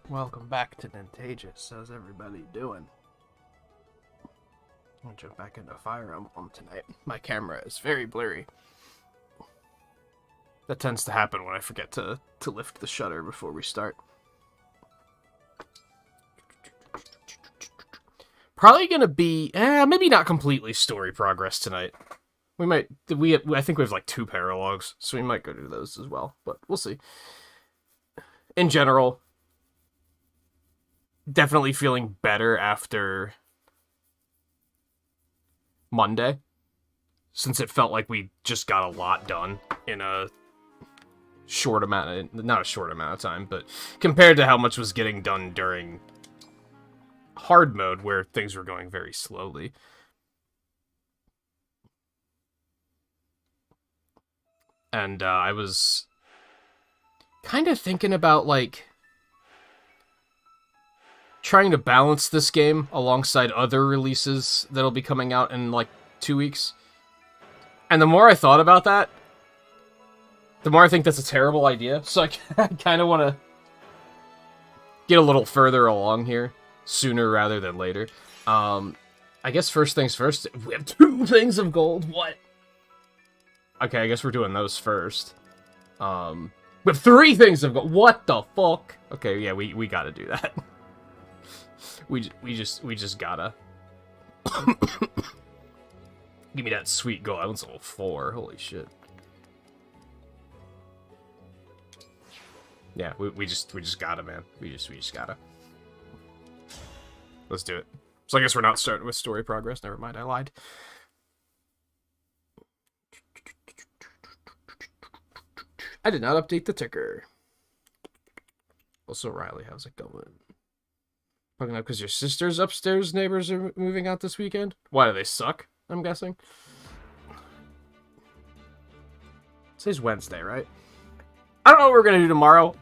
Welcome back to Nintagious. How's everybody doing? I'm gonna jump back into Fire Emblem tonight. My camera is very blurry. That tends to happen when I forget to lift the shutter before we start. Probably gonna be, maybe not completely story progress tonight. I think we have like 2 paralogs, so we might go do those as well, but we'll see. In general, definitely feeling better after Monday, since it felt like we just got a lot done in a short amount of, not a short amount of time, but compared to how much was getting done during hard mode, where things were going very slowly. And I was kind of thinking about, like, trying to balance this game alongside other releases that'll be coming out in, like, 2 weeks. And the more I thought about that, the more I think that's a terrible idea. So I kind of want to get a little further along here, sooner rather than later. I guess first things first, we have 2 things of gold. What? Okay, I guess we're doing those first. We have 3 things of gold. What the fuck? Okay, yeah, we gotta do that. we just gotta. Give me that sweet gold. That one's level 4. Holy shit. Yeah, we just gotta, man. We just gotta. Let's do it. So I guess we're not starting with story progress. Never mind, I lied. I did not update the ticker. Also, Riley, how's it going? Fucking up because your sister's upstairs neighbors are moving out this weekend? Why, do they suck? I'm guessing. Today's Wednesday, right? I don't know what we're gonna do tomorrow.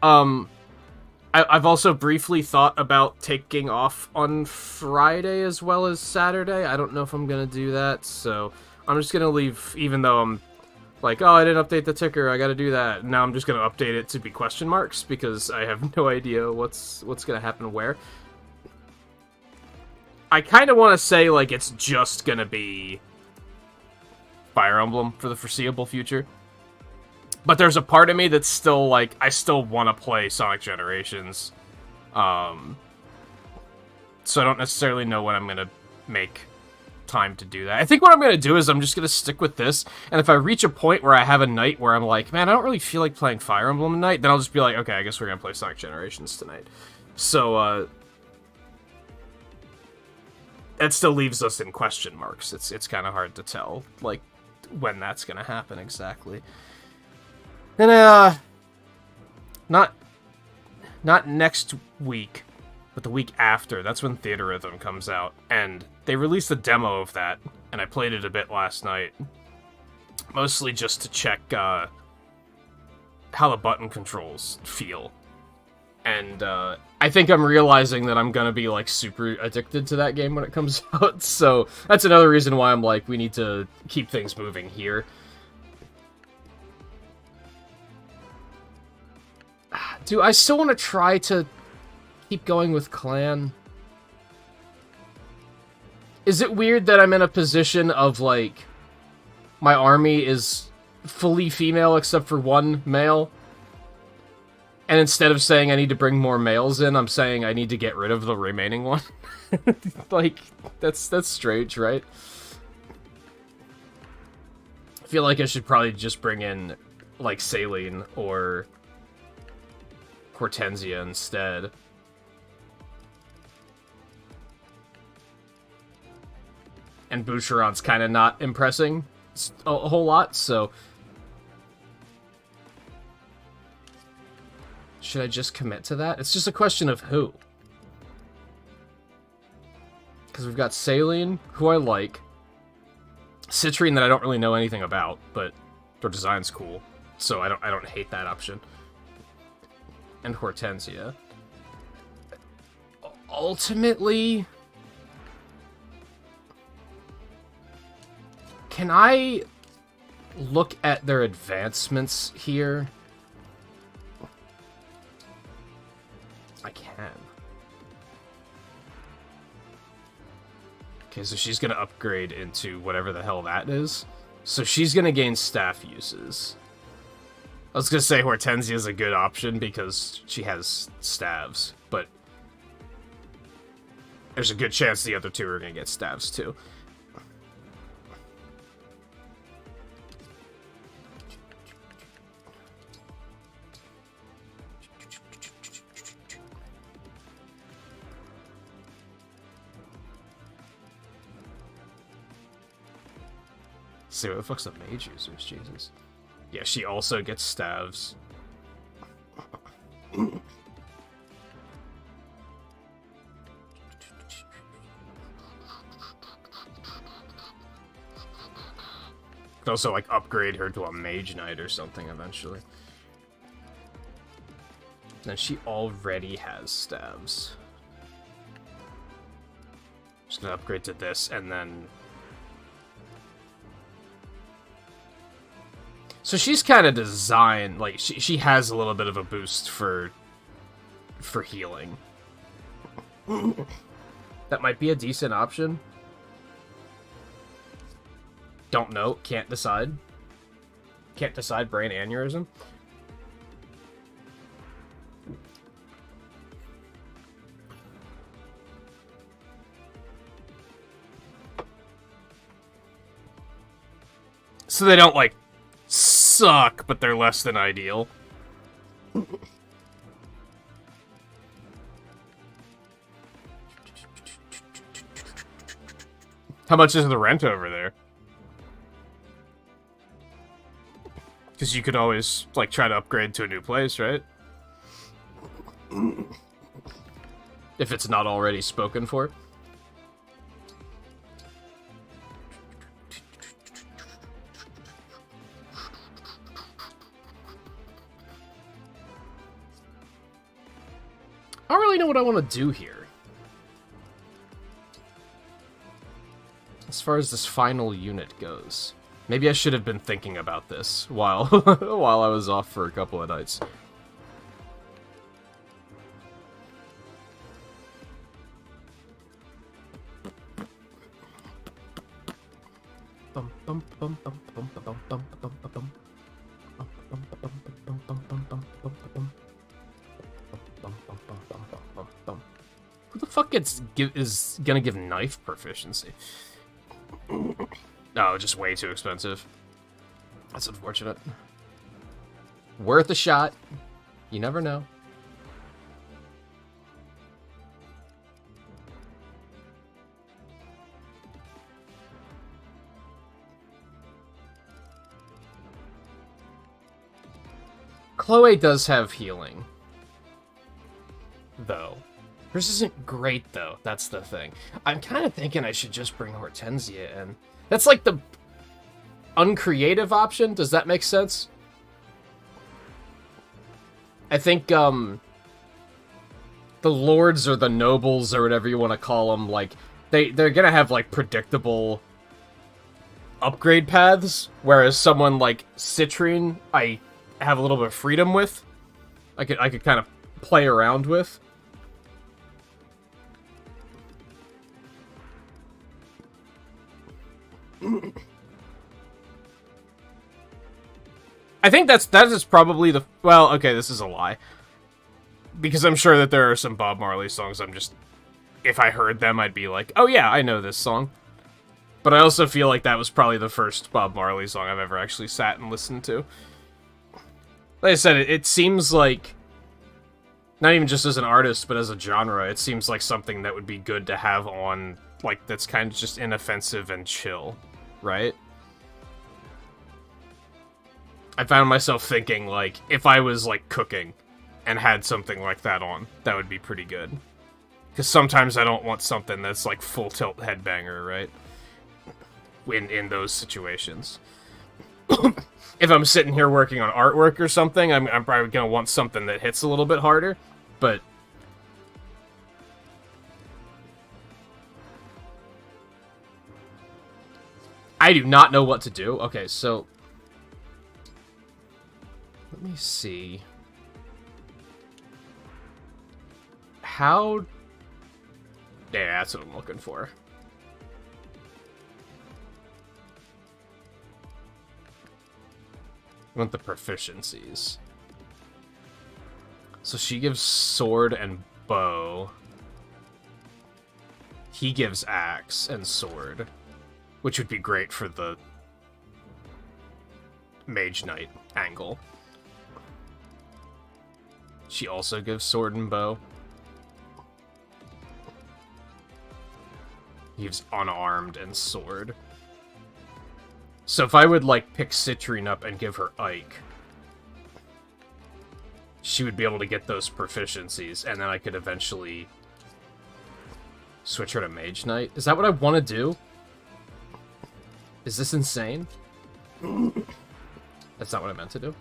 I've also briefly thought about taking off on Friday as well as Saturday. I don't know if I'm gonna do that, so I'm just gonna leave, even though I'm like, oh, I didn't update the ticker, I gotta do that. Now I'm just gonna update it to be question marks, because I have no idea what's gonna happen where. I kind of want to say, like, it's just gonna be Fire Emblem for the foreseeable future. But there's a part of me that's still, like, I still want to play Sonic Generations. So I don't necessarily know when I'm gonna make time to do that. I think what I'm gonna do is I'm just gonna stick with this, and if I reach a point where I have a night where I'm like, man, I don't really feel like playing Fire Emblem tonight, then I'll just be like, okay, I guess we're gonna play Sonic Generations tonight. So, that still leaves us in question marks. It's kind of hard to tell, like, when that's gonna happen exactly. And, not next week, but the week after, that's when Theater Rhythm comes out, and they released a demo of that, and I played it a bit last night, mostly just to check, how the button controls feel. And, I think I'm realizing that I'm gonna be, like, super addicted to that game when it comes out, so that's another reason why I'm like, we need to keep things moving here. Do I still want to try to keep going with Clan? Is it weird that I'm in a position of, like, my army is fully female except for 1 male? And instead of saying I need to bring more males in, I'm saying I need to get rid of the remaining one? Like, that's strange, right? I feel like I should probably just bring in, like, Saline or Hortensia instead. And Boucheron's kind of not impressing a whole lot, so should I just commit to that? It's just a question of who. Because we've got Saline, who I like, Citrine that I don't really know anything about, but their design's cool, so I don't hate that option. And Hortensia. Ultimately, can I look at their advancements here Okay, so she's gonna upgrade into whatever the hell that is. So she's gonna gain staff uses. I was gonna say Hortensia is a good option because she has staves, but there's a good chance the other two are gonna get staves too. See what the fuck's the mage users, Jesus. Yeah, she also gets staves. Could also like upgrade her to a mage knight or something eventually. Then she already has staves. Just gonna upgrade to this and then. So she's kind of designed, like, she has a little bit of a boost for healing. That might be a decent option. Don't know, can't decide. Can't decide, brain aneurysm. So they don't, like, suck, but they're less than ideal. How much is the rent over there? Because you could always, like, try to upgrade to a new place, right? If it's not already spoken for. I don't really know what I want to do here. As far as this final unit goes. Maybe I should have been thinking about this while while I was off for a couple of nights. Who the fuck is gonna give knife proficiency? Oh, just way too expensive. That's unfortunate. Worth a shot. You never know. Chloe does have healing, though. Hers isn't great, though. That's the thing. I'm kind of thinking I should just bring Hortensia in. That's like the uncreative option. Does that make sense? I think, the lords or the nobles or whatever you want to call them, like, they're gonna have, like, predictable upgrade paths, whereas someone like Citrine, I have a little bit of freedom with. I could kind of play around with. I think that is probably the... Well, okay, this is a lie. Because I'm sure that there are some Bob Marley songs I'm just... If I heard them, I'd be like, oh yeah, I know this song. But I also feel like that was probably the first Bob Marley song I've ever actually sat and listened to. Like I said, it seems like... Not even just as an artist, but as a genre, it seems like something that would be good to have on... Like, that's kind of just inoffensive and chill. Right? I found myself thinking, like, if I was, like, cooking and had something like that on, that would be pretty good. Because sometimes I don't want something that's, like, full tilt headbanger, right? In those situations. If I'm sitting here working on artwork or something, I'm probably going to want something that hits a little bit harder, but... I do not know what to do. Okay, so... Let me see. How... Yeah, that's what I'm looking for. We want the proficiencies. So she gives sword and bow. He gives axe and sword, which would be great for the Mage Knight angle. She also gives sword and bow. He gives unarmed and sword. So if I would, like, pick Citrine up and give her Ike, she would be able to get those proficiencies, and then I could eventually switch her to Mage Knight. Is that what I want to do? Is this insane? That's not what I meant to do.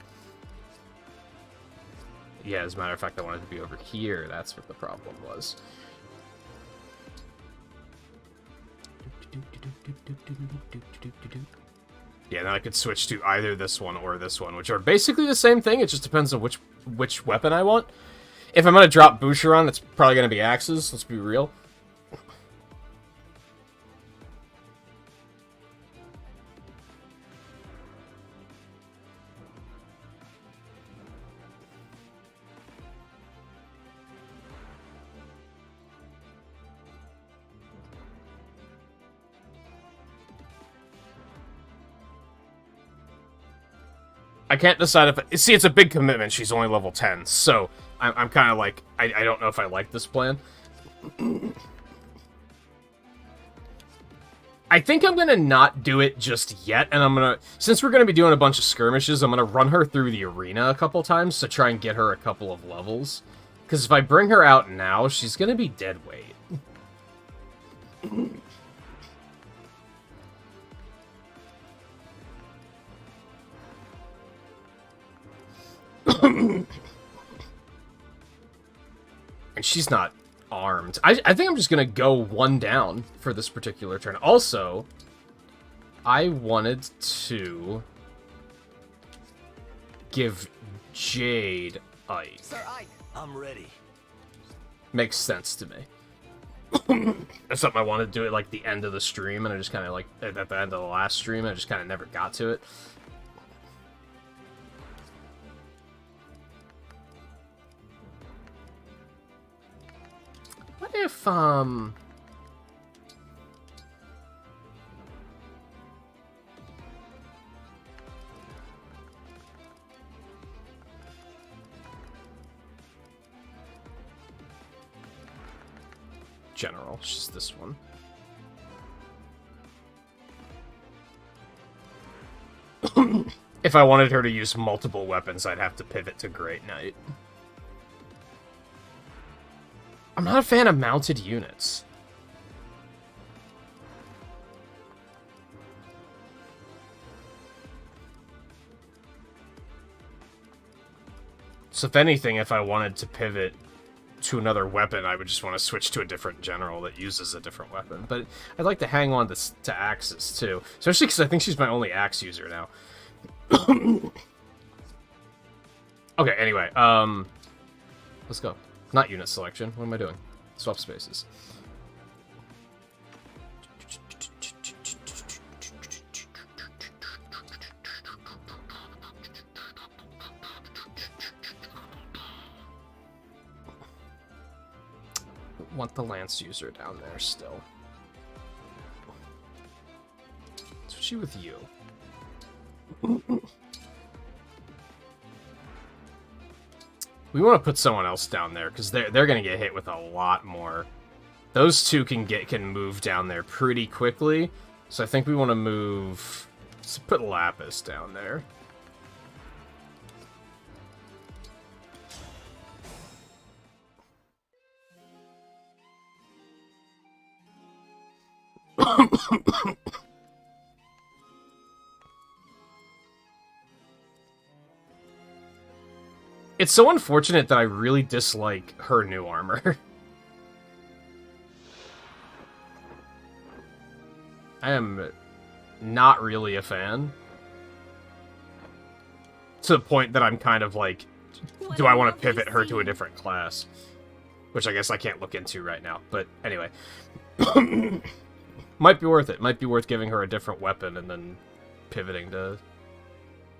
Yeah, as a matter of fact, I wanted to be over here. That's what the problem was. Yeah, then I could switch to either this one or this one, which are basically the same thing. It just depends on which weapon I want. If I'm going to drop Boucheron, it's probably going to be axes. Let's be real. I can't decide if... See, it's a big commitment. She's only level 10, so I'm kind of like... I don't know if I like this plan. I think I'm going to not do it just yet, and I'm going to... Since we're going to be doing a bunch of skirmishes, I'm going to run her through the arena a couple times to try and get her a couple of levels. Because if I bring her out now, she's going to be dead weight. And she's not armed. I think I'm just gonna go one down for this particular turn. Also, I wanted to give Jade Ike. Sir Ike, I'm ready. Makes sense to me. That's something I wanted to do at like the end of the stream, and I just kind of like at the end of the last stream, I just kind of never got to it. What if, General, it's just this one. If I wanted her to use multiple weapons, I'd have to pivot to Great Knight. I'm not a fan of mounted units. So if anything, if I wanted to pivot to another weapon, I would just want to switch to a different general that uses a different weapon. But I'd like to hang on to axes, too. Especially because I think she's my only axe user now. Okay, anyway, let's go. Not unit selection. What am I doing? Swap spaces. Want the lance user down there still. Especially with you. We want to put someone else down there because they're going to get hit with a lot more. Those two can move down there pretty quickly, so I think we want to move. Let's put Lapis down there. It's so unfortunate that I really dislike her new armor. I am not really a fan. To the point that I'm kind of like, do I want to pivot her to a different class? Which I guess I can't look into right now. But anyway. Might be worth it. Might be worth giving her a different weapon and then pivoting to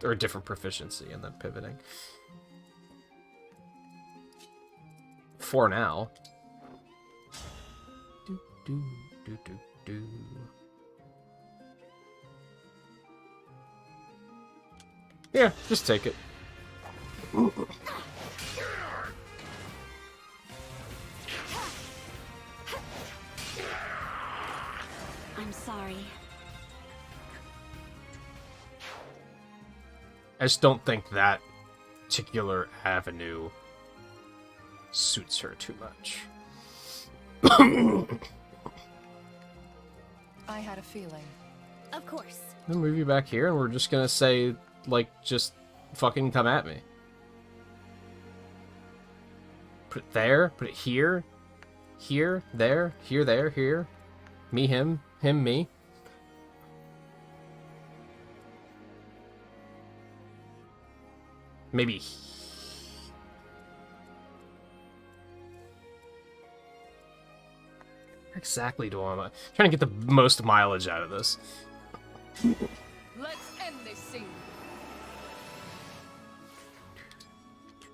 or a different proficiency and then pivoting. For now. Do, do, do, do, do. Yeah, just take it. I'm sorry. I just don't think that particular avenue suits her too much. I had a feeling. Of course. We'll move you back here, and we're just gonna say, like, just fucking come at me. Put it there, put it here, here, there, here. Me, him, me. Maybe. Where exactly do I want? Trying to get the most mileage out of this. Let's end this scene.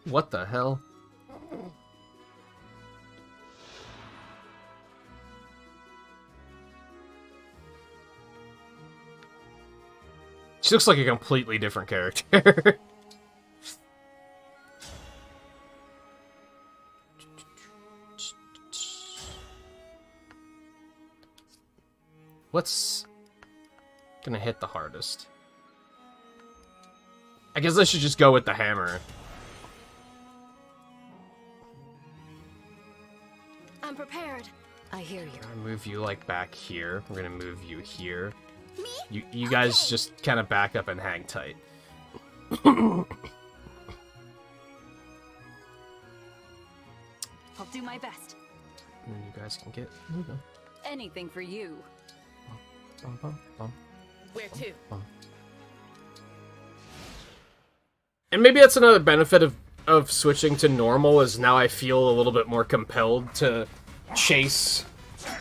What the hell? She looks like a completely different character. What's gonna hit the hardest? I guess I should just go with the hammer. I'm prepared. I hear you. I'm gonna move you like back here. We're gonna move you here. Me? You guys just kind of back up and hang tight. I'll do my best. And then you guys can get moving. Anything for you. Bum, bum, bum. Where to? And maybe that's another benefit of switching to normal, is now I feel a little bit more compelled to chase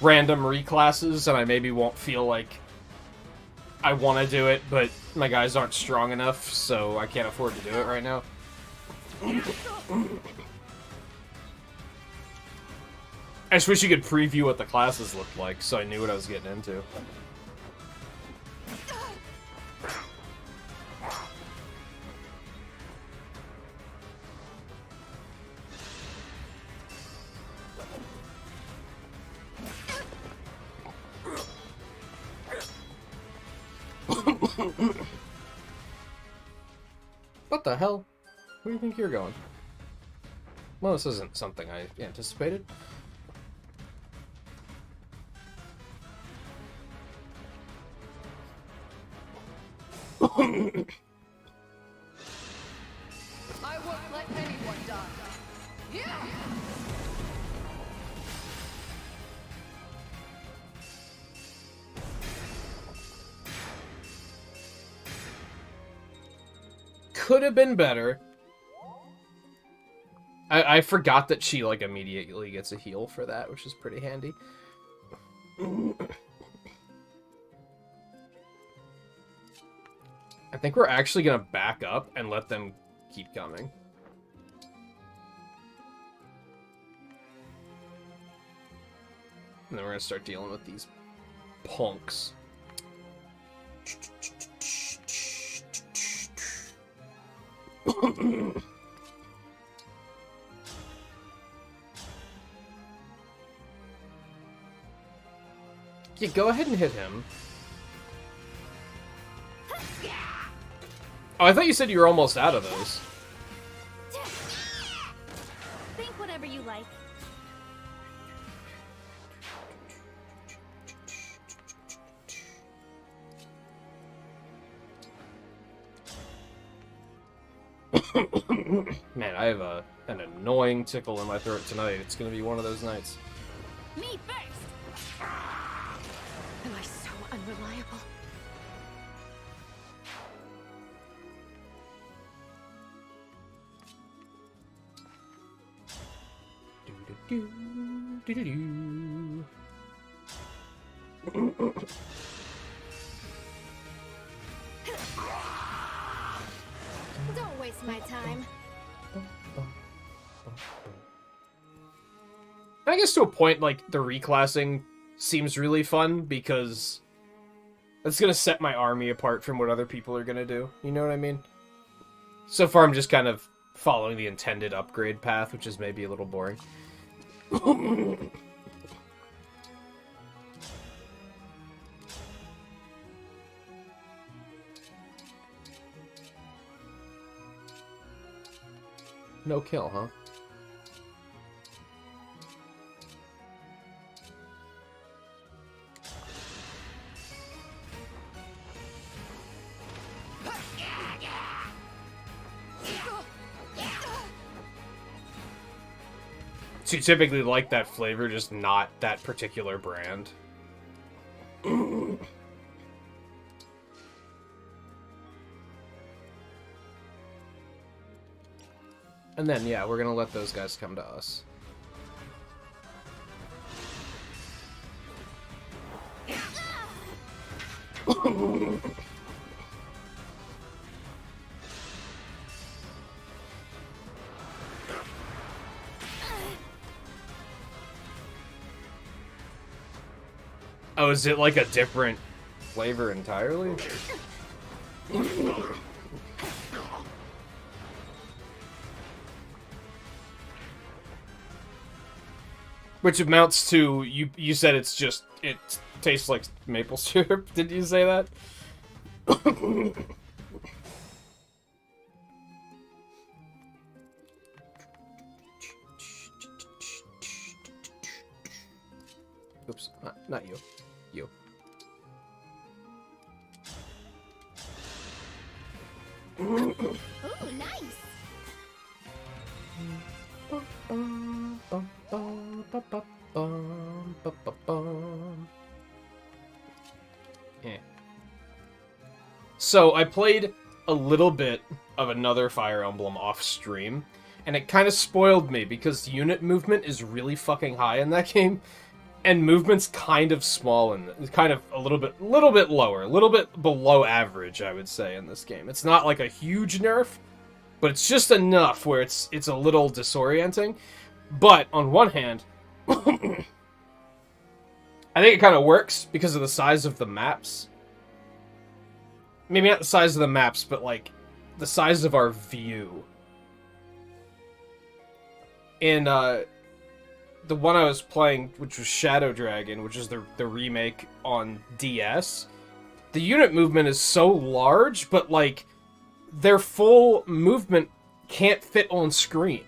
random reclasses, and I maybe won't feel like I want to do it, but my guys aren't strong enough, so I can't afford to do it right now. I just wish you could preview what the classes looked like, so I knew what I was getting into. What the hell? Where do you think you're going? Well, this isn't something I anticipated. I won't let anyone die. Yeah! Could have been better. I forgot that she, like, immediately gets a heal for that, which is pretty handy. I think we're actually gonna back up and let them keep coming. And then we're gonna start dealing with these punks. Yeah, go ahead and hit him. Oh, I thought you said you were almost out of those. Think whatever you like. Man, I have an annoying tickle in my throat tonight. It's gonna be one of those nights. Me first. Am I so unreliable? waste my time. I guess to a point, like, the reclassing seems really fun, because it's gonna set my army apart from what other people are gonna do. You know what I mean? So far, I'm just kind of following the intended upgrade path, which is maybe a little boring. No kill, huh? So you typically like that flavor, just not that particular brand. And then, yeah, we're gonna let those guys come to us. Oh, is it like a different flavor entirely? Which amounts to, you said it's just, it tastes like maple syrup. Did you say that? Oops, not you. You. Ooh, nice. So I played a little bit of another Fire Emblem off stream, and it kind of spoiled me because unit movement is really fucking high in that game, and movement's kind of small and kind of a little bit lower, a little bit below average, I would say, in this game. It's not like a huge nerf, but it's just enough where it's a little disorienting. But on one hand, I think it kind of works because of the size of the maps. Maybe not the size of the maps, but like the size of our view. In the one I was playing, which was Shadow Dragon, which is the remake on DS, the unit movement is so large, but like their full movement can't fit on screen.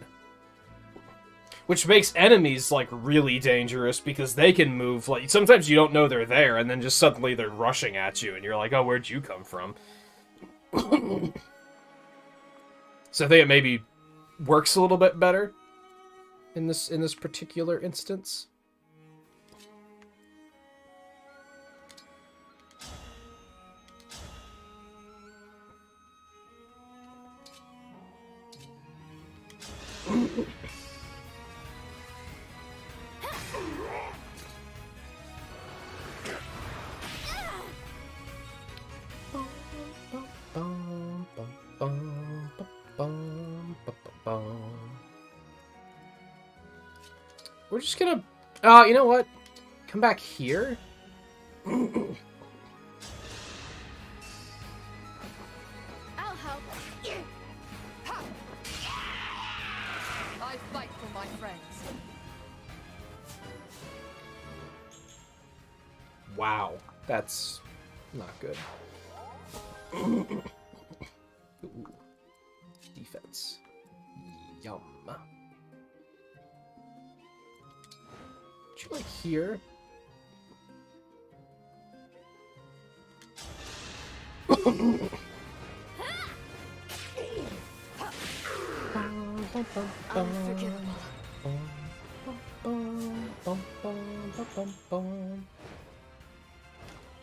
Which makes enemies, like, really dangerous, because they can move, like, sometimes you don't know they're there, and then just suddenly they're rushing at you, and you're like, oh, where'd you come from? So I think it maybe works a little bit better in this particular instance. We're just gonna... you know what? Come back here? I'll help. I fight for my friends. Wow. That's not good. Ooh. Defense. Yum. Like here.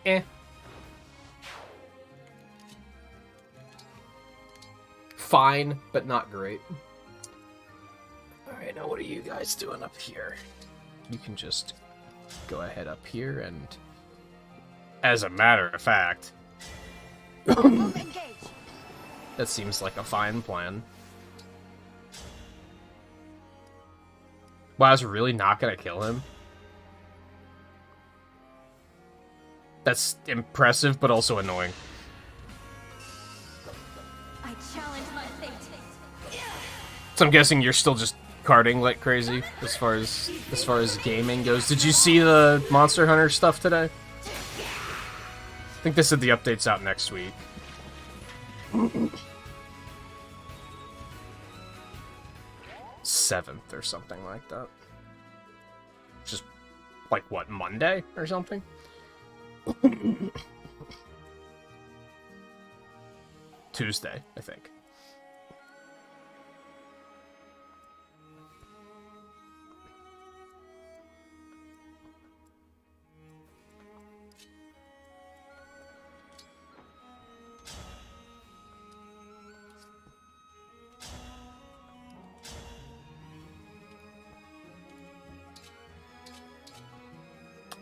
Eh. Fine, but not great. Alright, now what are you guys doing up here? You can just go ahead up here and... As a matter of fact... Engage. That seems like a fine plan. Wow, I was really not gonna kill him? That's impressive, but also annoying. I challenge my fate. So I'm guessing you're still just carding like crazy as far as gaming goes. Did you see the Monster Hunter stuff today? I think they said the update's out next week. 7th or something like that. Just like what, Monday or something? Tuesday, I think.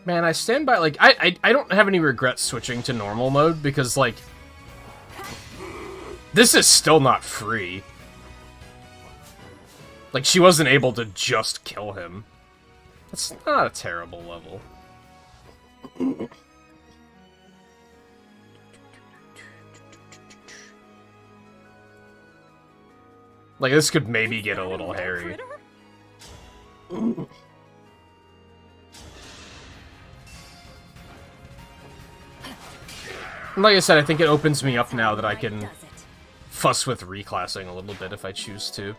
Man, I stand by, like, I don't have any regrets switching to normal mode, because, like, this is still not free. Like, she wasn't able to just kill him. That's not a terrible level. Like, this could maybe get a little hairy. And like I said, I think it opens me up now that I can fuss with reclassing a little bit if I choose to.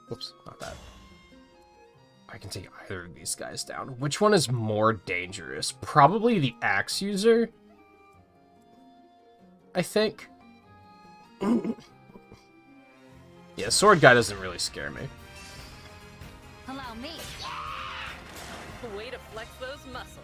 Whoops, not that. I can take either of these guys down. Which one is more dangerous? Probably the axe user, I think. Yeah, sword guy doesn't really scare me. Allow me. Way to flex those muscles.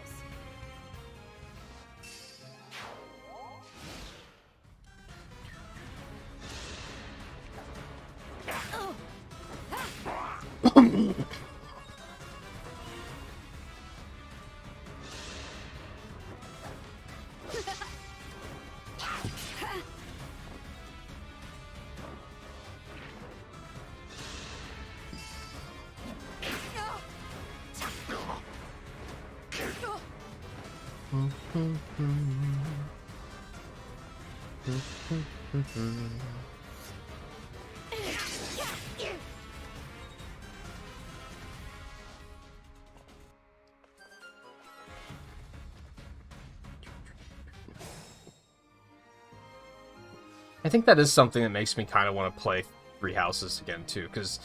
I think that is something that makes me kind of want to play Three Houses again, too, because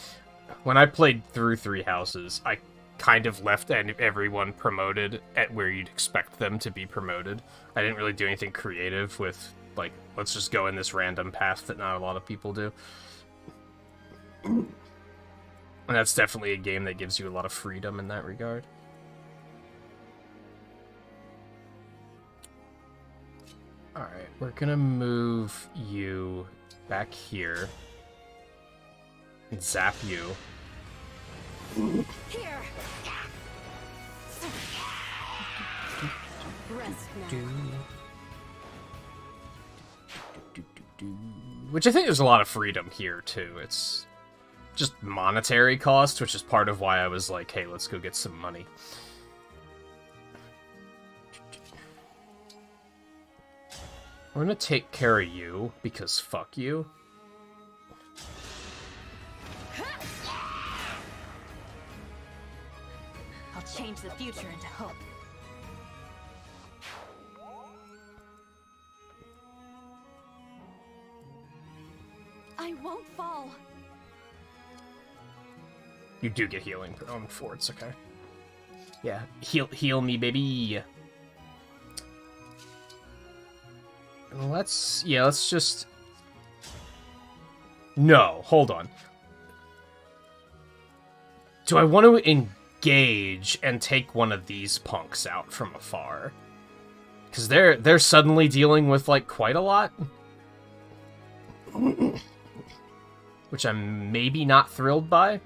when I played through Three Houses, I kind of left everyone promoted at where you'd expect them to be promoted. I didn't really do anything creative with, like, let's just go in this random path that not a lot of people do. And that's definitely a game that gives you a lot of freedom in that regard. Alright, we're gonna move you back here and zap you. Here. Rest now. Which I think there's a lot of freedom here, too. It's just monetary cost, which is part of why I was like, hey, let's go get some money. We're gonna take care of you, because fuck you. I'll change the future into hope. I won't fall. You do get healing on forts, okay. Yeah, heal me, baby. Let's just... No, hold on. Do I want to engage and take one of these punks out from afar? Because they're suddenly dealing with, like, quite a lot. Which I'm maybe not thrilled by.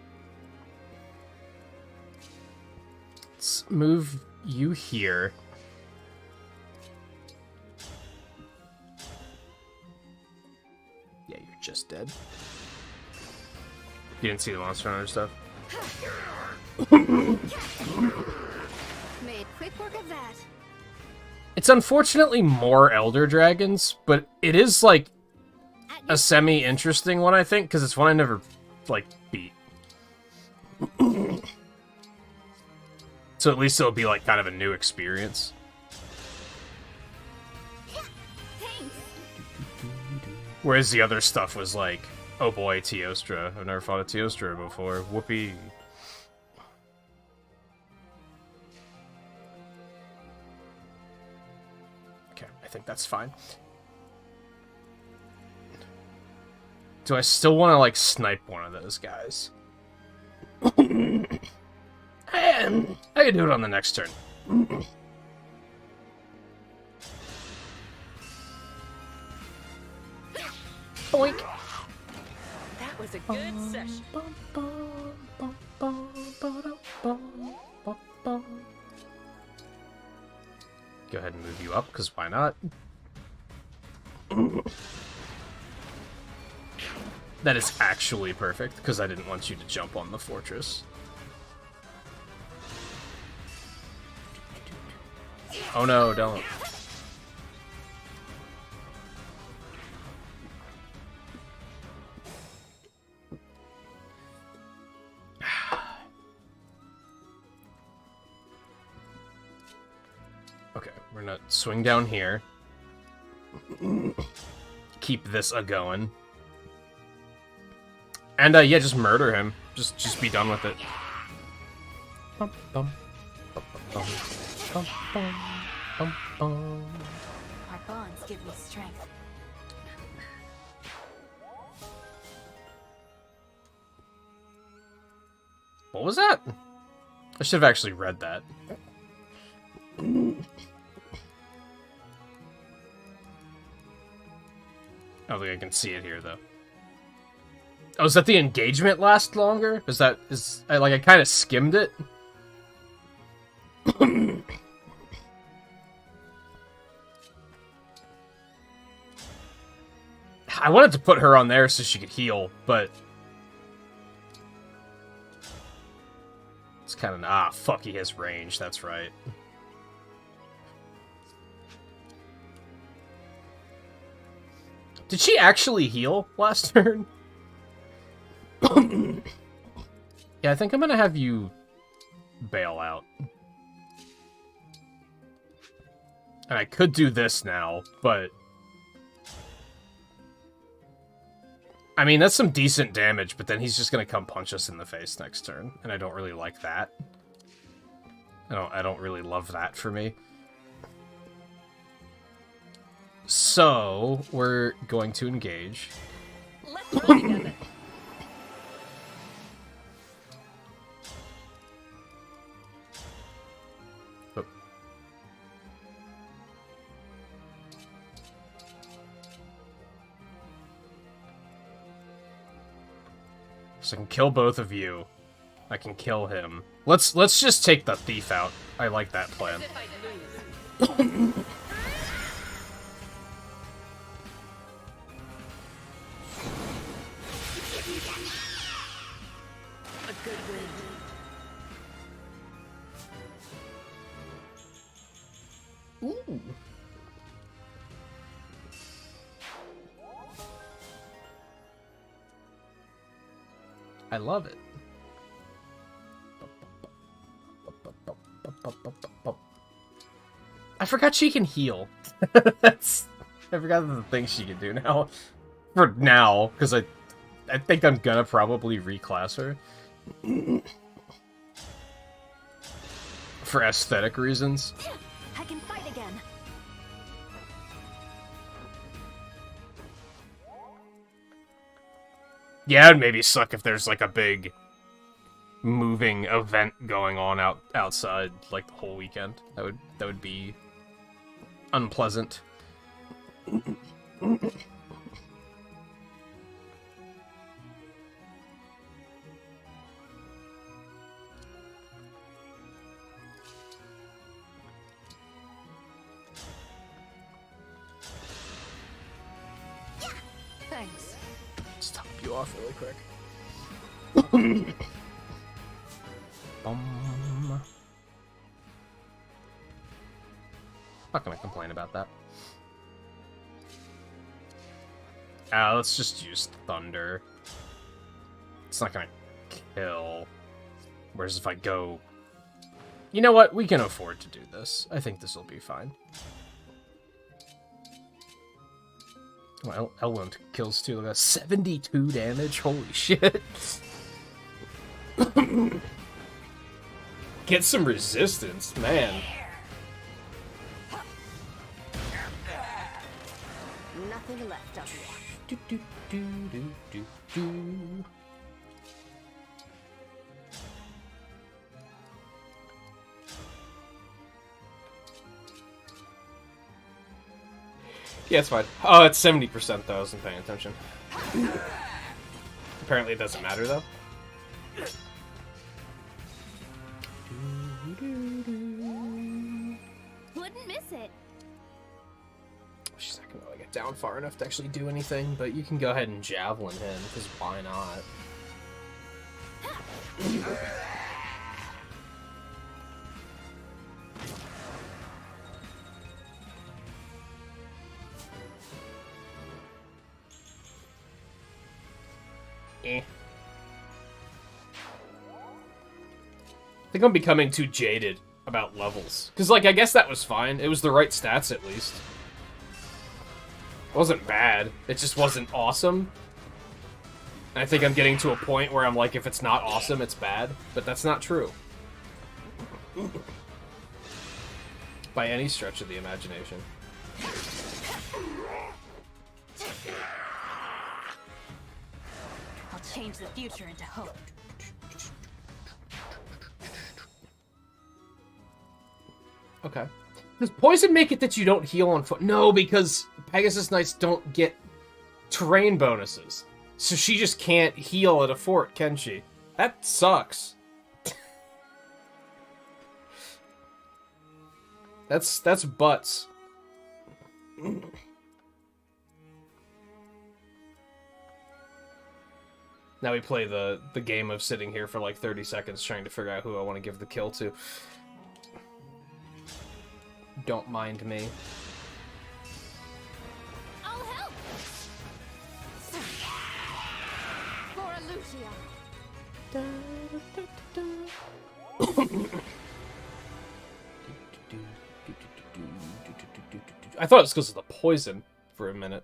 Let's move you here. dead. You didn't see the Monster Hunter stuff? Made quick work of that. It's unfortunately more Elder Dragons, but it is, like, At a semi-interesting one, I think, because it's one I never, like, beat. So at least it'll be, like, kind of a new experience. Thanks. Whereas the other stuff was like, oh boy, Teostra. I've never fought a Teostra before. Whoopee. Okay, I think that's fine. Do I still want to, like, snipe one of those guys? I can do it on the next turn. Boink. That was a good session. Go ahead and move you up, because why not? That is actually perfect, because I didn't want you to jump on the fortress. Oh no, don't. Okay, we're gonna swing down here. Keep this a-going. And, yeah, just murder him. Just be done with it. Bum, bum, bum, bum, bum, bum, bum, bum. Our bonds give me strength. What was that? I should have actually read that. I don't think I can see it here, though. Oh, is that the engagement last longer? I kind of skimmed it? I wanted to put her on there so she could heal, but... It's kind of... Ah, fuck, he has range, that's right. Did she actually heal last turn? Yeah, I think I'm gonna have you bail out. And I could do this now, but... I mean, that's some decent damage, but then he's just gonna come punch us in the face next turn, and I don't really like that. I don't really love that for me. So, we're going to engage. Let's play together. Oh. So I can kill both of you. I can kill him. Let's just take the thief out. I like that plan. If I lose. A good win. Ooh. I love it. I forgot she can heal. I forgot the thing she can do now. For now, because I think I'm gonna probably reclass her. For aesthetic reasons. I can fight again. Yeah, it'd maybe suck if there's like a big moving event going on outside like the whole weekend. That would be unpleasant. Thanks. Let's off really quick. Not gonna complain about that. Let's just use Thunder. It's not gonna kill. Whereas if I go... You know what? We can afford to do this. I think this will be fine. Well, Elwyn kills too. Look at 72 damage. Holy shit. Get some resistance, man. Nothing left of you. Do, do, do, do, do, do. Yeah, it's fine. Oh, it's 70% though. I wasn't paying attention. Apparently it doesn't matter though. Wouldn't miss it. She's not gonna really get down far enough to actually do anything, but you can go ahead and javelin him, because why not? I think I'm becoming too jaded about levels. Because, like, I guess that was fine. It was the right stats, at least. It wasn't bad. It just wasn't awesome. And I think I'm getting to a point where I'm like, if it's not awesome, it's bad. But that's not true. By any stretch of the imagination. I'll change the future into hope. Okay. Does poison make it that you don't heal on foot? No, because Pegasus Knights don't get terrain bonuses. So she just can't heal at a fort, can she? That sucks. That's butts. Now we play the game of sitting here for like 30 seconds trying to figure out who I want to give the kill to. Don't mind me. I'll help. For Lucia. I thought it was because of the poison for a minute.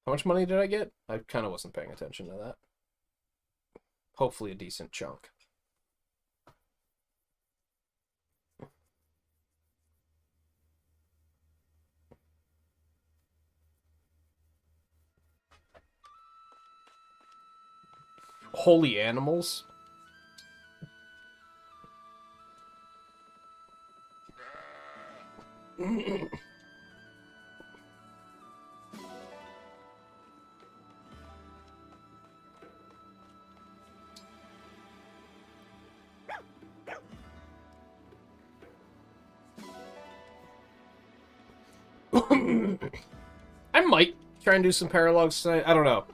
How much money did I get? I kind of wasn't paying attention to that. Hopefully a decent chunk. Holy animals. I might try and do some paralogs tonight. I don't know.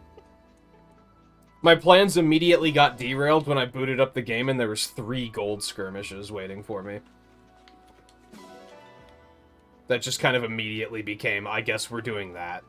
My plans immediately got derailed when I booted up the game and there was 3 gold skirmishes waiting for me. That just kind of immediately became, I guess we're doing that.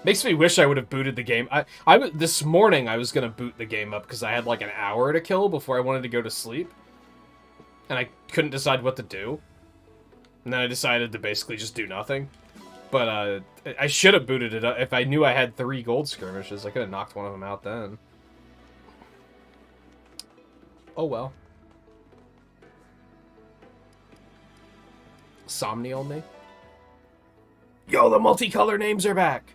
Makes me wish I would have booted the game. This morning I was gonna boot the game up because I had like an hour to kill before I wanted to go to sleep, and I couldn't decide what to do. And then I decided to basically just do nothing. But I should have booted it up if I knew I had 3 gold skirmishes. I could have knocked one of them out then. Oh well. Somnial me. Yo, the multicolor names are back!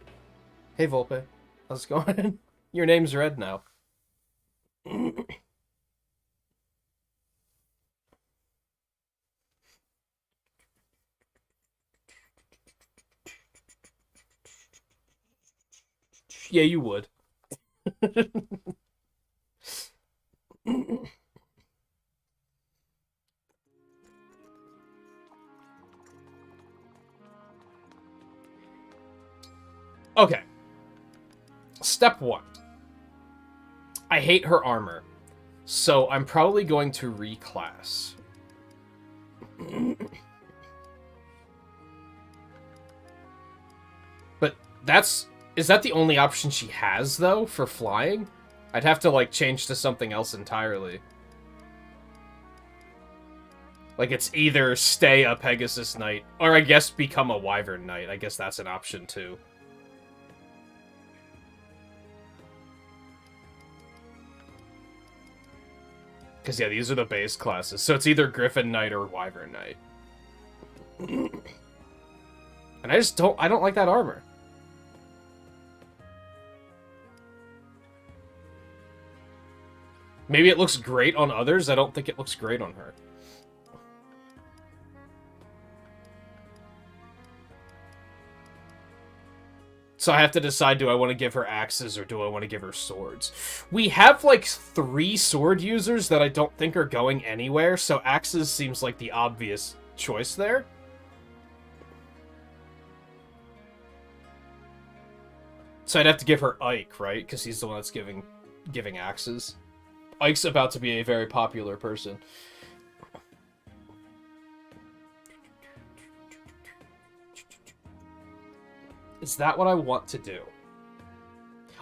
Hey, Volpe. How's it going? Your name's red now. Yeah, you would. Okay. Step 1. I hate her armor, so I'm probably going to reclass. But is that the only option she has, though, for flying? I'd have to, like, change to something else entirely. Like, it's either stay a Pegasus Knight, or I guess become a Wyvern Knight. I guess that's an option, too. Because, yeah, these are the base classes. So it's either Griffin Knight or Wyvern Knight. And I don't like that armor. Maybe it looks great on others. I don't think it looks great on her. So I have to decide, do I want to give her axes or do I want to give her swords? We have, like, 3 sword users that I don't think are going anywhere, so axes seems like the obvious choice there. So I'd have to give her Ike, right? Because he's the one that's giving axes. Ike's about to be a very popular person. Is that what I want to do?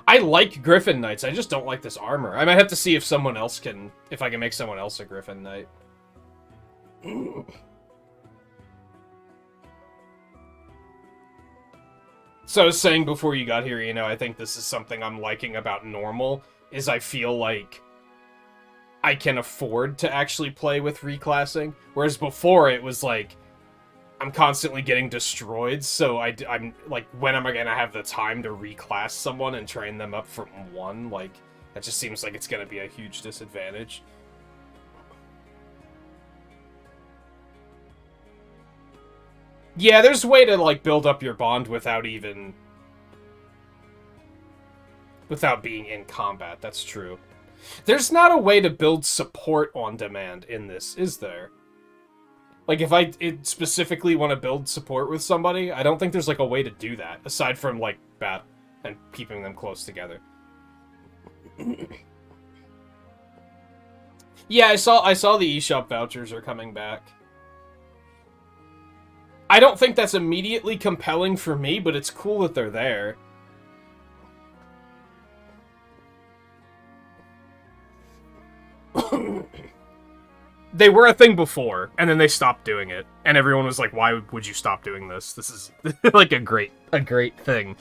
I like Griffin Knights, I just don't like this armor. I might have to see if I can make someone else a Griffin Knight. So I was saying before you got here, you know, I think this is something I'm liking about normal, is I feel like I can afford to actually play with reclassing, whereas before it was like, I'm constantly getting destroyed, so I'm like, when am I gonna have the time to reclass someone and train them up from 1? Like, that just seems like it's gonna be a huge disadvantage. Yeah, there's a way to, like, build up your bond without being in combat, that's true. There's not a way to build support on demand in this, is there? Like, if I specifically want to build support with somebody, I don't think there's, like, a way to do that, aside from, like, battle and keeping them close together. Yeah, I saw the eShop vouchers are coming back. I don't think that's immediately compelling for me, but it's cool that they're there. They were a thing before, and then they stopped doing it, and everyone was like, "Why would you stop doing this? This is like a great thing."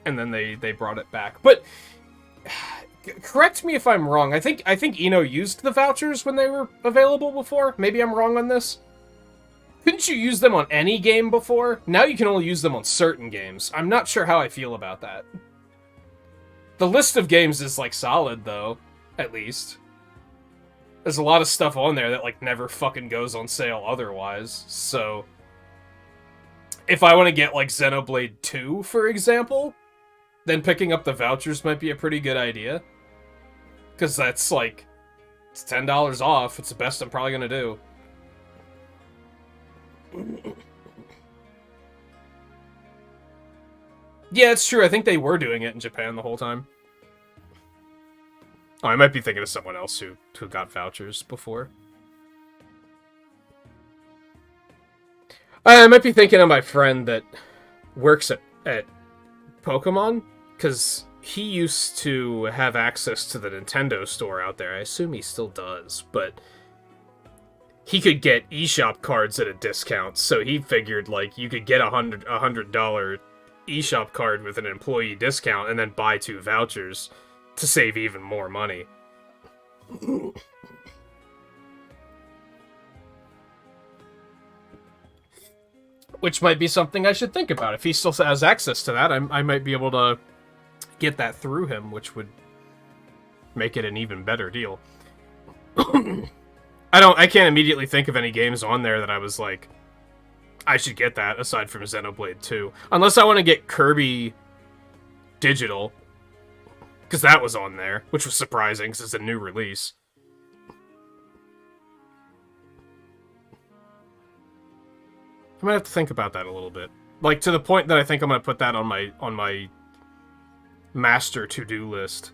And then they brought it back. But correct me if I'm wrong. I think Eno used the vouchers when they were available before. Maybe I'm wrong on this. Couldn't you use them on any game before? Now you can only use them on certain games. I'm not sure how I feel about that. The list of games is, like, solid, though. At least. There's a lot of stuff on there that, like, never fucking goes on sale otherwise, so... If I want to get, like, Xenoblade 2, for example, then picking up the vouchers might be a pretty good idea. Because that's, like, it's $10 off. It's the best I'm probably gonna do. Yeah, it's true. I think they were doing it in Japan the whole time. Oh, I might be thinking of someone else who got vouchers before. I might be thinking of my friend that works at Pokemon, because he used to have access to the Nintendo store out there. I assume he still does, but he could get eShop cards at a discount, so he figured, like, you could get a $100 eShop card with an employee discount and then buy 2 vouchers to save even more money. Which might be something I should think about. If he still has access to that, I might be able to get that through him, which would make it an even better deal. I can't immediately think of any games on there that I was like, I should get that, aside from Xenoblade 2. Unless I want to get Kirby digital, because that was on there, which was surprising because it's a new release. I might have to think about that a little bit. Like, to the point that I think I'm going to put that on my master to-do list,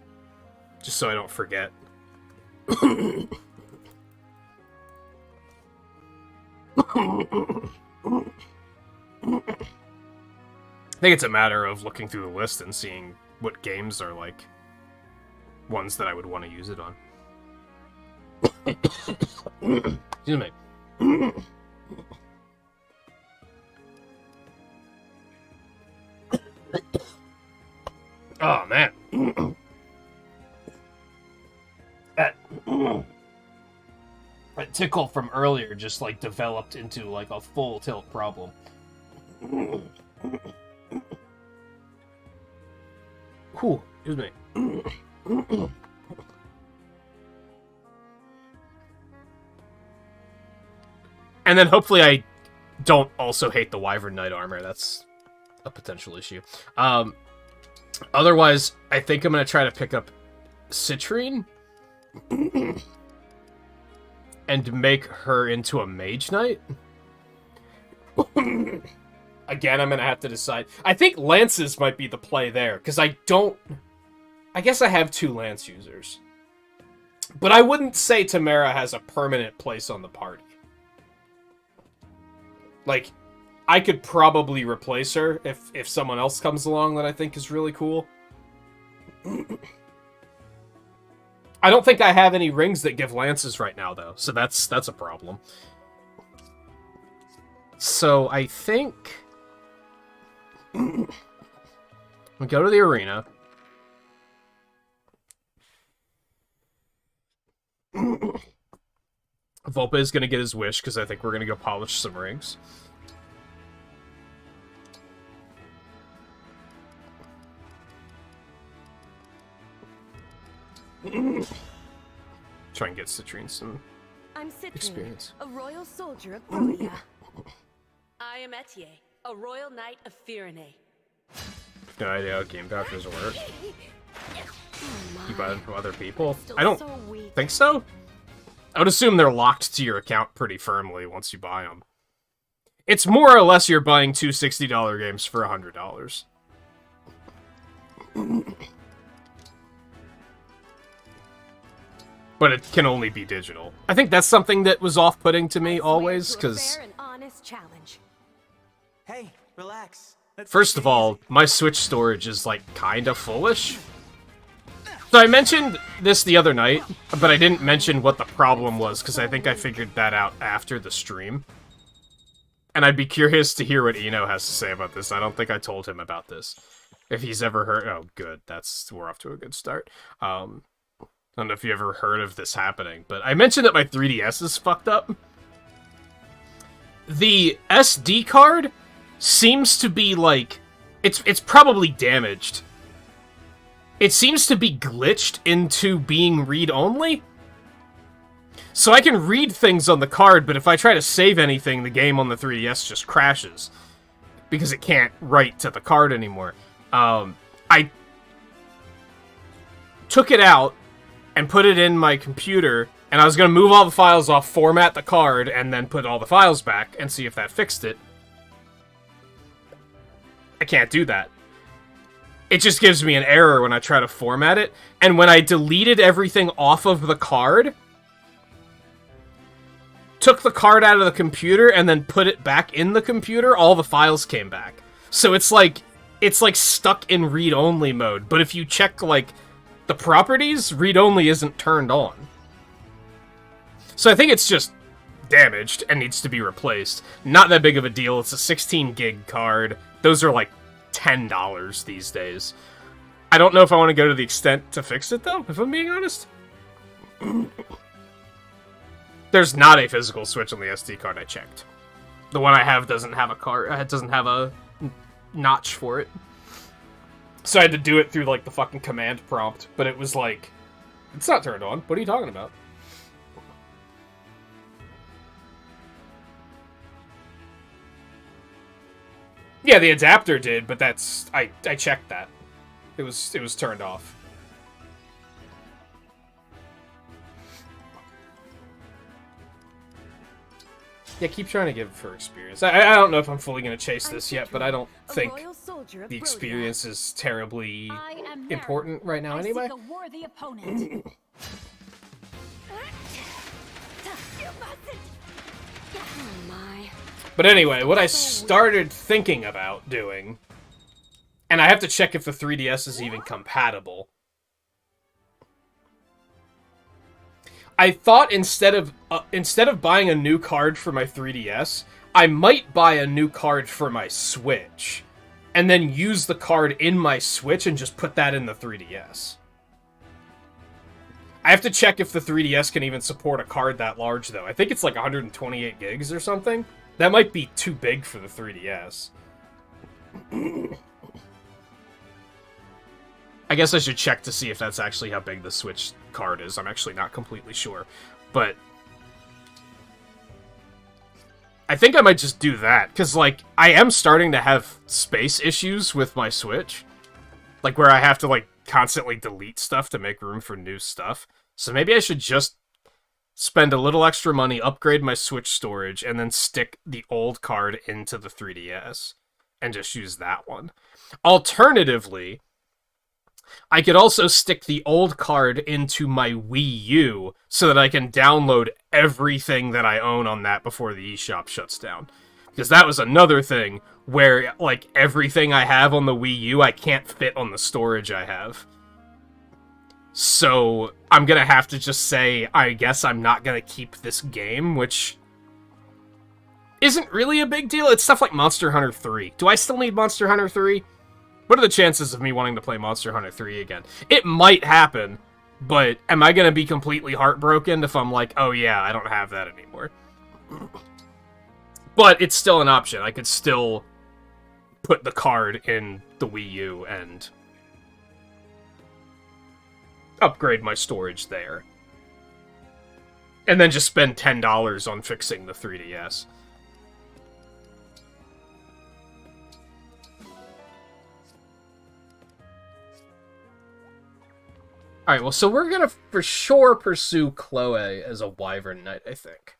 just so I don't forget. I think it's a matter of looking through the list and seeing what games are, like, ones that I would want to use it on. Excuse me. Oh, man. That tickle from earlier just, like, developed into, like, a full tilt problem. Whew, excuse me. And then hopefully I don't also hate the Wyvern Knight armor. That's a potential issue. Otherwise, I think I'm going to try to pick up Citrine and make her into a Mage Knight. Again, I'm going to have to decide. I think Lances might be the play there, because I guess I have 2 Lance users. But I wouldn't say Tamara has a permanent place on the party. Like, I could probably replace her if someone else comes along that I think is really cool. I don't think I have any rings that give lances right now, though, so that's a problem. So I think we go to the arena. Volpe is going to get his wish, because I think we're going to go polish some rings. Try and get Citrine some experience. A royal soldier of Brodia. I am Etier, a royal knight of Firene. No idea how game vouchers work. You buy them from other people? I don't think so. I would assume they're locked to your account pretty firmly once you buy them. It's more or less you're buying 2 $60 games for $100. But it can only be digital. I think that's something that was off-putting to me always, because... Hey, relax. First of all, my Switch storage is, like, kinda fullish. So I mentioned this the other night, but I didn't mention what the problem was, because I think I figured that out after the stream. And I'd be curious to hear what Eno has to say about this. I don't think I told him about this. If he's ever heard... Oh, good. We're off to a good start. I don't know if you ever heard of this happening, but I mentioned that my 3DS is fucked up. The SD card seems to be, like... It's probably damaged. It seems to be glitched into being read-only. So I can read things on the card, but if I try to save anything, the game on the 3DS just crashes. Because it can't write to the card anymore. I took it out and put it in my computer, and I was going to move all the files off, format the card, and then put all the files back and see if that fixed it. I can't do that. It just gives me an error when I try to format it, and when I deleted everything off of the card, took the card out of the computer, and then put it back in the computer, all the files came back. So it's like stuck in read-only mode, but if you check, like, the properties, read-only isn't turned on. So I think it's just damaged and needs to be replaced. Not that big of a deal. It's a 16 gig card. Those are like $10 these days. I don't know if I want to go to the extent to fix it, though, if I'm being honest. There's not a physical switch on the SD card I checked. The one I have doesn't have a card. It doesn't have a notch for it. So I had to do it through, like, the fucking command prompt, but it was like, it's not turned on. What are you talking about? Yeah, the adapter did, but that's... I checked that. It was turned off. Yeah, keep trying to give it for experience. I don't know if I'm fully going to chase this yet, but I don't think the experience is terribly important right now anyway. A worthy opponent. Oh my. But anyway, what I started thinking about doing, and I have to check if the 3DS is even compatible. I thought instead of buying a new card for my 3DS, I might buy a new card for my Switch, and then use the card in my Switch and just put that in the 3DS. I have to check if the 3DS can even support a card that large, though. I think it's like 128 gigs or something. That might be too big for the 3DS. I guess I should check to see if that's actually how big the Switch card is. I'm actually not completely sure. But I think I might just do that. Because, like, I am starting to have space issues with my Switch. Like, where I have to, like, constantly delete stuff to make room for new stuff. So maybe I should just spend a little extra money, upgrade my Switch storage, and then stick the old card into the 3DS. And just use that one. Alternatively, I could also stick the old card into my Wii U so that I can download everything that I own on that before the eShop shuts down. Because that was another thing where, like, everything I have on the Wii U, I can't fit on the storage I have. So I'm gonna have to just say, I guess I'm not gonna keep this game, which isn't really a big deal. It's stuff like Monster Hunter 3. Do I still need Monster Hunter 3? What are the chances of me wanting to play Monster Hunter 3 again? It might happen, but am I going to be completely heartbroken if I'm like, oh yeah, I don't have that anymore? But it's still an option. I could still put the card in the Wii U and upgrade my storage there. And then just spend $10 on fixing the 3DS. Alright, well, so we're gonna for sure pursue Chloe as a Wyvern Knight, I think.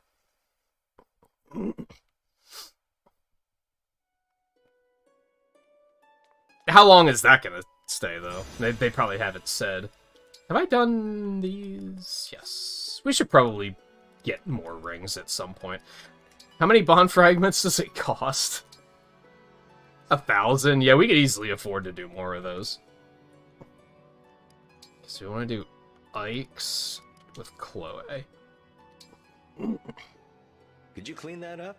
How long is that gonna stay, though? They probably haven't said. Have I done these? Yes. We should probably get more rings at some point. How many bond fragments does it cost? 1,000? Yeah, we could easily afford to do more of those. So we want to do Ike's with Chloe. Could you clean that up?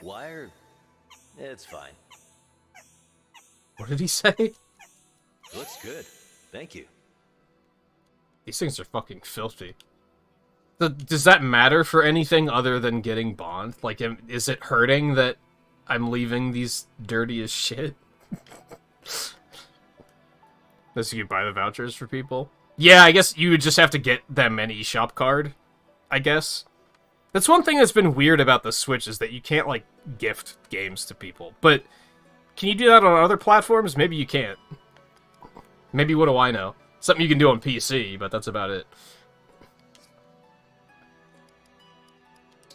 Wire? It's fine. What did he say? Looks good. Thank you. These things are fucking filthy. Does that matter for anything other than getting bond? Like, is it hurting that I'm leaving these dirty as shit? Unless you can buy the vouchers for people? Yeah, I guess you would just have to get them an eShop card, I guess. That's one thing that's been weird about the Switch, is that you can't, like, gift games to people. But can you do that on other platforms? Maybe you can't. Maybe what do I know? Something you can do on PC, but that's about it.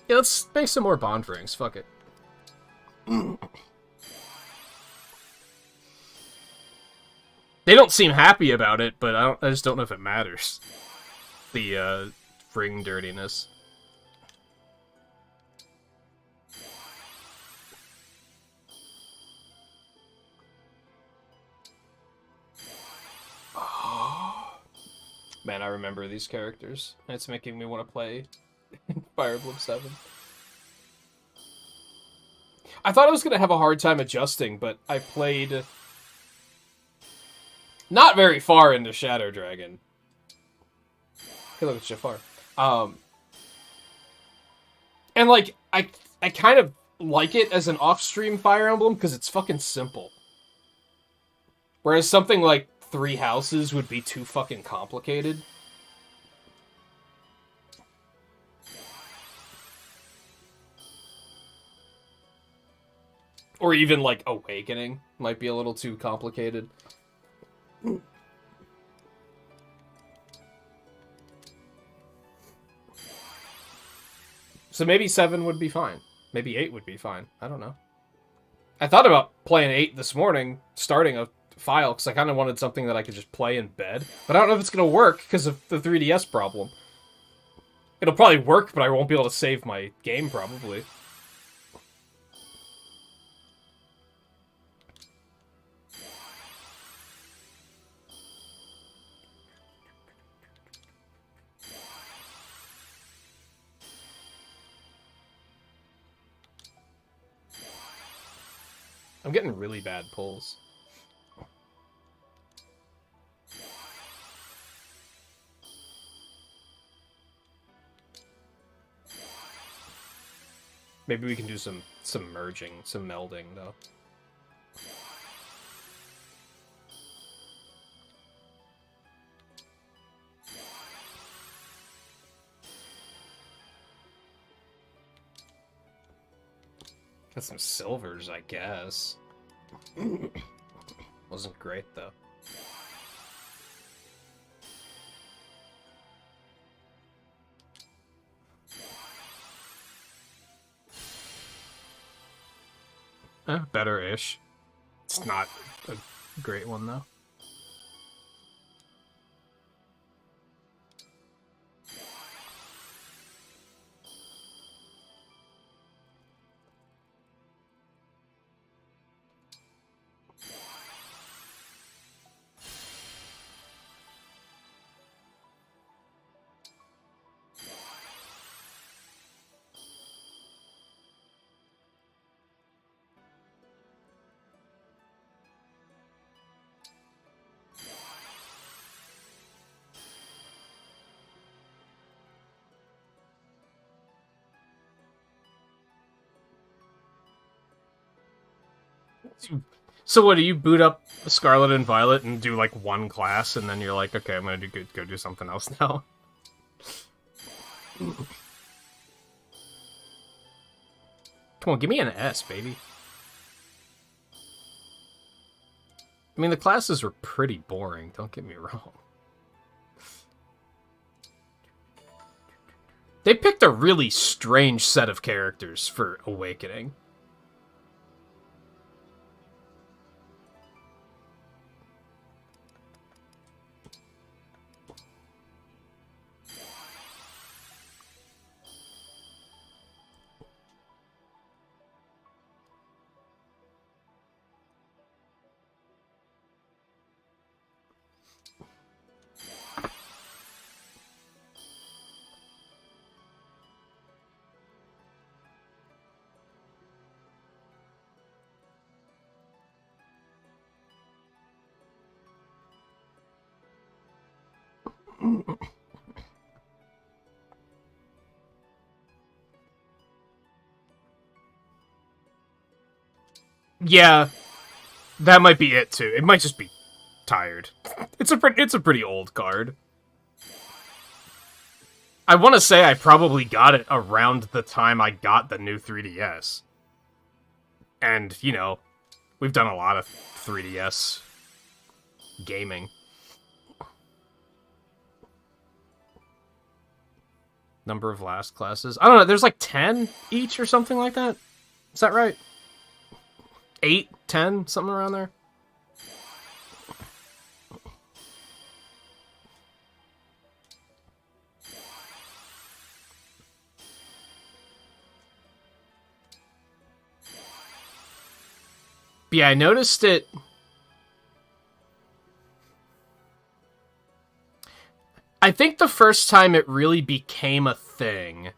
Yeah, let's make some more bond rings. Fuck it. They don't seem happy about it, but I just don't know if it matters. The ring dirtiness. Man, I remember these characters. It's making me want to play Fire Emblem 7. I thought I was going to have a hard time adjusting, but I played not very far into Shadow Dragon. Hey, look, it's Jafar. And, like, I kind of like it as an off-stream Fire Emblem because it's fucking simple. Whereas something like 3 Houses would be too fucking complicated. Or even, like, Awakening might be a little too complicated. So maybe 7 would be fine. Maybe 8 would be fine. I don't know. I thought about playing 8 this morning, starting a file, because I kind of wanted something that I could just play in bed. But I don't know if it's going to work because of the 3DS problem. It'll probably work, but I won't be able to save my game, probably. I'm getting really bad pulls. Maybe we can do some merging, some melding, though. Got some silvers, I guess. Wasn't great, though. Better-ish. It's not a great one, though. So what, do you boot up Scarlet and Violet and do, like, one class, and then you're like, okay, I'm gonna go do something else now? Come on, give me an S, baby. I mean, the classes were pretty boring, don't get me wrong. They picked a really strange set of characters for Awakening. Yeah, that might be it too. It might just be tired. It's a pretty old card. I want to say I probably got it around the time I got the new 3DS. And, you know, we've done a lot of 3DS gaming. Number of last classes. I don't know, there's like 10 each or something like that? Is that right? 8, 10, something around there? But yeah, I noticed it. I think the first time it really became a thing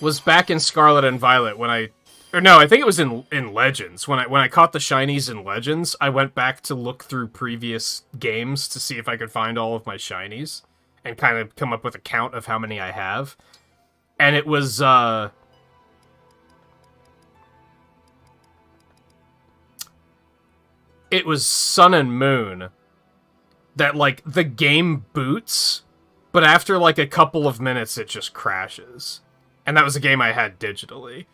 was back in Scarlet and Violet when I think it was in Legends. When I caught the shinies in Legends, I went back to look through previous games to see if I could find all of my shinies and kind of come up with a count of how many I have. And it was Sun and Moon that, like, the game boots, but after, like, a couple of minutes, it just crashes. And that was a game I had digitally.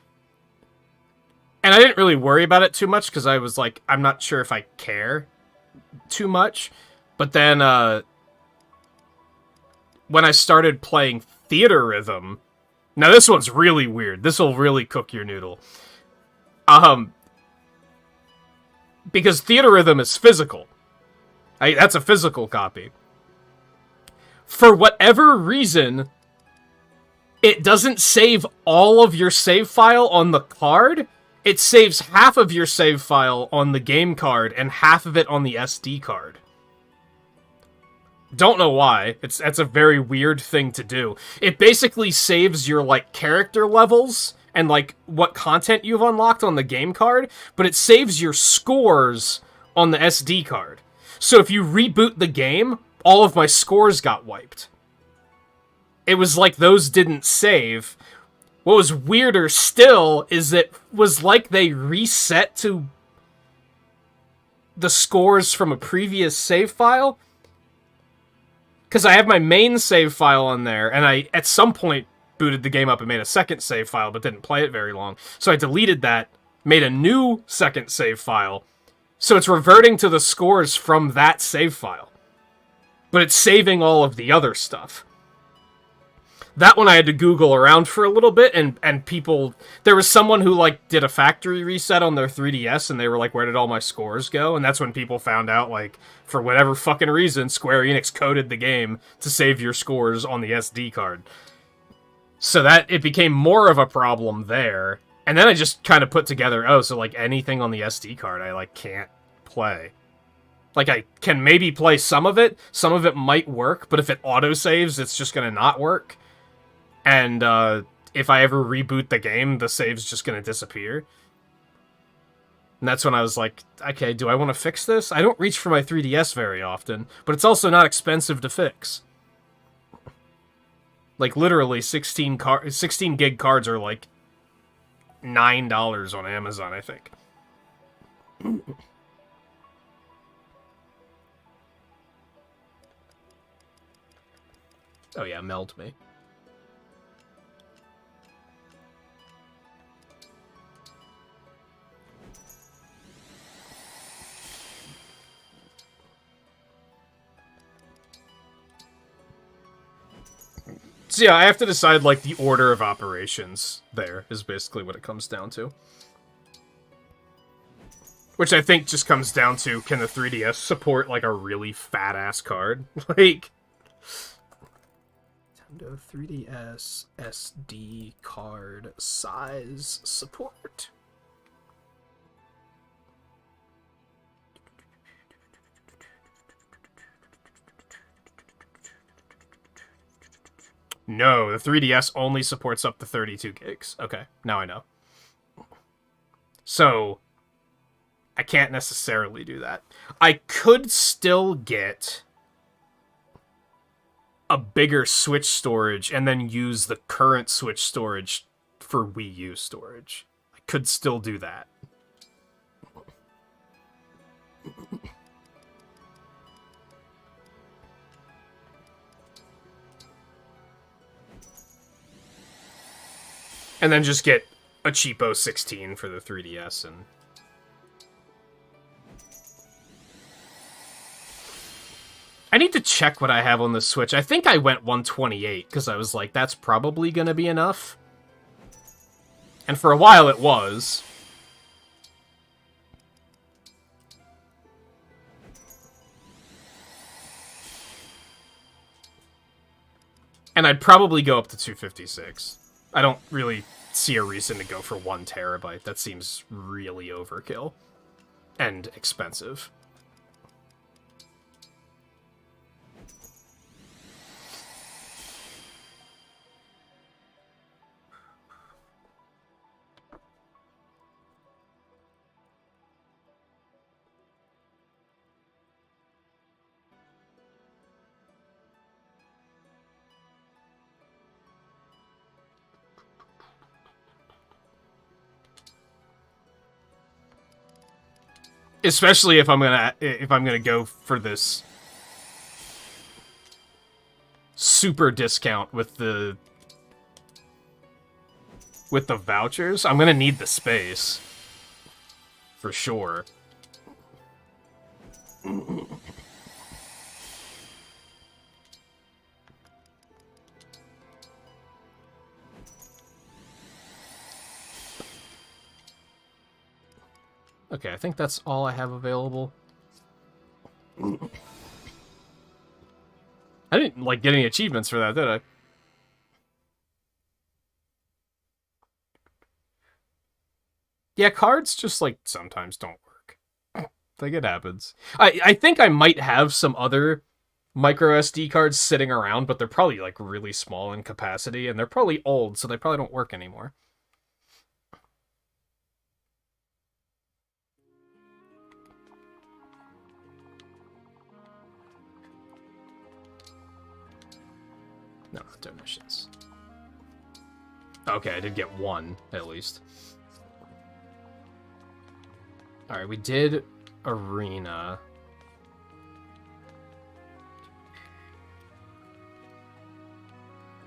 And I didn't really worry about it too much, because I was like, I'm not sure if I care too much. But then, when I started playing Theater Rhythm... Now, this one's really weird. This will really cook your noodle. Because Theater Rhythm is physical. That's a physical copy. For whatever reason, it doesn't save all of your save file on the card. It saves half of your save file on the game card and half of it on the SD card. Don't know why. That's a very weird thing to do. It basically saves your, like, character levels and, like, what content you've unlocked on the game card, but it saves your scores on the SD card. So if you reboot the game, all of my scores got wiped. It was like those didn't save. What was weirder still is it was like they reset to the scores from a previous save file. Because I have my main save file on there, and I, at some point, booted the game up and made a second save file, but didn't play it very long. So I deleted that, made a new second save file, so it's reverting to the scores from that save file. But it's saving all of the other stuff. That one I had to Google around for a little bit, and people... There was someone who, like, did a factory reset on their 3DS, and they were like, where did all my scores go? And that's when people found out, like, for whatever fucking reason, Square Enix coded the game to save your scores on the SD card. So that, it became more of a problem there. And then I just kind of put together, oh, so, like, anything on the SD card I, like, can't play. Like, I can maybe play some of it might work, but if it autosaves, it's just gonna not work. And, if I ever reboot the game, the save's just gonna disappear. And that's when I was like, okay, do I want to fix this? I don't reach for my 3DS very often, but it's also not expensive to fix. Like, literally, 16 gig cards are, like, $9 on Amazon, I think. Oh yeah, meld me. So yeah, I have to decide, like, the order of operations there, is basically what it comes down to. Which I think just comes down to, can the 3DS support, like, a really fat-ass card? Like... Nintendo 3DS SD card size support. No, the 3DS only supports up to 32 gigs. Okay, now I know. So, I can't necessarily do that. I could still get a bigger Switch storage and then use the current Switch storage for Wii U storage. I could still do that. And then just get a cheapo 16 for the 3DS and... I need to check what I have on the Switch. I think I went 128, because I was like, that's probably going to be enough. And for a while it was. And I'd probably go up to 256. I don't really see a reason to go for 1 terabyte. That seems really overkill. And expensive. Especially if I'm gonna go for this super discount with the with the vouchers. I'm gonna need the space. For sure. Okay, I think that's all I have available. I didn't, like, get any achievements for that, did I? Yeah, cards just, like, sometimes don't work. Like, it happens. I think I might have some other micro SD cards sitting around, but they're probably, like, really small in capacity, and they're probably old, so they probably don't work anymore. No, donations. Okay, I did get one, at least. Alright, we did Arena.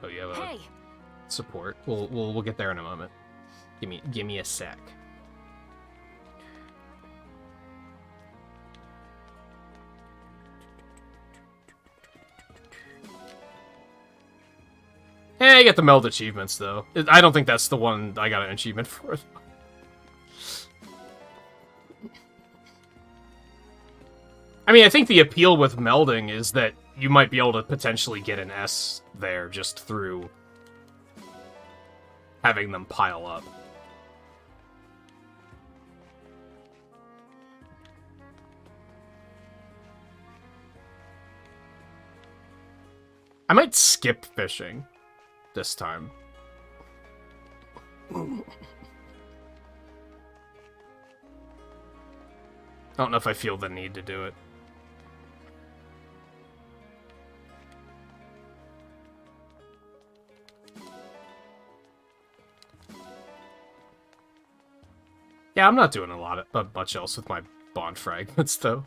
Oh, you have a support. We'll get there in a moment. Give me a sec. Hey, I get the meld achievements, though. I don't think that's the one I got an achievement for. I mean, I think the appeal with melding is that you might be able to potentially get an S there just through having them pile up. I might skip fishing this time. I don't know if I feel the need to do it. Yeah, I'm not doing much else with my bond fragments, though.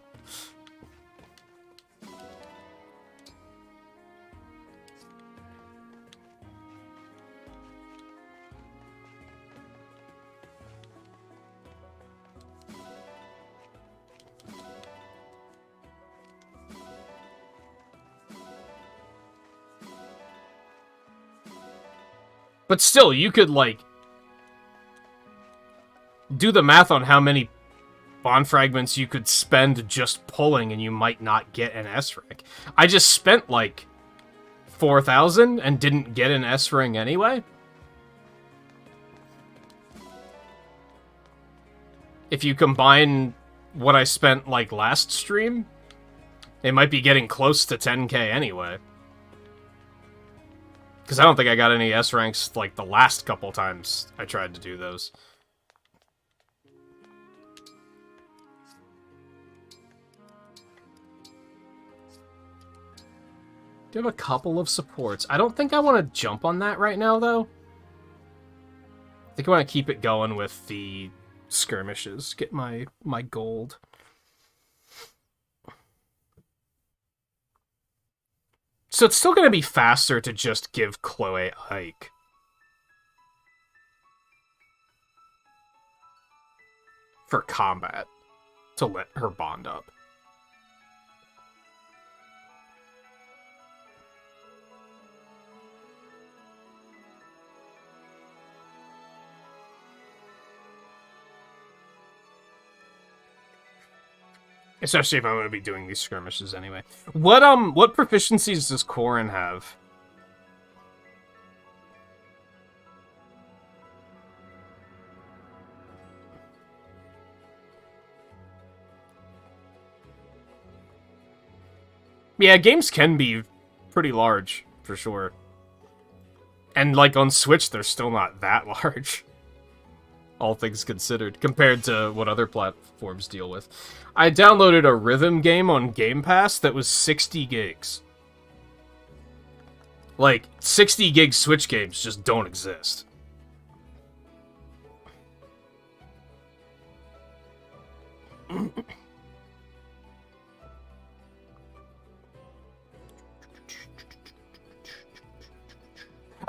But still, you could, like, do the math on how many bond fragments you could spend just pulling and you might not get an S rank. I just spent, like, 4,000 and didn't get an S ring anyway. If you combine what I spent, like, last stream, it might be getting close to 10k anyway. Because I don't think I got any S ranks, like, the last couple times I tried to do those. Do have a couple of supports. I don't think I want to jump on that right now, though. I think I want to keep it going with the skirmishes. Get my gold. So it's still going to be faster to just give Chloe a hike. For combat. To let her bond up. Especially if I'm going to be doing these skirmishes anyway. What proficiencies does Corrin have? Yeah, games can be pretty large, for sure. And, like, on Switch, they're still not that large. All things considered, compared to what other platforms deal with. I downloaded a rhythm game on Game Pass that was 60 gigs. Like, 60 gig Switch games just don't exist.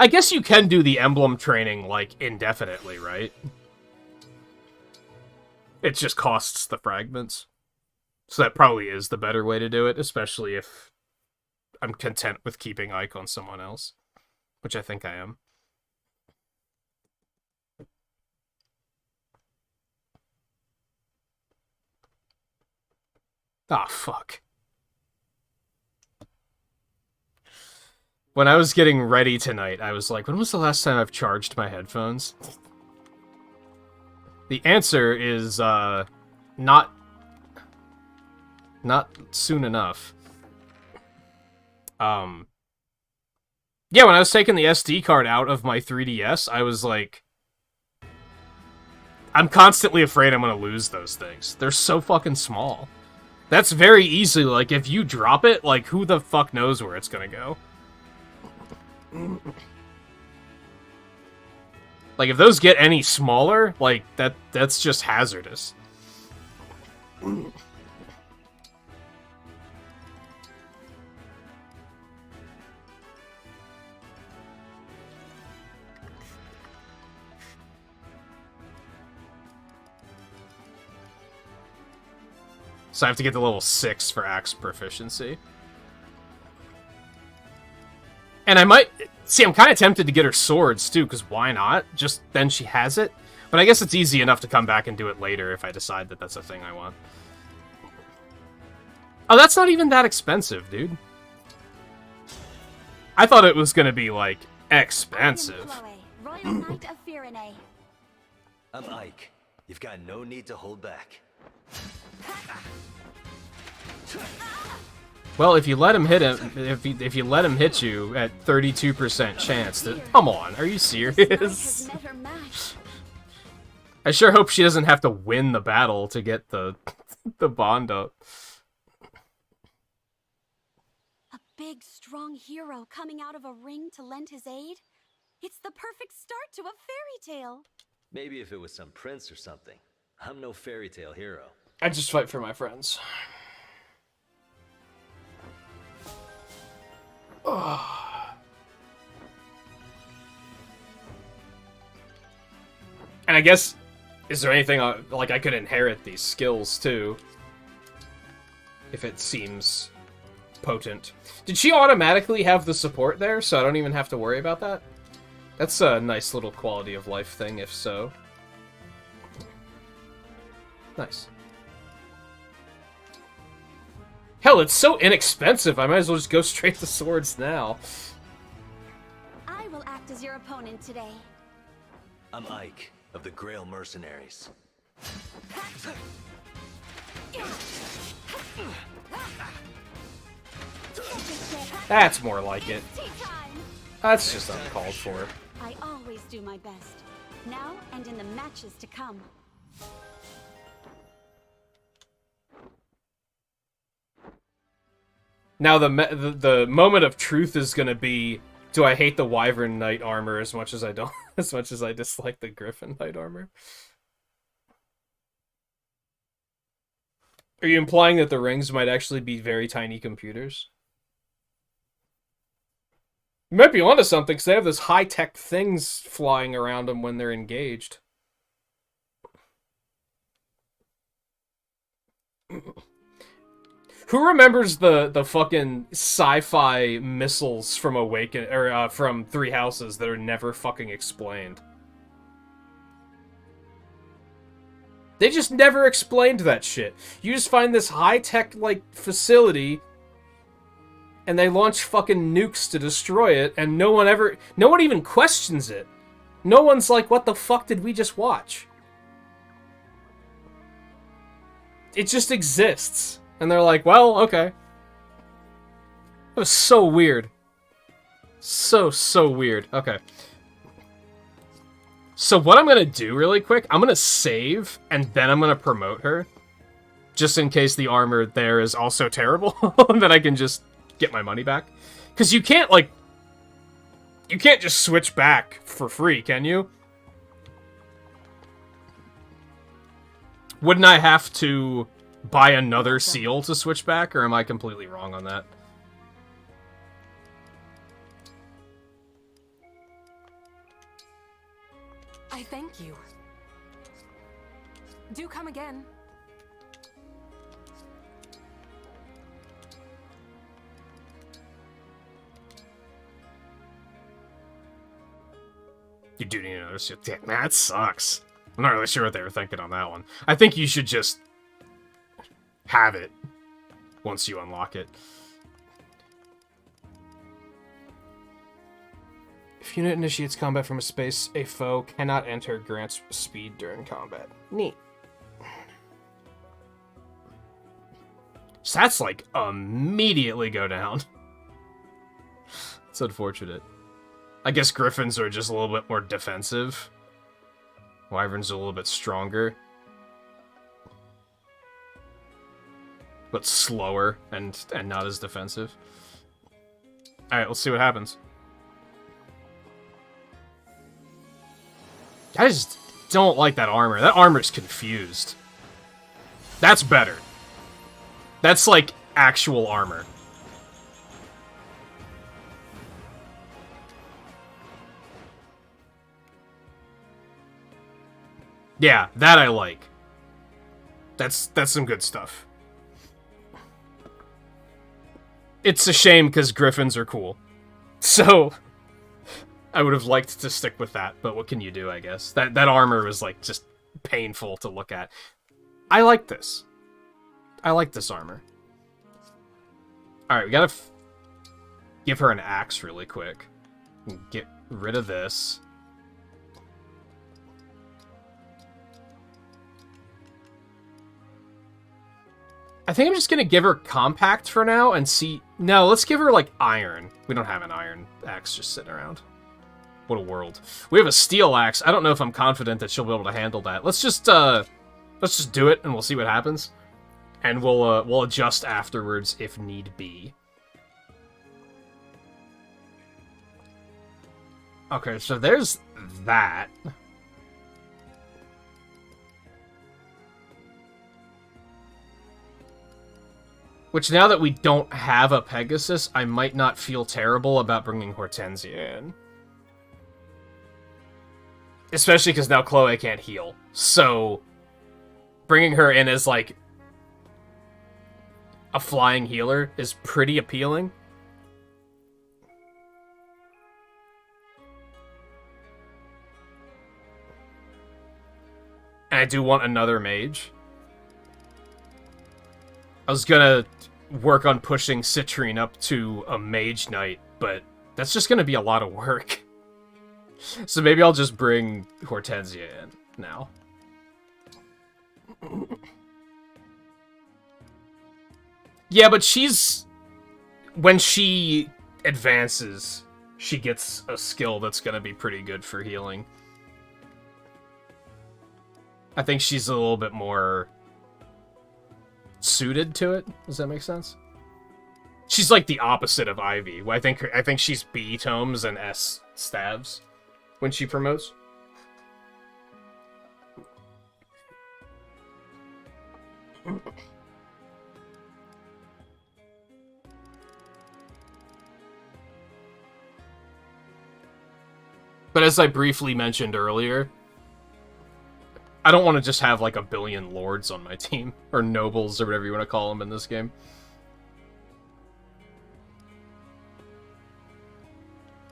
I guess you can do the emblem training, like, indefinitely, right? It just costs the fragments. So that probably is the better way to do it, especially if I'm content with keeping Ike on someone else. Which I think I am. Ah, fuck. When I was getting ready tonight, I was like, when was the last time I've charged my headphones? The answer is, not soon enough. Yeah, when I was taking the SD card out of my 3DS, I was like, I'm constantly afraid I'm gonna lose those things. They're so fucking small. That's very easy, like, if you drop it, like, who the fuck knows where it's gonna go? Like, if those get any smaller, like, that's just hazardous. So I have to get to level 6 for axe proficiency. And I might... See, I'm kind of tempted to get her swords, too, because why not? Just then she has it. But I guess it's easy enough to come back and do it later if I decide that that's a thing I want. Oh, that's not even that expensive, dude. I thought it was going to be, like, expensive. Royal Knight of Firene. I'm Ike. You've got no need to hold back. Well, if you let him hit him, if you let him hit you at 32% chance, come on, are you serious? I sure hope she doesn't have to win the battle to get the bond up. A big, strong hero coming out of a ring to lend his aid? It's the perfect start to a fairy tale. Maybe if it was some prince or something. I'm no fairy tale hero. I just fight for my friends. And I guess, is there anything, like, I could inherit these skills, too? If it seems potent. Did she automatically have the support there, so I don't even have to worry about that? That's a nice little quality of life thing, if so. Nice. Hell, it's so inexpensive, I might as well just go straight to swords now. I will act as your opponent today. I'm Ike, of the Grail Mercenaries. That's more like it. That's just uncalled for. I always do my best. Now and in the matches to come. Now the moment of truth is gonna be: do I hate the Wyvern Knight armor as much as I don't, as much as I dislike the Griffin Knight armor? Are you implying that the rings might actually be very tiny computers? You might be onto something, because they have those high-tech things flying around them when they're engaged. Who remembers the fucking sci-fi missiles from Awaken or from Three Houses that are never fucking explained? They just never explained that shit. You just find this high-tech like facility, and they launch fucking nukes to destroy it, and no one even questions it. No one's like, what the fuck did we just watch? It just exists. And they're like, well, okay. That was so weird. So weird. Okay. So what I'm gonna do really quick, I'm gonna save, and then I'm gonna promote her. Just in case the armor there is also terrible, then I can just get my money back. Because you can't, like... You can't just switch back for free, can you? Wouldn't I have to buy another seal to switch back, or am I completely wrong on that? you. Do come again. You do need another suit. Damn, that sucks. I'm not really sure what they were thinking on that one. I think you should just have it once you unlock it. If unit initiates combat from a space, a foe cannot enter, grants speed during combat. Neat. Stats, like, immediately go down. It's unfortunate. I guess Griffins are just a little bit more defensive. Wyverns are a little bit stronger. But slower and not as defensive. Alright, let's see what happens. I just don't like that armor. That armor's confused. That's better. That's like actual armor. Yeah, that I like. That's some good stuff. It's a shame because Griffins are cool. So I would have liked to stick with that, but what can you do, I guess? That armor was like just painful to look at. I like this. I like this armor. Alright, we gotta give her an axe really quick. Get rid of this. I think I'm just gonna give her compact for now and see... No, let's give her, like, iron. We don't have an iron axe just sitting around. What a world. We have a steel axe. I don't know if I'm confident that she'll be able to handle that. Let's just do it and we'll see what happens. And we'll adjust afterwards if need be. Okay, so there's that. Which, now that we don't have a Pegasus, I might not feel terrible about bringing Hortensia in. Especially because now Chloe can't heal. So, bringing her in as, like, a flying healer is pretty appealing. And I do want another mage. I was gonna work on pushing Citrine up to a mage knight, but that's just gonna be a lot of work. So maybe I'll just bring Hortensia in now. Yeah, but she's... When she advances, she gets a skill that's gonna be pretty good for healing. I think she's a little bit more suited to it. Does that make sense? She's like the opposite of Ivy. I think she's B tomes and S stabs when she promotes. But as I briefly mentioned earlier, I don't want to just have like a billion lords on my team, or nobles, or whatever you want to call them in this game.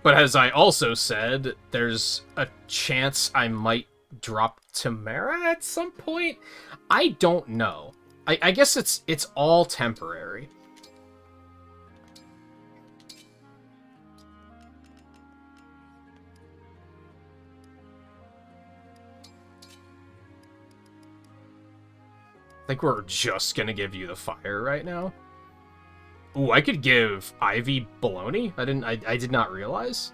But as I also said, there's a chance I might drop Tamara at some point. I don't know. I guess it's all temporary. I think we're just gonna give you the fire right now. Ooh, I could give Ivy baloney. I did not realize.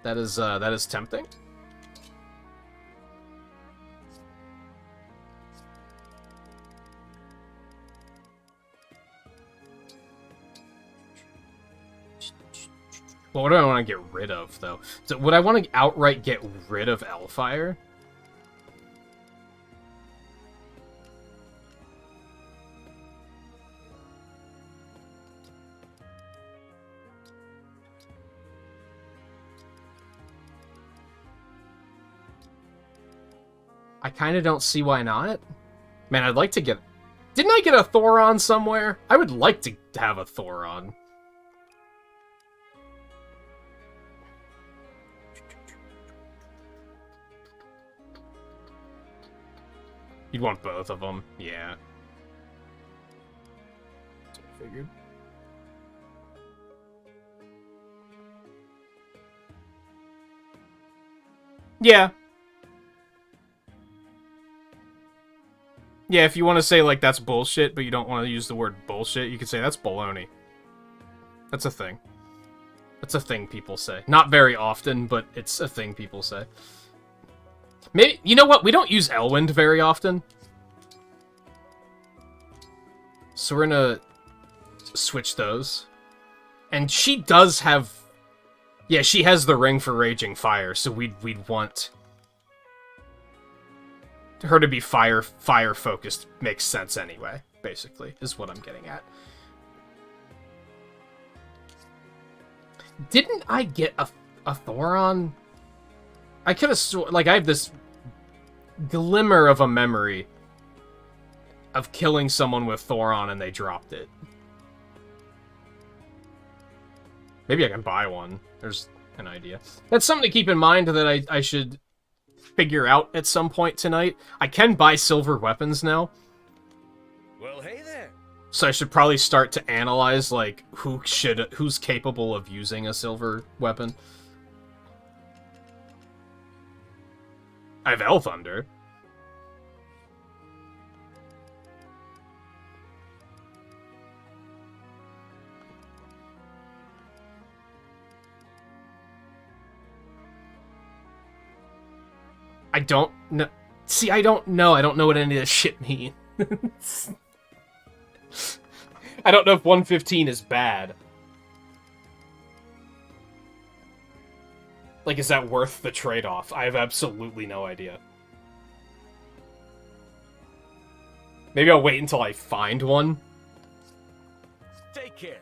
That is tempting. Well, what do I want to get rid of, though? So, would I want to outright get rid of Elfire? I kind of don't see why not. Man, I'd like to get... Didn't I get a Thoron somewhere? I would like to have a Thoron. You'd want both of them, yeah. That's what I figured. Yeah. Yeah, if you want to say, like, that's bullshit, but you don't want to use the word bullshit, you could say that's baloney. That's a thing. That's a thing people say. Not very often, but it's a thing people say. Maybe, you know what? We don't use Elwind very often. So we're gonna switch those. And she does have... Yeah, she has the ring for Raging Fire, so we'd want her to be fire focused. Makes sense anyway, basically, is what I'm getting at. Didn't I get a Thoron? I could have like, I have this glimmer of a memory of killing someone with Thoron and they dropped it. Maybe I can buy one. There's an idea. That's something to keep in mind that I should figure out at some point tonight. I can buy silver weapons now. Well, hey there. So I should probably start to analyze, like, who's capable of using a silver weapon. I have Elthunder. I don't know. See, I don't know. I don't know what any of this shit means. I don't know if 115 is bad. Like, is that worth the trade-off? I have absolutely no idea. Maybe I'll wait until I find one. Take care.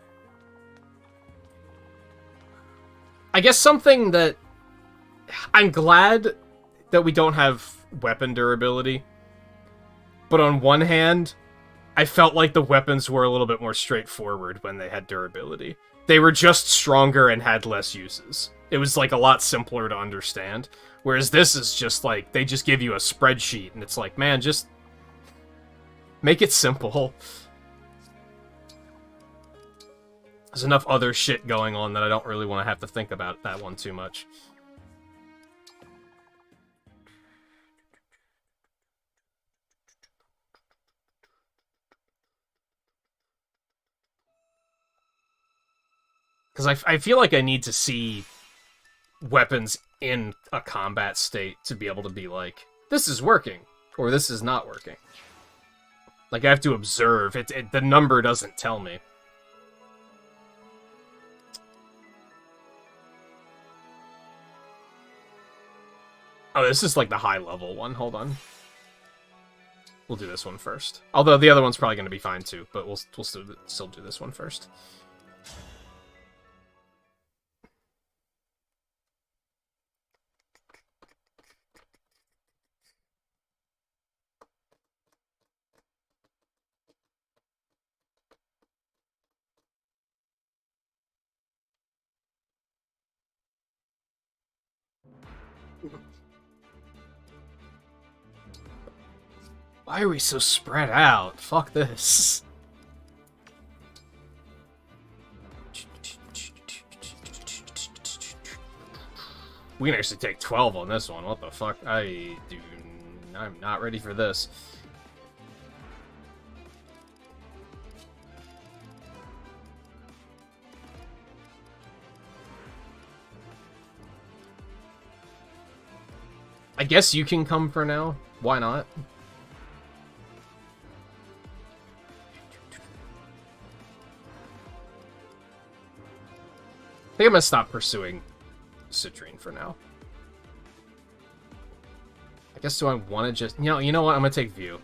I guess something that... I'm glad that we don't have weapon durability. But on one hand, I felt like the weapons were a little bit more straightforward when they had durability. They were just stronger and had less uses. It was, like, a lot simpler to understand. Whereas this is just, like, they just give you a spreadsheet, and it's like, man, just make it simple. There's enough other shit going on that I don't really want to have to think about that one too much. Because I feel like I need to see weapons in a combat state to be able to be like, this is working, or this is not working. Like, I have to observe. The number doesn't tell me. Oh, this is like the high-level one. Hold on. We'll do this one first. Although the other one's probably going to be fine too, but we'll still do this one first. Why are we so spread out? Fuck this. We can actually take 12 on this one. What the fuck? I'm not ready for this. I guess you can come for now. Why not? I think I'm gonna stop pursuing Citrine for now. I guess do I want to just... You know what? I'm gonna take View.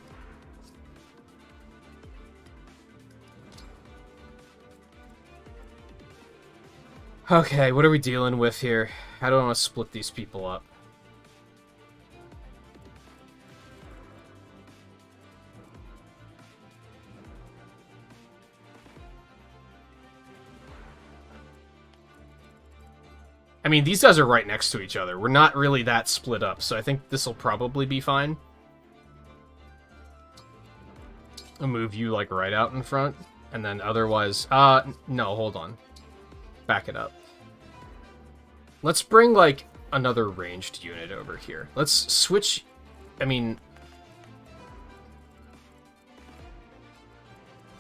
Okay, what are we dealing with here? How do I want to split these people up? I mean, these guys are right next to each other. We're not really that split up, so I think this will probably be fine. I'll move you, like, right out in front. And then otherwise... no, hold on. Back it up. Let's bring, like, another ranged unit over here. Let's switch... I mean...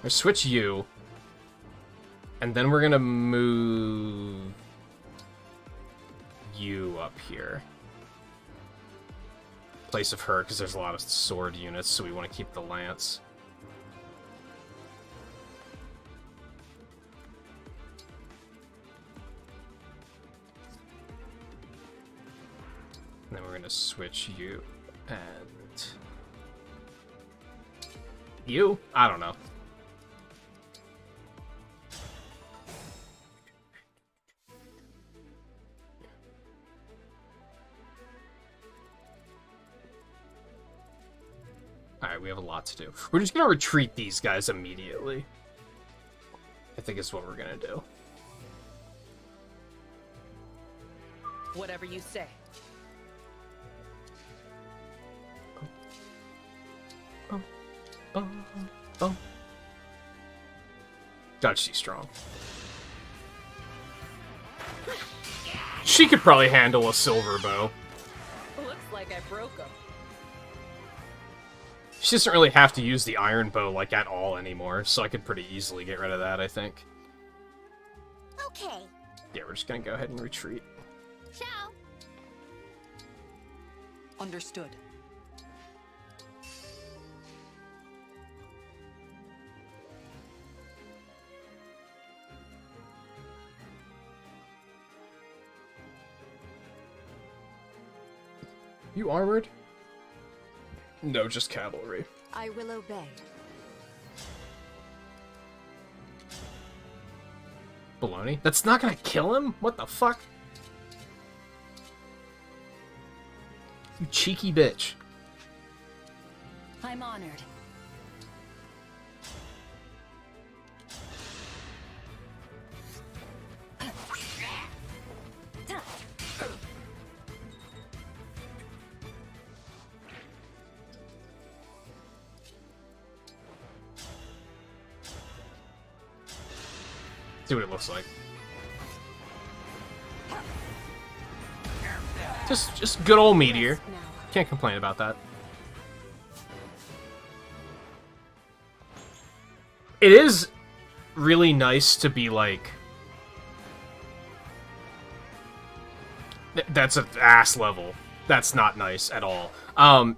Or switch you. And then we're gonna move... you up here. Place of her, because there's a lot of sword units, so we want to keep the lance. And then we're gonna switch you and you? I don't know. Alright, we have a lot to do. We're just gonna retreat these guys immediately. I think is what we're gonna do. Whatever you say. God, she's strong. She could probably handle a silver bow. Looks like I broke him. She doesn't really have to use the iron bow, like, at all anymore, so I could pretty easily get rid of that, I think. Okay. Yeah, we're just gonna go ahead and retreat. Ciao. Understood. You armored? No, just cavalry. I will obey. Baloney? That's not gonna kill him? What the fuck? You cheeky bitch. I'm honored. See what it looks like. Just good old meteor. Can't complain about that. It is really nice to be like... That's an ass level. That's not nice at all.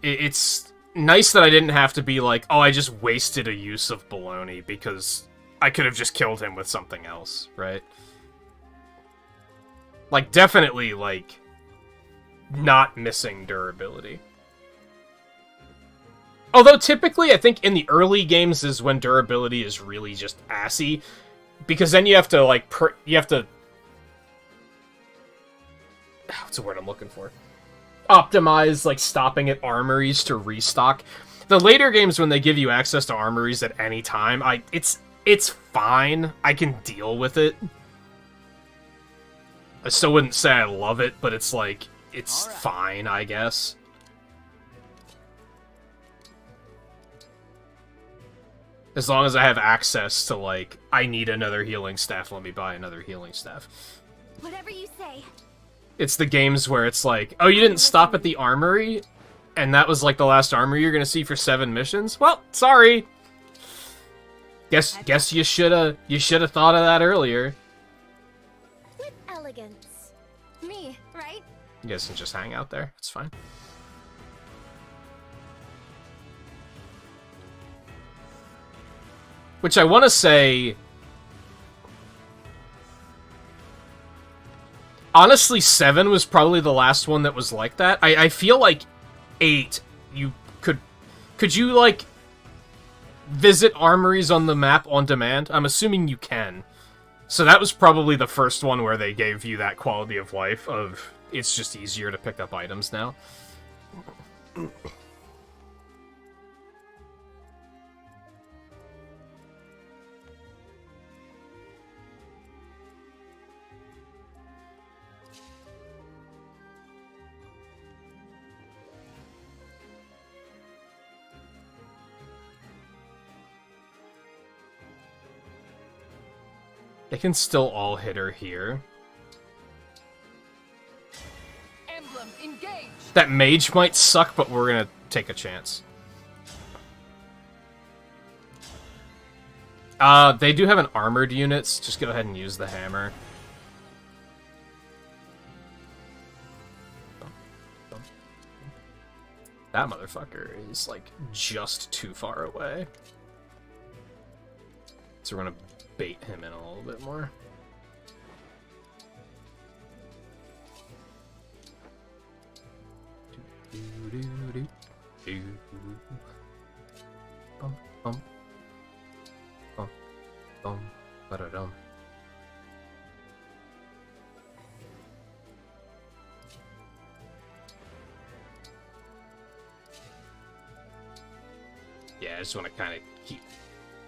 It's nice that I didn't have to be like, oh, I just wasted a use of baloney because I could have just killed him with something else, right? Like, definitely, like, not missing durability. Although, typically, I think in the early games is when durability is really just assy. Because then you have to, like, what's the word I'm looking for? Optimize, like, stopping at armories to restock. The later games, when they give you access to armories at any time, it's fine. I can deal with it. I still wouldn't say I love it, but it's like, it's fine, I guess. As long as I have access to, like, I need another healing staff, let me buy another healing staff. Whatever you say. It's the games where it's like, oh, you didn't stop at the armory? And that was, like, the last armory you're gonna see for 7 missions? Well, sorry! Guess you shoulda thought of that earlier. With elegance. Me, right? You guys can just hang out there. It's fine. Which I want to say... Honestly, 7 was probably the last one that was like that. I feel like 8, you could... Could you, like, visit armories on the map on demand? I'm assuming you can. So that was probably the first one where they gave you that quality of life of... It's just easier to pick up items now. They can still all hit her here. Emblem, engage! That mage might suck, but we're gonna take a chance. They do have an armored units. Just go ahead and use the hammer. That motherfucker is, like, just too far away. So we're gonna bait him in a little bit more. Bum, bum. Bum, bum, ba-da-dum. Yeah, I just want to kind of keep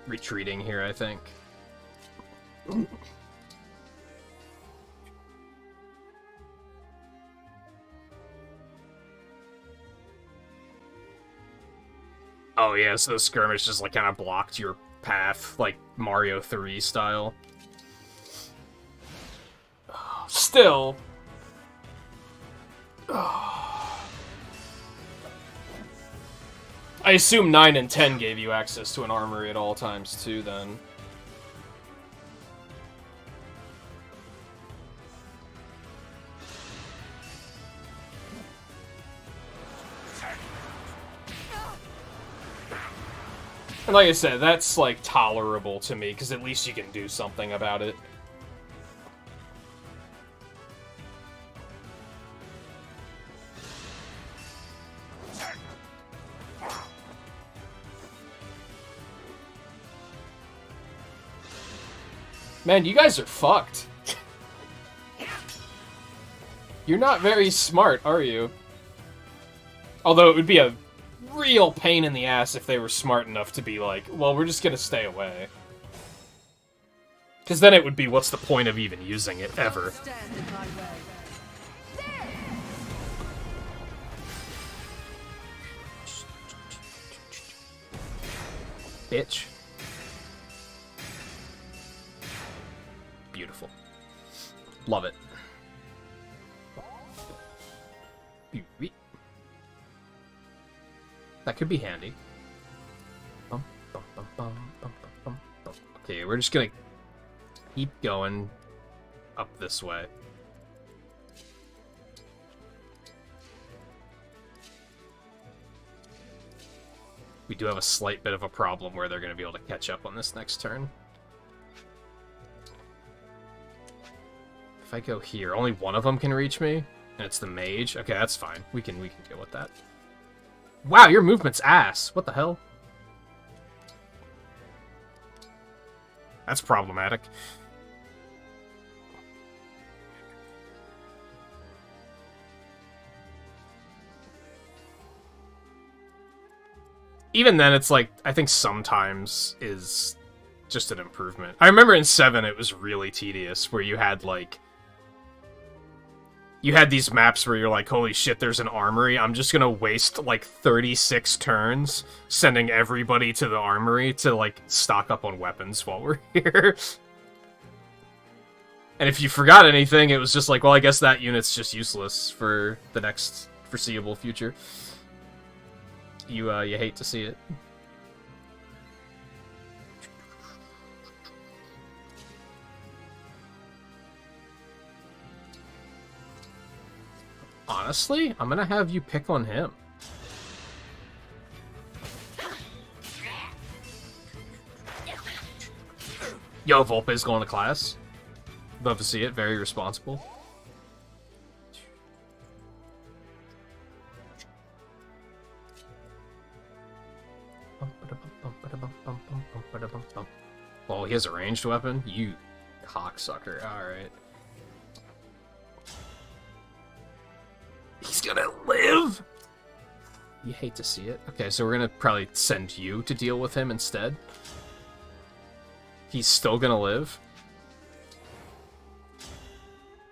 retreating here, I think. Oh yeah, so the skirmish just like kind of blocked your path, like Mario 3 style. Still. I assume 9 and 10 gave you access to an armory at all times too, then. And like I said, that's, like, tolerable to me, because at least you can do something about it. Man, you guys are fucked. You're not very smart, are you? Although it would be a real pain in the ass if they were smart enough to be like, well, we're just gonna stay away. Because then it would be, what's the point of even using it, ever? Stand in my way. Bitch. Beautiful. Love it. That could be handy. Okay, we're just gonna keep going up this way. We do have a slight bit of a problem where they're gonna be able to catch up on this next turn. If I go here, only one of them can reach me, and it's the mage. Okay, that's fine. We can deal with that. Wow, your movement's ass. What the hell? That's problematic. Even then, it's like, I think sometimes is just an improvement. I remember in 7 it was really tedious, where you had, like, you had these maps where you're like, holy shit, there's an armory. I'm just gonna waste, like, 36 turns sending everybody to the armory to, like, stock up on weapons while we're here. And if you forgot anything, it was just like, well, I guess that unit's just useless for the next foreseeable future. You hate to see it. Honestly, I'm gonna have you pick on him. Yo, Volpe's going to class. Love to see it. Very responsible. Oh, he has a ranged weapon? You cocksucker. Alright. He's gonna live! You hate to see it. Okay, so we're gonna probably send you to deal with him instead. He's still gonna live.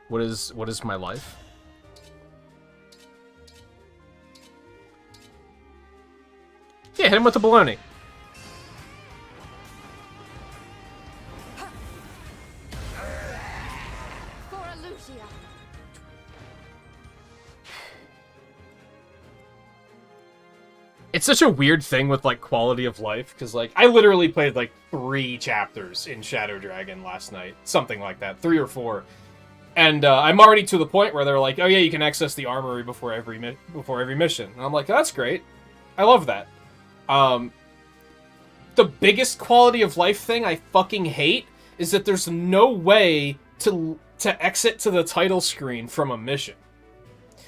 What is my life? Yeah, hit him with the baloney. idea. It's such a weird thing with, like, quality of life, because, like, I literally played, like, 3 chapters in Shadow Dragon last night. Something like that. 3 or 4. And I'm already to the point where they're like, oh yeah, you can access the armory before every mission. And I'm like, that's great. I love that. The biggest quality of life thing I fucking hate is that there's no way to exit to the title screen from a mission.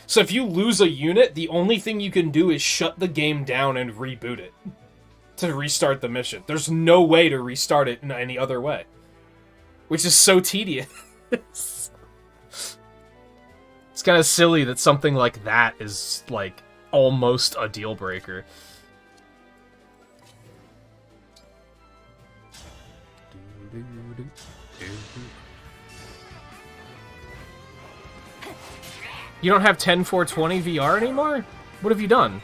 So if you lose a unit, the only thing you can do is shut the game down and reboot it to restart the mission. There's no way to restart it in any other way. Which is so tedious. It's kind of silly that something like that is, like, almost a deal breaker. You don't have 10.420 VR anymore? What have you done?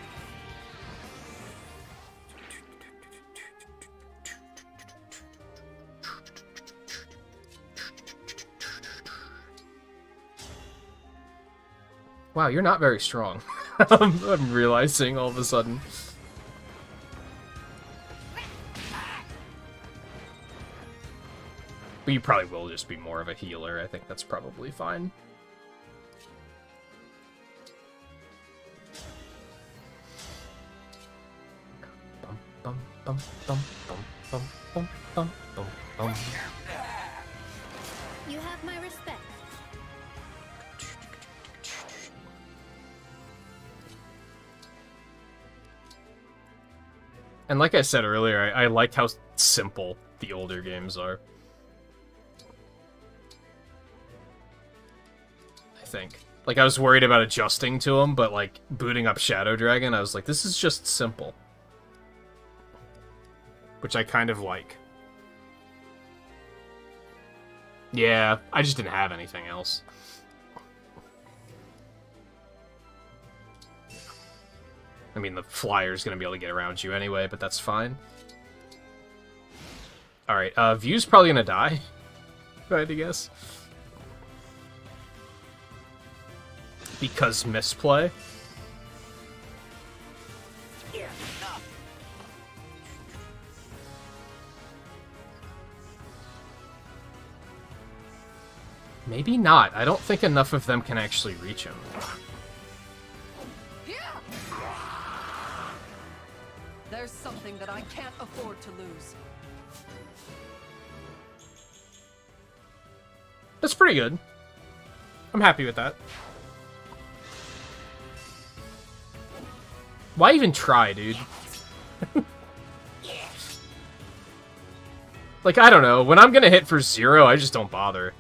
Wow, you're not very strong. I'm realizing all of a sudden. But you probably will just be more of a healer. I think that's probably fine. Bum, bum, bum, bum, bum, bum, bum, bum, bum. You have my respect. And like I said earlier, I like how simple the older games are. I think. Like, I was worried about adjusting to them, but, like, booting up Shadow Dragon, I was like, this is just simple. Which I kind of like. Yeah, I just didn't have anything else. I mean, the flyer's gonna be able to get around you anyway, but that's fine. Alright, View's probably gonna die, if I had to guess. Because misplay. Maybe not. I don't think enough of them can actually reach him. There's something that I can't afford to lose. That's pretty good. I'm happy with that. Why even try, dude? Like, I don't know. When I'm gonna hit for 0, I just don't bother.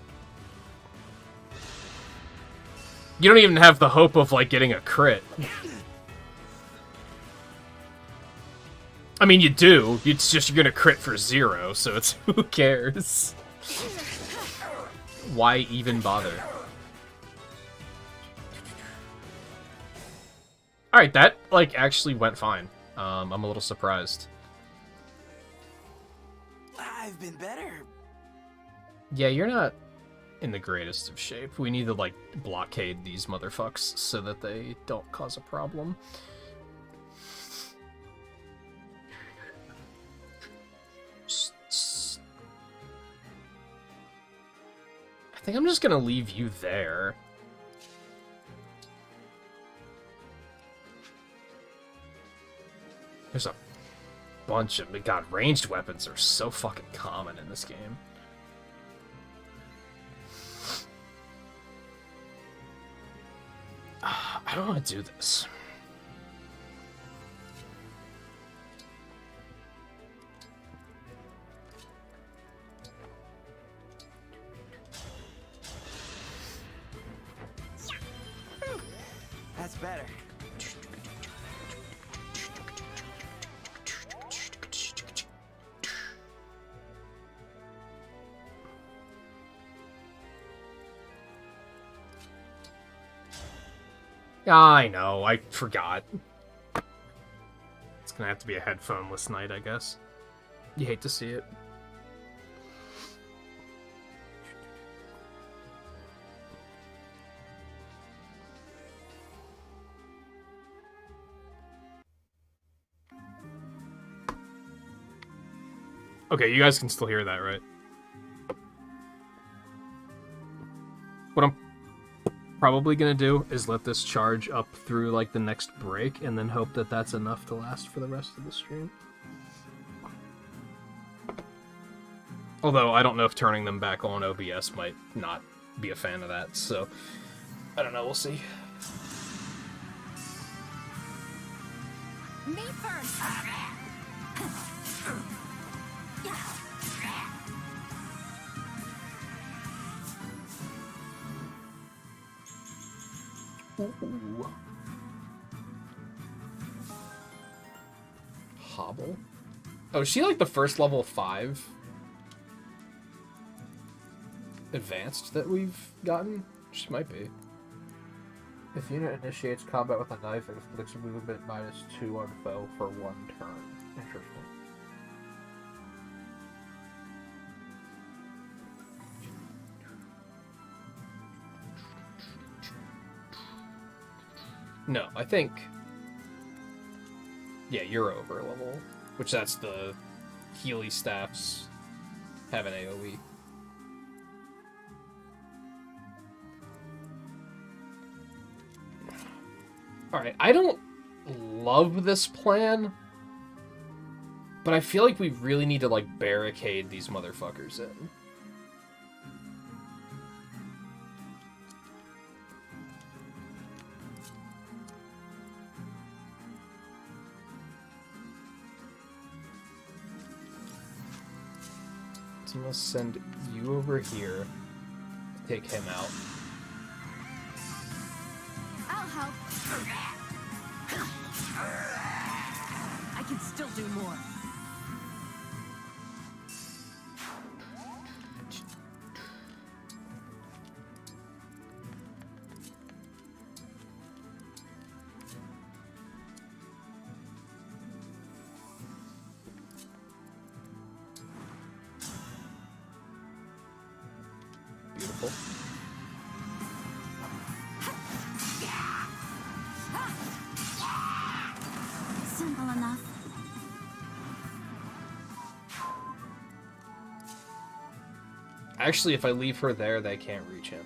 You don't even have the hope of, like, getting a crit. I mean, you do. It's just you're gonna crit for 0, so it's who cares? Why even bother? Alright, that, like, actually went fine. I'm a little surprised. I've been better. Yeah, you're not in the greatest of shape. We need to, like, blockade these motherfucks so that they don't cause a problem. I think I'm just gonna leave you there. There's a bunch of... God, ranged weapons are so fucking common in this game. I don't want to do this. That's better. I know, I forgot. It's gonna have to be a headphoneless night, I guess. You hate to see it. Okay, you guys can still hear that, right? What I'm probably gonna do is let this charge up through, like, the next break, and then hope that that's enough to last for the rest of the stream. Although, I don't know if turning them back on OBS might not be a fan of that, so... I don't know, we'll see. Me first. Ooh. Hobble? Oh, is she like the first level 5 advanced that we've gotten? She might be. If unit initiates combat with a knife, it inflicts movement -2 on foe for 1 turn. Interesting. No, I think... Yeah, you're over level. Which that's the Healy staffs have an AoE. Alright, I don't love this plan, but I feel like we really need to, like, barricade these motherfuckers in. So I'm gonna send you over here, take him out. I'll help. I can still do more. Beautiful. Simple enough. Actually, if I leave her there, they can't reach him.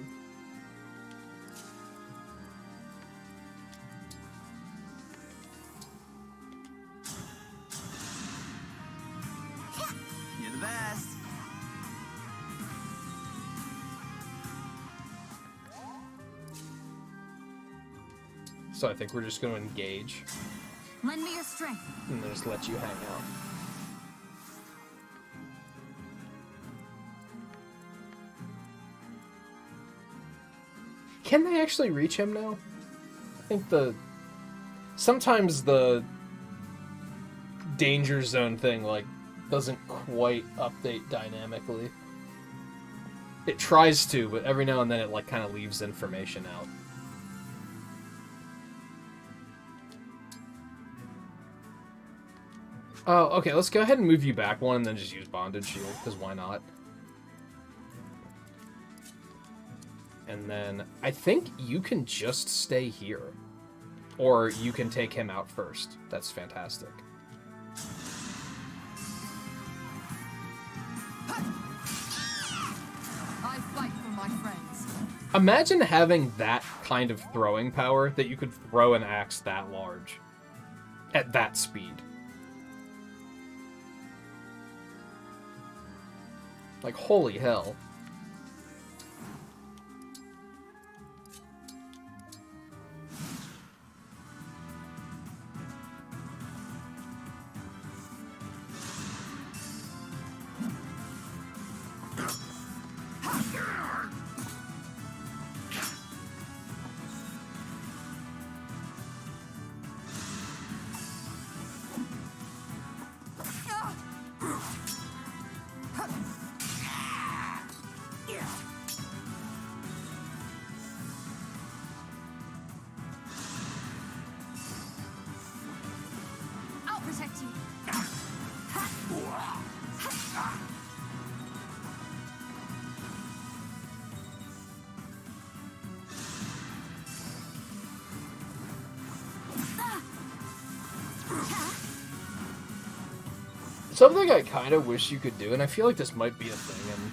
You're the best. So I think we're just going to engage Lend me your strength. and then just let you hang out. Can they actually reach him now? I think sometimes the danger zone thing, like, doesn't quite update dynamically. It tries to, but every now and then it, like, kind of leaves information out. Oh, okay, let's go ahead and move you back one and then just use Bondage Shield, because why not? And then I think you can just stay here. Or you can take him out first. That's fantastic. I fight for my friends. Imagine having that kind of throwing power that you could throw an axe that large. At that speed. Like, holy hell. Something I kind of wish you could do, and I feel like this might be a thing in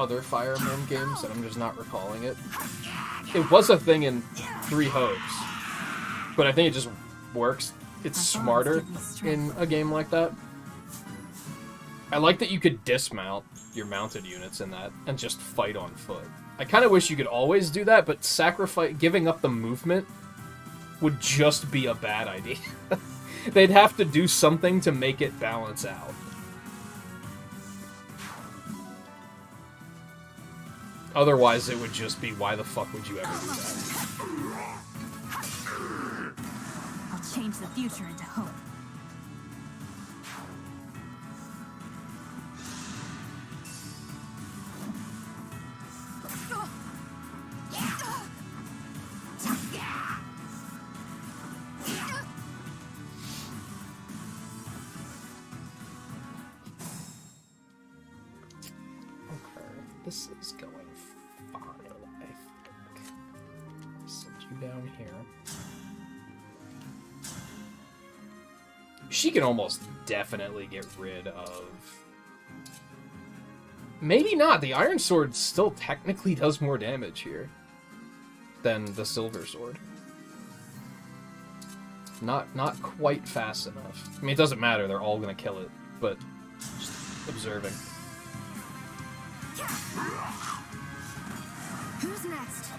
other Fire Emblem games, and I'm just not recalling it. It was a thing in Three Hopes, but I think it just works. It's smarter in a game like that. I like that you could dismount your mounted units in that and just fight on foot. I kind of wish you could always do that, but giving up the movement would just be a bad idea. They'd have to do something to make it balance out. Otherwise, it would just be, why the fuck would you ever do that? I'll change the future into hope. This is going fine, I think. Send you down here. She can almost definitely get rid of... Maybe not. The Iron Sword still technically does more damage here than the Silver Sword. Not quite fast enough. I mean, it doesn't matter. They're all going to kill it, but just observing. Who's next?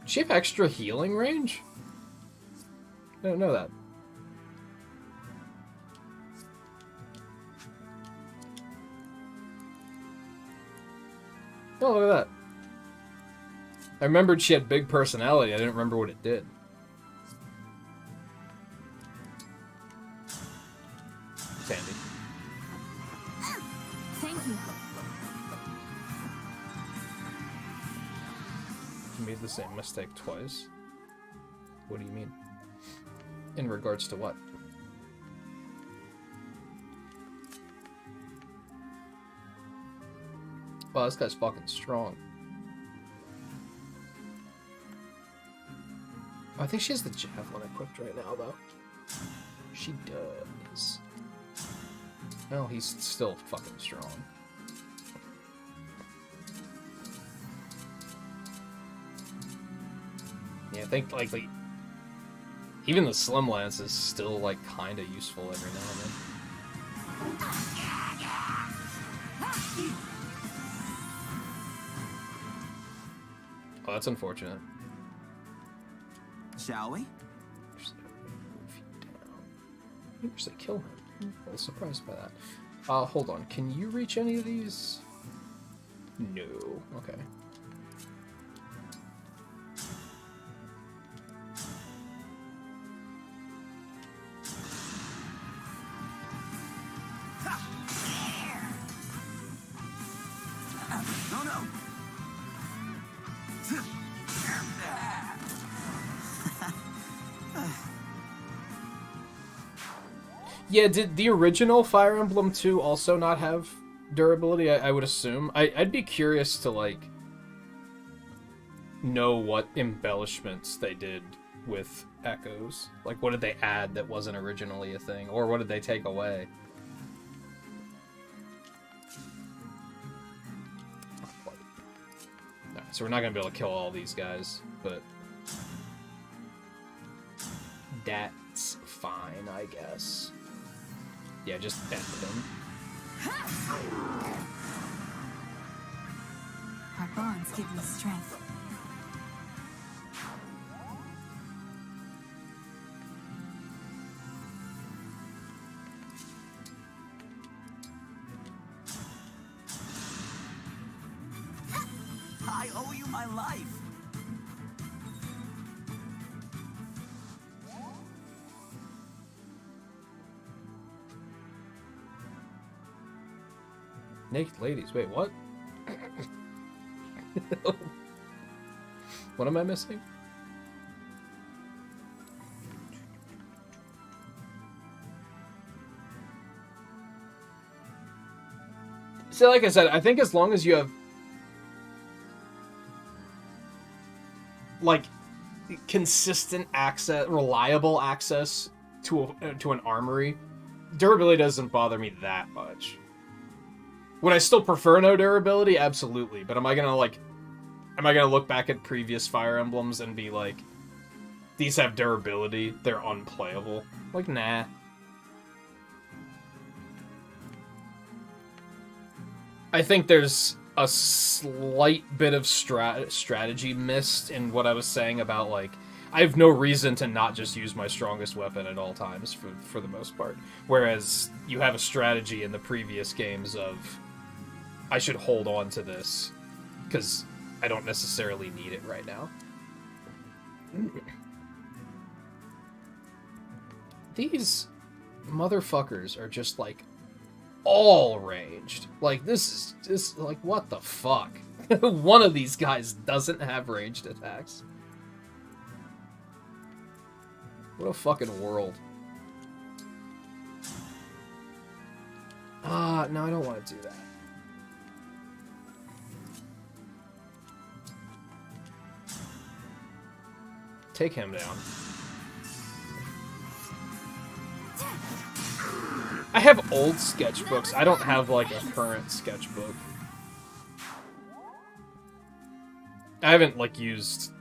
Does she have extra healing range? I don't know that. Oh, look at that. I remembered she had big personality. I didn't remember what it did. Sandy. Thank you. You made the same mistake twice? What do you mean? In regards to what? Wow, this guy's fucking strong. I think she has the javelin equipped right now, though. She does. Well, he's still fucking strong. Yeah, I think, like, even the Slim Lance is still, like, kinda useful every now and then. Oh, that's unfortunate. Shall we? Actually kill him. I'm a little surprised by that. Hold on. Can you reach any of these? No. Okay. No, no. Yeah, did the original Fire Emblem 2 also not have durability? I would assume. I'd be curious to, like, know what embellishments they did with Echoes. Like, what did they add that wasn't originally a thing? Or what did they take away? Alright, so we're not going to be able to kill all these guys, but that's fine, I guess. Yeah, just bend them. Our bonds give me strength. I owe you my life. Naked ladies. Wait, what? What am I missing? So like I said, I think as long as you have like consistent access, reliable access to an armory, durability doesn't bother me that much. Would I still prefer no durability? Absolutely. But am I gonna look back at previous Fire Emblems and be like, these have durability, they're unplayable? Like, nah. I think there's a slight bit of strategy missed in what I was saying about, like, I have no reason to not just use my strongest weapon at all times for the most part. Whereas you have a strategy in the previous games of, I should hold on to this because I don't necessarily need it right now. These motherfuckers are just, like, all ranged. Like, this is just, like, what the fuck? One of these guys doesn't have ranged attacks. What a fucking world. No, I don't want to do that. Take him down. I have old sketchbooks. I don't have, like, a current sketchbook. I haven't, like, used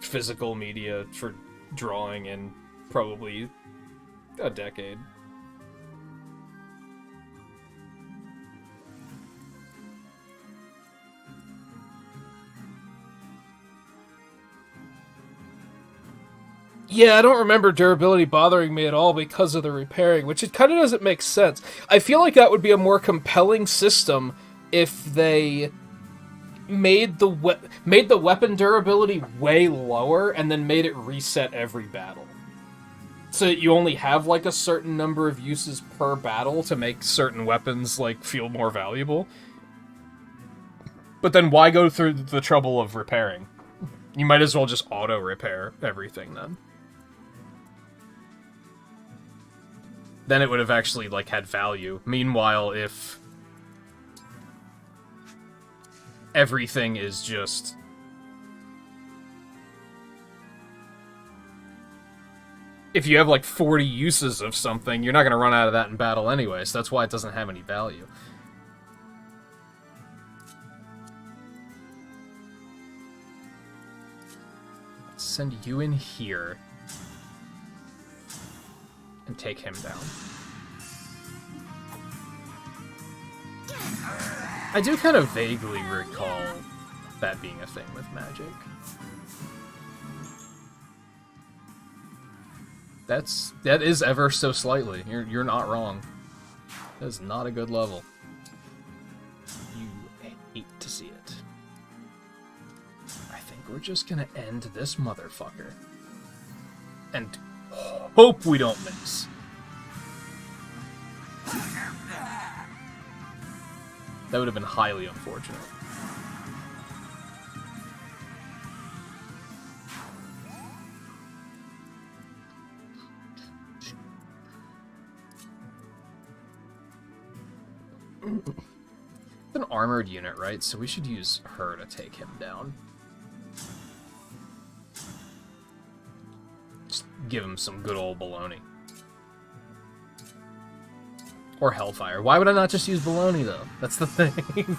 physical media for drawing in probably a decade. Yeah, I don't remember durability bothering me at all because of the repairing, which it kind of doesn't make sense. I feel like that would be a more compelling system if they made the weapon durability way lower and then made it reset every battle. So that you only have, like, a certain number of uses per battle to make certain weapons, like, feel more valuable. But then why go through the trouble of repairing? You might as well just auto-repair everything, then. Then it would have actually, like, had value. Meanwhile, if everything is just if you have, like, 40 uses of something, you're not going to run out of that in battle anyway, so that's why it doesn't have any value. Let's send you in here and take him down. I do kind of vaguely recall that being a thing with magic. That is ever so slightly. You're not wrong. That is not a good level. You hate to see it. I think we're just gonna end this motherfucker. And hope we don't miss. That would have been highly unfortunate. It's an armored unit, right? So we should use her to take him down. Just give him some good old baloney. Or Hellfire. Why would I not just use baloney, though? That's the thing.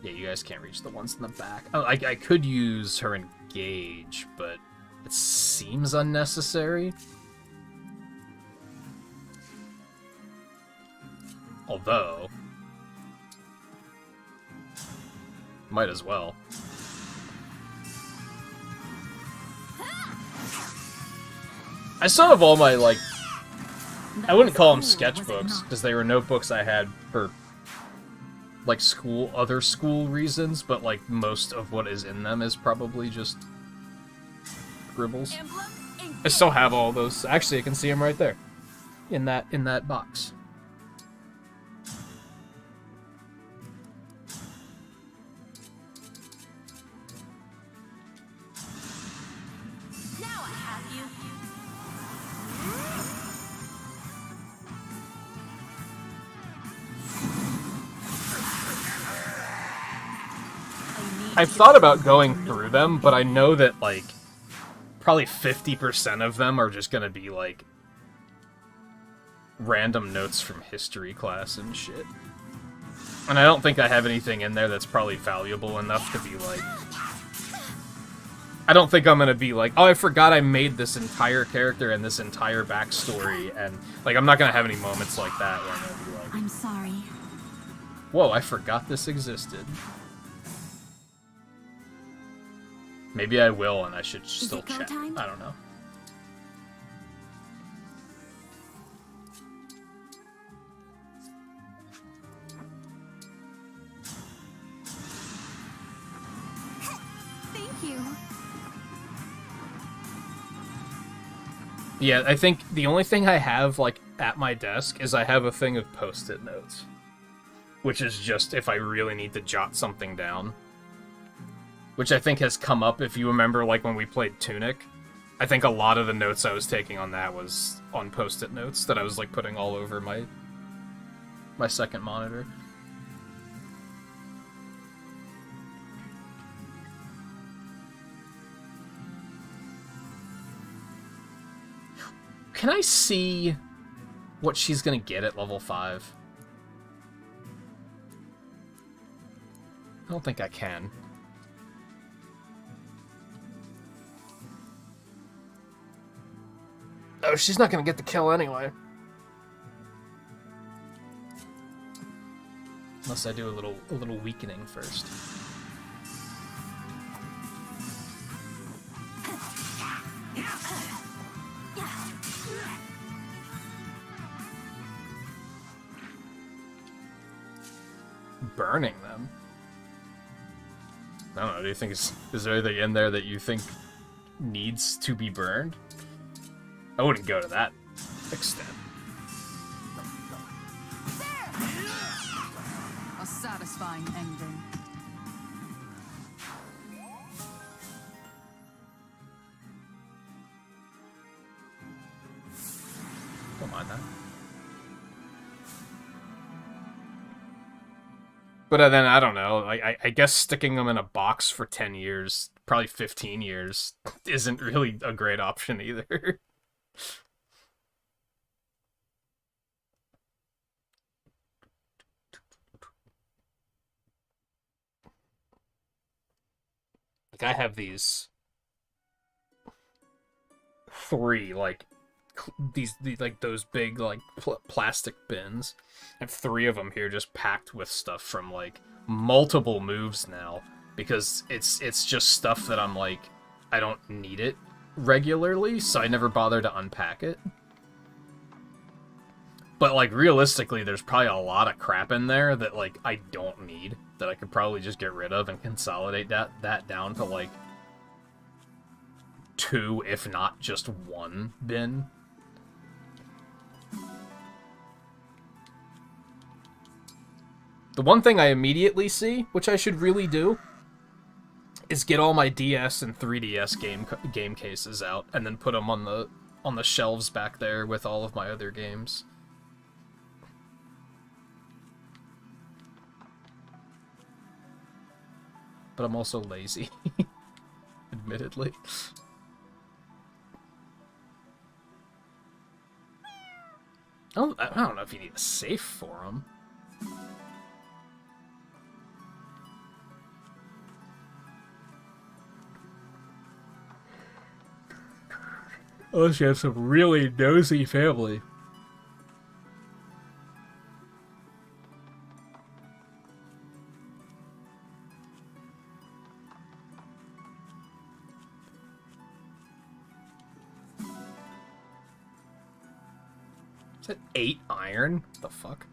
Yeah, you guys can't reach the ones in the back. Oh, I could use her engage, but it seems unnecessary. Although, might as well. I still have all my, like, I wouldn't call them sketchbooks, because they were notebooks I had for, like, other school reasons, but, like, most of what is in them is probably just scribbles. Emblem I still have all those. Actually, I can see them right there. In that box. Now I have you. I've thought about going through them, but I know that, like, probably 50% of them are just gonna be, like, random notes from history class and shit. And I don't think I have anything in there that's probably valuable enough to be, like... I don't think I'm gonna be like, oh, I forgot I made this entire character and this entire backstory, and, like, I'm not gonna have any moments like that where I'm gonna be like... I'm sorry. Whoa, I forgot this existed. Maybe I will, and I should still it go check. time? I don't know. Thank you. Yeah, I think the only thing I have, like, at my desk is I have a thing of post-it notes. Which is just if I really need to jot something down. Which I think has come up, if you remember, like, when we played Tunic. I think a lot of the notes I was taking on that was on post-it notes that I was, like, putting all over my second monitor. Can I see what she's gonna get at level 5? I don't think I can. Oh, she's not gonna get the kill anyway. Unless I do a little weakening first. Burning them? I don't know, do you think is there anything in there that you think needs to be burned? I wouldn't go to that extent. A satisfying ending. Don't mind that. But then, I don't know, I guess sticking them in a box for 10 years, probably 15 years, isn't really a great option either. Like, I have these 3, like, these like, those big, like, plastic bins. I have 3 of them here just packed with stuff from, like, multiple moves now. Because it's just stuff that I'm like, I don't need it regularly, so I never bother to unpack it. But, like, realistically, there's probably a lot of crap in there that, like, I don't need. That I could probably just get rid of and consolidate that down to, like, 2, if not just 1 bin. The one thing I immediately see, which I should really do, is get all my DS and 3DS game cases out and then put them on the shelves back there with all of my other games. But I'm also lazy, admittedly. I don't know if you need a safe for them. Unless you have some really nosy family. Is that 8 iron? What the fuck?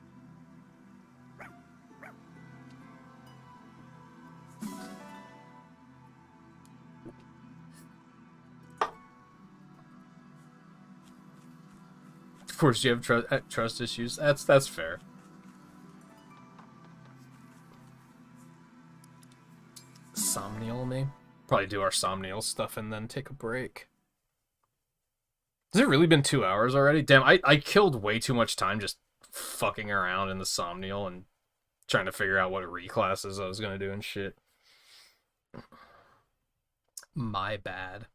course, you have trust issues. That's fair. Somnial me. Probably do our somnial stuff and then take a break. Has it really been 2 hours already? Damn, I killed way too much time just fucking around in the somnial and trying to figure out what reclasses I was gonna do and shit. My bad.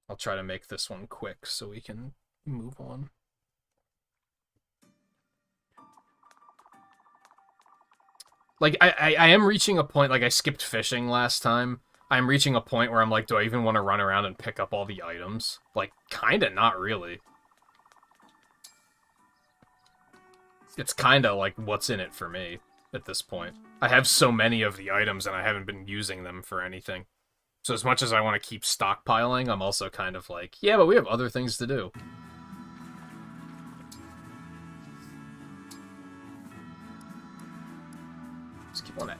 I'll try to make this one quick so we can move on. Like, I am reaching a point, like, I skipped fishing last time. I'm reaching a point where I'm like, do I even want to run around and pick up all the items? Like, kinda not really. It's kinda like, what's in it for me at this point? I have so many of the items and I haven't been using them for anything. So as much as I want to keep stockpiling, I'm also kind of like, yeah, but we have other things to do. Just keep on that.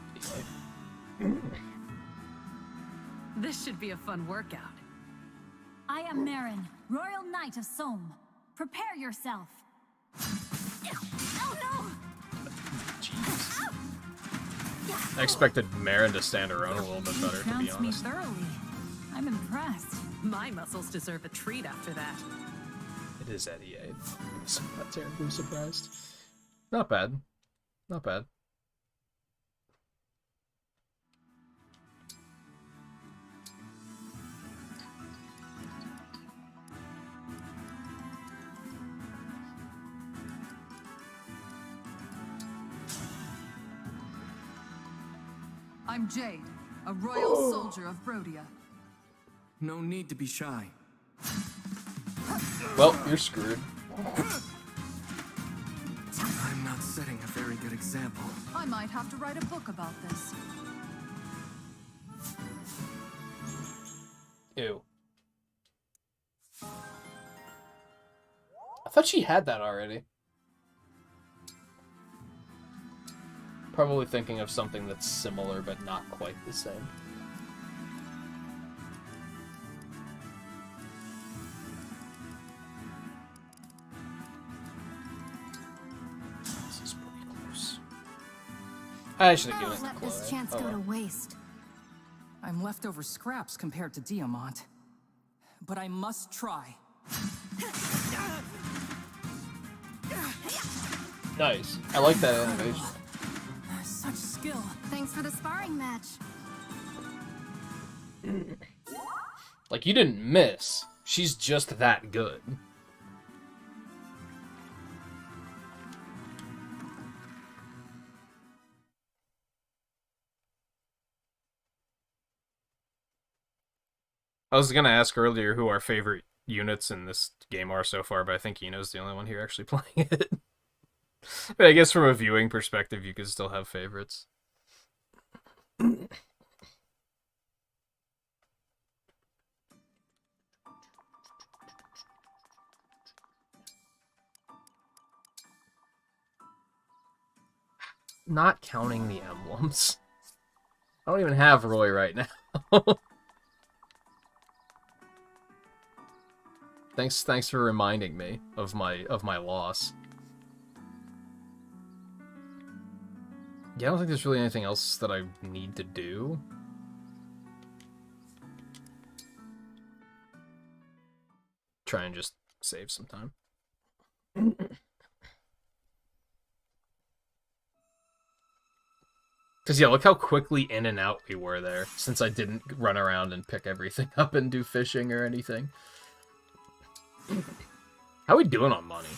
This should be a fun workout. I am Marin, Royal Knight of Somme. Prepare yourself. Oh no! Jeez. I expected Marin to stand her own a little bit better, to be Trounced me honest. thoroughly. I'm impressed. My muscles deserve a treat after that. It is at EA. I'm not terribly surprised. Not bad. Not bad. I'm Jade, a royal soldier of Brodia. No need to be shy. Well, you're screwed. I'm not setting a very good example. I might have to write a book about this. Ew. I thought she had that already. Probably thinking of something that's similar, but not quite the same. This is pretty close. I should have given it to Let Chloe. this chance Oh, go to well. waste. I'm leftover scraps compared to Diamant. But I must try. Nice. I like that animation. Such skill. Thanks for the sparring match. Like, you didn't miss. She's just that good. I was gonna ask earlier who our favorite units in this game are so far, but I think Ino's the only one here actually playing it. But I guess from a viewing perspective, you could still have favorites. Not counting the emblems. I don't even have Roy right now. Thanks for reminding me of my loss. Yeah, I don't think there's really anything else that I need to do. Try and just save some time. Because, yeah, look how quickly in and out we were there, since I didn't run around and pick everything up and do fishing or anything. How are we doing on money?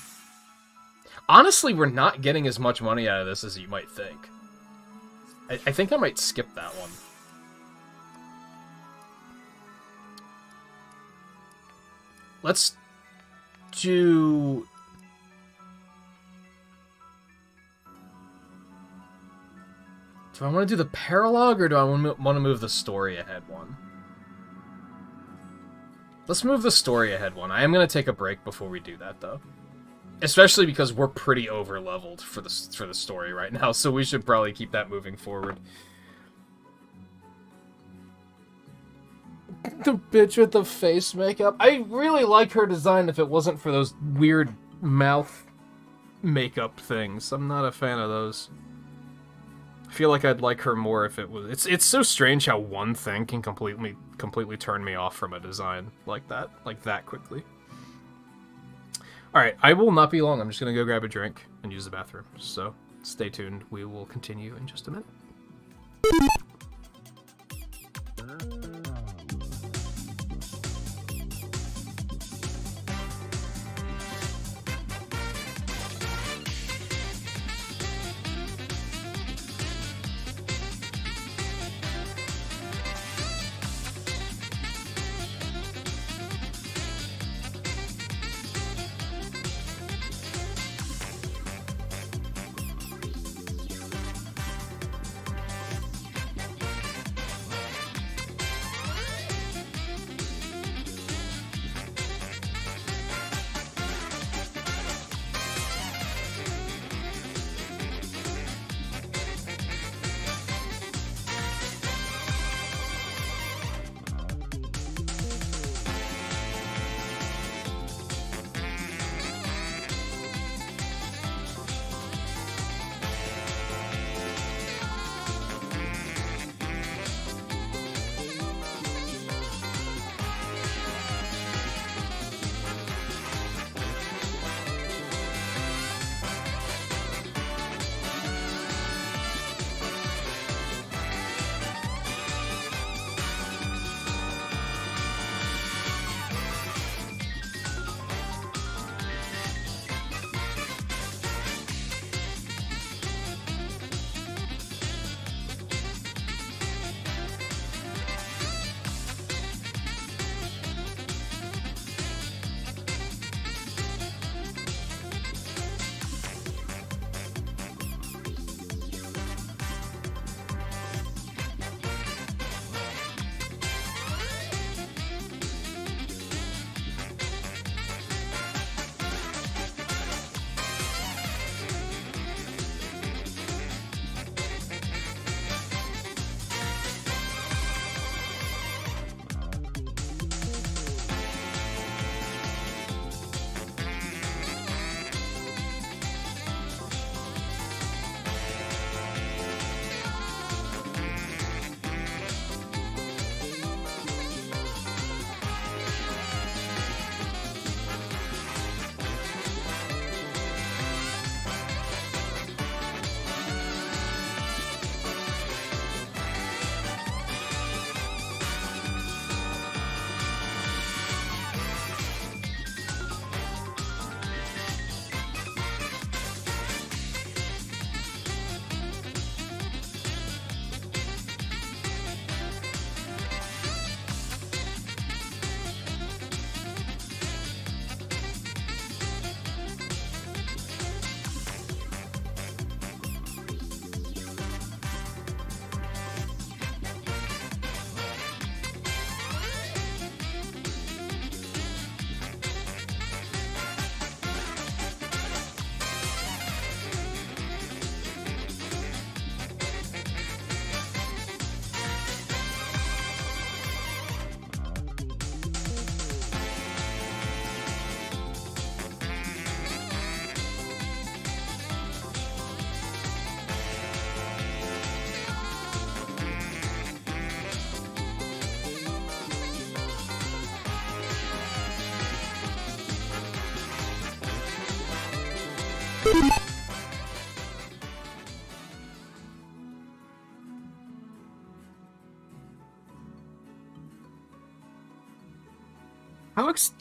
Honestly, we're not getting as much money out of this as you might think. I think I might skip that one. Let's do... Do I want to do the paralogue, or do I want to move the story ahead one? Let's move the story ahead one. I am going to take a break before we do that, though. Especially because we're pretty over-leveled for the story right now, so we should probably keep that moving forward. The bitch with the face makeup. I really like her design if it wasn't for those weird mouth makeup things. I'm not a fan of those. I feel like I'd like her more if it was... It's so strange how one thing can completely turn me off from a design like that quickly. Alright, I will not be long. I'm just gonna go grab a drink and use the bathroom. So, stay tuned. We will continue in just a minute.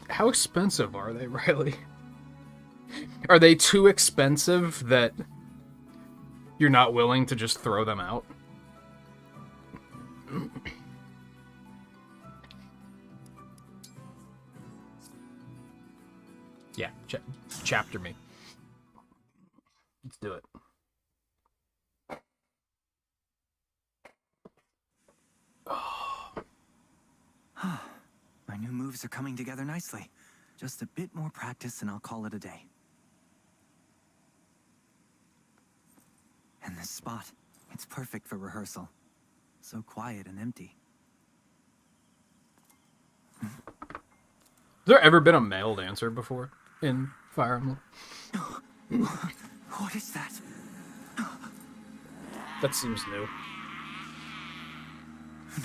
How expensive are they, Riley? Are they too expensive that you're not willing to just throw them out? Yeah, chapter me. Let's do it. My new moves are coming together nicely. Just a bit more practice and I'll call it a day. And this spot, it's perfect for rehearsal. So quiet and empty. Has there ever been a male dancer before in Fire Emblem. What is that? That seems new.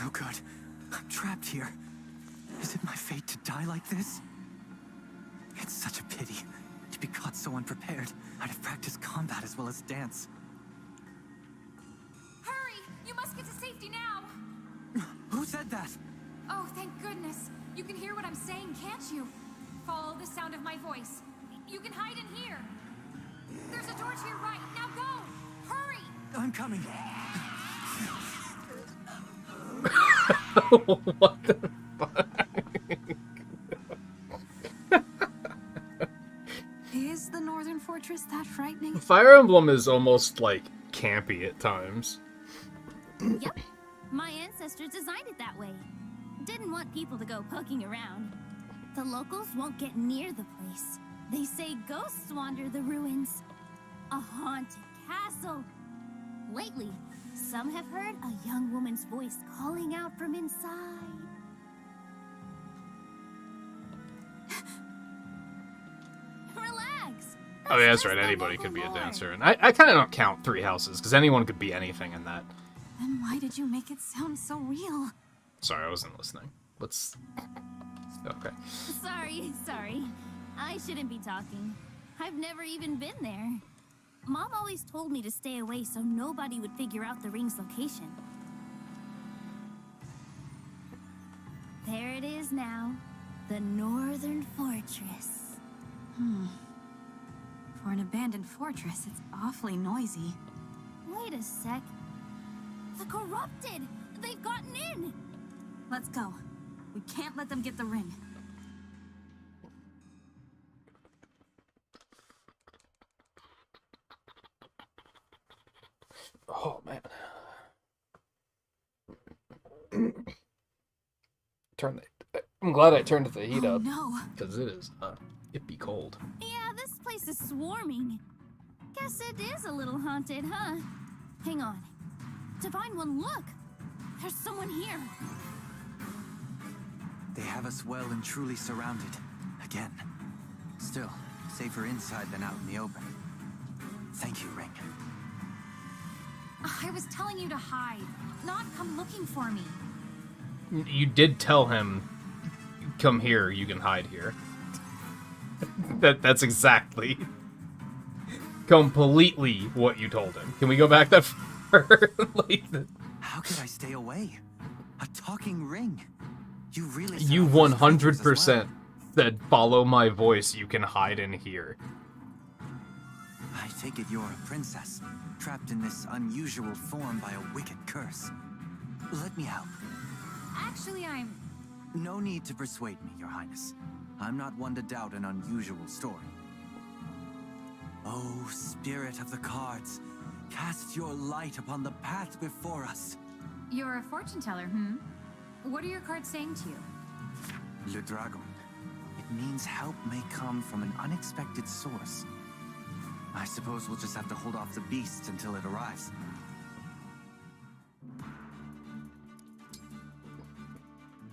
No good. I'm trapped here. Is it my fate to die like this? It's such a pity to be caught so unprepared. I'd have practiced combat as well as dance. Hurry! You must get to safety now! Who said that? Oh, thank goodness. You can hear what I'm saying, can't you? Follow the sound of my voice. You can hide in here. There's a door to your right. Now go! Hurry! I'm coming. What the fuck? Is the Northern Fortress that frightening? Fire Emblem is almost, like, campy at times. Yep. My ancestors designed it that way. Didn't want people to go poking around. The locals won't get near the place. They say ghosts wander the ruins. A haunted castle. Lately, some have heard a young woman's voice calling out from inside. Relax. Oh yeah, that's right, anybody could be a dancer. And I kind of don't count 3 houses, because anyone could be anything in that. Then why did you make it sound so real? Sorry, I wasn't listening. Let's... Okay. Sorry. I shouldn't be talking. I've never even been there. Mom always told me to stay away so nobody would figure out the ring's location. There it is now. The Northern Fortress. For an abandoned fortress, it's awfully noisy. Wait a sec. The corrupted! They've gotten in! Let's go. We can't let them get the ring. Oh, man. I'm glad I turned the heat up. No. Because it is, it'd be cold. Yeah, this place is swarming. Guess it is a little haunted, huh? Hang on. Divine One, look! There's someone here. They have us well and truly surrounded. Again. Still, safer inside than out in the open. Thank you, Ring. I was telling you to hide, not come looking for me. You did tell him, come here, you can hide here. That's exactly completely what you told him. Can we go back that far? How could I stay away? A talking ring. You really You 100% said, follow my voice, you can hide in here. I take it you're a princess, trapped in this unusual form by a wicked curse. Let me help. Actually, I'm... No need to persuade me, Your Highness. I'm not one to doubt an unusual story. Oh, spirit of the cards, cast your light upon the path before us. You're a fortune teller, What are your cards saying to you? Le Dragon. It means help may come from an unexpected source. I suppose we'll just have to hold off the beast until it arrives.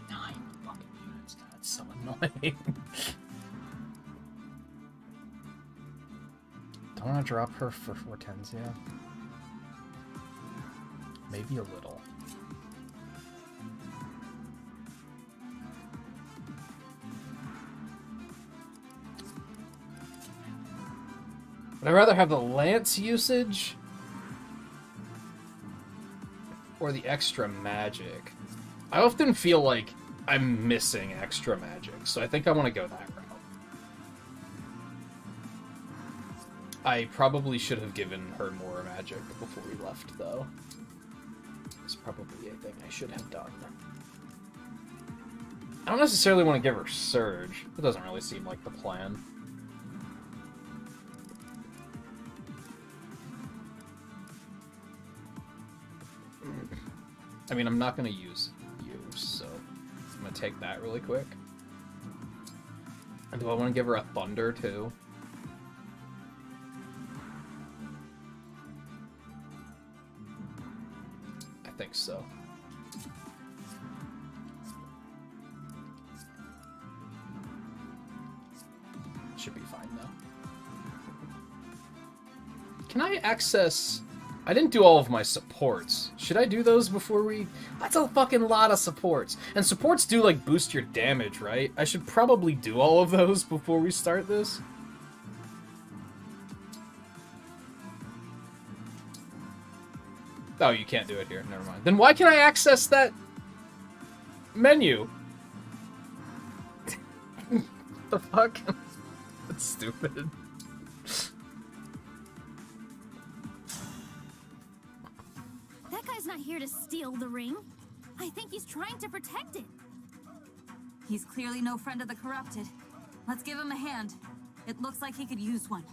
9 fucking units, that's so annoying. Don't want to drop her for 410s, yeah? Maybe a little. Would I rather have the lance usage or the extra magic? I often feel like I'm missing extra magic, so I think I want to go that route. I probably should have given her more magic before we left, though. It's probably a thing I should have done. I don't necessarily want to give her Surge. It doesn't really seem like the plan. I mean, I'm not going to use you, so I'm going to take that really quick. And do I want to give her a Thunder, too? I think so. Should be fine. Can I access... I didn't do all of my supports. Should I do those before we... That's a fucking lot of supports. And supports do, like, boost your damage, right? I should probably do all of those before we start this. Oh, you can't do it here. Never mind. Then why can I access that menu? The fuck? That's stupid. That guy's not here to steal the ring. I think he's trying to protect it. He's clearly no friend of the corrupted. Let's give him a hand. It looks like he could use one.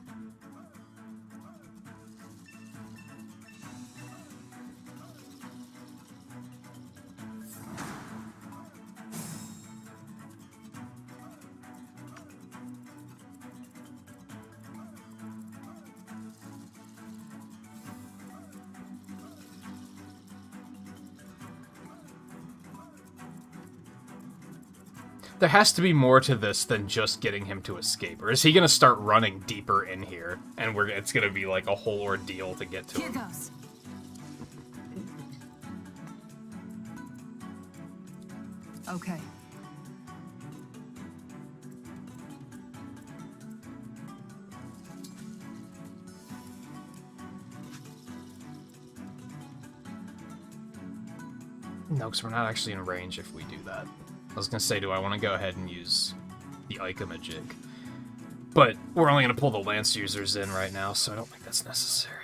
There has to be more to this than just getting him to escape. Or is he gonna start running deeper in here, and it's gonna be like a whole ordeal to get to him? Here goes. Okay. No, because we're not actually in range if we do that. I was gonna say, do I want to go ahead and use the Ikamajig? But we're only gonna pull the Lance users in right now, so I don't think that's necessary.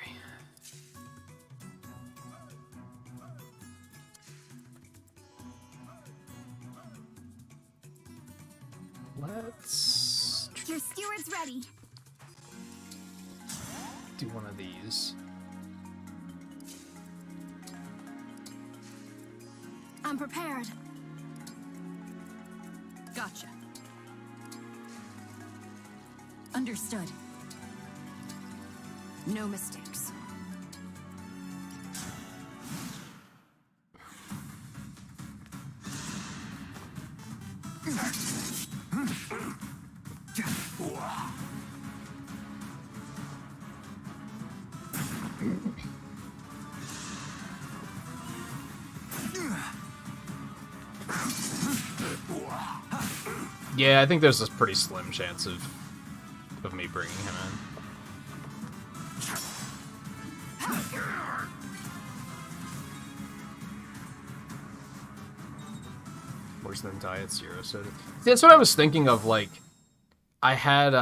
Let's Your steward's ready. do one of these. I'm prepared. Gotcha. Understood. No mistakes. Yeah, I think there's a pretty slim chance of me bringing him in. Worse than Diet Zero Soda. See, that's what I was thinking of, like, I had,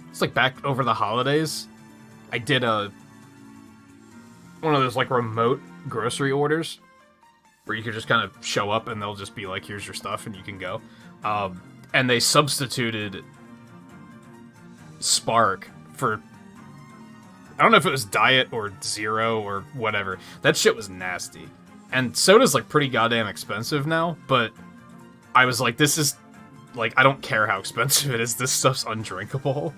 it's like back over the holidays, I did one of those, like, remote grocery orders, where you could just kind of show up and they'll just be like, here's your stuff and you can go. And they substituted Spark for, I don't know if it was Diet or Zero or whatever. That shit was nasty. And soda's like pretty goddamn expensive now, but I was like, this is, like, I don't care how expensive it is, this stuff's undrinkable.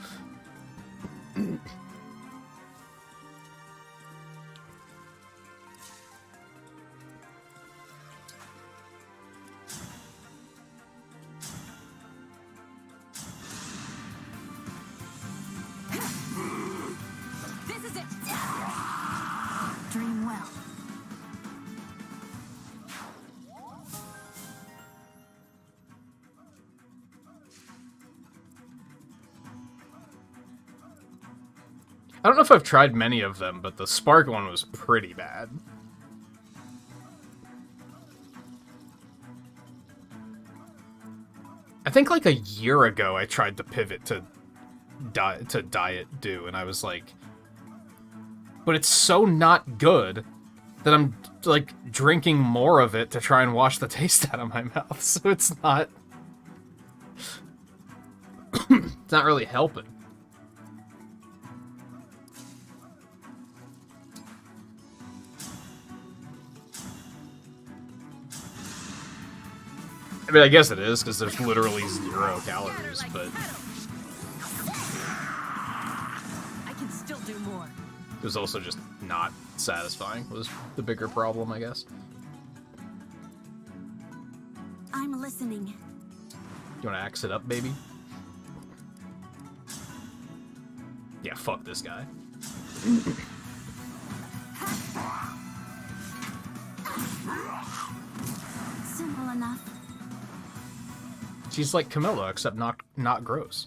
I don't know if I've tried many of them, but the Spark one was pretty bad. I think like a year ago I tried to pivot to Diet Dew, and I was like, but it's so not good that I'm like drinking more of it to try and wash the taste out of my mouth, so it's not it's not really helping. I mean, I guess it is, because there's literally 0 calories, but I can still do more. it was also just not satisfying, was the bigger problem, I guess. I'm listening. You want to axe it up, baby? Yeah, fuck this guy. Simple enough. She's like Camilla, except not gross.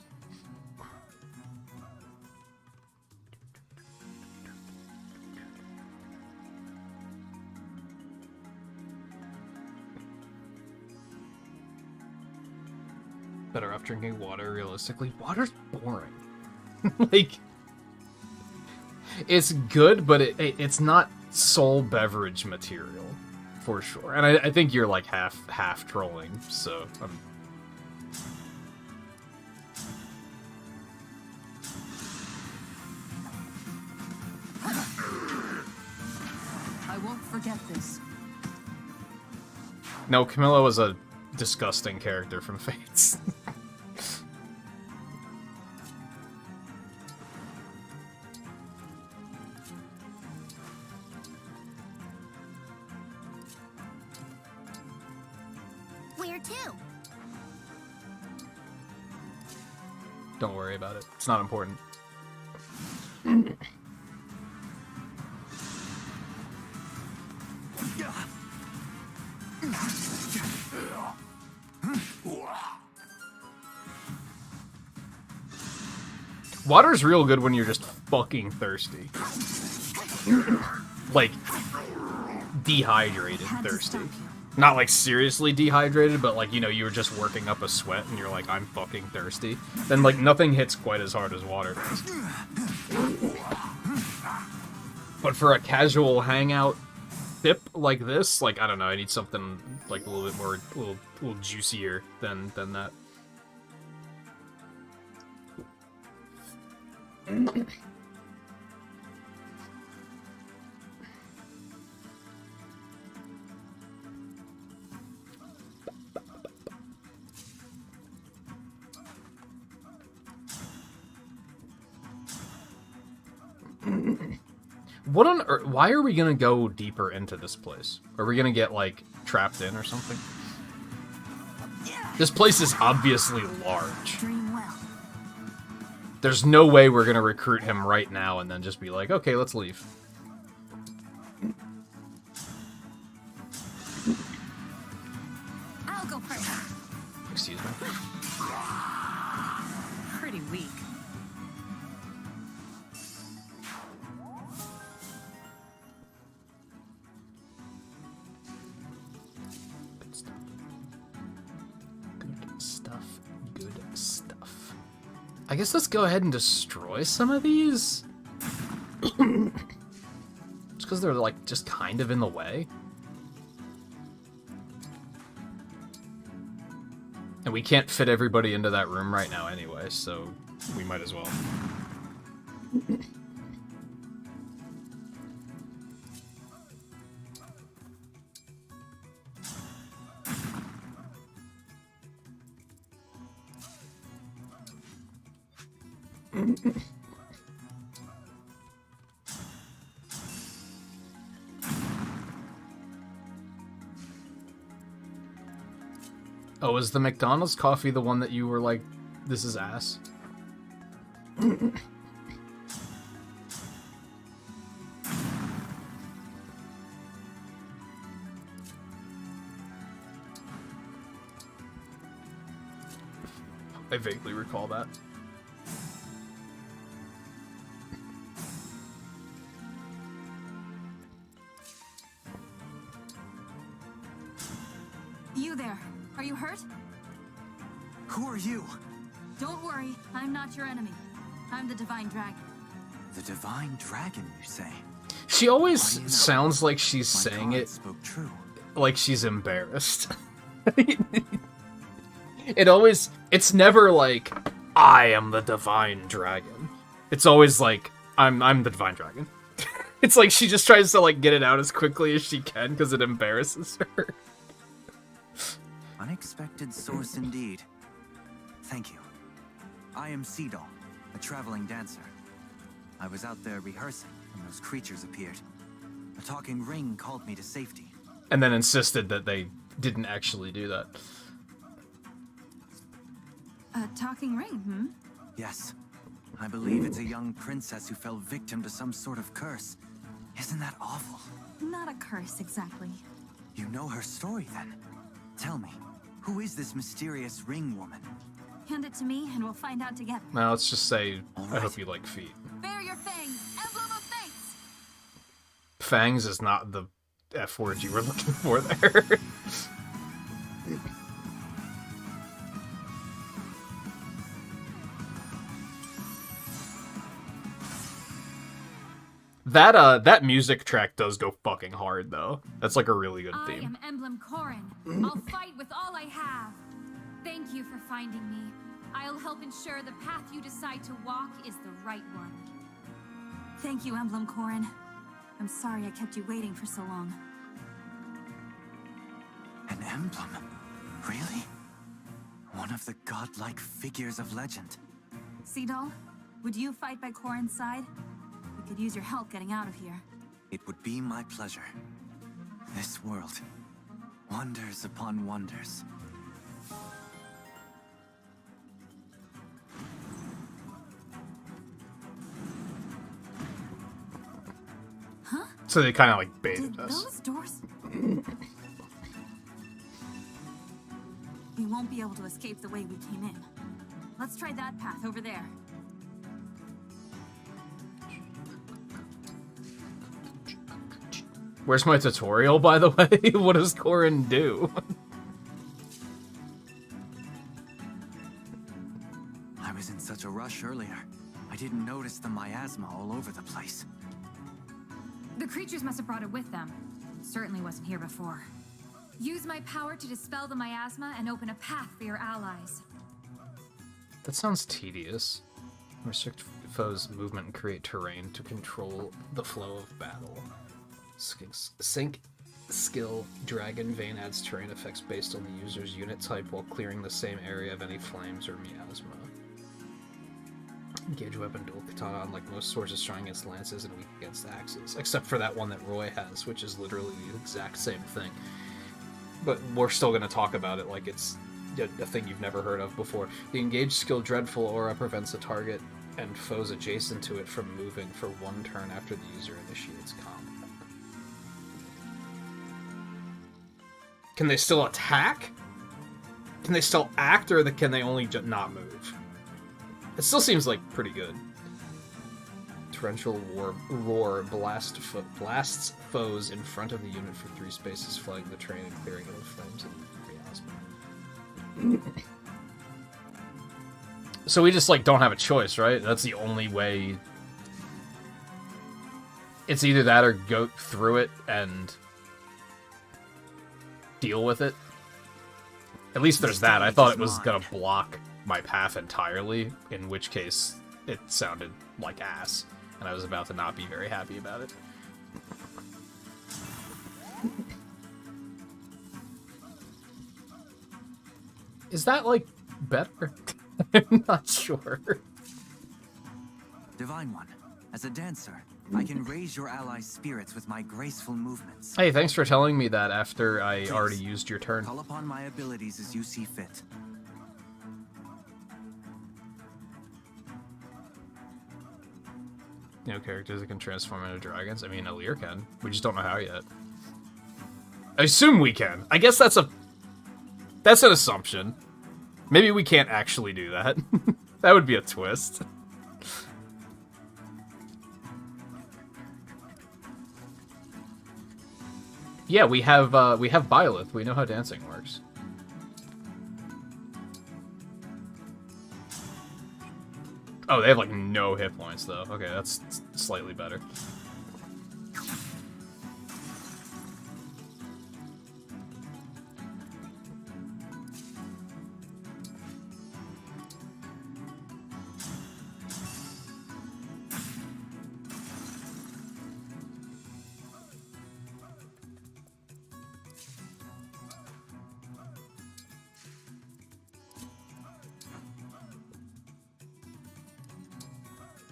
Better off drinking water, realistically. Water's boring. Like, it's good, but it's not soul beverage material, for sure. And I think you're like half trolling, so I won't forget this. No, Camilla was a disgusting character from Fates. Where to? Don't worry about it. It's not important. Water's real good when you're just fucking thirsty. Like, dehydrated thirsty. Not like seriously dehydrated, but like, you know, you were just working up a sweat and you're like, I'm fucking thirsty. Then like, nothing hits quite as hard as water does. But for a casual hangout sip like this, like, I don't know, I need something like a little bit more, a little juicier than that. What on earth? Why are we gonna go deeper into this place? Are we gonna get, like, trapped in or something? This place is obviously large. Dream well. There's no way we're gonna recruit him right now and then just be like, okay, let's leave. I'll go first. Excuse me. Pretty weak. Good stuff. Good stuff. I guess let's go ahead and destroy some of these. Just because they're, like, just kind of in the way. And we can't fit everybody into that room right now anyway, so we might as well. Oh, is the McDonald's coffee the one that you were like, this is ass? I vaguely recall that. You there. Are you hurt? Who are you? Don't worry. I'm not your enemy. I'm the Divine Dragon. The Divine Dragon, you say? She always Why do you know? sounds like she's My saying God it spoke true. like she's embarrassed. It's never like, I am the Divine Dragon. It's always like, I'm the Divine Dragon. It's like she just tries to like get it out as quickly as she can because it embarrasses her. Unexpected source indeed. Thank you. I am Seedal, a traveling dancer. I was out there rehearsing when those creatures appeared. A talking ring called me to safety. And then insisted that they didn't actually do that. A talking ring, hmm? Yes. I believe it's a young princess who fell victim to some sort of curse. Isn't that awful? Not a curse, exactly. You know her story, then? Tell me, who is this mysterious ring woman? Hand it to me, and we'll find out together. Now let's just say, All I right. hope you like feet. Bare your fangs! Emblem of Fates! Fangs is not the F word you were looking for there. That music track does go fucking hard, though. That's like a really good I theme. am Emblem Corin. I'll fight with all I have. Thank you for finding me. I'll help ensure the path you decide to walk is the right one. Thank you, Emblem Corin. I'm sorry I kept you waiting for so long. An emblem? Really? One of the godlike figures of legend. Seadoll, would you fight by Corin's side? We could use your help getting out of here. It would be my pleasure. This world, wonders upon wonders. Huh? So they kind of like baited Did us. those doors... We won't be able to escape the way we came in. Let's try that path over there. Where's my tutorial, by the way? What does Corin do? I was in such a rush earlier. I didn't notice the miasma all over the place. The creatures must have brought it with them. Certainly wasn't here before. Use my power to dispel the miasma and open a path for your allies. That sounds tedious. Restrict foes' movement and create terrain to control the flow of battle. Sync skill Dragon Vein adds terrain effects based on the user's unit type while clearing the same area of any flames or miasma. Engage weapon dual katana, unlike most swords, is strong against lances and weak against axes. Except for that one that Roy has, which is literally the exact same thing. But we're still going to talk about it like it's a thing you've never heard of before. The engaged skill Dreadful Aura prevents a target and foes adjacent to it from moving for one turn after the user initiates combat. Can they still attack? Can they still act, or can they only not move? It still seems like pretty good. Torrential Roar blasts foes in front of the unit for 3 spaces, flooding the terrain and clearing it of flames and miasma. So we just, like, don't have a choice, right? That's the only way. It's either that or go through it and deal with it. At least there's that. I thought it was gonna block my path entirely, in which case it sounded like ass, and I was about to not be very happy about it. Is that, like, better? I'm not sure. Divine One, as a dancer, I can raise your allies' spirits with my graceful movements. Hey, thanks for telling me that after I already used your turn. Call upon my abilities as you see fit. No characters that can transform into dragons. I mean, Alir can. We just don't know how yet. I assume we can. I guess that's an assumption. Maybe we can't actually do that. That would be a twist. Yeah, we have Byleth. We know how dancing works. Oh, they have like no hit points though. Okay, that's slightly better.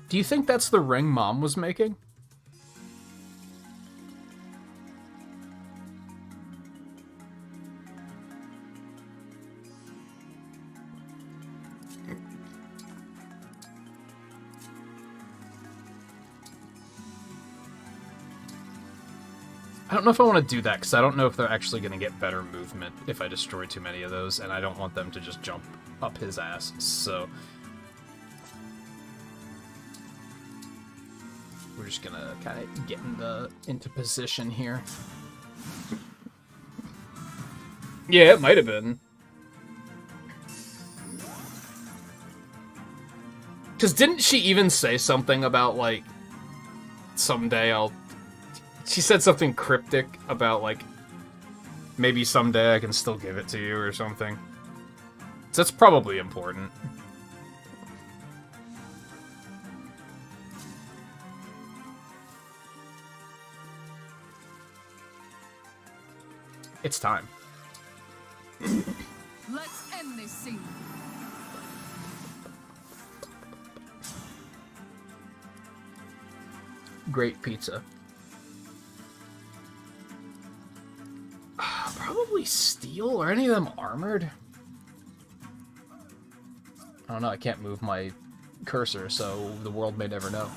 Do you think that's the ring Mom was making? I don't know if I want to do that, because I don't know if they're actually going to get better movement if I destroy too many of those, and I don't want them to just jump up his ass, so... We're just gonna kind of get into position here. Yeah, it might have been. Because didn't she even say something about, like, someday I'll... She said something cryptic about, like, maybe someday I can still give it to you or something. So that's probably important. It's time. Let's end this scene. Great pizza. Probably steel. Are any of them armored? I don't know. I can't move my cursor, so the world may never know.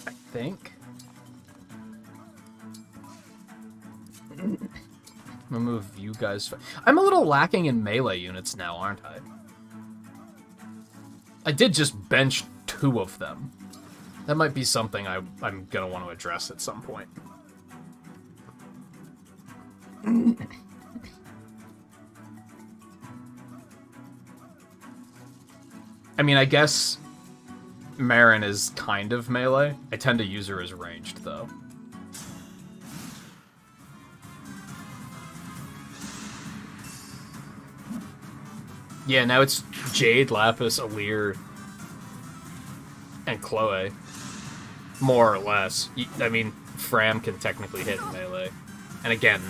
I think. I'm gonna move you guys. I'm a little lacking in melee units now, aren't I? I did just bench 2 of them. That might be something I'm gonna want to address at some point. I mean, I guess Marin is kind of melee. I tend to use her as ranged, though. Yeah, now it's Jade, Lapis, Alir, and Chloe. More or less. I mean, Fram can technically hit in melee. And again,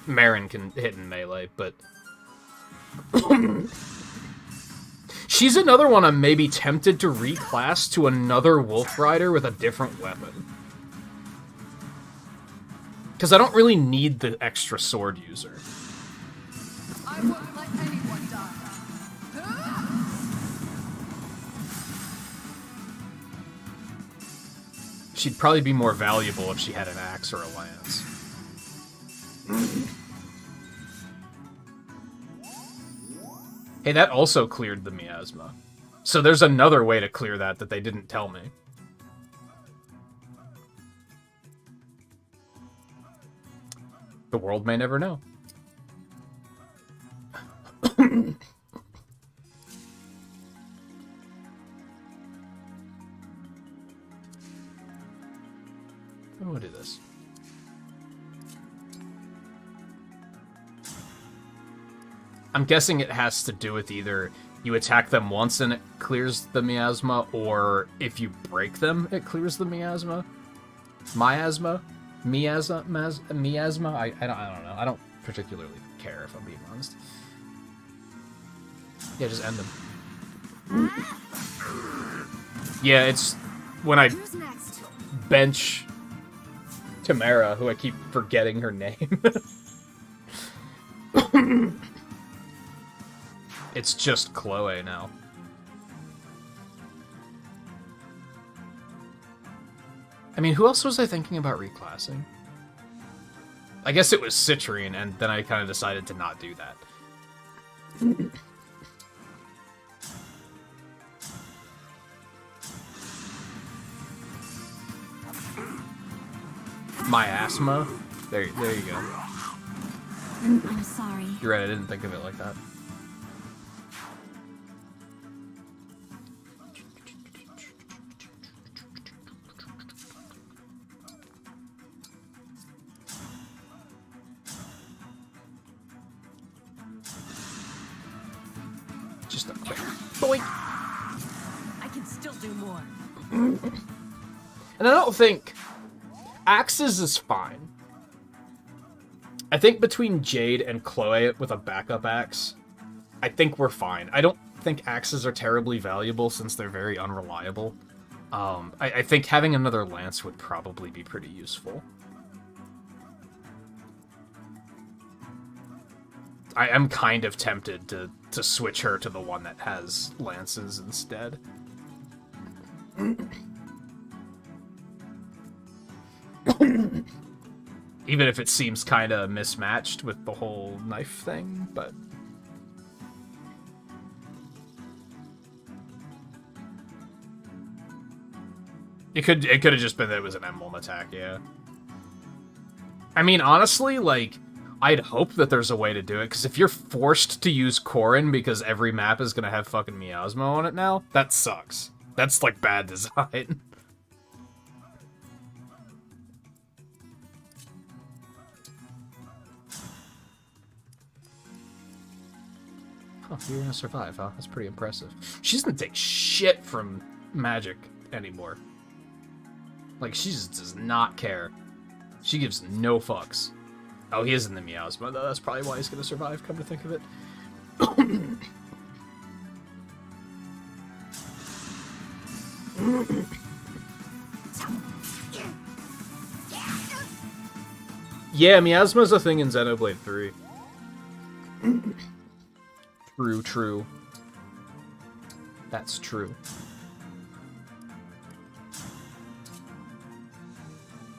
Marin can hit in melee, but... She's another one I'm maybe tempted to reclass to another Wolf Rider with a different weapon. Because I don't really need the extra sword user. I won't let anyone die. She'd probably be more valuable if she had an axe or a lance. Hey, that also cleared the miasma. So there's another way to clear that they didn't tell me. The world may never know. I'm gonna do this. I'm guessing it has to do with either you attack them once and it clears the miasma, or if you break them, it clears the miasma. Miasma? Miasma? I don't know. I don't particularly care, if I'm being honest. Yeah, just end them. Yeah, it's when I bench Tamara, who I keep forgetting her name. It's just Chloe now. I mean, who else was I thinking about reclassing? I guess it was Citrine, and then I kind of decided to not do that. Miasma? There you go. I'm sorry. You're right, I didn't think of it like that. Just a quick boink. I can still do more. And I don't think Axes is fine. I think between Jade and Chloe with a backup axe, I think we're fine. I don't think axes are terribly valuable since they're very unreliable. I think having another lance would probably be pretty useful. I am kind of tempted to switch her to the one that has lances instead. Even if it seems kind of mismatched with the whole knife thing, but... It could have just been that it was an emblem attack, yeah. I mean, honestly, like, I'd hope that there's a way to do it, because if you're forced to use Corrin because every map is gonna have fucking Miasmo on it now, that sucks. That's, like, bad design. Oh, you're gonna survive, huh? That's pretty impressive. She doesn't take shit from magic anymore. Like, she just does not care. She gives no fucks. Oh, he is in the Miasma, though. That's probably why he's gonna survive, come to think of it. Yeah, Miasma's a thing in Xenoblade 3. True. That's true.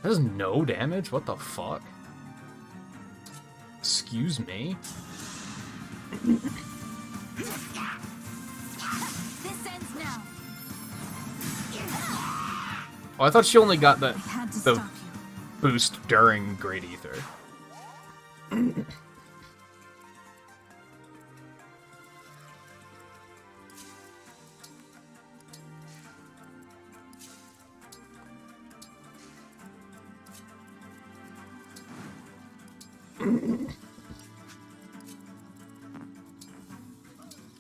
That does no damage? What the fuck? Excuse me? This ends now. Oh, I thought she only got the Stop you. boost during Great Ether.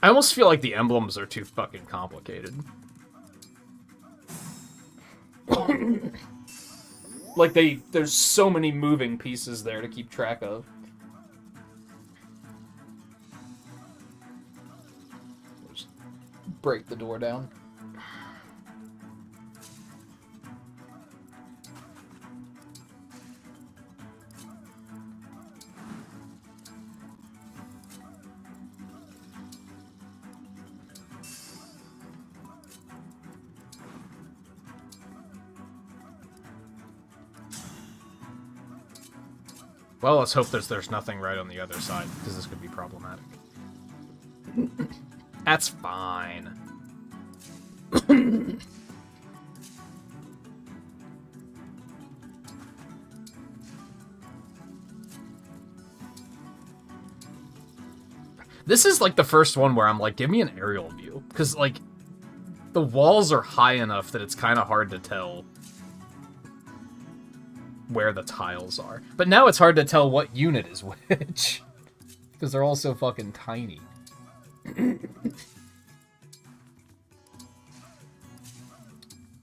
I almost feel like the emblems are too fucking complicated. Like, there's so many moving pieces there to keep track of. Just break the door down. Well, let's hope there's nothing right on the other side, because this could be problematic. That's fine. This is, like, the first one where I'm like, give me an aerial view. Because, like, the walls are high enough that it's kind of hard to tell where the tiles are. But now it's hard to tell what unit is which. Because they're all so fucking tiny.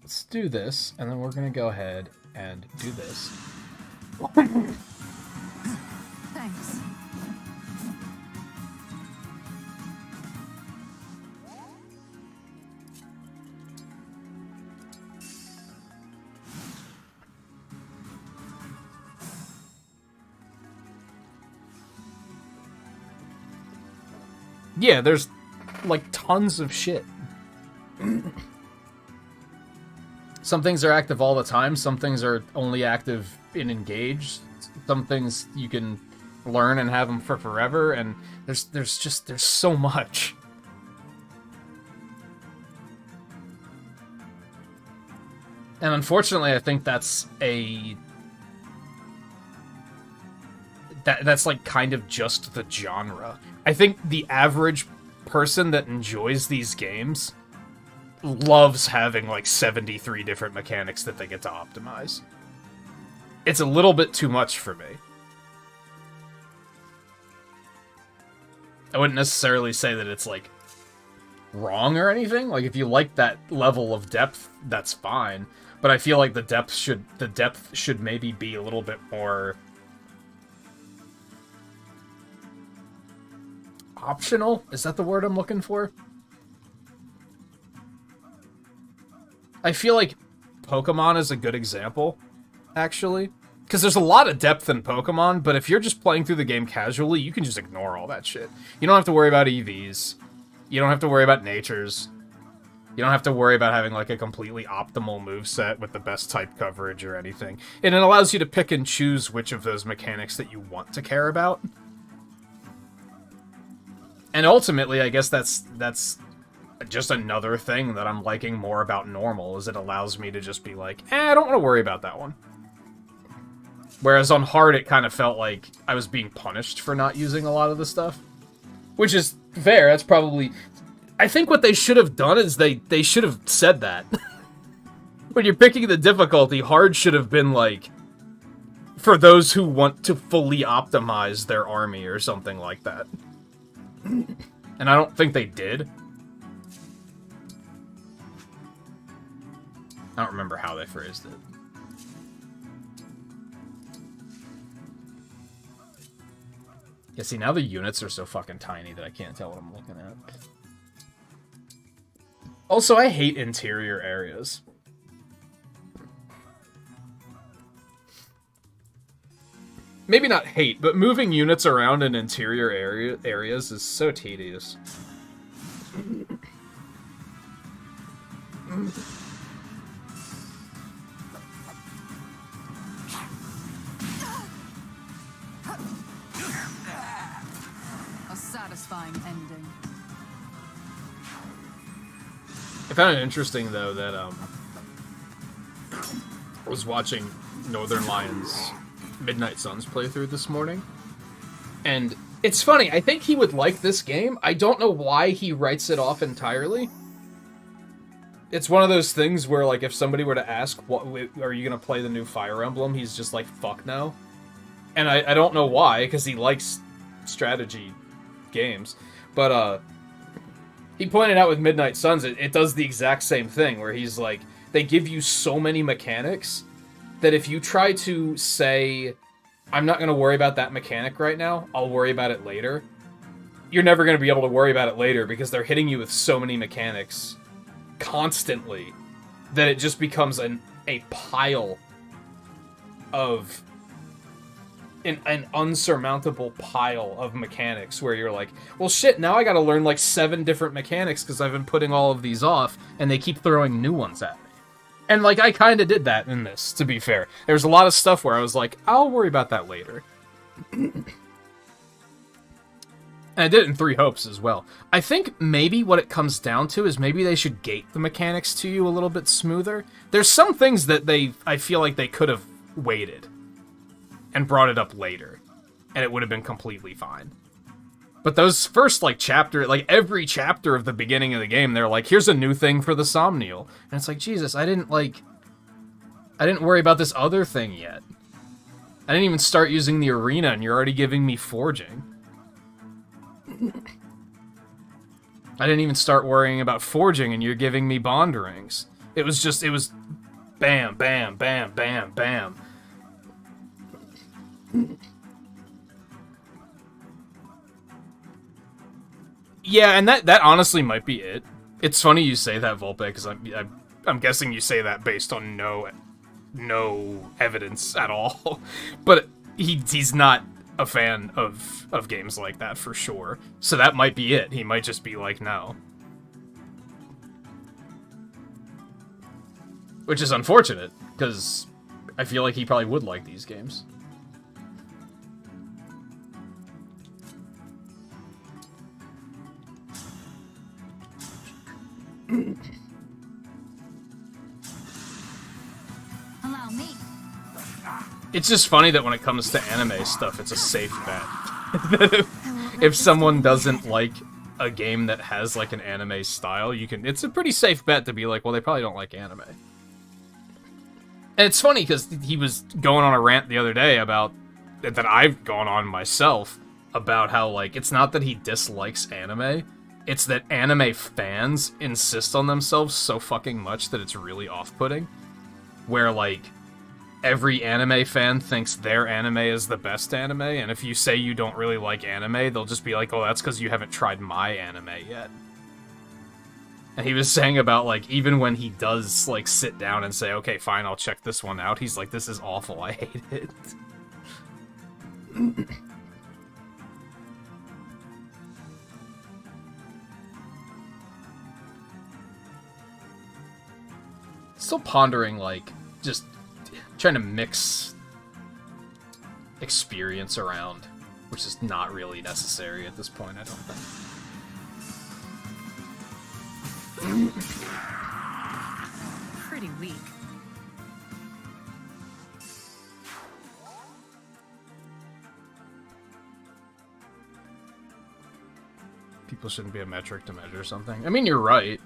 Let's do this, and then we're gonna go ahead and do this. Thanks. Yeah, there's, like, tons of shit. Some things are active all the time, some things are only active in Engage, some things you can learn and have them for forever, and there's so much. And unfortunately, I think that's that's like kind of just the genre. I think the average person that enjoys these games loves having like 73 different mechanics that they get to optimize. It's a little bit too much for me. I wouldn't necessarily say that it's like wrong or anything. Like, if you like that level of depth, that's fine. But I feel like the depth should maybe be a little bit more optional? Is that the word I'm looking for? I feel like Pokemon is a good example, actually. Because there's a lot of depth in Pokemon, but if you're just playing through the game casually, you can just ignore all that shit. You don't have to worry about EVs. You don't have to worry about natures. You don't have to worry about having, like, a completely optimal moveset with the best type coverage or anything. And it allows you to pick and choose which of those mechanics that you want to care about. And ultimately, I guess that's just another thing that I'm liking more about normal, is it allows me to just be like, I don't want to worry about that one. Whereas on hard, it kind of felt like I was being punished for not using a lot of the stuff. Which is fair, that's probably... I think what they should have done is they should have said that. When you're picking the difficulty, hard should have been like, for those who want to fully optimize their army or something like that. And I don't think they did. I don't remember how they phrased it. Yeah, see, now the units are so fucking tiny that I can't tell what I'm looking at. Also, I hate interior areas. Maybe not hate, but moving units around in interior areas is so tedious. A satisfying ending. I found it interesting, though, that, I was watching Northern Lions' Midnight Suns playthrough this morning, and it's funny, I think he would like this game. I don't know why he writes it off entirely. It's one of those things where, like, if somebody were to ask, "What are you gonna play the new Fire Emblem?" he's just like, "Fuck no." And I don't know why, because he likes strategy games, but, he pointed out with Midnight Suns, it does the exact same thing, where he's like, they give you so many mechanics that if you try to say, I'm not going to worry about that mechanic right now, I'll worry about it later, you're never going to be able to worry about it later, because they're hitting you with so many mechanics constantly that it just becomes a pile of... an unsurmountable pile of mechanics where you're like, well shit, now I gotta learn like 7 different mechanics because I've been putting all of these off, and they keep throwing new ones at me. And like, I kinda did that in this, to be fair. There's a lot of stuff where I was like, I'll worry about that later. And I did it in 3 Hopes as well. I think maybe what it comes down to is maybe they should gate the mechanics to you a little bit smoother. There's some things that I feel like they could have waited and brought it up later, and it would have been completely fine. But those first, like, every chapter of the beginning of the game, they're like, here's a new thing for the Somnial. And it's like, Jesus, I didn't worry about this other thing yet. I didn't even start using the arena, and you're already giving me forging. I didn't even start worrying about forging, and you're giving me bond rings. It was bam, bam, bam, bam, bam. Yeah, and that honestly might be it. It's funny you say that, Volpe, because I'm guessing you say that based on no evidence at all. But he's not a fan of games like that for sure. So that might be it. He might just be like, no. Which is unfortunate, because I feel like he probably would like these games. Allow me. It's just funny that when it comes to anime stuff, it's a safe bet. If someone doesn't like a game that has like an anime style, it's a pretty safe bet to be like, well, they probably don't like anime. And it's funny because he was going on a rant the other day about that I've gone on myself about how, like, it's not that he dislikes anime, it's that anime fans insist on themselves so fucking much that it's really off-putting. Where, like, every anime fan thinks their anime is the best anime, and if you say you don't really like anime, they'll just be like, oh, that's because you haven't tried my anime yet. And he was saying about, like, even when he does, like, sit down and say, okay, fine, I'll check this one out, he's like, this is awful, I hate it. Still pondering, like, just trying to mix experience around, which is not really necessary at this point, I don't think. Pretty weak. People shouldn't be a metric to measure something. I mean, you're right.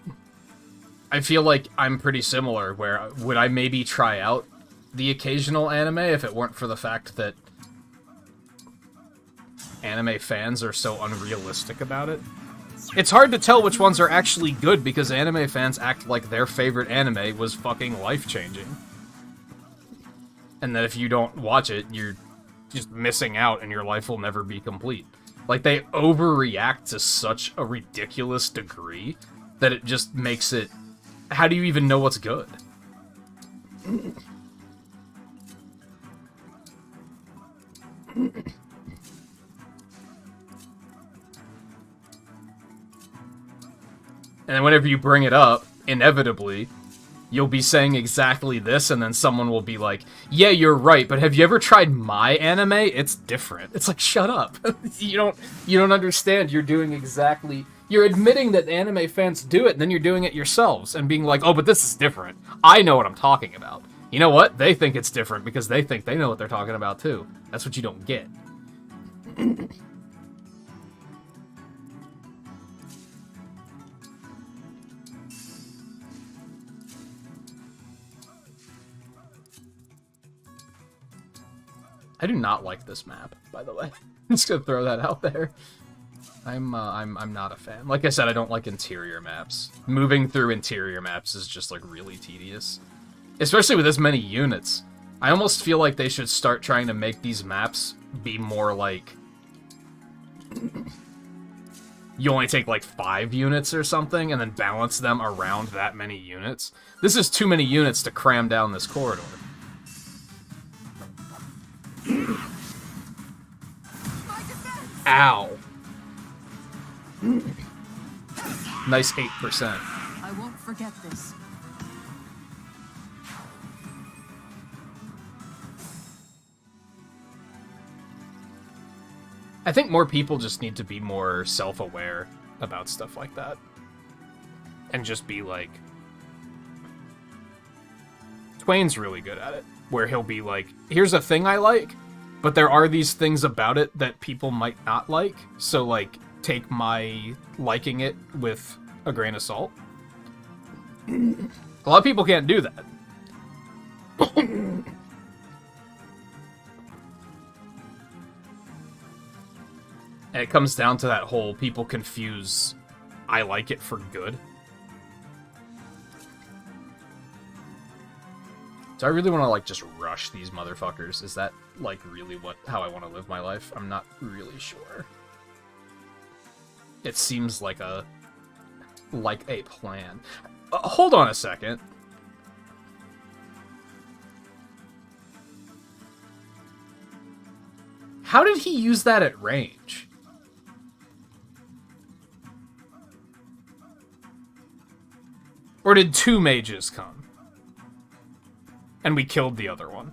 I feel like I'm pretty similar, where would I maybe try out the occasional anime if it weren't for the fact that anime fans are so unrealistic about it? It's hard to tell which ones are actually good because anime fans act like their favorite anime was fucking life-changing. And that if you don't watch it, you're just missing out and your life will never be complete. Like, they overreact to such a ridiculous degree that it just makes it... How do you even know what's good? And then whenever you bring it up, inevitably, you'll be saying exactly this, and then someone will be like, yeah, you're right, but have you ever tried my anime? It's different. It's like, shut up. You don't understand. You're doing exactly... You're admitting that anime fans do it, and then you're doing it yourselves, and being like, oh, but this is different. I know what I'm talking about. You know what? They think it's different because they think they know what they're talking about, too. That's what you don't get. I do not like this map, by the way. I'm just gonna throw that out there. I'm not a fan. Like I said, I don't like interior maps. Moving through interior maps is just, like, really tedious. Especially with this many units. I almost feel like they should start trying to make these maps be more like... You only take, like, 5 units or something, and then balance them around that many units. This is too many units to cram down this corridor. Ow. Nice 8%. I won't forget this. I think more people just need to be more self-aware about stuff like that. And just be like... Twain's really good at it, where he'll be like, here's a thing I like, but there are these things about it that people might not like, so, like, take my liking it with a grain of salt. A lot of people can't do that. And it comes down to that whole people confuse I like it for good. Do I really want to, like, just rush these motherfuckers? Is that, like, really how I want to live my life? I'm not really sure. It seems like a plan. Hold on a second. How did he use that at range? Or did 2 mages come? And we killed the other one.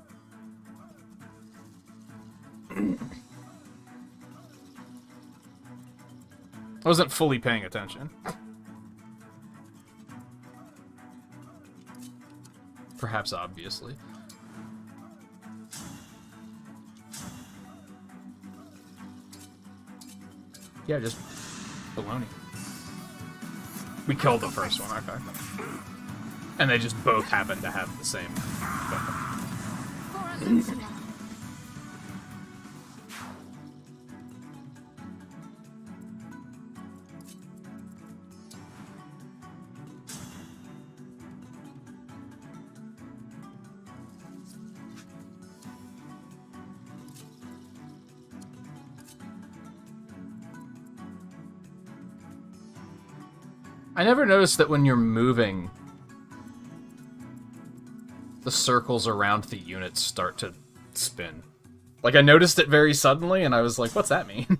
I wasn't fully paying attention. Perhaps obviously. Yeah, just baloney. We killed the first one, okay. And they just both happen to have the same weapon. I never noticed that when you're moving, the circles around the units start to spin. Like, I noticed it very suddenly, and I was like, what's that mean?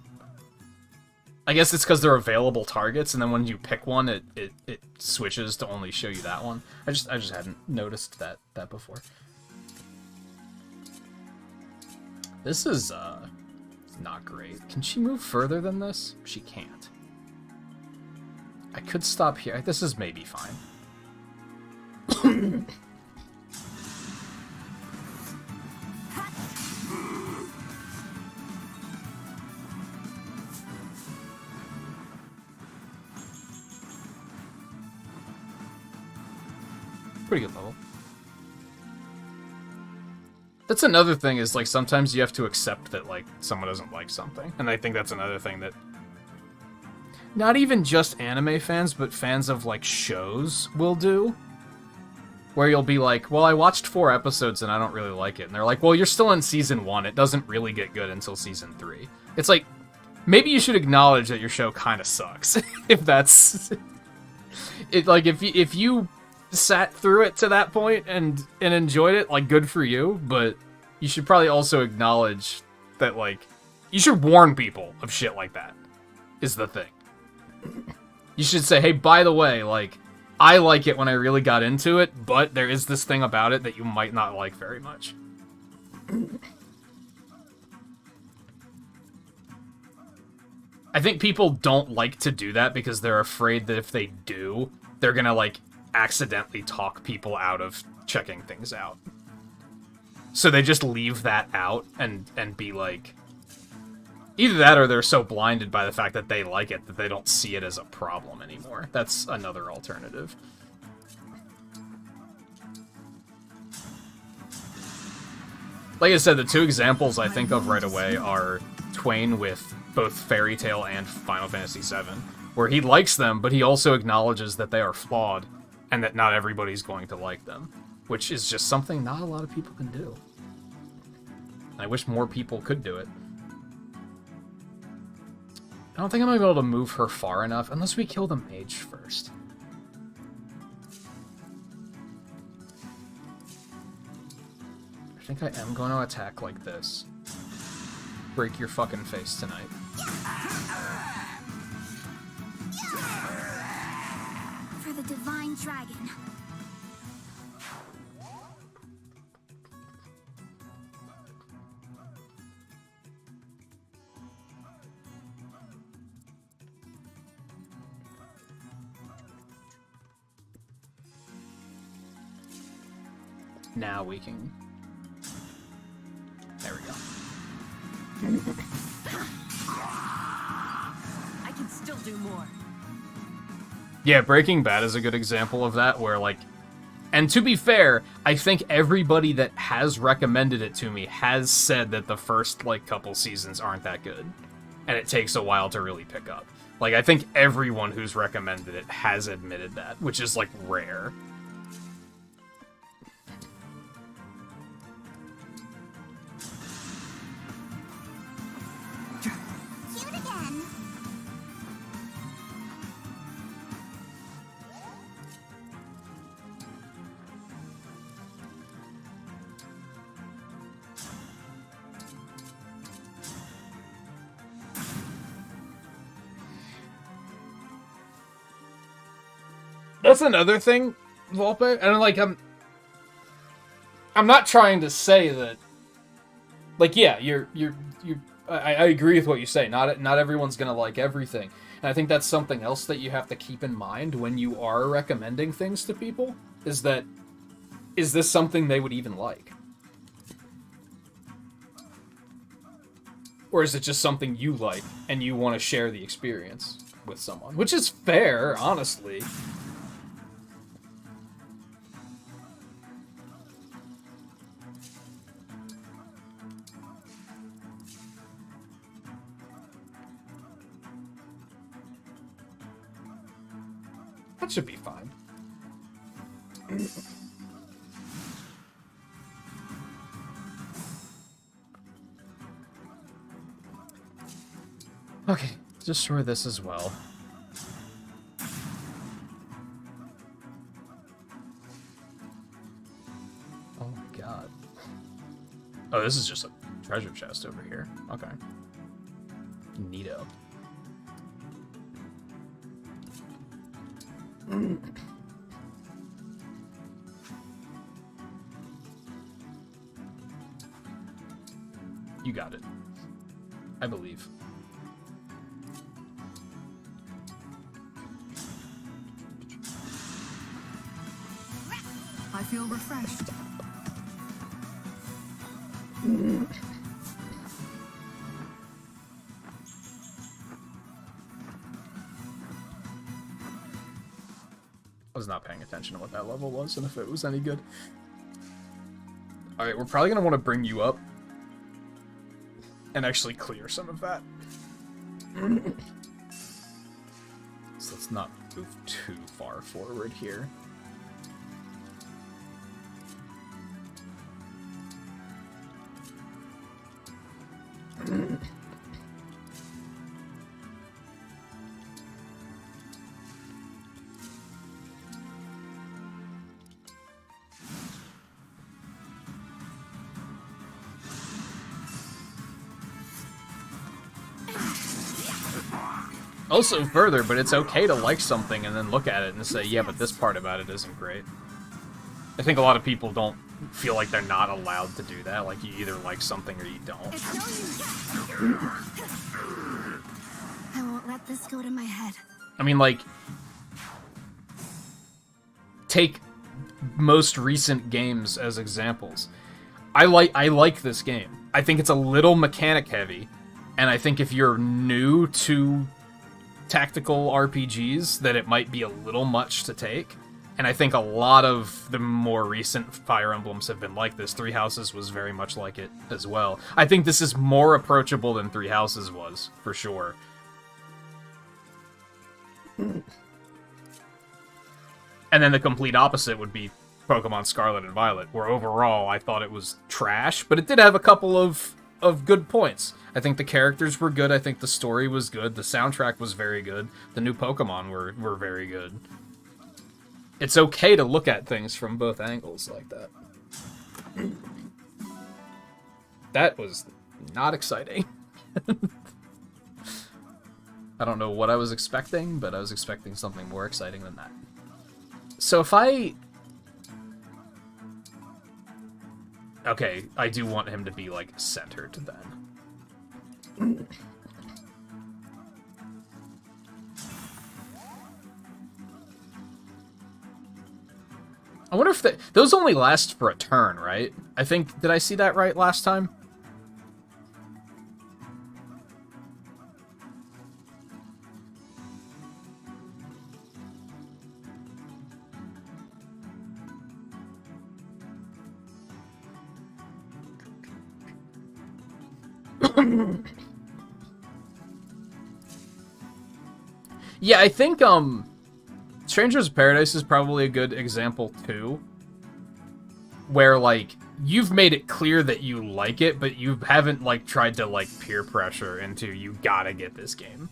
I guess it's because they're available targets, and then when you pick one, it switches to only show you that one. I just hadn't noticed that before. This is, not great. Can she move further than this? She can't. I could stop here. This is maybe fine. Pretty good level. That's another thing, is like sometimes you have to accept that like someone doesn't like something. And I think that's another thing that not even just anime fans, but fans of like shows will do. Where you'll be like, well, I watched 4 episodes and I don't really like it. And they're like, well, you're still in season 1. It doesn't really get good until season 3. It's like, maybe you should acknowledge that your show kind of sucks. If that's it, like if you sat through it to that point and enjoyed it, like, good for you, but you should probably also acknowledge that, like, you should warn people of shit like that, is the thing. You should say, hey, by the way, like, I like it when I really got into it, but there is this thing about it that you might not like very much. I think people don't like to do that because they're afraid that if they do, they're gonna, like, accidentally talk people out of checking things out. So they just leave that out and be like... Either that or they're so blinded by the fact that they like it that they don't see it as a problem anymore. That's another alternative. Like I said, the 2 examples I think of right away are Twain with both Fairy Tail and Final Fantasy VII, where he likes them, but he also acknowledges that they are flawed and that not everybody's going to like them, which is just something not a lot of people can do. I wish more people could do it. I don't think I'm going to be able to move her far enough, unless we kill the mage first. I think I am going to attack like this. Break your fucking face tonight. For the divine dragon. Now we can... There we go. I can still do more. Yeah, Breaking Bad is a good example of that, where, like... And to be fair, I think everybody that has recommended it to me has said that the first, like, couple seasons aren't that good. And it takes a while to really pick up. Like, I think everyone who's recommended it has admitted that, which is, like, rare. That's another thing, Volpe. And like I'm not trying to say that. Like, yeah, I agree with what you say. Not everyone's gonna like everything, and I think that's something else that you have to keep in mind when you are recommending things to people. Is this something they would even like, or is it just something you like and you want to share the experience with someone? Which is fair, honestly. That should be fine. Okay, destroy this as well. Oh, this is just a treasure chest over here. Okay. Neato. You got it. I believe. I feel refreshed. I was not paying attention to what that level was and if it was any good. Alright, we're probably going to want to bring you up and actually clear some of that. So let's not move too far forward here. Also further, but it's okay to like something and then look at it and say, yeah, but this part about it isn't great. I think a lot of people don't feel like they're not allowed to do that. Like, you either like something or you don't. It's no use. I won't let this go to my head. I mean, like, take most recent games as examples. I like this game. I think it's a little mechanic heavy, and I think if you're new to tactical RPGs, that it might be a little much to take. And I think a lot of the more recent Fire Emblems have been like this. Three Houses was very much like it as well. I think this is more approachable than Three Houses was, for sure. And then the complete opposite would be Pokemon Scarlet and Violet, where overall I thought it was trash, but it did have a couple of good points. I think the characters were good, I think the story was good, the soundtrack was very good, the new Pokemon were very good. It's okay to look at things from both angles like that. That was not exciting. I don't know what I was expecting, but I was expecting something more exciting than that. So if I... Okay, I do want him to be, like, centered then. I wonder if those only last for a turn, right? I think, did I see that right last time? Yeah, I think, Strangers of Paradise is probably a good example, too. Where, like, you've made it clear that you like it, but you haven't, like, tried to, like, peer pressure into, you gotta get this game.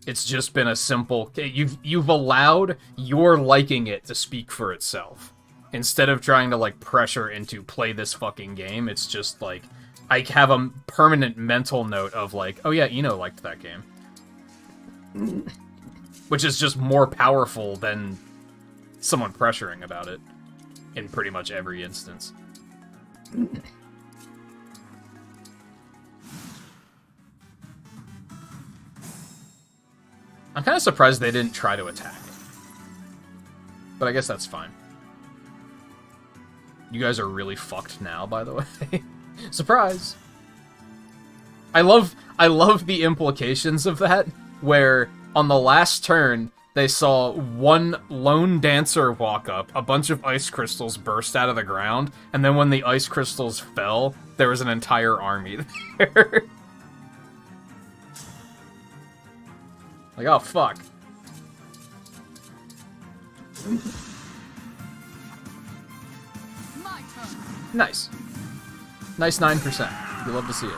It's just been a simple, you've allowed your liking it to speak for itself. Instead of trying to, like, pressure into, play this fucking game, it's just, like, I have a permanent mental note of, like, oh yeah, Eno liked that game. Which is just more powerful than someone pressuring about it in pretty much every instance. I'm kind of surprised they didn't try to attack. But I guess that's fine. You guys are really fucked now, by the way. Surprise! I love the implications of that, where on the last turn, they saw one lone dancer walk up, a bunch of ice crystals burst out of the ground, and then when the ice crystals fell, there was an entire army there. Like, oh, fuck. My turn. Nice. Nice 9%. You love to see it.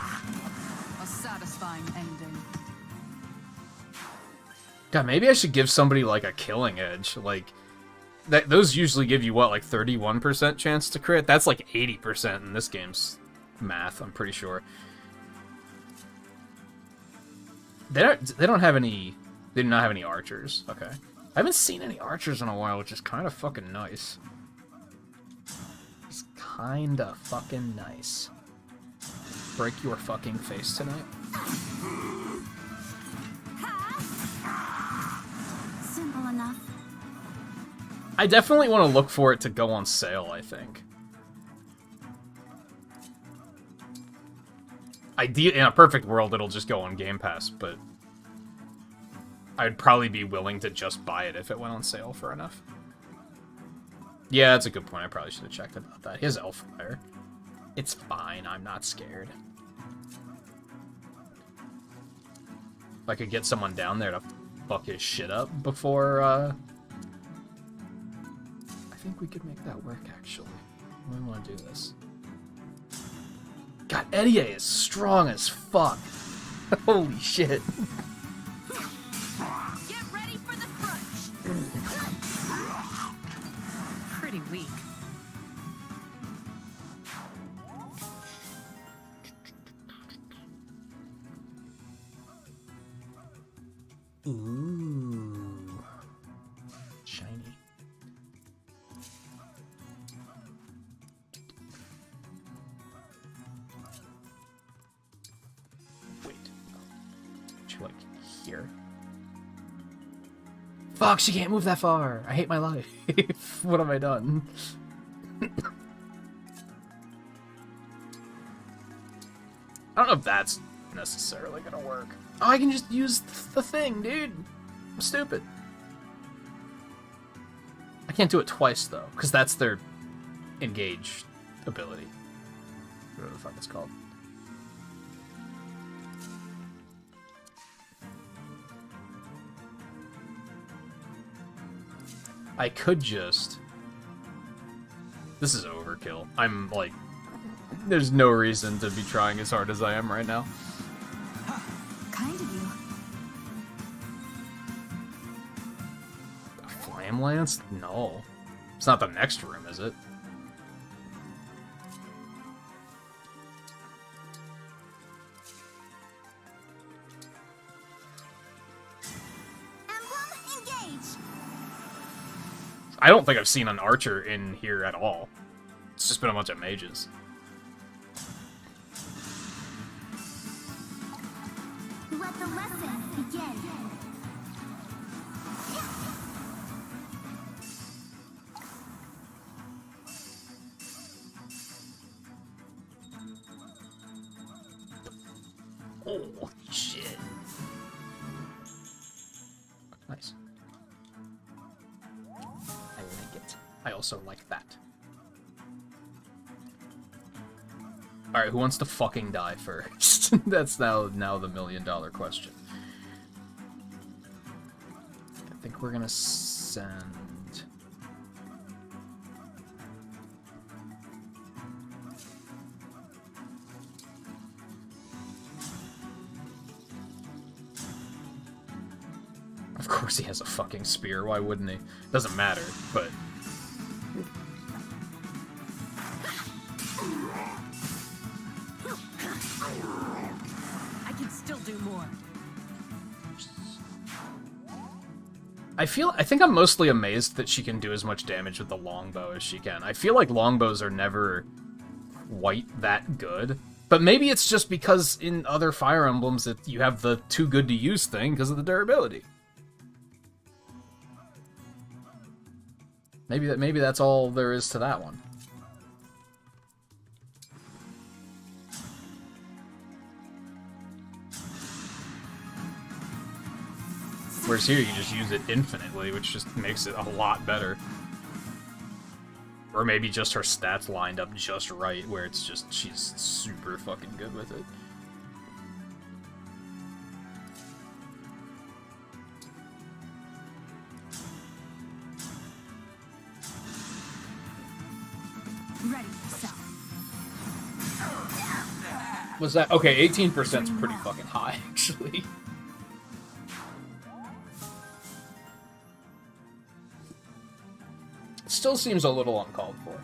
A satisfying ending. God, maybe I should give somebody, like, a killing edge. Like, those usually give you, what, like 31% chance to crit? That's like 80% in this game's math, I'm pretty sure. They don't have any... They do not have any archers. Okay. I haven't seen any archers in a while, which is kind of fucking nice. It's kind of fucking nice. Break your fucking face tonight. Simple enough. I definitely want to look for it to go on sale, I think. In a perfect world, it'll just go on Game Pass, but I'd probably be willing to just buy it if it went on sale for enough. Yeah, that's a good point. I probably should have checked about that. He has Elfire. It's fine. I'm not scared. If I could get someone down there to fuck his shit up before, I think we could make that work, actually. We want to do this. God, Eddie is strong as fuck. Holy shit. Get ready for the crunch. Pretty weak. Ooh. Shiny. Wait. Like here. Fuck, she can't move that far. I hate my life. What have I done? I don't know if that's necessarily gonna work. Oh, I can just use the thing, dude. I'm stupid. I can't do it twice, though, because that's their engage ability. Whatever the fuck it's called. I could just... This is overkill. I'm, like... There's no reason to be trying as hard as I am right now. Kind of you. A Flame Lance? No. It's not the next room, is it? Emblem, engage. I don't think I've seen an archer in here at all. It's just been a bunch of mages. Let the lesson begin. Oh, shit. Nice. I like it. I also like that. Alright, who wants to fucking die first? That's now the million-dollar question. I think we're gonna send... Of course he has a fucking spear, why wouldn't he? Doesn't matter, but... I can still do more. I think I'm mostly amazed that she can do as much damage with the longbow as she can. I feel like longbows are never quite that good. But maybe it's just because in other Fire Emblems that you have the too good to use thing because of the durability. Maybe that's all there is to that one. Whereas here you can just use it infinitely, which just makes it a lot better. Or maybe just her stats lined up just right, where it's just she's super fucking good with it. Ready yourself. Was that okay? 18%'s pretty fucking high, actually. still seems a little uncalled for.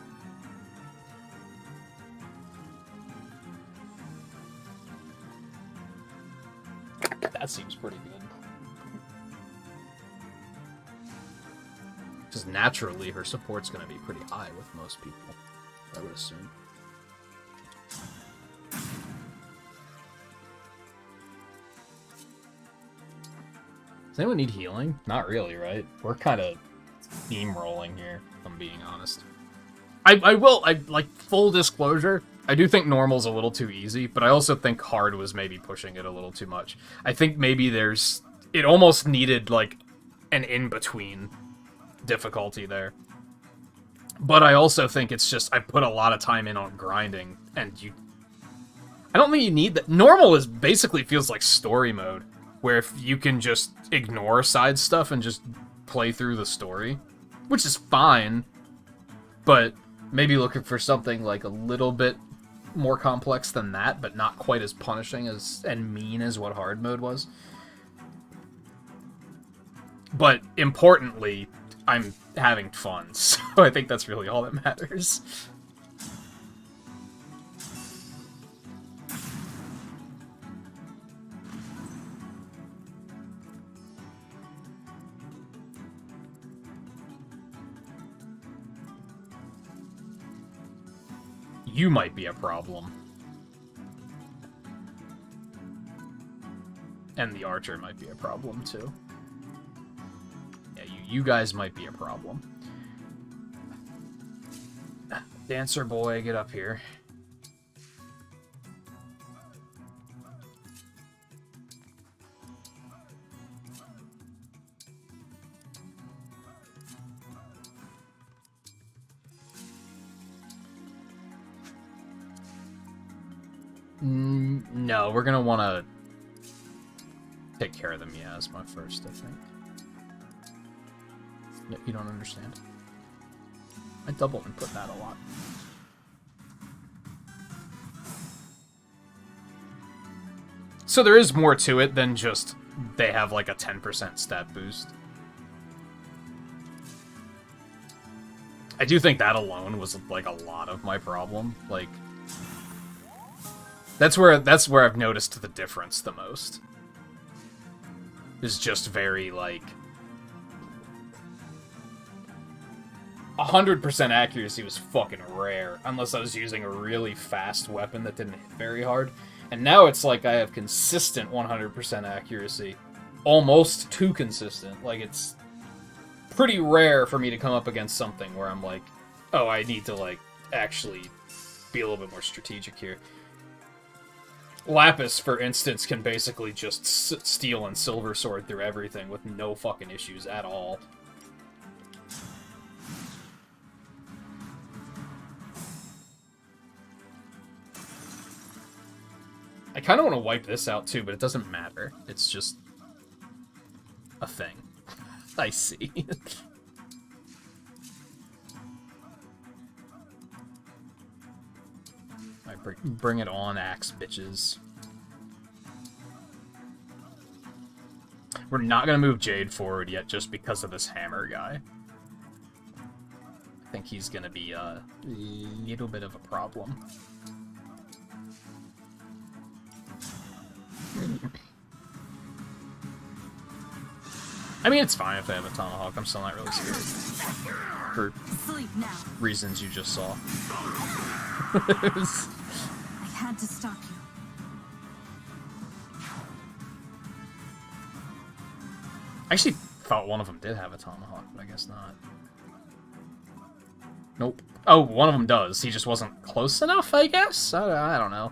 That seems pretty good. Because naturally, her support's going to be pretty high with most people, I would assume. Does anyone need healing? Not really, right? We're kind of steamrolling here, if I'm being honest. I like, full disclosure, I do think normal's a little too easy, but I also think hard was maybe pushing it a little too much. I think maybe it almost needed, like, an in-between difficulty there. But I also think it's just, I put a lot of time in on grinding, and I don't think you need that. Normal basically feels like story mode, where if you can just ignore side stuff and just play through the story, which is fine, but maybe looking for something like a little bit more complex than that, but not quite as punishing and mean as what hard mode was. But importantly, I'm having fun, so I think that's really all that matters. You might be a problem. And the archer might be a problem, too. Yeah, you guys might be a problem. Dancer boy, get up here. No, we're gonna want to take care of the miasma first, I think. No, you don't understand. I double input that a lot. So there is more to it than just they have like a 10% stat boost. I do think that alone was like a lot of my problem. Like, that's where I've noticed the difference the most. Is just very, like, 100% accuracy was fucking rare, unless I was using a really fast weapon that didn't hit very hard. And now it's like I have consistent 100% accuracy. Almost too consistent. Like, it's pretty rare for me to come up against something where I'm like, oh, I need to, like, actually be a little bit more strategic here. Lapis, for instance, can basically just steel and silver sword through everything with no fucking issues at all. I kind of want to wipe this out too, but it doesn't matter. It's just a thing. I see. Bring it on, axe bitches. We're not gonna move Jade forward yet just because of this hammer guy. I think he's gonna be a little bit of a problem. I mean, it's fine if they have a tomahawk. I'm still not really scared. For reasons you just saw. I had to stop you. I actually thought one of them did have a tomahawk, but I guess not. Nope. Oh, one of them does. He just wasn't close enough, I guess? I don't know.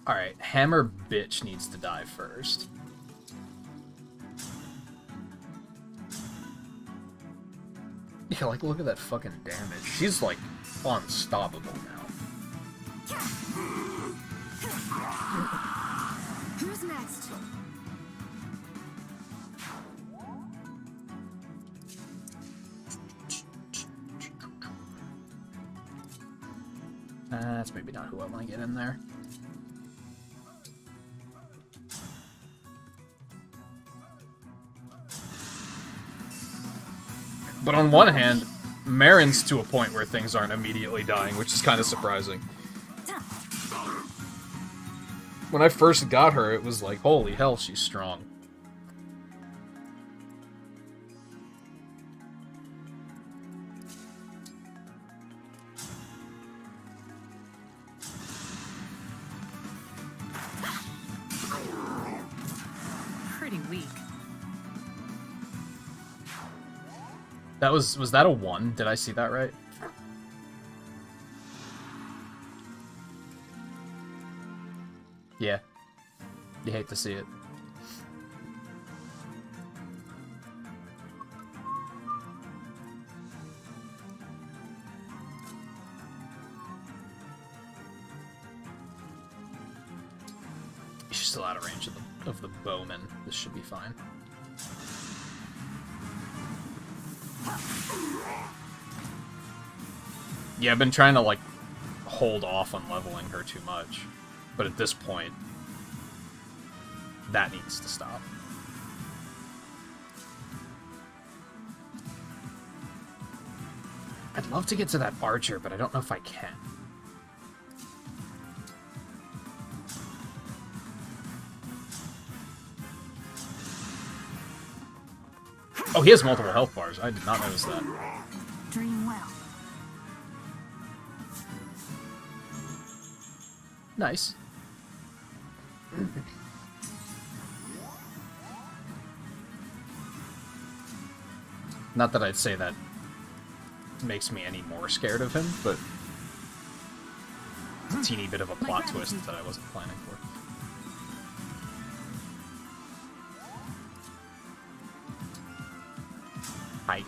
Alright, hammer bitch needs to die first. Yeah, like, look at that fucking damage. She's, like, unstoppable now. Who's next? That's maybe not who I want to get in there. But on one hand, Marin's to a point where things aren't immediately dying, which is kind of surprising. When I first got her, it was like, holy hell, she's strong. Pretty weak. That was that a 1? Did I see that right? Yeah. You hate to see it. She's still out of range of the bowman. This should be fine. Yeah, I've been trying to, like, hold off on leveling her too much. But at this point, that needs to stop. I'd love to get to that archer, but I don't know if I can. Oh, he has multiple health bars. I did not notice that. Dream well. Nice. Not that I'd say that makes me any more scared of him, but a teeny bit of a plot twist that I wasn't planning for. Hi.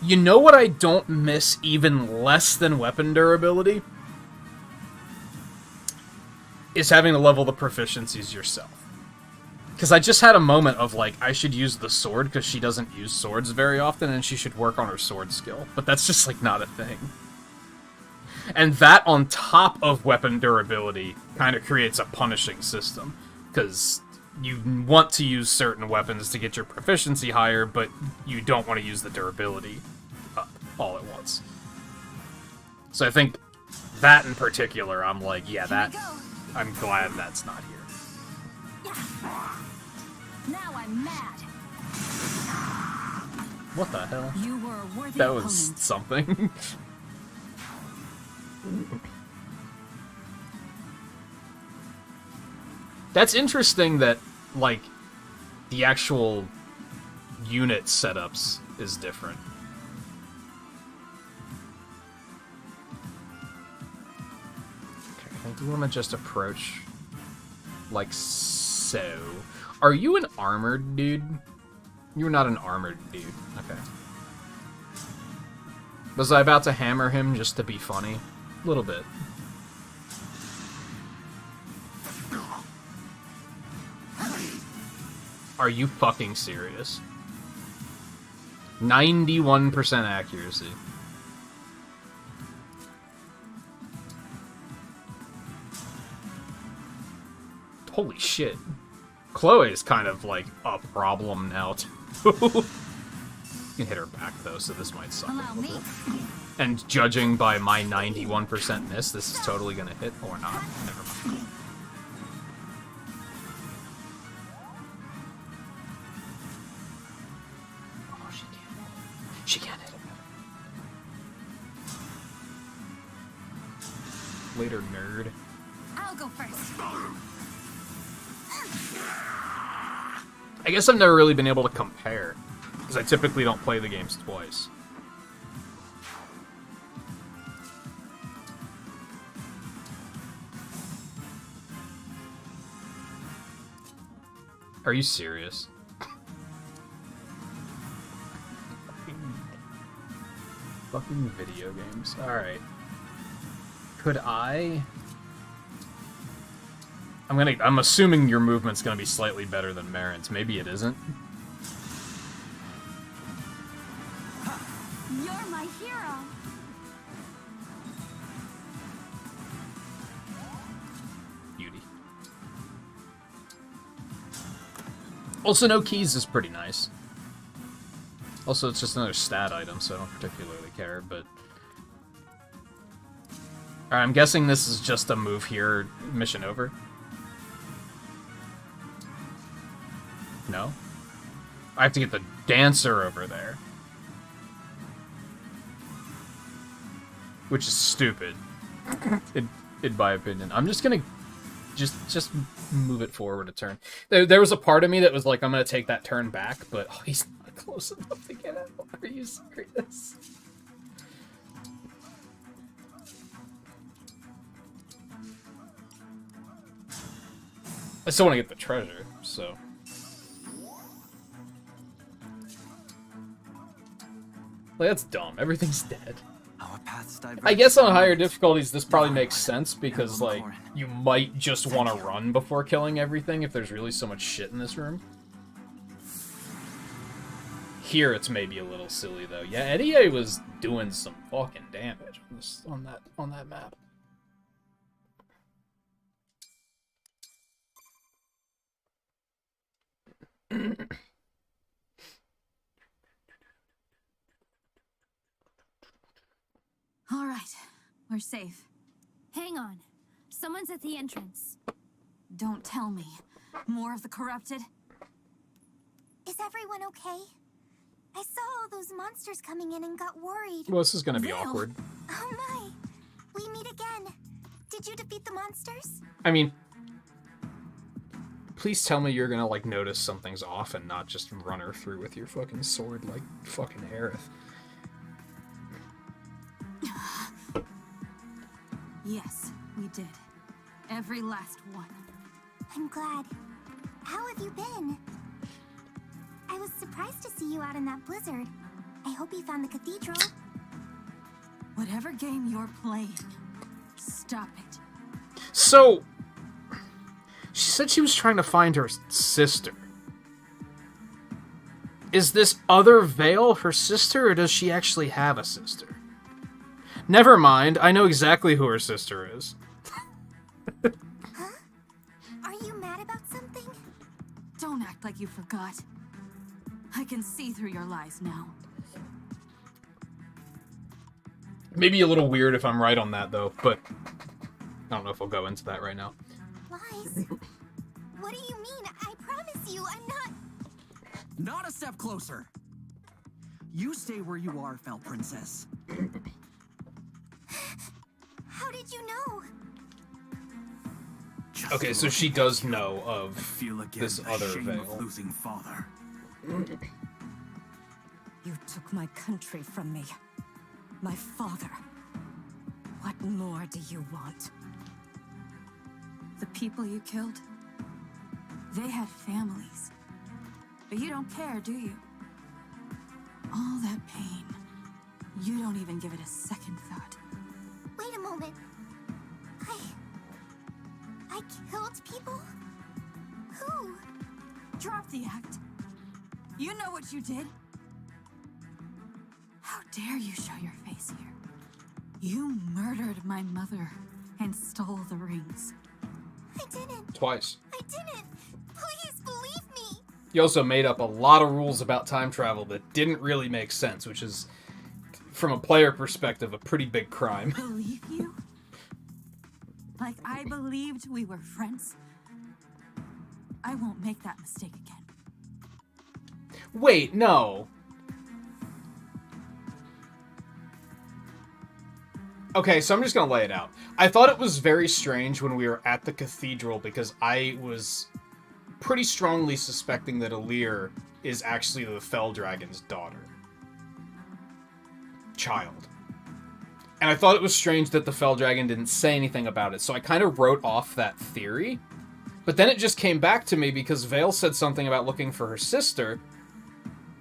You know what I don't miss even less than weapon durability? Is having to level the proficiencies yourself. Because I just had a moment of, like, I should use the sword because she doesn't use swords very often and she should work on her sword skill. But that's just, like, not a thing. And that on top of weapon durability kind of creates a punishing system. Because you want to use certain weapons to get your proficiency higher, but you don't want to use the durability up all at once. So I think that in particular, I'm like, yeah, that... I'm glad that's not here. Now I'm mad. What the hell? You were a worthy That was opponent. something. That's interesting that, like, the actual unit setups is different. Okay, I do want to just approach like so. Are you an armored dude? You're not an armored dude. Okay. Was I about to hammer him just to be funny? A little bit. Are you fucking serious? 91% accuracy. Holy shit. Chloe is kind of like a problem now, too. You can hit her back, though, so this might suck Allow a me. little. And judging by my 91% miss, this is totally gonna hit, or not. Never mind. Oh, she can't. She can't hit him. Later, nerd. I'll go first. I guess I've never really been able to compare, because I typically don't play the games twice. Are you serious? Fucking video games. Alright. Could I... I'm assuming your movement's gonna be slightly better than Marin's. Maybe it isn't. You're my hero. Also, no keys is pretty nice. Also, it's just another stat item, so I don't particularly care, but... Alright, I'm guessing this is just a move here, mission over. No? I have to get the dancer over there. Which is stupid. In my opinion. I'm just gonna... Just move it forward a turn. There was a part of me that was like, I'm gonna take that turn back, but oh, he's not close enough to get out. Are you serious? I still want to get the treasure, so... Like, that's dumb. Everything's dead. I guess on higher difficulties, this probably makes sense, because, like, you might just want to run before killing everything if there's really so much shit in this room. Here, it's maybe a little silly, though. Yeah, Eddie was doing some fucking damage on that map. All right, we're safe. Hang on. Someone's at the entrance. Don't tell me. More of the corrupted? Is everyone okay? I saw all those monsters coming in and got worried. Well, this is gonna be Veil. awkward. Oh my! We meet again. Did you defeat the monsters? I mean... Please tell me you're gonna, like, notice something's off and not just run her through with your fucking sword like fucking Aerith. Yes, we did. Every last one. I'm glad. How have you been? I was surprised to see you out in that blizzard. I hope you found the cathedral. Whatever game you're playing, stop it. So... She said she was trying to find her sister. Is this other Veil her sister, or does she actually have a sister? Never mind, I know exactly who her sister is. Huh? Are you mad about something? Don't act like you forgot. I can see through your lies now. Maybe a little weird if I'm right on that, though, but I don't know if we'll go into that right now. Lies? What do you mean? I promise you, I'm not... Not a step closer. You stay where you are, Fel Princess. How did you know? Okay, so she does know of this other shame Veil. of losing father. You took my country from me. My father. What more do you want? The people you killed, they had families. But you don't care, do you? All that pain, you don't even give it a second thought. Wait a moment. I killed people? Who? Drop the act. You know what you did. How dare you show your face here? You murdered my mother and stole the rings. I didn't. Twice. I didn't. Please believe me. He also made up a lot of rules about time travel that didn't really make sense, which is, from a player perspective, a pretty big crime. Believe you? Like I believed we were friends? I won't make that mistake again. Wait, no. Okay, so I'm just gonna lay it out. I thought it was very strange when we were at the cathedral because I was pretty strongly suspecting that Alir is actually the Fell Dragon's daughter. Child. And I thought it was strange that the Fell Dragon didn't say anything about it, so I kind of wrote off that theory. But then it just came back to me because Veil said something about looking for her sister,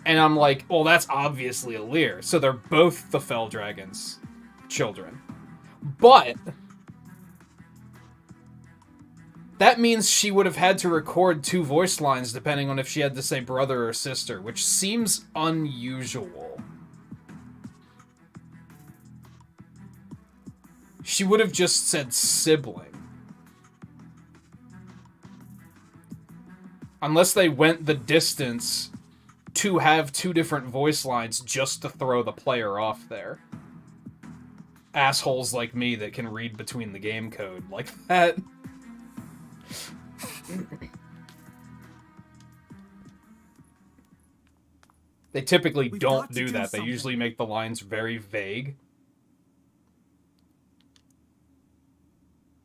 and I'm like, well, that's obviously Alir, so they're both the Fell Dragon's children. But that means she would have had to record 2 voice lines depending on if she had to say brother or sister, which seems unusual. She would have just said sibling. Unless they went the distance to have 2 different voice lines just to throw the player off there. Assholes like me that can read between the game code like that. They typically don't do that. They usually make the lines very vague.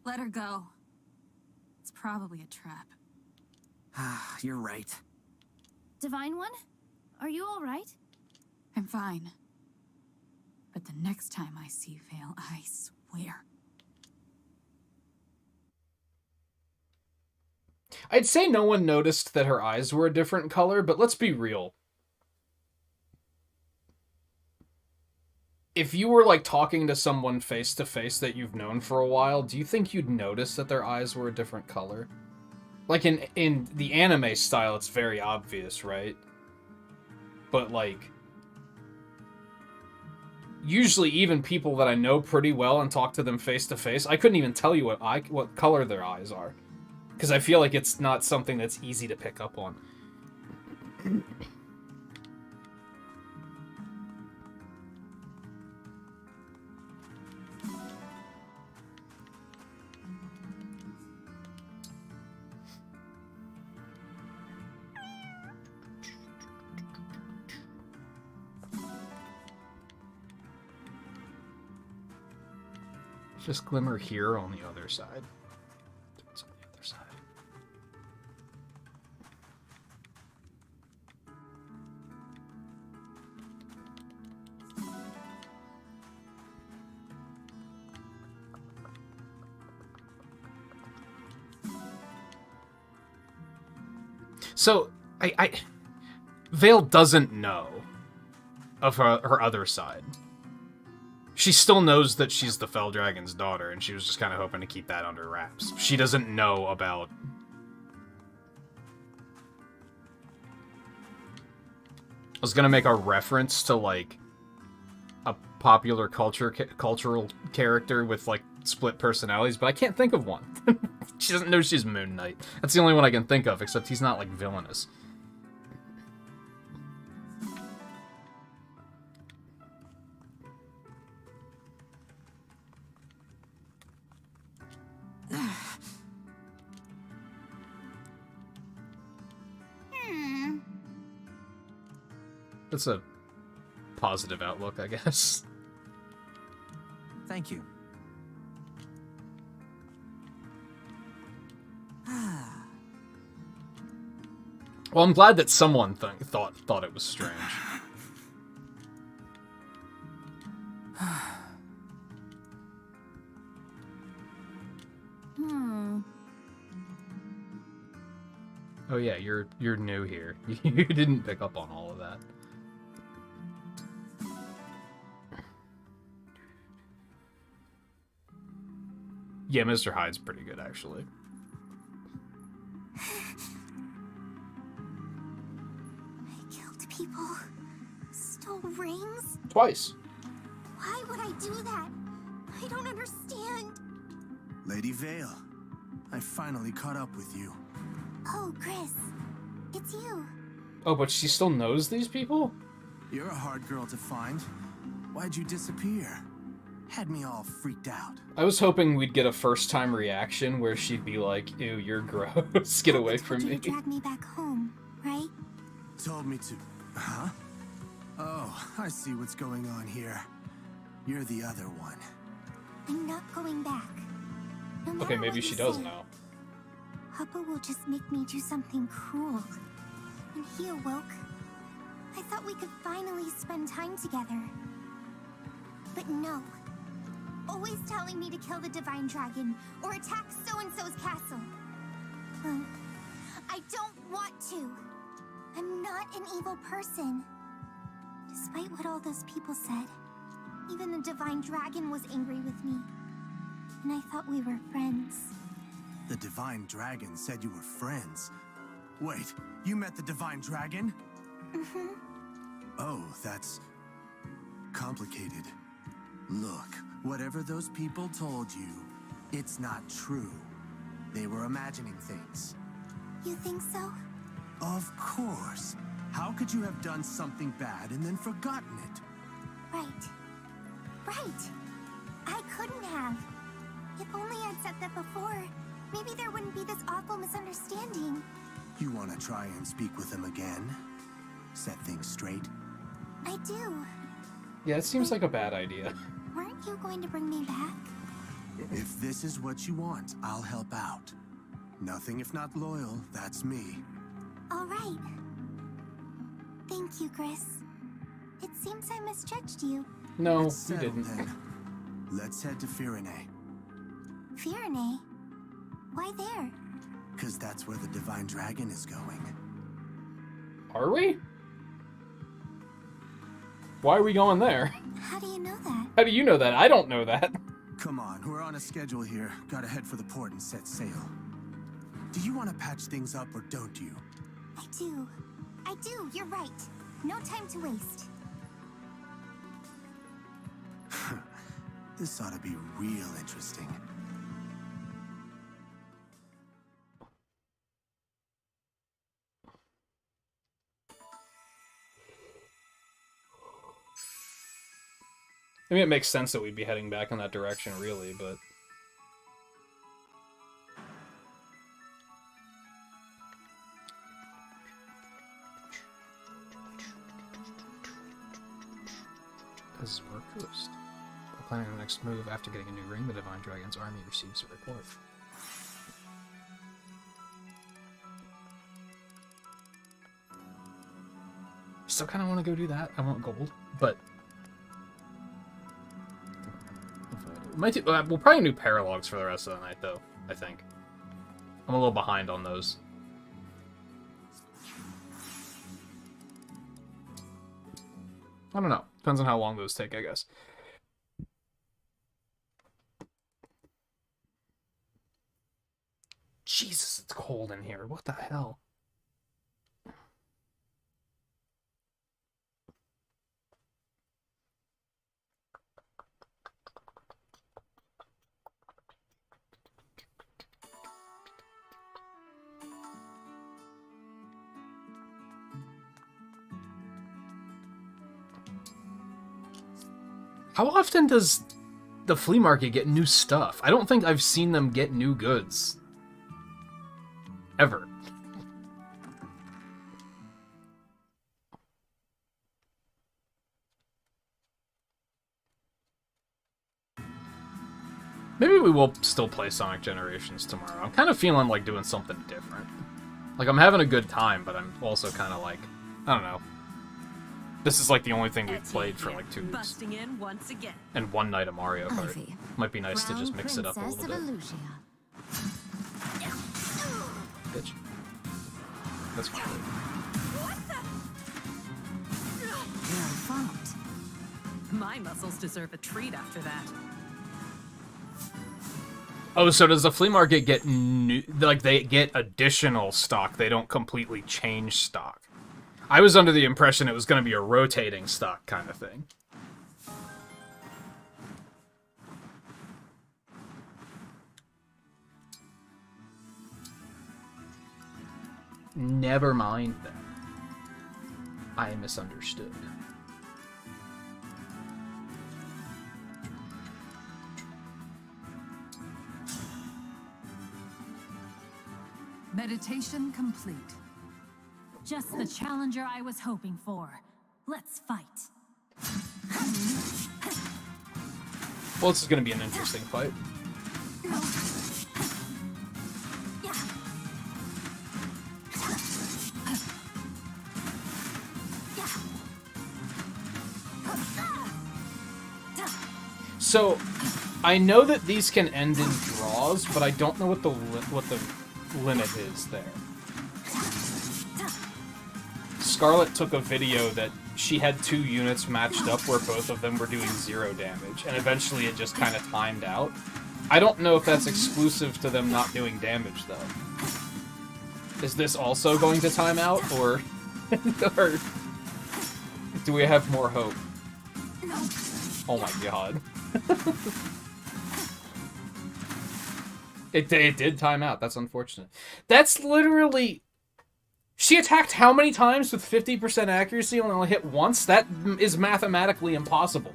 Let her go. It's probably a trap. You're right. Divine One? Are you alright? I'm fine. But the next time I see Vale, I swear. I'd say no one noticed that her eyes were a different color, but let's be real. If you were, like, talking to someone face-to-face that you've known for a while, do you think you'd notice that their eyes were a different color? Like, in the anime style, it's very obvious, right? But, like, usually even people that I know pretty well and talk to them face-to-face, I couldn't even tell you what color their eyes are. Because I feel like it's not something that's easy to pick up on. Just glimmer here on the other side. It's on the other side. So, Vale doesn't know of her other side. She still knows that she's the Fell Dragon's daughter, and she was just kind of hoping to keep that under wraps. She doesn't know about... I was gonna make a reference to, like, a popular cultural character with, like, split personalities, but I can't think of one. She doesn't know she's Moon Knight. That's the only one I can think of, except he's not, like, villainous. That's a positive outlook, I guess. Thank you. Well, I'm glad that someone thought it was strange. Oh yeah, you're new here. You didn't pick up on all of that. Yeah, Mr. Hyde's pretty good, actually. I killed people, stole rings. Twice. Why would I do that? I don't understand. Lady Vale, I finally caught up with you. Oh, Chris, it's you. Oh, but she still knows these people? You're a hard girl to find. Why'd you disappear? Had me all freaked out. I was hoping we'd get a first-time reaction where she'd be like, ew, you're gross, get away from me. You drag me back home, right? Told me to... Huh? Oh, I see what's going on here. You're the other one. I'm not going back. No matter Okay, maybe what she you does say, now. Papa will just make me do something cruel. When he awoke, I thought we could finally spend time together. But no. Always telling me to kill the Divine Dragon or attack so-and-so's castle. I don't want to. I'm not an evil person. Despite what all those people said, even the Divine Dragon was angry with me. And I thought we were friends. The Divine Dragon said you were friends. Wait, you met the Divine Dragon? Mm-hmm. Oh, that's... complicated. Look, whatever those people told you, it's not true. They were imagining things. You think so? Of course. How could you have done something bad and then forgotten it? Right. Right. I couldn't have. If only I'd said that before, maybe there wouldn't be this awful misunderstanding. You want to try and speak with him again? Set things straight? I do. Yeah, it seems like a bad idea. Weren't you going to bring me back? If this is what you want, I'll help out. Nothing if not loyal, that's me. All right. Thank you, Chris. It seems I misjudged you. No, you Settled didn't. then. Let's head to Firene. Firene? Why there? Because that's where the Divine Dragon is going. Are we? Why are we going there? How do you know that? How do you know that? I don't know that. Come on, we're on a schedule here. Gotta head for the port and set sail. Do you want to patch things up or don't you? I do. I do, you're right. No time to waste. This ought to be real interesting. I mean, it makes sense that we'd be heading back in that direction, really, but... This is our coast. We're planning our next move. After getting a new ring, the Divine Dragon's army receives a report. Still kind of want to go do that. I want gold, but... We'll probably do paralogs for the rest of the night, though, I think. I'm a little behind on those. I don't know. Depends on how long those take, I guess. Jesus, it's cold in here. What the hell? How often does the flea market get new stuff? I don't think I've seen them get new goods. Ever. Maybe we will still play Sonic Generations tomorrow. I'm kind of feeling like doing something different. Like, I'm having a good time, but I'm also kind of like, I don't know. This is like the only thing we've played for like 2 weeks. Busting in once again. And one night of Mario Kart. Ivy, Might be nice to just mix it up a little bit. Bitch. That's great. You're informed. My muscles deserve a treat after that. Oh, so does the flea market get new, like they get additional stock? They don't completely change stock. I was under the impression it was going to be a rotating stock kind of thing. Never mind then. I misunderstood. Meditation complete. Just the challenger I was hoping for. Let's fight. Well, this is going to be an interesting fight. So, I know that these can end in draws, but I don't know what the limit is there. Scarlet took a video that she had 2 units matched up where both of them were doing 0 damage, and eventually it just kind of timed out. I don't know if that's exclusive to them not doing damage, though. Is this also going to time out, or, or do we have more hope? Oh my god. It did time out. That's unfortunate. That's literally... She attacked how many times with 50% accuracy and only hit once? That is mathematically impossible.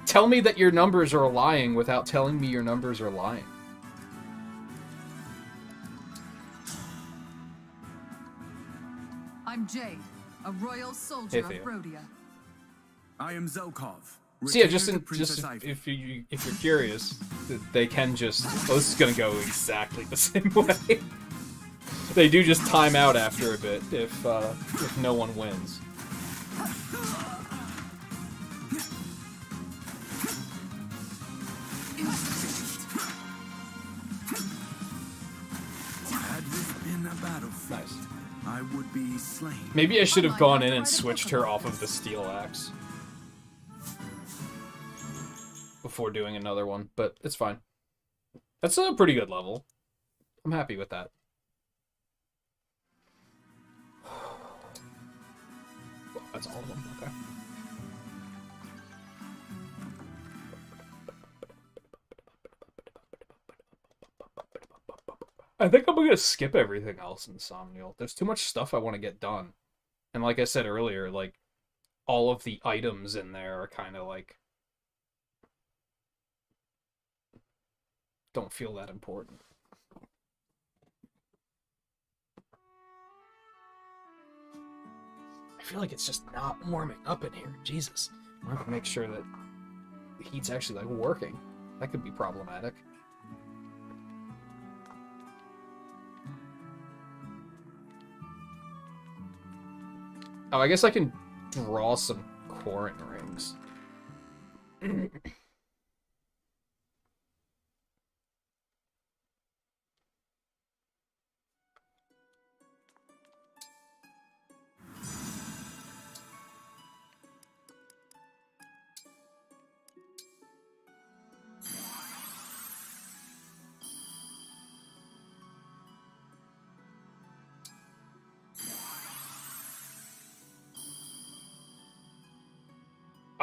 Tell me that your numbers are lying without telling me your numbers are lying. I'm Jade, a royal soldier of Theo. Rhodia. I am Zelkov. So yeah, just Retainer to if you're curious, they can just. Oh, this is gonna go exactly the same way. They do just time out after a bit if no one wins. Had this been a battlefield, Nice. I would be slain. Maybe I should have gone in and switched her off of the steel axe before doing another one, but it's fine. That's a pretty good level. I'm happy with that. Well, that's all of them, okay. I think I'm gonna skip everything else in Somnial. There's too much stuff I want to get done. And like I said earlier, like, all of the items in there are kind of like... don't feel that important. I feel like it's just not warming up in here. Jesus. I have to make sure that the heat's actually, like, working. That could be problematic. Oh, I guess I can draw some Quarant rings.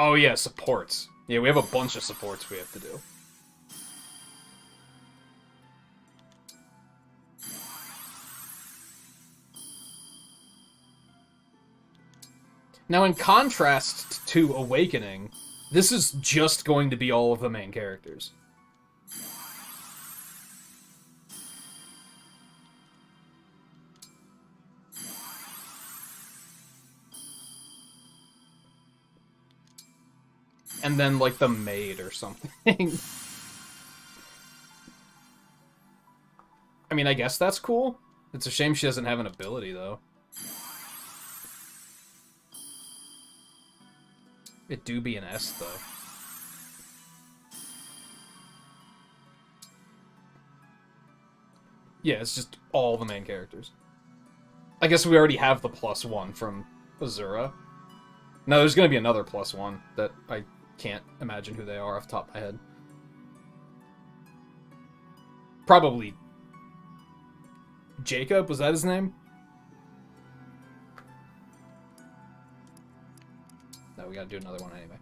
Oh yeah, supports. Yeah, we have a bunch of supports we have to do. Now, in contrast to Awakening, this is just going to be all of the main characters. And then, like, the maid or something. I mean, I guess that's cool. It's a shame she doesn't have an ability, though. It do be an S, though. Yeah, it's just all the main characters. I guess we already have the +1 from Azura. No, there's gonna be another +1 that I can't imagine who they are off the top of my head. Probably Jacob, was that his name? No, we gotta do another one anyway.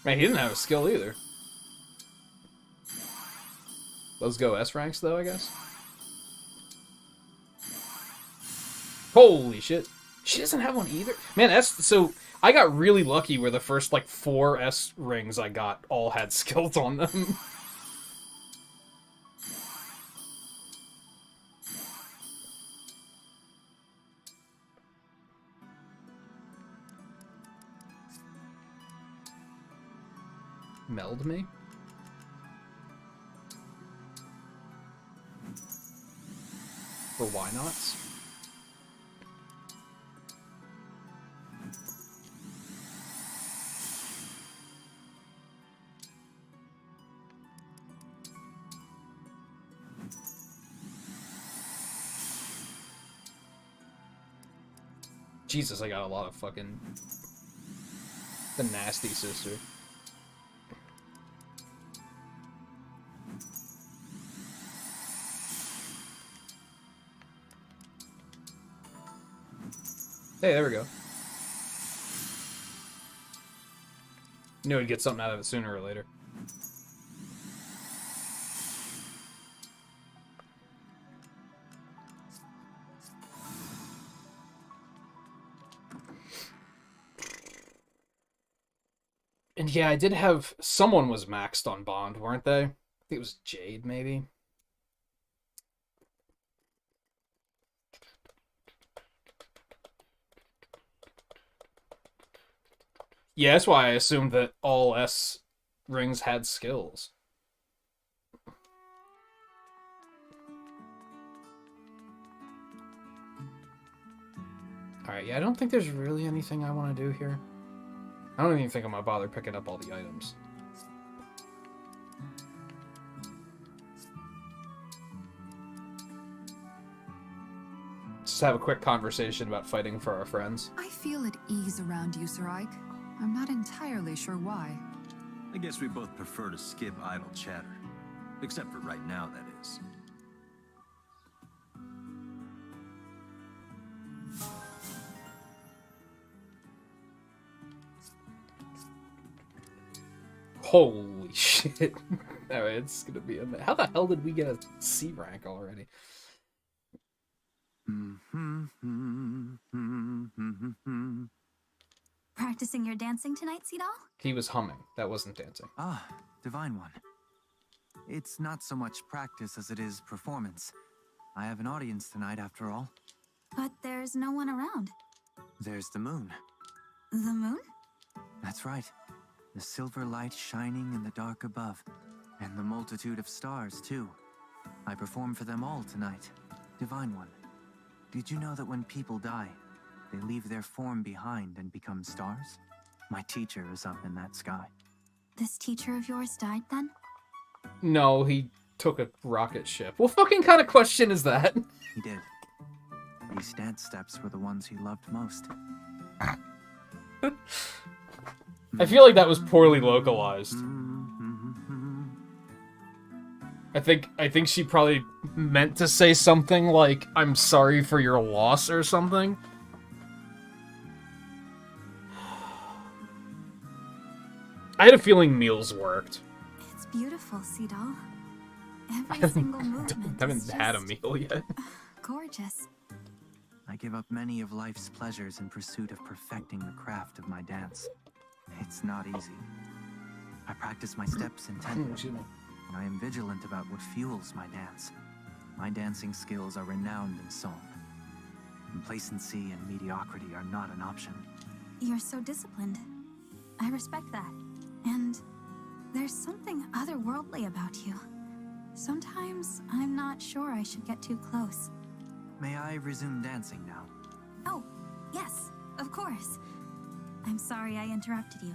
Man, he didn't have a skill either. Let's go S ranks though, I guess. Holy shit. She doesn't have one either. Man, so I got really lucky where the first like 4 S rings I got all had skills on them. Meld me? For why nots? Jesus, I got a lot of fucking... the nasty sister. Hey, there we go. Knew he'd get something out of it sooner or later. And yeah, I did have... Someone was maxed on Bond, weren't they? I think it was Jade, maybe? Yeah, that's why I assumed that all S rings had skills. Alright, yeah, I don't think there's really anything I want to do here. I don't even think I'm gonna bother picking up all the items. Just have a quick conversation about fighting for our friends. I feel at ease around you, Sir Ike. I'm not entirely sure why. I guess we both prefer to skip idle chatter. Except for right now, that is. Holy shit. Alright, it's gonna be a... How the hell did we get a C rank already? Practicing your dancing tonight, Seedall? He was humming. That wasn't dancing. Ah, Divine One. It's not so much practice as it is performance. I have an audience tonight, after all. But there's no one around. There's the moon. The moon? That's right. The silver light shining in the dark above. And the multitude of stars, too. I perform for them all tonight. Divine One. Did you know that when people die, they leave their form behind and become stars? My teacher is up in that sky. This teacher of yours died then? No, he took a rocket ship. What fucking kind of question is that? He did. These dance steps were the ones he loved most. I feel like that was poorly localized. I think she probably meant to say something like, I'm sorry for your loss or something. I had a feeling meals worked. It's beautiful, Seedall. Every single movement I haven't had a meal yet. Gorgeous. I give up many of life's pleasures in pursuit of perfecting the craft of my dance. It's not easy. I practice my steps intently, and I am vigilant about what fuels my dance. My dancing skills are renowned in song. Complacency and mediocrity are not an option. You're so disciplined. I respect that. And there's something otherworldly about you. Sometimes I'm not sure I should get too close. May I resume dancing now? Oh, yes, of course. I'm sorry I interrupted you.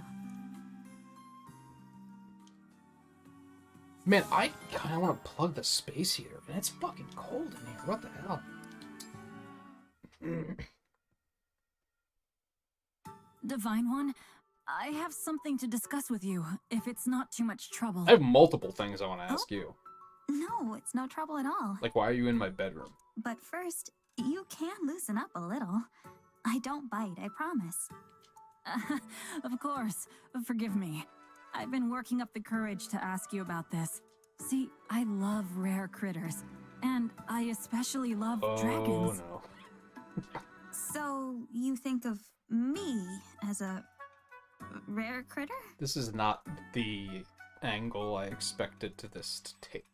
Man, I kind of want to plug the space heater, man. It's fucking cold in here. What the hell? Divine One, I have something to discuss with you, if it's not too much trouble. I have multiple things I want to ask you. No, it's no trouble at all. Like, why are you in my bedroom? But first, you can loosen up a little. I don't bite, I promise. Of course. Forgive me. I've been working up the courage to ask you about this. See, I love rare critters, and I especially love dragons. Oh, no. So, you think of me as a rare critter? This is not the angle I expected to this to take.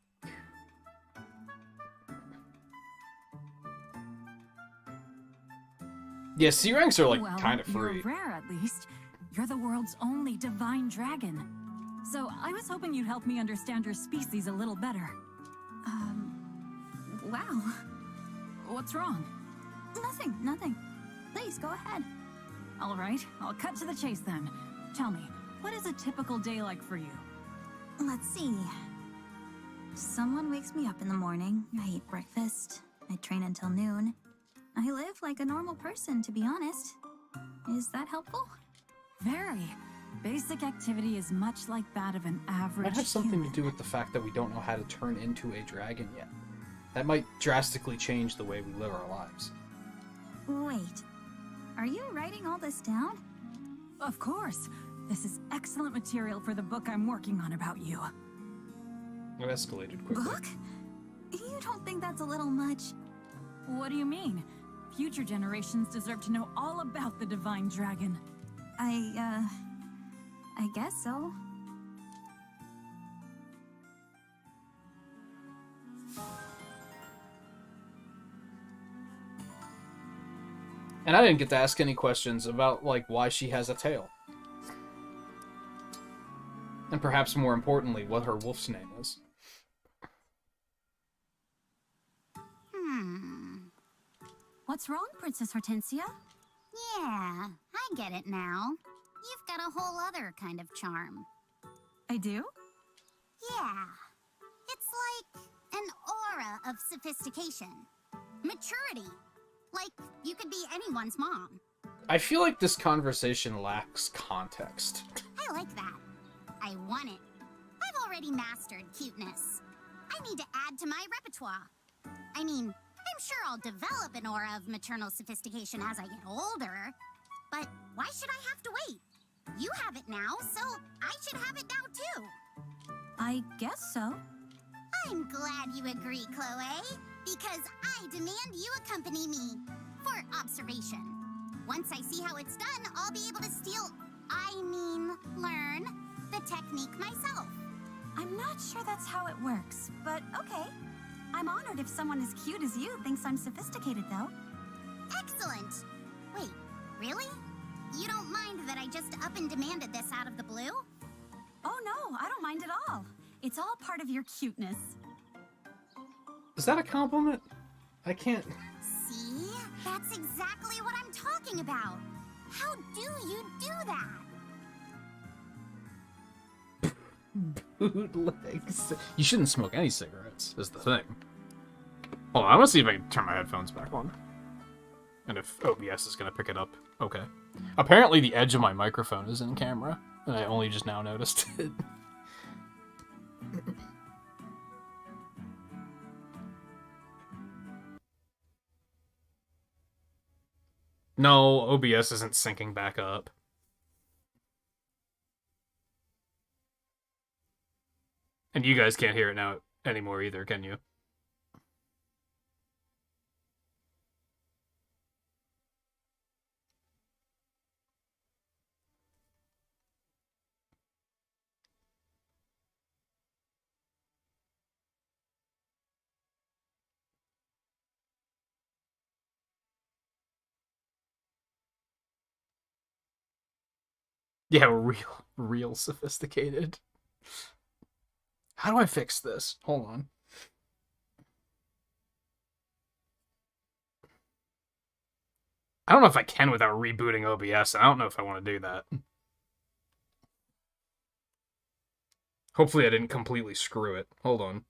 Yeah, C ranks are like kind of free. You're rare at least. You're the world's only divine dragon. So I was hoping you'd help me understand your species a little better. Wow. What's wrong? Nothing. Please, go ahead. All right, I'll cut to the chase then. Tell me, what is a typical day like for you? Let's see. Someone wakes me up in the morning. I eat breakfast. I train until noon. I live like a normal person, to be honest. Is that helpful? Very. Basic activity is much like that of an average Might have something human. to do with the fact that we don't know how to turn into a dragon yet. That might drastically change the way we live our lives. Wait. Are you writing all this down? Of course. This is excellent material for the book I'm working on about you. It escalated quickly. Book? You don't think that's a little much? What do you mean? Future generations deserve to know all about the Divine Dragon. I guess so. And I didn't get to ask any questions about, like, why she has a tail. And perhaps more importantly, what her wolf's name is. What's wrong, Princess Hortensia? Yeah, I get it now. You've got a whole other kind of charm. I do? Yeah. It's like an aura of sophistication. Maturity. Like you could be anyone's mom. I feel like this conversation lacks context. I like that. I want it. I've already mastered cuteness. I need to add to my repertoire. I mean, I'm sure I'll develop an aura of maternal sophistication as I get older. But why should I have to wait? You have it now, so I should have it now too. I guess so. I'm glad you agree, Chloe, because I demand you accompany me for observation. Once I see how it's done, I'll be able to learn the technique myself. I'm not sure that's how it works, but okay. I'm honored if someone as cute as you thinks I'm sophisticated, though. Excellent! Wait, really? You don't mind that I just up and demanded this out of the blue? Oh no, I don't mind at all. It's all part of your cuteness. Is that a compliment? I can't... See? That's exactly what I'm talking about. How do you do that? Bootlegs. You shouldn't smoke any cigarettes, is the thing. Hold on, I want to see if I can turn my headphones back on. And if OBS is going to pick it up. Okay. Apparently the edge of my microphone is in camera, and I only just now noticed it. No, OBS isn't syncing back up. And you guys can't hear it now anymore either, can you? Yeah, real sophisticated. How do I fix this? Hold on. I don't know if I can without rebooting OBS. I don't know if I want to do that. Hopefully I didn't completely screw it. Hold on.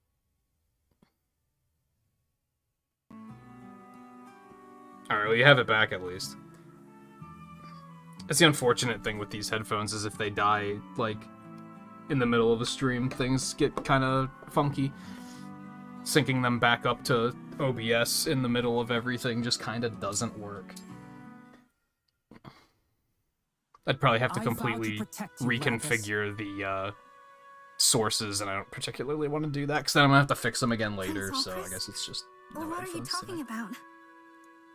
Alright, well you have it back at least. That's the unfortunate thing with these headphones, is if they die, like, in the middle of a stream, things get kind of funky. Syncing them back up to OBS in the middle of everything just kind of doesn't work. I'd probably have to completely reconfigure the sources, and I don't particularly want to do that, because then I'm going to have to fix them again later, so I guess it's just... Well, what are you talking about?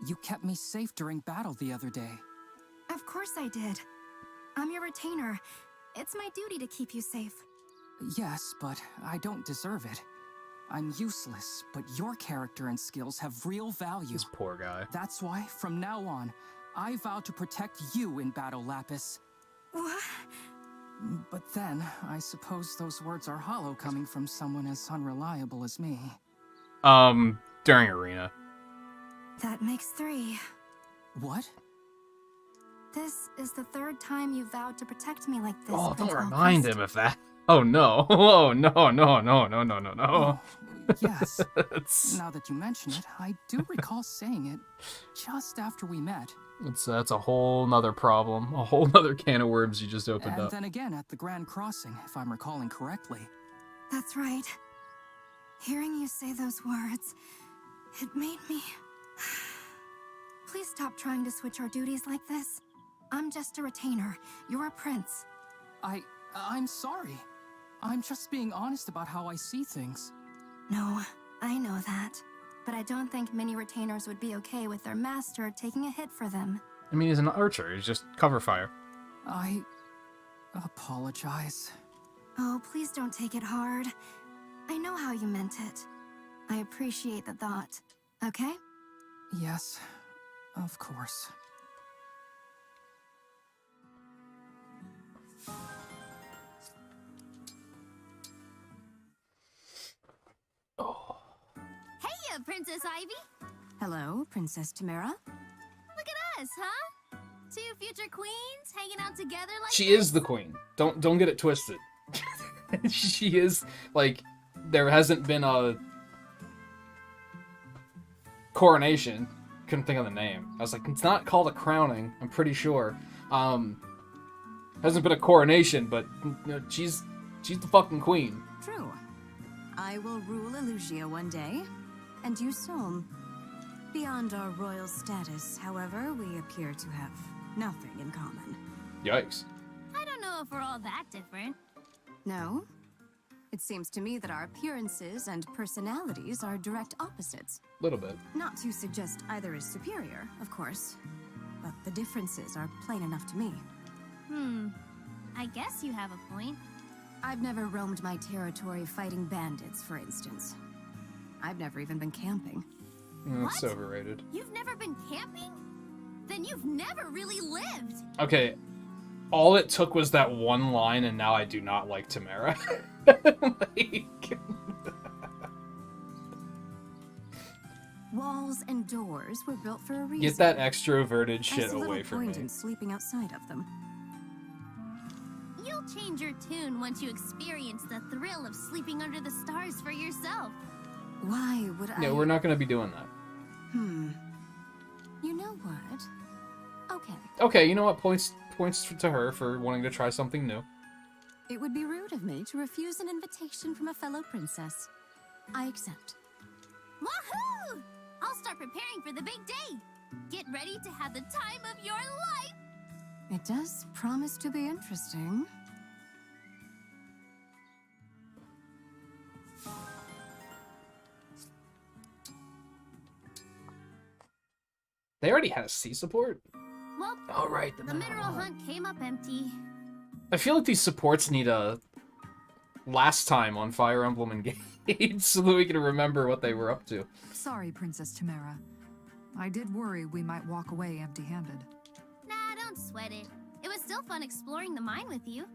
You kept me safe during battle the other day. Of course I did. I'm your retainer. It's my duty to keep you safe. Yes, but I don't deserve it. I'm useless, but your character and skills have real value. This poor guy. That's why, from now on, I vow to protect you in battle, Lapis. What? But then, I suppose those words are hollow coming from someone as unreliable as me. During Arena. That makes 3. What? This is the 3rd time you vowed to protect me like this. Oh, don't remind him of that. Oh no. Oh no, no, no, no, no, no, no. Oh, yes. Now that you mention it, I do recall saying it just after we met. That's a whole nother problem. A whole nother can of worms you just opened up. And then again at the Grand Crossing, if I'm recalling correctly. That's right. Hearing you say those words, it made me... Please stop trying to switch our duties like this. I'm just a retainer. You're a prince. I'm sorry. I'm just being honest about how I see things. No, I know that. But I don't think many retainers would be okay with their master taking a hit for them. I mean, he's an archer. He's just cover fire. I apologize. Oh, please don't take it hard. I know how you meant it. I appreciate the thought. Okay? Yes, of course. Hey, Princess Ivy. Hello, Princess Tamara. Look at us, huh? Two future queens hanging out together like She this? is the queen. Don't get it twisted. She is, like, there hasn't been a coronation. Couldn't think of the name. I was like, it's not called a crowning, I'm pretty sure. Hasn't been a coronation, but you know, she's the fucking queen. True. I will rule Elusia one day, and you Solm. Beyond our royal status, however, we appear to have nothing in common. Yikes. I don't know if we're all that different. No? It seems to me that our appearances and personalities are direct opposites. Little bit. Not to suggest either is superior, of course, but the differences are plain enough to me. I guess you have a point. I've never roamed my territory fighting bandits, for instance. I've never even been camping. That's overrated. You've never been camping? Then you've never really lived. Okay, all it took was that one line, and now I do not like Tamara. Like... Walls and doors were built for a reason. Get that extroverted shit There's away little from me. point in sleeping outside of them. You'll change your tune once you experience the thrill of sleeping under the stars for yourself. Why would I? No, we're not going to be doing that. You know what? Okay. Okay, you know what? Points to her for wanting to try something new. It would be rude of me to refuse an invitation from a fellow princess. I accept. Woohoo! I'll start preparing for the big day. Get ready to have the time of your life. It does promise to be interesting. They already had sea support? Well, Oh, right, the mineral hunt came up empty. I feel like these supports need a last time on Fire Emblem Engage so that we can remember what they were up to. Sorry, Princess Tamara. I did worry we might walk away empty-handed. Nah, don't sweat it. It was still fun exploring the mine with you.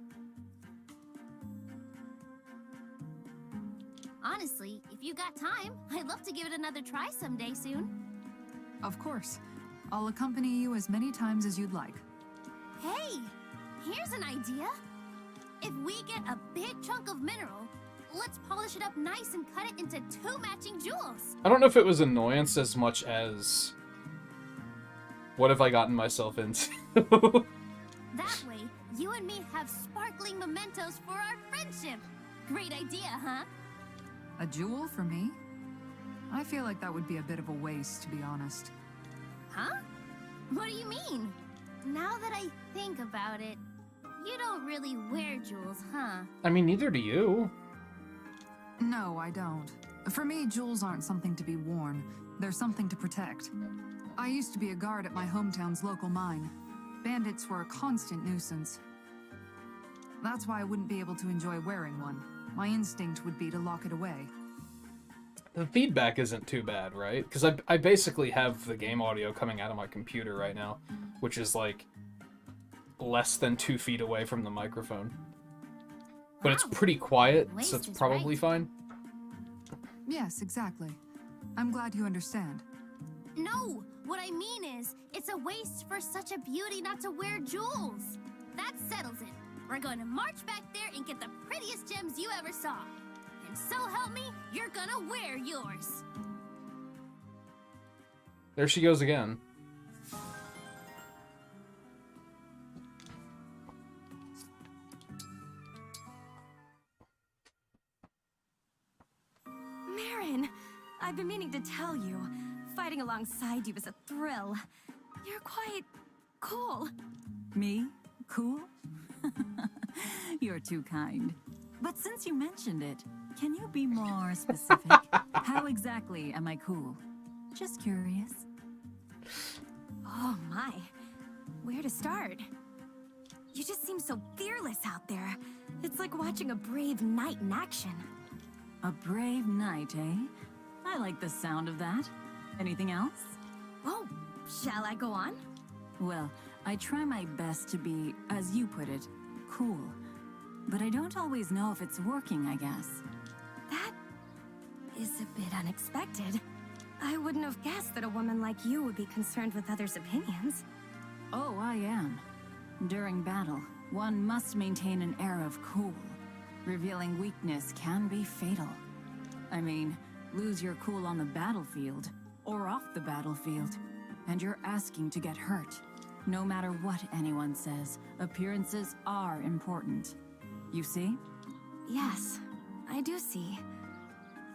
Honestly, if you got time, I'd love to give it another try someday soon. Of course. I'll accompany you as many times as you'd like. Hey, here's an idea. If we get a big chunk of mineral, let's polish it up nice and cut it into 2 matching jewels. I don't know if it was annoyance as much as... What have I gotten myself into? That way, you and me have sparkling mementos for our friendship. Great idea, huh? A jewel for me? I feel like that would be a bit of a waste, to be honest. Huh? What do you mean? Now that I think about it, you don't really wear jewels, huh? I mean, neither do you. No, I don't. For me, jewels aren't something to be worn. They're something to protect. I used to be a guard at my hometown's local mine. Bandits were a constant nuisance. That's why I wouldn't be able to enjoy wearing one. My instinct would be to lock it away. The feedback isn't too bad, right? Because I basically have the game audio coming out of my computer right now, which is like less than 2 feet away from the microphone. But it's pretty quiet, so it's probably fine. Yes, exactly. I'm glad you understand. No! What I mean is, it's a waste for such a beauty not to wear jewels. That settles it. We're going to march back there and get the prettiest gems you ever saw. And so help me, you're gonna wear yours. There she goes again. Marin, I've been meaning to tell you. Fighting alongside you is a thrill. You're quite cool. Me? Cool? You're too kind. But since you mentioned it, can you be more specific? How exactly am I cool? Just curious. Oh my. Where to start? You just seem so fearless out there. It's like watching a brave knight in action. A brave knight, eh? I like the sound of that. Anything else? Oh, shall I go on? Well, I try my best to be, as you put it, cool. But I don't always know if it's working, I guess. That is a bit unexpected. I wouldn't have guessed that a woman like you would be concerned with others' opinions. Oh, I am. During battle, one must maintain an air of cool. Revealing weakness can be fatal. I mean, lose your cool on the battlefield, or off the battlefield, and you're asking to get hurt. No matter what anyone says, appearances are important. You see? Yes, I do see.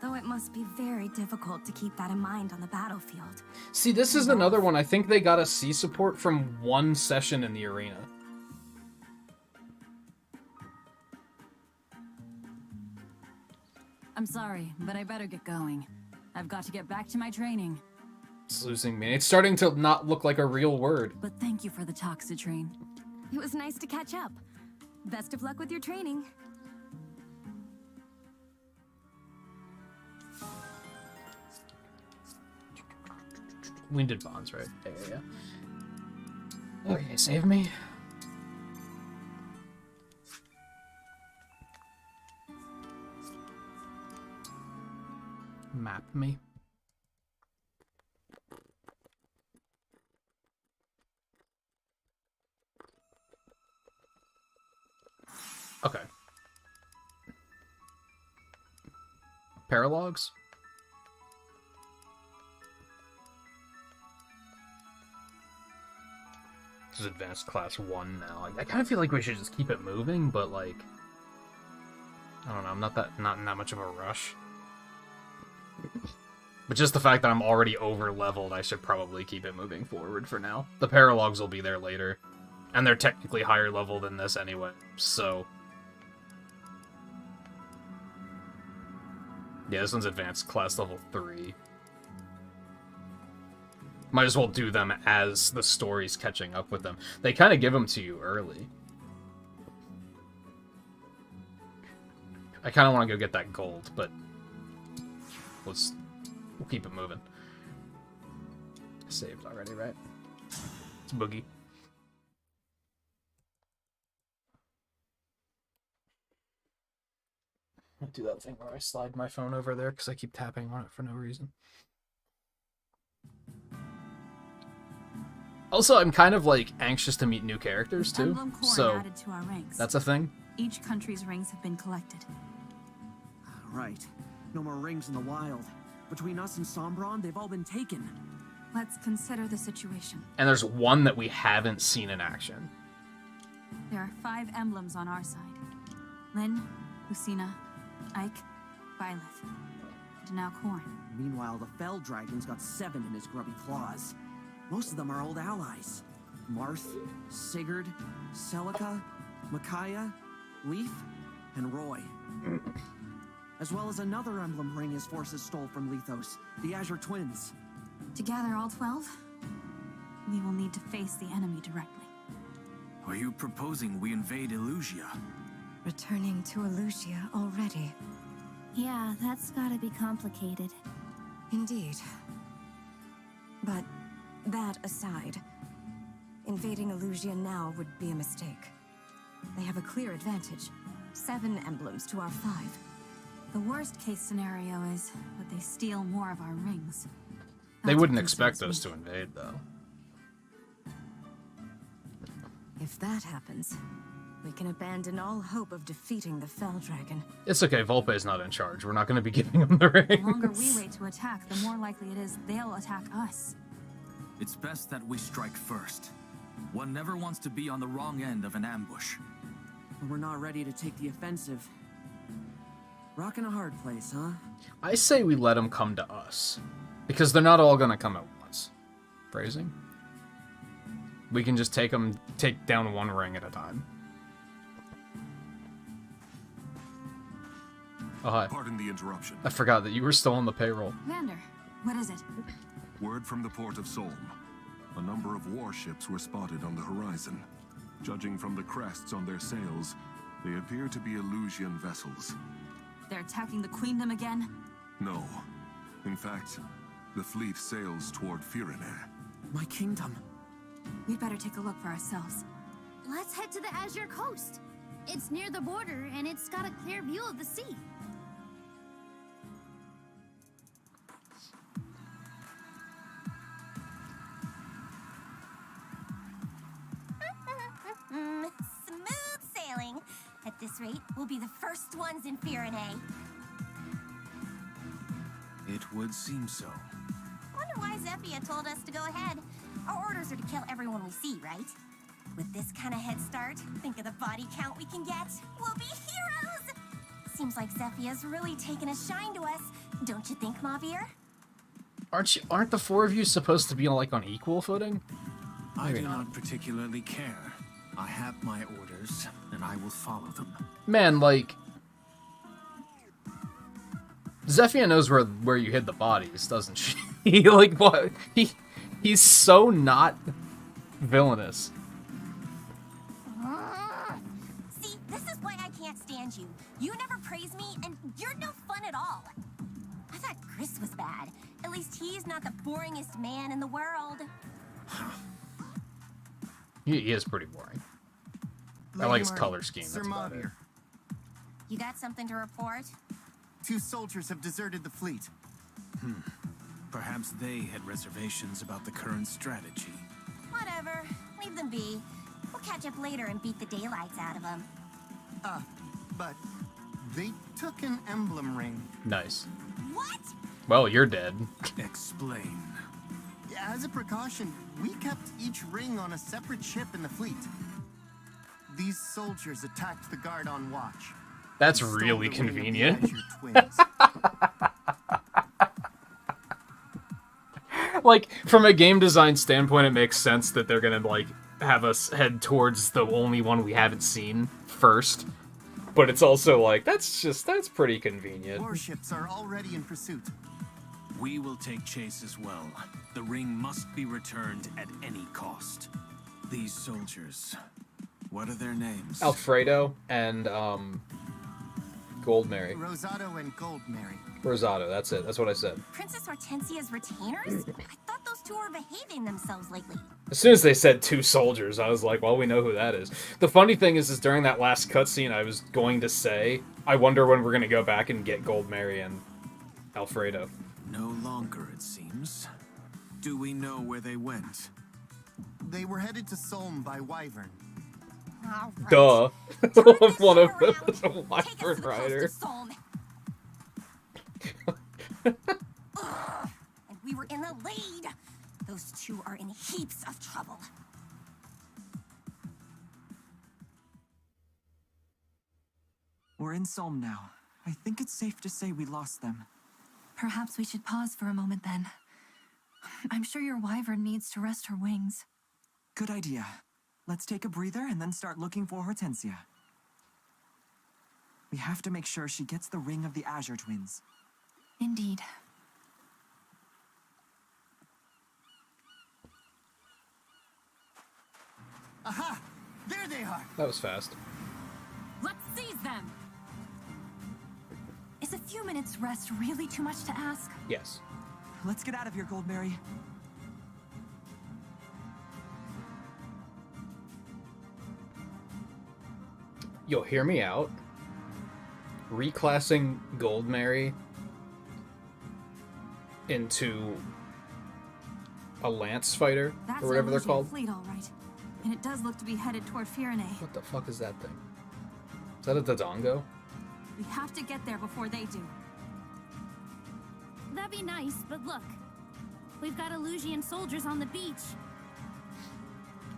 Though it must be very difficult to keep that in mind on the battlefield. See, this is another one. I think they got a C support from one session in the arena. I'm sorry, but I better get going. I've got to get back to my training. It's losing me. It's starting to not look like a real word. But thank you for the toxicity. It was nice to catch up. Best of luck with your training. Wounded bonds, right? Yeah. Okay, save me. Map me. Okay. Paralogs? This is advanced class 1 now. I kind of feel like we should just keep it moving, but like, I don't know, I'm not in that much of a rush. But just the fact that I'm already over leveled, I should probably keep it moving forward for now. The paralogs will be there later. And they're technically higher level than this anyway, so... Yeah, this one's advanced class level 3. Might as well do them as the story's catching up with them. They kind of give them to you early. I kind of want to go get that gold, but... We'll keep it moving. Saved already, right? It's Boogie. I'll do that thing where I slide my phone over there because I keep tapping on it for no reason. Also, I'm kind of like anxious to meet new characters too. Emblem core So added to our ranks. that's a thing. Each country's rings have been collected. Right. No more rings in the wild. Between us and Sombron, they've all been taken. Let's consider the situation. And there's one that we haven't seen in action. There are 5 emblems on our side. Lynn, Lucina, Ike, Violet, and now Korn. Meanwhile, the Fell Dragon's got 7 in his grubby claws. Most of them are old allies. Marth, Sigurd, Celica, Micaiah, Leaf, and Roy. As well as another emblem ring his forces stole from Lethos, the Azure Twins. To gather all 12, we will need to face the enemy directly. Are you proposing we invade Illusia? Returning to Illusia already. Yeah, that's gotta be complicated. Indeed. But that aside, invading Illusia now would be a mistake. They have a clear advantage. 7 emblems to our 5. The worst case scenario is that they steal more of our rings. They wouldn't expect us to invade, though. If that happens, we can abandon all hope of defeating the Fell Dragon. It's okay, Volpe's not in charge. We're not going to be giving him the rings. The longer we wait to attack, the more likely it is they'll attack us. It's best that we strike first. One never wants to be on the wrong end of an ambush. But we're not ready to take the offensive. Rockin' a hard place, huh? I say we let them come to us. Because they're not all going to come at once. Phrasing? We can just take down one ring at a time. Oh, hi. Pardon the interruption. I forgot that you were still on the payroll. Vander, what is it? Word from the port of Solm. A number of warships were spotted on the horizon. Judging from the crests on their sails, they appear to be Illusian vessels. They're attacking the Queendom again? No. In fact, the fleet sails toward Firene. My kingdom. We'd better take a look for ourselves. Let's head to the Azure Coast. It's near the border, and it's got a clear view of the sea. Smooth sailing. At this rate, we'll be the first ones in Firene. It would seem so. Wonder why Zephia told us to go ahead. Our orders are to kill everyone we see, right? With this kind of head start, think of the body count we can get. We'll be heroes! Seems like Zephia's really taken a shine to us. Don't you think, Mavir? Aren't the four of you supposed to be like on equal footing? I do not particularly care. I have my orders, and I will follow them. Man, like... Zephia knows where you hid the bodies, doesn't she? Like, what? He's so not villainous. See, this is why I can't stand you. You never praise me, and you're no fun at all. I thought Chris was bad. At least he's not the boringest man in the world. He is pretty boring. I like his color scheme, that's about it. You got something to report? 2 soldiers have deserted the fleet. Perhaps they had reservations about the current strategy. Whatever. Leave them be. We'll catch up later and beat the daylights out of them. But they took an emblem ring. Nice. What? Well, you're dead. Explain. As a precaution, we kept each ring on a separate ship in the fleet. These soldiers attacked the guard on watch. That's really convenient. Like, from a game design standpoint, it makes sense that they're gonna, like, have us head towards the only one we haven't seen first. But it's also like, that's pretty convenient. Warships are already in pursuit. We will take chase as well. The ring must be returned at any cost. These soldiers, what are their names? Alfredo and, Goldmary. Rosado and Goldmary. Rosado, that's it. That's what I said. Princess Hortensia's retainers? I thought those two were behaving themselves lately. As soon as they said 2 soldiers, I was like, well, we know who that is. The funny thing is during that last cutscene, I was going to say, I wonder when we're going to go back and get Goldmary and Alfredo. No longer, it seems. Do we know where they went? They were headed to Solm by Wyvern. Right. Duh. One of them is a Wyvern rider. And we were in the lead. Those two are in heaps of trouble. We're in Solm now. I think it's safe to say we lost them. Perhaps we should pause for a moment then. I'm sure your wyvern needs to rest her wings. Good idea. Let's take a breather and then start looking for Hortensia. We have to make sure she gets the ring of the Azure Twins. Indeed. Aha! There they are! That was fast. Let's seize them! Is a few minutes rest really too much to ask? Yes. Let's get out of here, Goldmary. You'll hear me out. Reclassing Goldmary into a lance fighter, or whatever they're called. Fleet, all right. And it does look to be headed toward Firene. What the fuck is that thing? Is that a Dodongo? We have to get there before they do. That'd be nice, but look. We've got Illusian soldiers on the beach.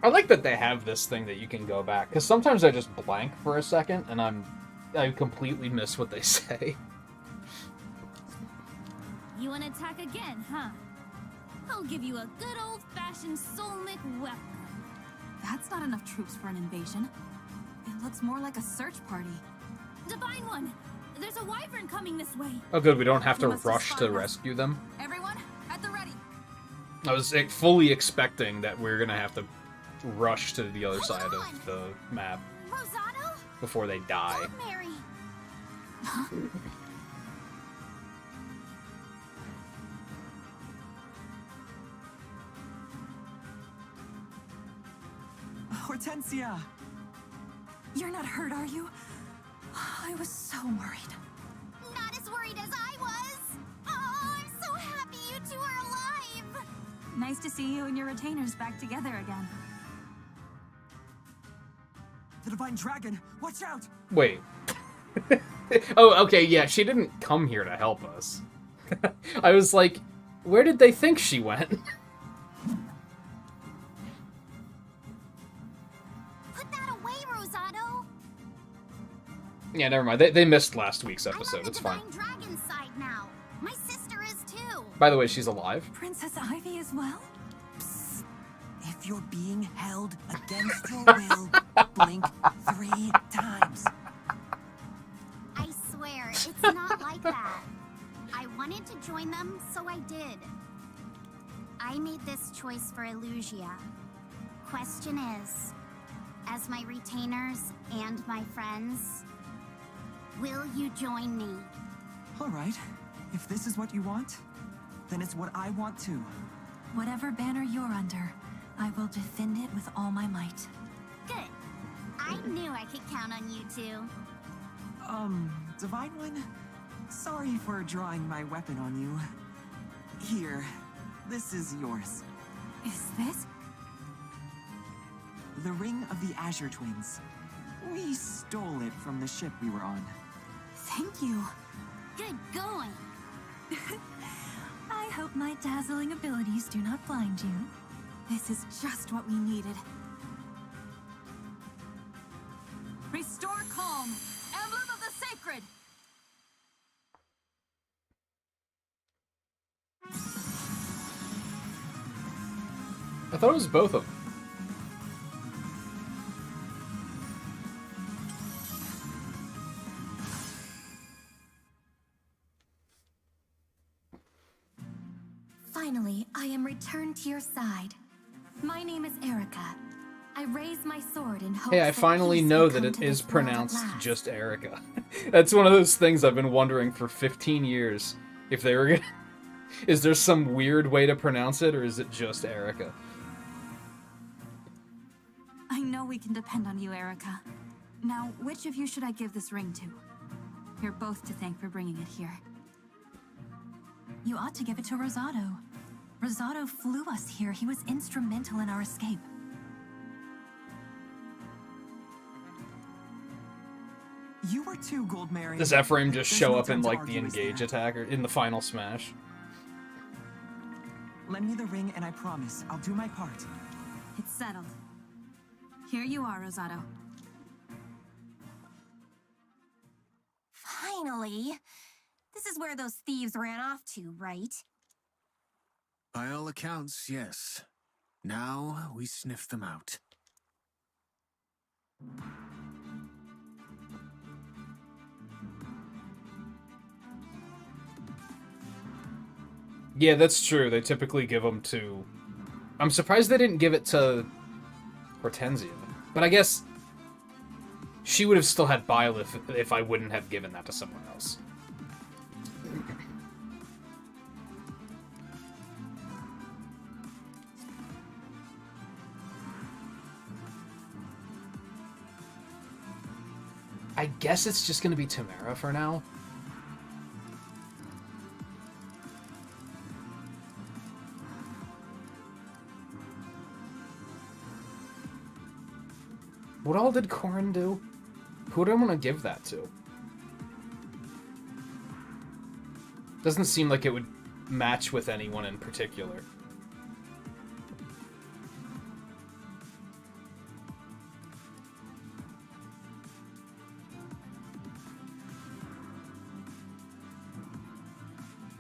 I like that they have this thing that you can go back, because sometimes I just blank for a second, and I completely miss what they say. You want to attack again, huh? I'll give you a good old-fashioned Solmic welcome. That's not enough troops for an invasion. It looks more like a search party. Divine One! There's a wyvern coming this way. Oh, good. We don't have to He must have rush to spotted us. rescue them. Everyone, at the ready. I was fully expecting that we're gonna have to rush to the other side of the map Rosado? before they die. Gold Mary. Hortensia! You're not hurt, are you? I was so worried. Not as worried as I was. Oh, I'm so happy you two are alive. Nice to see you and your retainers back together again. The Divine Dragon! Watch out! Wait. Oh, okay, yeah, she didn't come here to help us. I was like, where did they think she went? Put that away, Rosado. Yeah, never mind. They missed last week's I'm on episode. the It's fine. Divine Dragon's side now. My sister is too. By the way, she's alive. Princess Ivy as well? If you're being held against your will, blink 3 times. I swear, it's not like that. I wanted to join them, so I did. I made this choice for Illusia. Question is, as my retainers and my friends, will you join me? All right. If this is what you want, then it's what I want too. Whatever banner you're under, I will defend it with all my might. Good. I knew I could count on you two. Divine One? Sorry for drawing my weapon on you. Here, this is yours. Is this? The Ring of the Azure Twins. We stole it from the ship we were on. Thank you. Good going. I hope my dazzling abilities do not blind you. This is just what we needed. Restore calm. Emblem of the Sacred. I thought it was both of them. Finally, I am returned to your side. My name is Erica. I raise my sword in hopes Hey, I that finally peace know will that come it to is this world at pronounced last. just Erica. That's one of those things I've been wondering for 15 years. If they were gonna... Is there some weird way to pronounce it, or is it just Erica? I know we can depend on you, Erica. Now, which of you should I give this ring to? You're both to thank for bringing it here. You ought to give it to Rosado. Rosado flew us here. He was instrumental in our escape. You were too, Gold Mary. Does Ephraim just There's show no up in, time to like, the argue, is engage there? attack, or in the final smash? Lend me the ring and I promise I'll do my part. It's settled. Here you are, Rosado. Finally. This is where those thieves ran off to, right? By all accounts, yes. Now we sniff them out. Yeah, that's true. They typically give them to... I'm surprised they didn't give it to Hortensia. But I guess she would have still had Bile if I wouldn't have given that to someone else. I guess it's just going to be Tamara for now. What all did Corrin do? Who do I want to give that to? Doesn't seem like it would match with anyone in particular.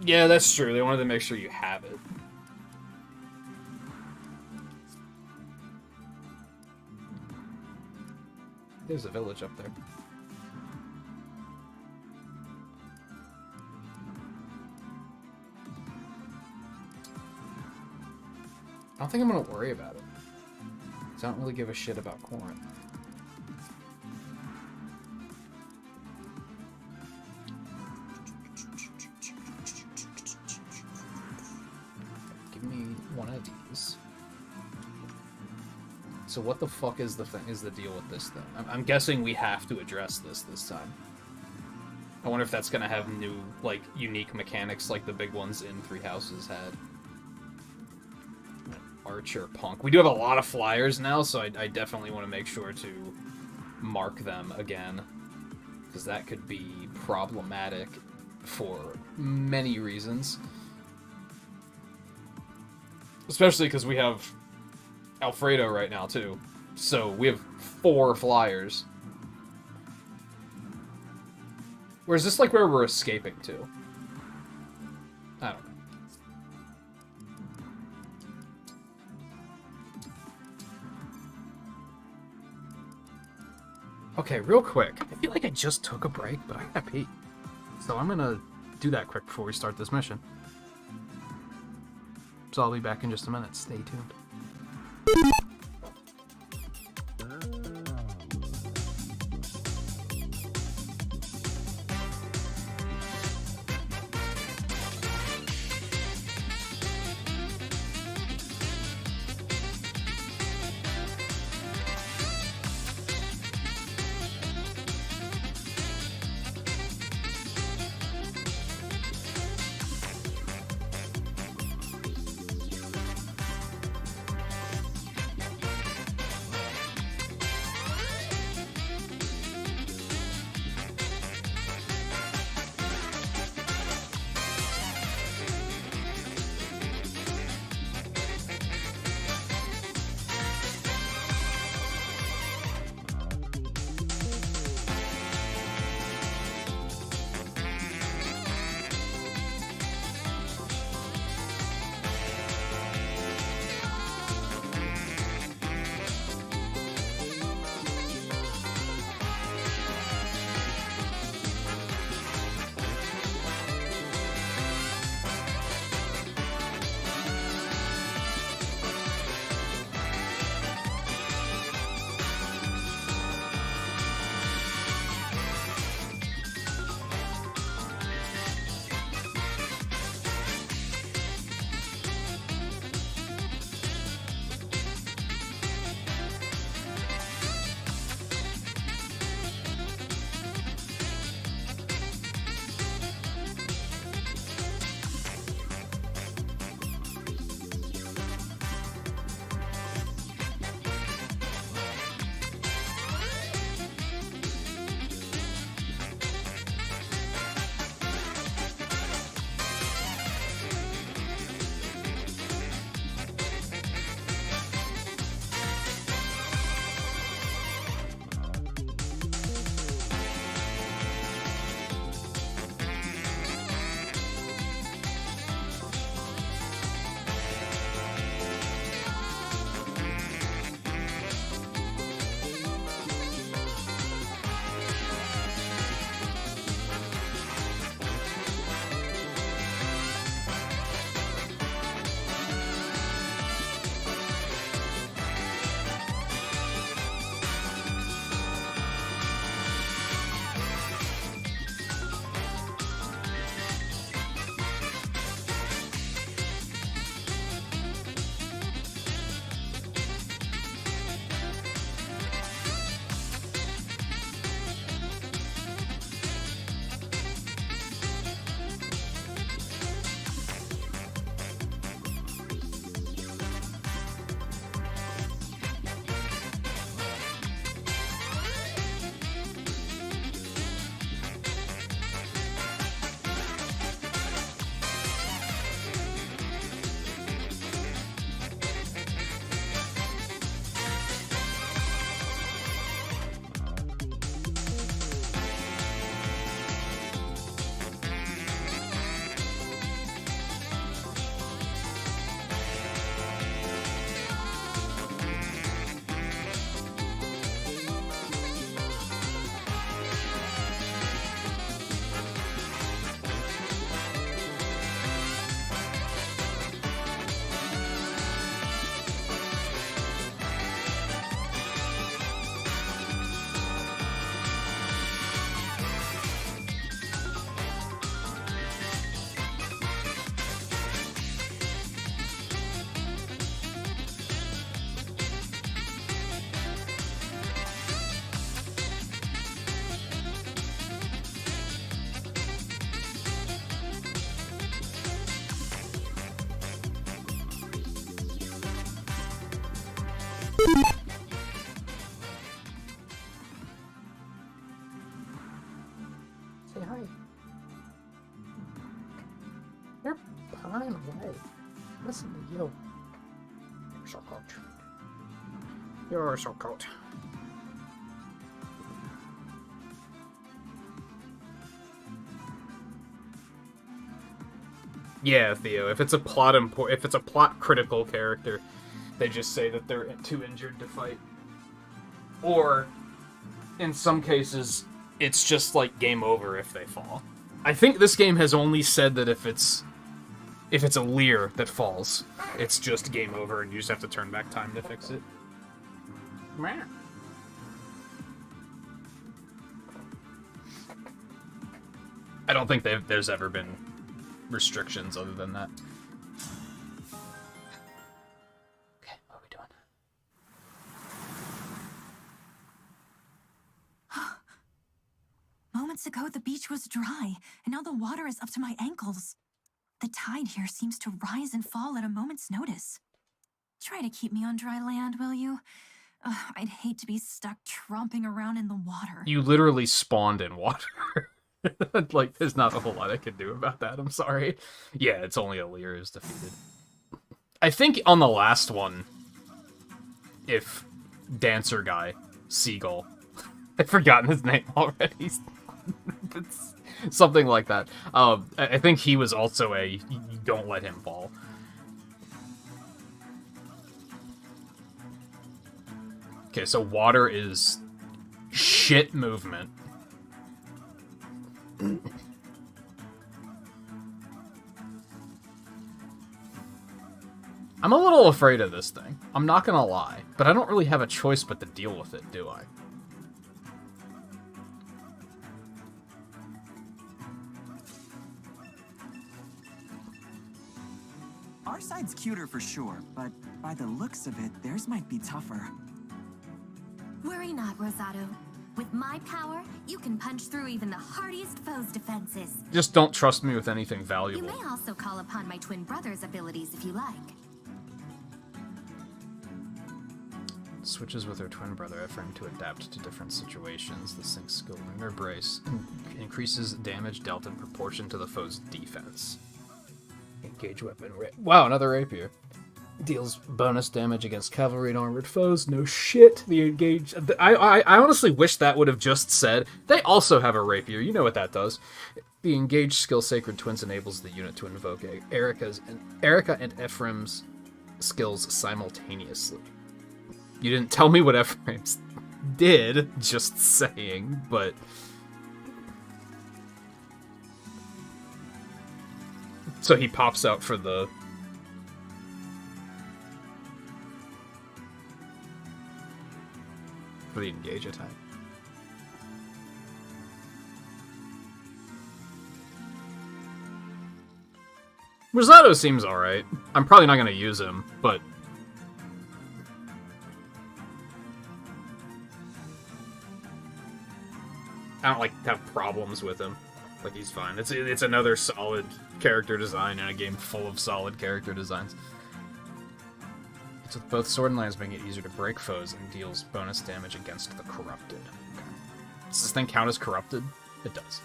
Yeah, that's true. They wanted to make sure you have it. There's a village up there. I don't think I'm gonna worry about it. 'Cause I don't really give a shit about Corinth. Give me one of these. So what the fuck is the deal with this thing? I'm guessing we have to address this time. I wonder if that's gonna have new, like, unique mechanics like the big ones in Three Houses had. Archer, Punk. We do have a lot of flyers now, so I definitely want to make sure to mark them again. Because that could be problematic for many reasons. Especially because we have Alfredo right now, too. So we have 4 flyers. Or is this like where we're escaping to? I don't know. Okay, real quick. I feel like I just took a break, but I gotta pee. So I'm gonna do that quick before we start this mission. So I'll be back in just a minute. Stay tuned. Say hi. You're pawing away. Listen to you. You're so cute. You're so cute. Yeah, Theo. If it's a plot critical character, they just say that they're too injured to fight. Or, in some cases, it's just like game over if they fall. I think this game has only said that if it's a Lear that falls, it's just game over and you just have to turn back time to fix it. I don't think there's ever been restrictions other than that. Okay, what are we doing? Moments ago, the beach was dry, and now the water is up to my ankles. The tide here seems to rise and fall at a moment's notice. Try to keep me on dry land, will you? I'd hate to be stuck tromping around in the water. You literally spawned in water. Like, there's not a whole lot I can do about that, I'm sorry. Yeah, it's only a Lear is defeated. I think on the last one, if Dancer Guy, Seagull, I've forgotten his name already. It's something like that. I think he was also you don't let him fall. Okay, so water is shit movement. I'm a little afraid of this thing. I'm not gonna lie, but I don't really have a choice but to deal with it, do I? Our side's cuter for sure, but by the looks of it, theirs might be tougher. Worry not, Rosado. With my power, you can punch through even the hardiest foe's defenses. Just don't trust me with anything You valuable. may also call upon my twin brother's abilities if you like. Switches with her twin brother Ephraim to adapt to different situations. The sync skill Lunar Brace increases damage dealt in proportion to the foe's defense. Engage weapon. Wow, another rapier. Deals bonus damage against cavalry and armored foes. No shit. The engage. I honestly wish that would have just said they also have a rapier. You know what that does. The engage skill Sacred Twins enables the unit to invoke Erica and Ephraim's skills simultaneously. You didn't tell me what Ephraim's did. Just saying, but. So he pops out for the. For the engage attack. Rosado seems alright. I'm probably not going to use him, but... I don't, have problems with him. Like, he's fine. It's another solid character design in a game full of solid character designs. It's with both sword and lance making it easier to break foes and deals bonus damage against the corrupted. Okay. Does this thing count as corrupted? It does.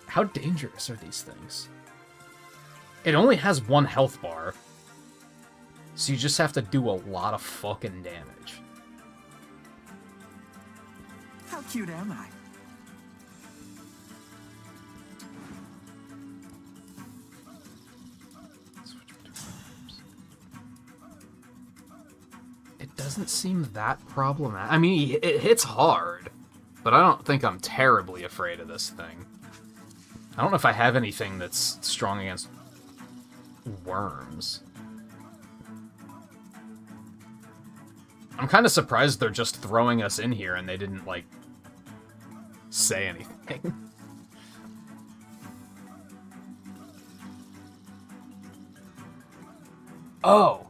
How dangerous are these things? It only has one health bar, so you just have to do a lot of fucking damage. How cute am I? It doesn't seem that problematic. I mean, it hits hard, but I don't think I'm terribly afraid of this thing. I don't know if I have anything that's strong against worms. I'm kind of surprised they're just throwing us in here and they didn't, say anything. Oh!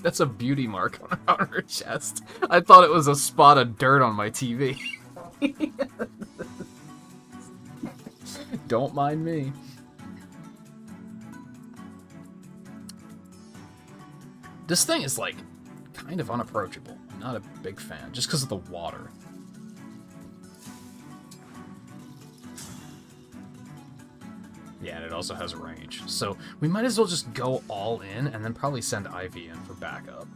That's a beauty mark on her chest. I thought it was a spot of dirt on my TV. Don't mind me. This thing is, like, kind of unapproachable. I'm not a big fan, just because of the water. Yeah, and it also has range. So we might as well just go all in and then probably send Ivy in for backup.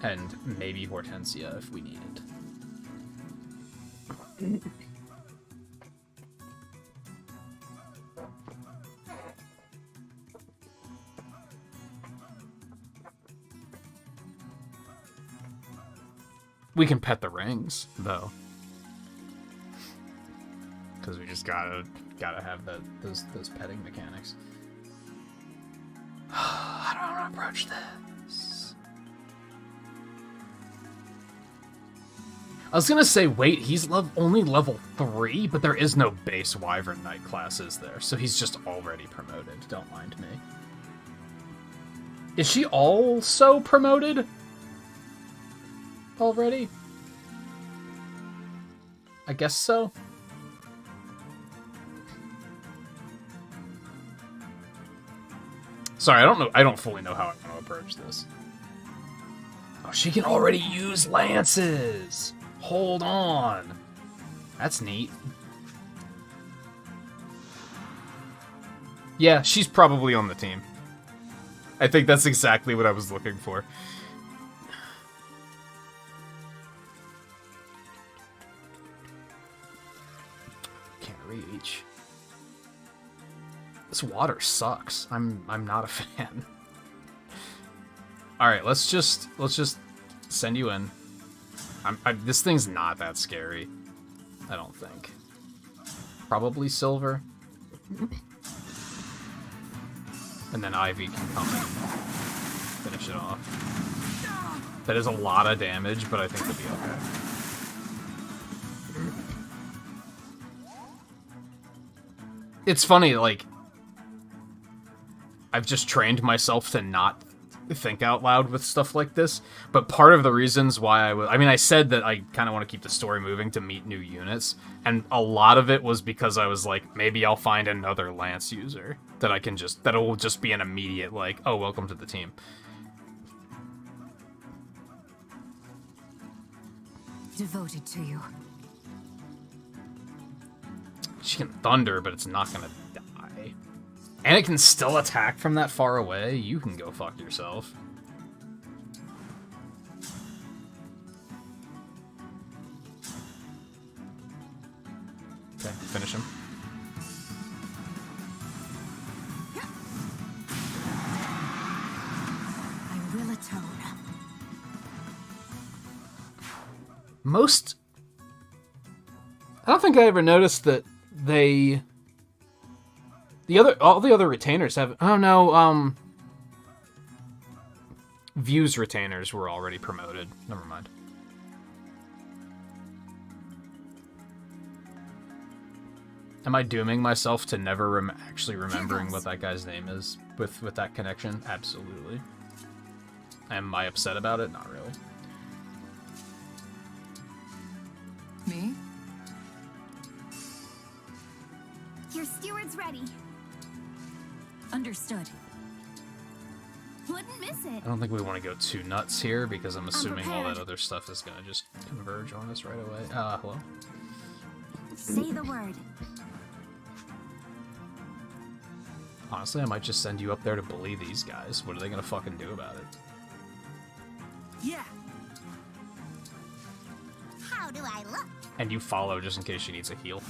And maybe Hortensia if we need it. We can pet the rings, though. Because we just gotta have those petting mechanics. I don't want to approach this. I was gonna say, wait, he's only level 3, but there is no base Wyvern Knight class, is there? So he's just already promoted. Don't mind me. Is she also promoted? Already? I guess so. Sorry, I don't fully know how I'm going to approach this. Oh, she can already use lances! Hold on! That's neat. Yeah, she's probably on the team. I think that's exactly what I was looking for. Can't reach. This water sucks. I'm not a fan. All right, let's just send you in. This thing's not that scary. I don't think. Probably silver. And then Ivy can come and finish it off. That is a lot of damage, but I think it'll be okay. It's funny, like, I've just trained myself to not think out loud with stuff like this, but part of the reasons why I said that I kind of want to keep the story moving to meet new units, and a lot of it was because I was like, maybe I'll find another Lance user that that'll just be an immediate, like, oh, welcome to the team. Devoted to you. She can thunder, but it's not gonna die. And it can still attack from that far away. You can go fuck yourself. Okay, finish him. I will atone. I don't think I ever noticed that all the other retainers have. Oh no, Views retainers were already promoted. Never mind. Am I dooming myself to never actually remembering what that guy's name is with that connection? Absolutely. Am I upset about it? Not really. Me? Your steward's ready. Understood. Wouldn't miss it. I don't think we want to go too nuts here because I'm assuming all that other stuff is gonna just converge on us right away. Hello? Say the word. Honestly, I might just send you up there to bully these guys. What are they gonna fucking do about it? Yeah. How do I look? And you follow just in case she needs a heal.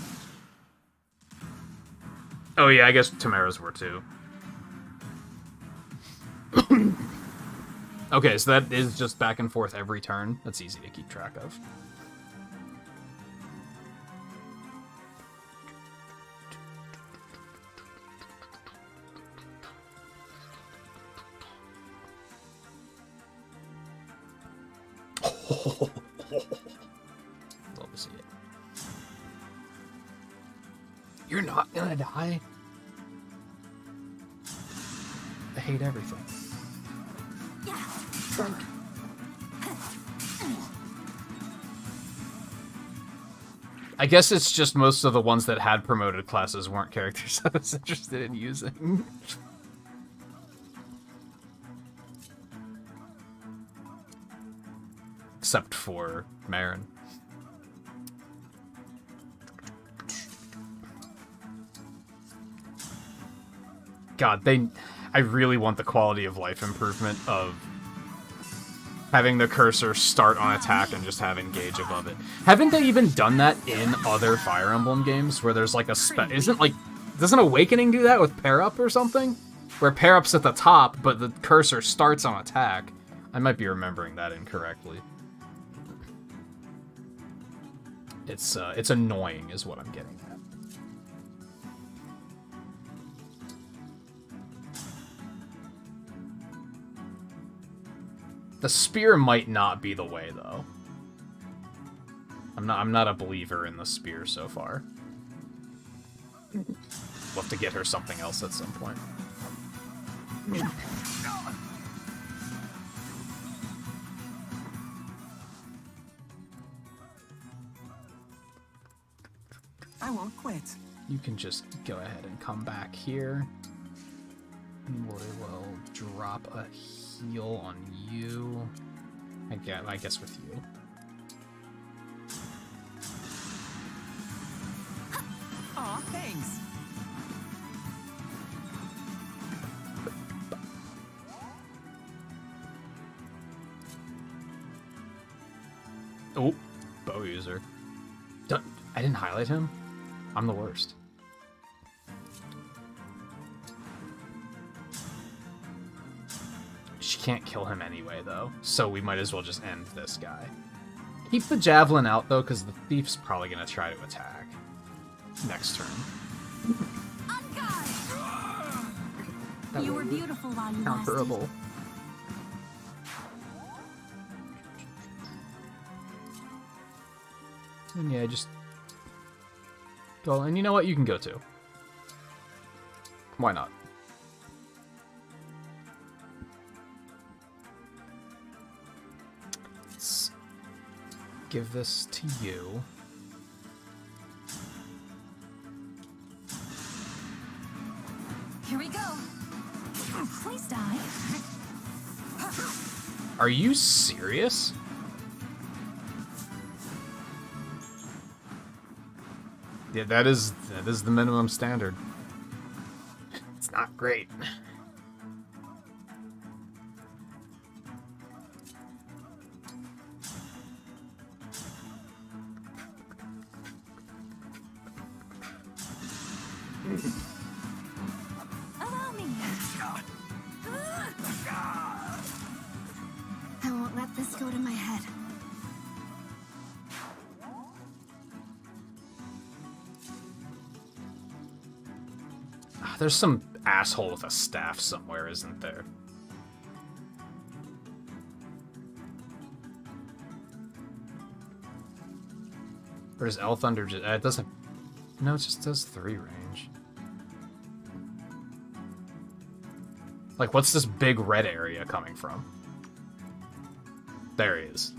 Oh yeah, I guess Tamara's were too. Okay, so that is just back and forth every turn. That's easy to keep track of. Love to see it. You're not gonna die. I hate everything. I guess it's just most of the ones that had promoted classes weren't characters I was interested in using. except for Marin. God, I really want the quality of life improvement of having the cursor start on attack and just have engage above it. Haven't they even done that in other Fire Emblem games where there's like a doesn't Awakening do that with pair up or something? Where pair up's at the top, but the cursor starts on attack. I might be remembering that incorrectly. It's annoying is what I'm getting at. The spear might not be the way, though. I'm not a believer in the spear so far. We'll have to get her something else at some point. I won't quit. You can just go ahead and come back here. And we will drop a heal on you. I guess with you. Aw, thanks. Oh, bow user. I didn't highlight him? I'm the worst. She can't kill him anyway, though, so we might as well just end this guy. Keep the javelin out, though, because the thief's probably going to try to attack next turn. You were beautiful while you Counterable. And yeah, just go. And you know what? You can go too. Why not? Let's give this to you. Here we go. Please die. Are you serious? Yeah, that is the minimum standard. It's not great. Allow me. I won't let this go to my head. There's some asshole with a staff somewhere, isn't there? Or does L Thunder just... it doesn't... No, it just does 3 range. Like, what's this big red area coming from? There he is.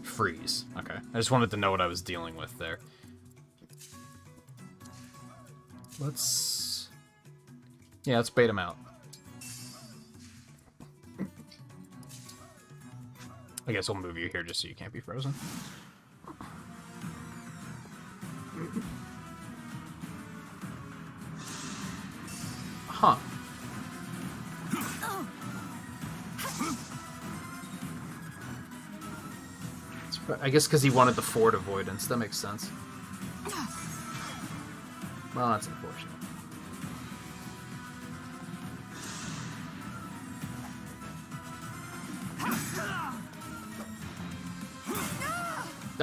Freeze. Okay. I just wanted to know what I was dealing with there. Let's bait him out. I guess we'll move you here just so you can't be frozen. Huh. I guess because he wanted the fort avoidance. That makes sense. Well, that's unfortunate.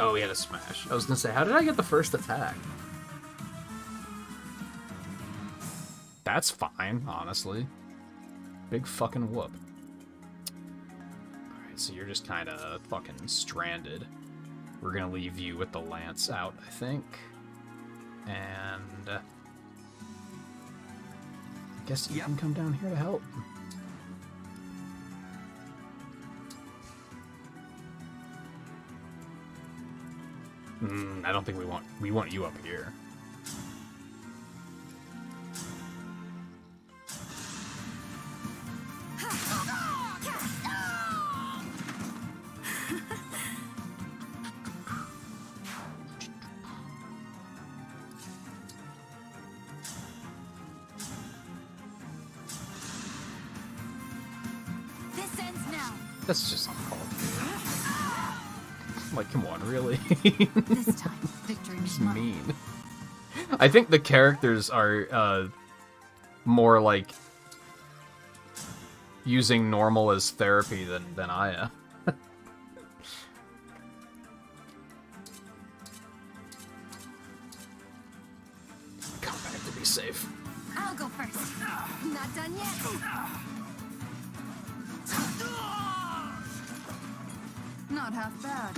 Oh, he had a smash. I was gonna say, how did I get the first attack? That's fine, honestly. Big fucking whoop. Alright, so you're just kind of fucking stranded. We're gonna leave you with the lance out, I think. And... I guess you can come down here to help. I don't think we want you up here. That's just uncalled for. Like, come on, really? This time, victory is mine. Mean. I think the characters are more like using normal as therapy than I am. Come back to be safe. I'll go first. Not done yet. Not half bad.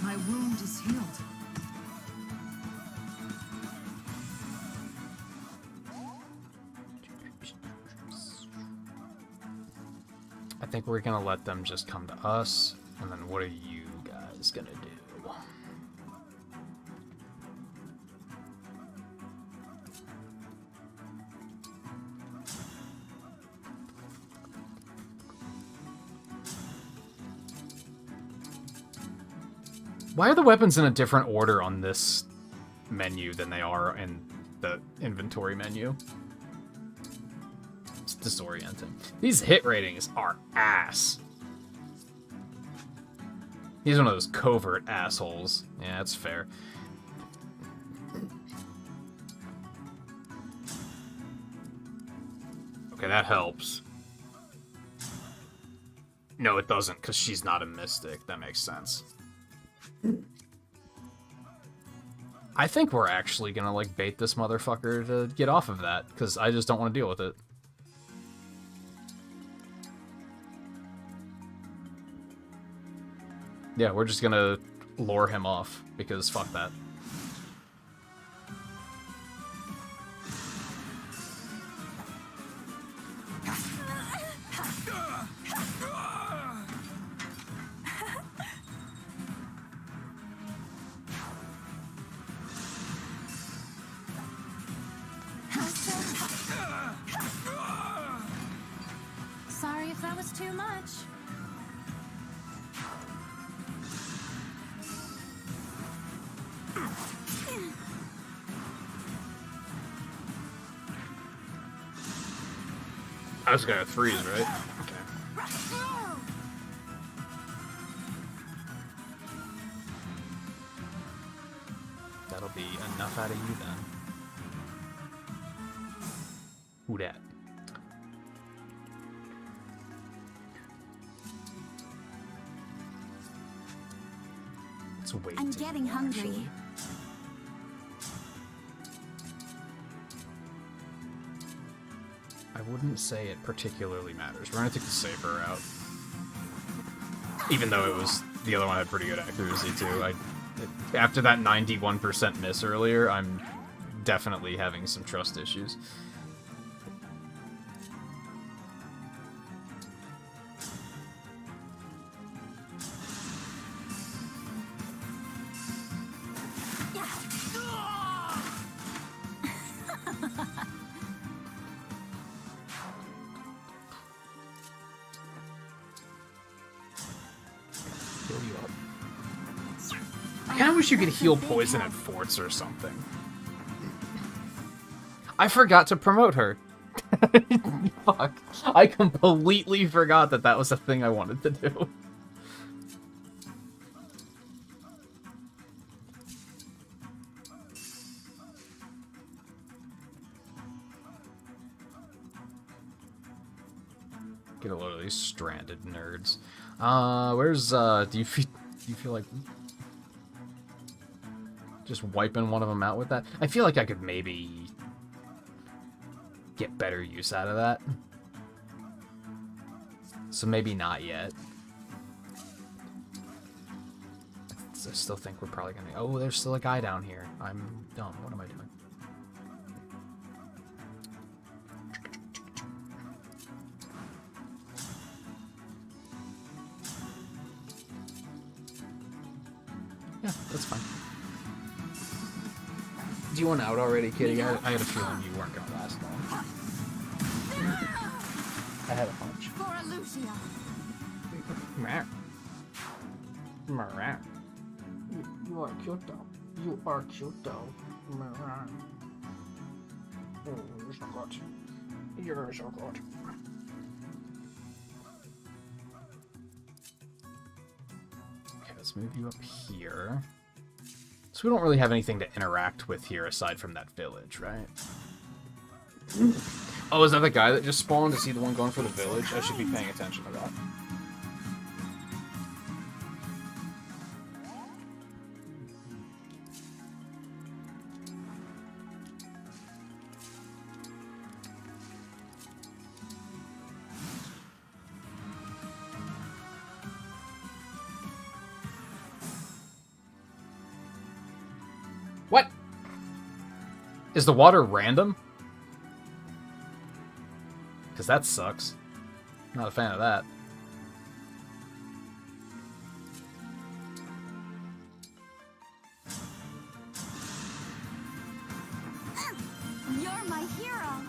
My wound is healed. I think we're gonna let them just come to us, and then what are you guys gonna do? Why are the weapons in a different order on this menu than they are in the inventory menu? It's disorienting. These hit ratings are ass. He's one of those covert assholes. Yeah, that's fair. Okay, that helps. No, it doesn't, because she's not a mystic. That makes sense. I think we're actually gonna, like, bait this motherfucker to get off of that, because I just don't want to deal with it. Yeah, we're just gonna lure him off, because fuck that. Sorry if that was too much. I was gonna freeze, right? Okay. That'll be enough out of you then. Who dat? It's way I'm too getting low, hungry. actually. I wouldn't say it particularly matters. We're gonna take the safer route. Even though it was the other one had pretty good accuracy too. After that 91% miss earlier, I'm definitely having some trust issues. I kinda wish you could heal poison at forts or something. I forgot to promote her. Fuck. I completely forgot that that was a thing I wanted to do. Get a load of these stranded nerds. Where's, do you feel like just wiping one of them out with that? I feel like I could maybe get better use out of that. So maybe not yet. I still think we're probably gonna... Oh, there's still a guy down here. I'm dumb. What am I doing? Yeah, that's fine. Do you want out already, Kitty? I had a feeling you weren't gonna last long. I had a hunch. For Lucia. You are cute though. You are cute though. Oh, you're so good. You're so good. Okay, let's move you up here. So we don't really have anything to interact with here aside from that village, right? Oh, is that the guy that just spawned? Is he the one going for the village? I should be paying attention to that. What? Is the water random? Because that sucks. Not a fan of that. You're my hero.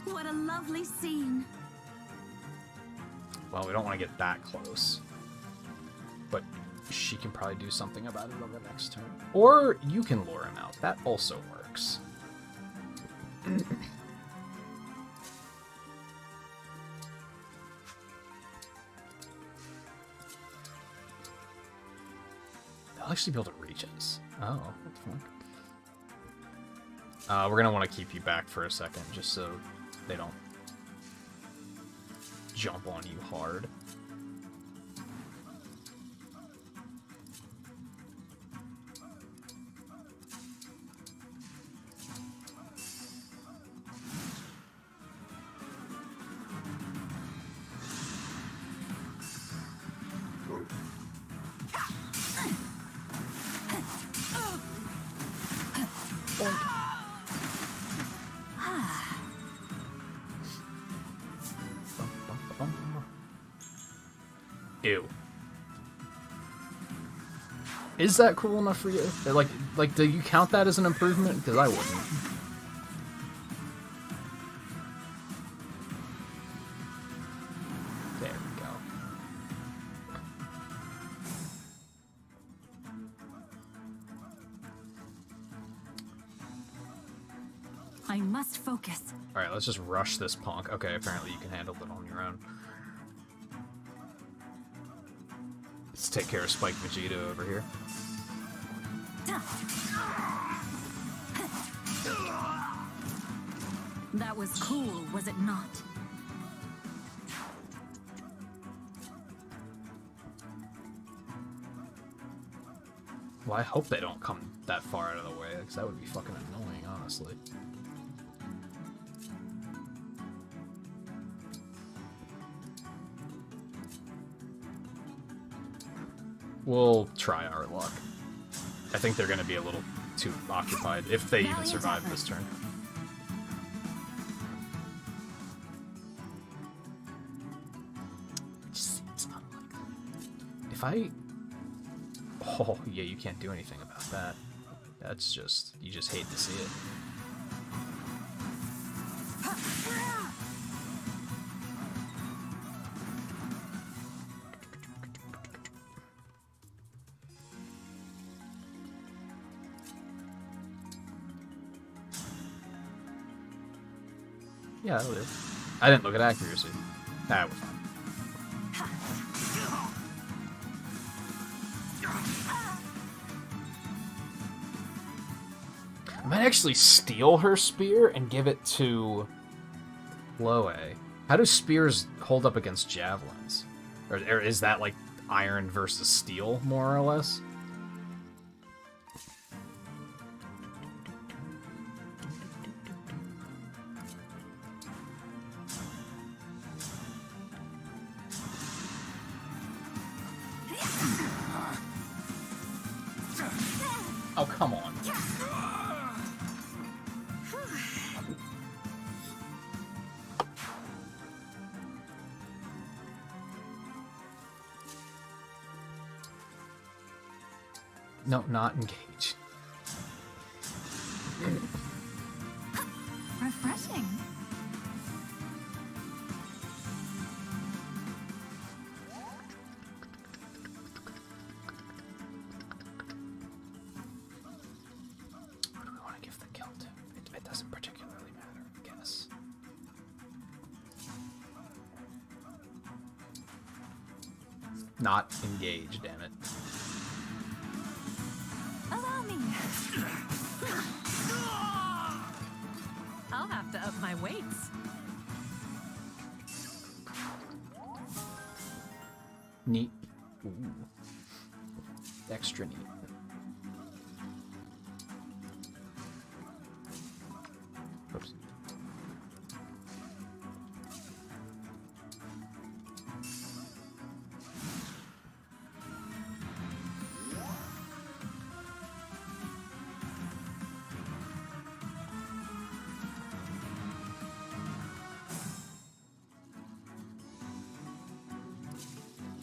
What a lovely scene. Well, we don't want to get that close. But she can probably do something about it on the next turn. Or you can lure him out. That also works. They'll actually be able to reach us. Oh, that's fun. We're going to want to keep you back for a second, just so they don't jump on you hard. Ew. Is that cool enough for you? Like, do you count that as an improvement? Because I wouldn't. There we go. I must focus. Alright, let's just rush this punk. Okay, apparently you can handle it on your own. Let's take care of Spike Vegeta over here. That was cool, was it not? Well, I hope they don't come that far out of the way, because that would be fucking annoying, honestly. We'll try our luck. I think they're going to be a little too occupied, if they even survive this turn. If I... Oh, yeah, you can't do anything about that. That's just... You just hate to see it. Yeah, that'll do. I didn't look at accuracy. Ah, we're fine. I might actually steal her spear and give it to Loe. How do spears hold up against javelins? Or is that like iron versus steel, more or less? Oh, come on. No, not engage. Refreshing. Not engage, damn it. Allow me. I'll have to up my weights. Neat. Ooh. Extra neat. Oops.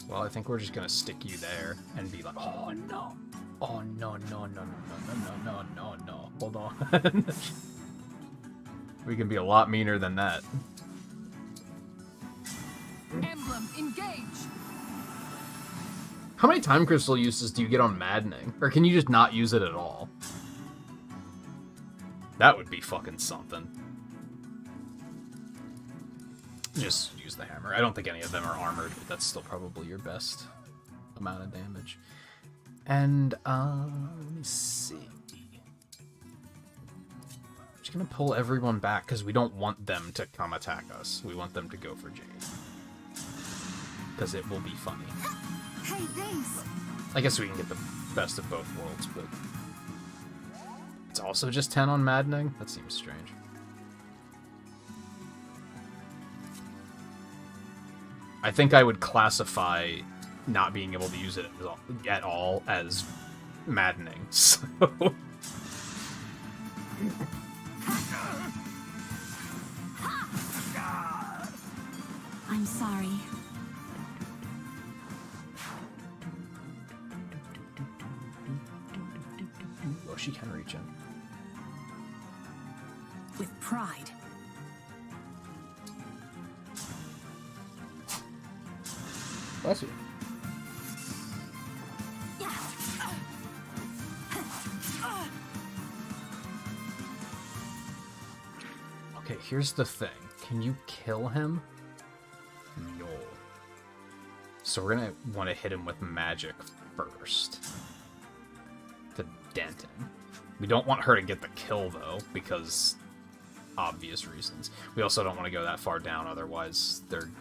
Well, I think we're just gonna stick you there and be like, oh no, oh no, no, no, no, no, no, no, no, no, hold on. We can be a lot meaner than that. Emblem, engage! How many time crystal uses do you get on maddening? Or can you just not use it at all? That would be fucking something. Just use the hammer. I don't think any of them are armored, but that's still probably your best amount of damage. And, let me see. I'm just gonna pull everyone back, because we don't want them to come attack us. We want them to go for Jade. Because it will be funny. Hey, thanks. I guess we can get the best of both worlds, but... It's also just 10 on maddening? That seems strange. I think I would classify not being able to use it at all as maddening, so... I'm sorry. Oh, she can reach him. With pride. Bless you. Okay, here's the thing. Can you kill him? No. So we're gonna want to hit him with magic first. To dent him. We don't want her to get the kill, though, because obvious reasons. We also don't want to go that far down, otherwise they're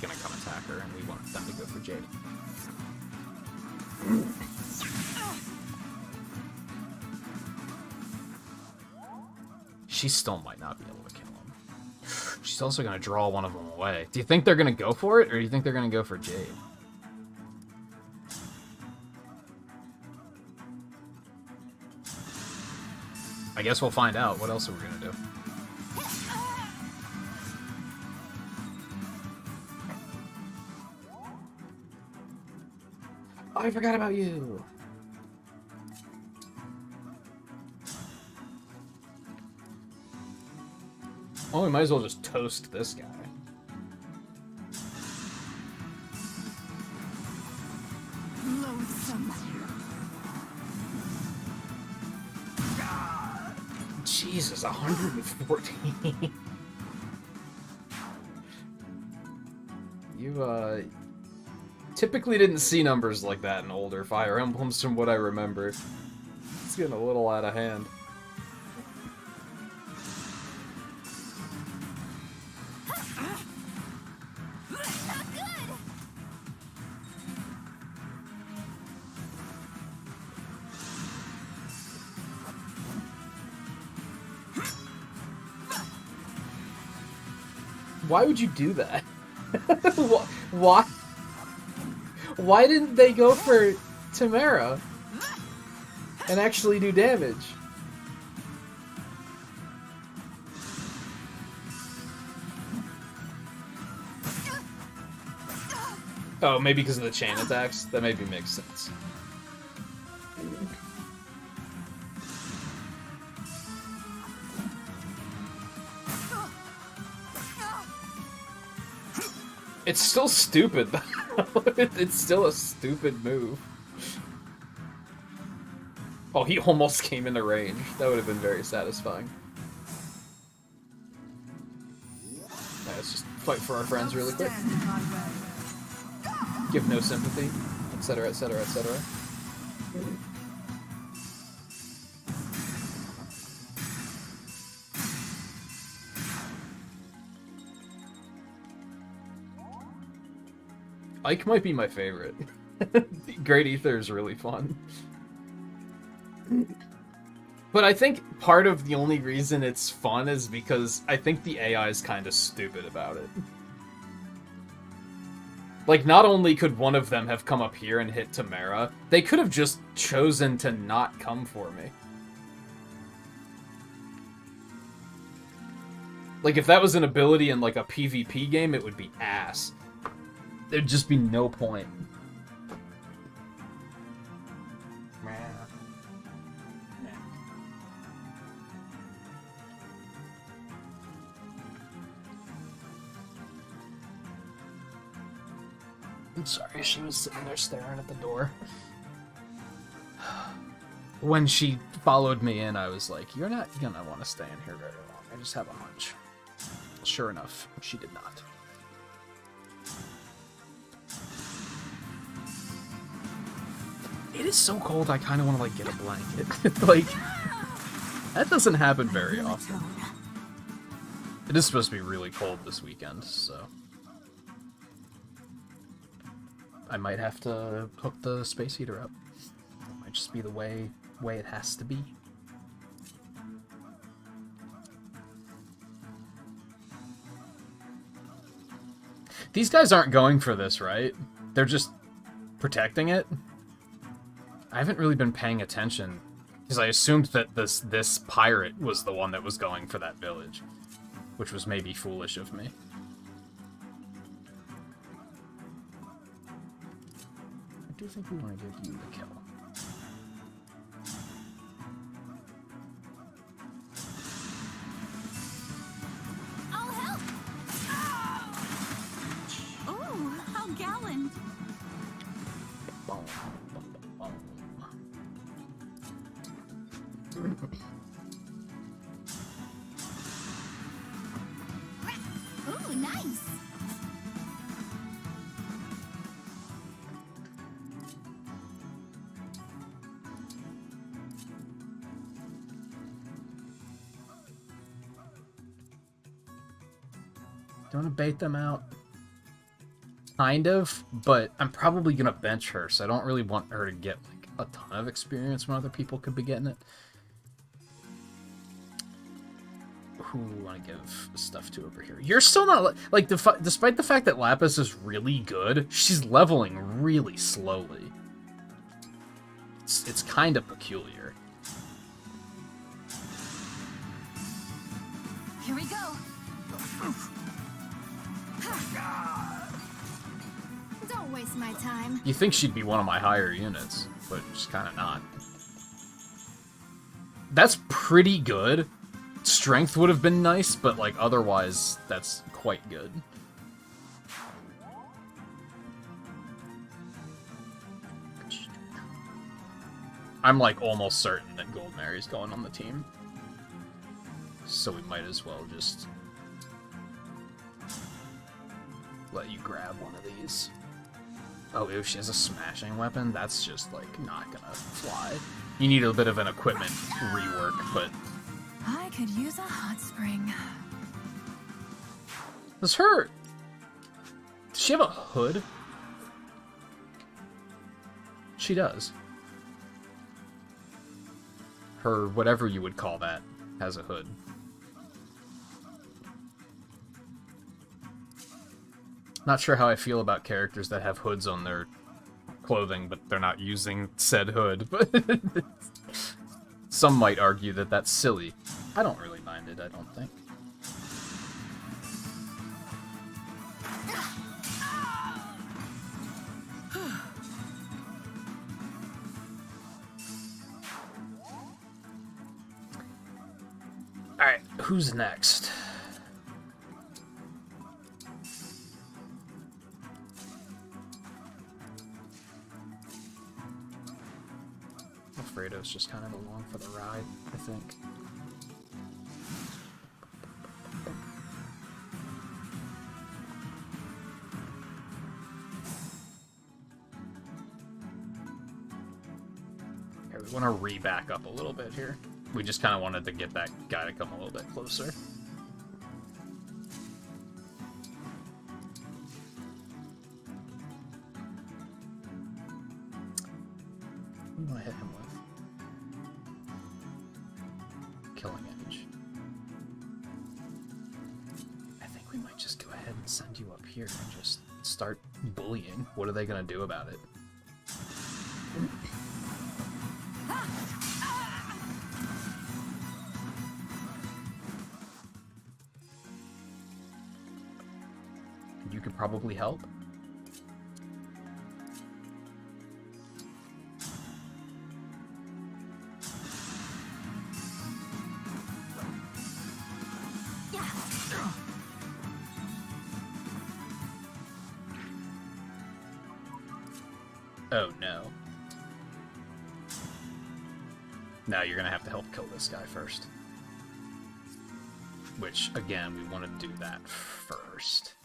gonna come attack her, and we want them to go for Jade. She still might not be able to kill him. She's also gonna draw one of them away. Do you think they're gonna go for it, or do you think they're gonna go for Jade? I guess we'll find out. What else are we gonna do? Oh, I forgot about you. Oh, we might as well just toast this guy. Loathsome. Jesus, 114. You, typically didn't see numbers like that in older Fire Emblems from what I remember. It's getting a little out of hand. Why would you do that? Why? Why didn't they go for Tamara and actually do damage? Oh, maybe because of the chain attacks? That maybe makes sense. It's still stupid, though. It's still a stupid move. Oh, he almost came into range. That would have been very satisfying. Right, let's just fight for our friends really quick. give no sympathy, etc., etc., etc. Ike might be my favorite. Great Ether is really fun. But I think part of the only reason it's fun is because I think the AI is kind of stupid about it. Like, not only could one of them have come up here and hit Tamara, they could have just chosen to not come for me. Like, if that was an ability in, like, a PvP game, it would be ass. There'd just be no point. I'm sorry, she was sitting there staring at the door. When she followed me in, I was like, you're not gonna want to stay in here very long. I just have a hunch. Sure enough, she did not. It is so cold, I kind of want to, like, get a blanket. Like, that doesn't happen very often. It is supposed to be really cold this weekend, so... I might have to hook the space heater up. It might just be the way it has to be. These guys aren't going for this, right? They're just protecting it? I haven't really been paying attention, because I assumed that this pirate was the one that was going for that village, which was maybe foolish of me. I do think we want to give you the kill. I'll help! Oh, how gallant! Ooh, nice! Don't want to bait them out. Kind of, but I'm probably going to bench her, so I don't really want her to get like a ton of experience when other people could be getting it. Who do we want to give stuff to over here? You're still not... Like, despite the fact that Lapis is really good, she's leveling really slowly. It's kind of peculiar. Here we go. Don't waste my time. You think she'd be one of my higher units, but she's kind of not. That's pretty good. Strength would have been nice, but, like, otherwise, that's quite good. I'm, like, almost certain that Gold Mary's going on the team. So we might as well just let you grab one of these. Oh, ew, she has a smashing weapon? That's just, like, not gonna fly. You need a bit of an equipment rework, but... I could use a hot spring. Does she have a hood? She does. Her, whatever you would call that, has a hood. Not sure how I feel about characters that have hoods on their clothing, but they're not using said hood. But some might argue that that's silly. I don't really mind it, I don't think. Alright, who's next? Alfredo's just kind of along for the ride, I think. We want to re-back up a little bit here. We just kind of wanted to get that guy to come a little bit closer. What do you want to hit him with? Killing Edge. I think we might just go ahead and send you up here and just start bullying. What are they going to do about it? You could probably help. Oh no. Now you're gonna have to help kill this guy first. Which, again, we want to do that first.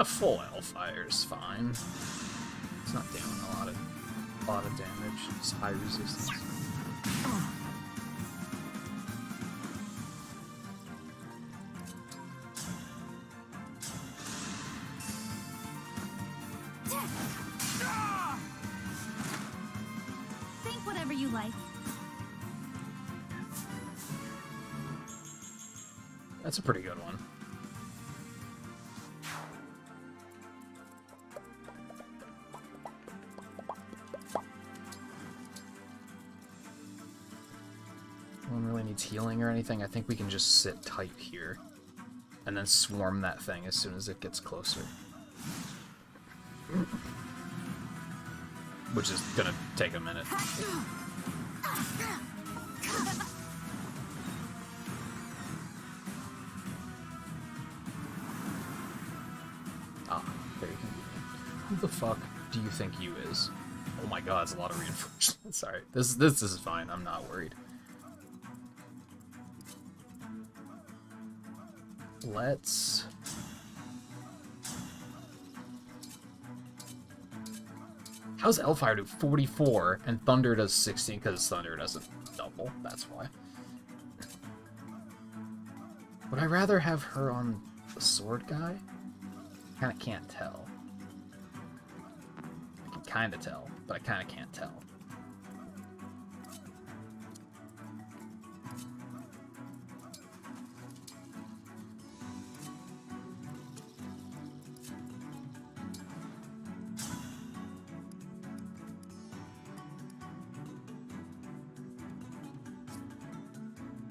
Full Hellfire's fine. It's not doing a lot of damage. It's high resistance. Think whatever you like. That's a pretty good one. No one really needs healing or anything. I think we can just sit tight here and then swarm that thing as soon as it gets closer. Which is gonna take a minute. Very convenient. Who the fuck do you think you is? Oh my god, it's a lot of reinforcements. Sorry. This is fine, I'm not worried. Let's... How's Hellfire do 44 and Thunder does 16? Because Thunder doesn't double, that's why. Would I rather have her on the sword guy? Kinda can't tell. I can kinda tell, but I kinda can't tell.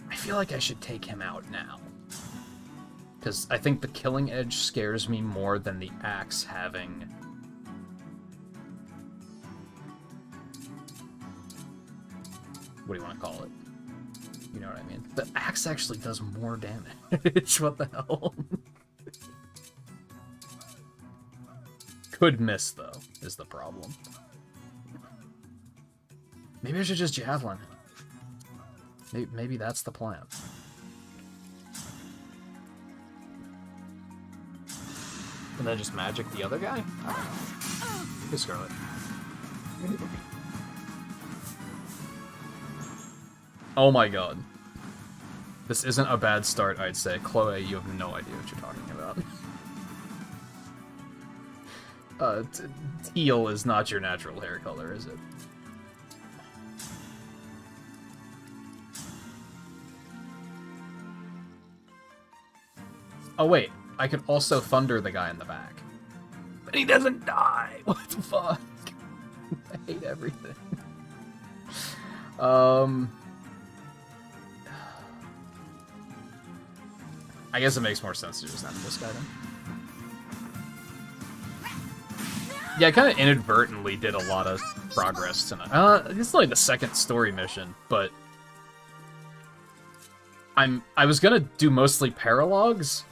I feel like I should take him out now. Because I think the Killing Edge scares me more than the axe having... What do you want to call it? You know what I mean? The axe actually does more damage. What the hell? Could miss, though, is the problem. Maybe I should just javelin him. Maybe that's the plan. And then just magic the other guy? I don't know. Hey, Scarlet. Oh my god. This isn't a bad start, I'd say. Chloe, you have no idea what you're talking about. Teal is not your natural hair color, is it? Oh wait, I could also thunder the guy in the back. But he doesn't die! What the fuck? I hate everything. I guess it makes more sense to just end this guy then. Yeah, I kind of inadvertently did a lot of progress tonight. It's only the second story mission, but... I was gonna do mostly paralogs,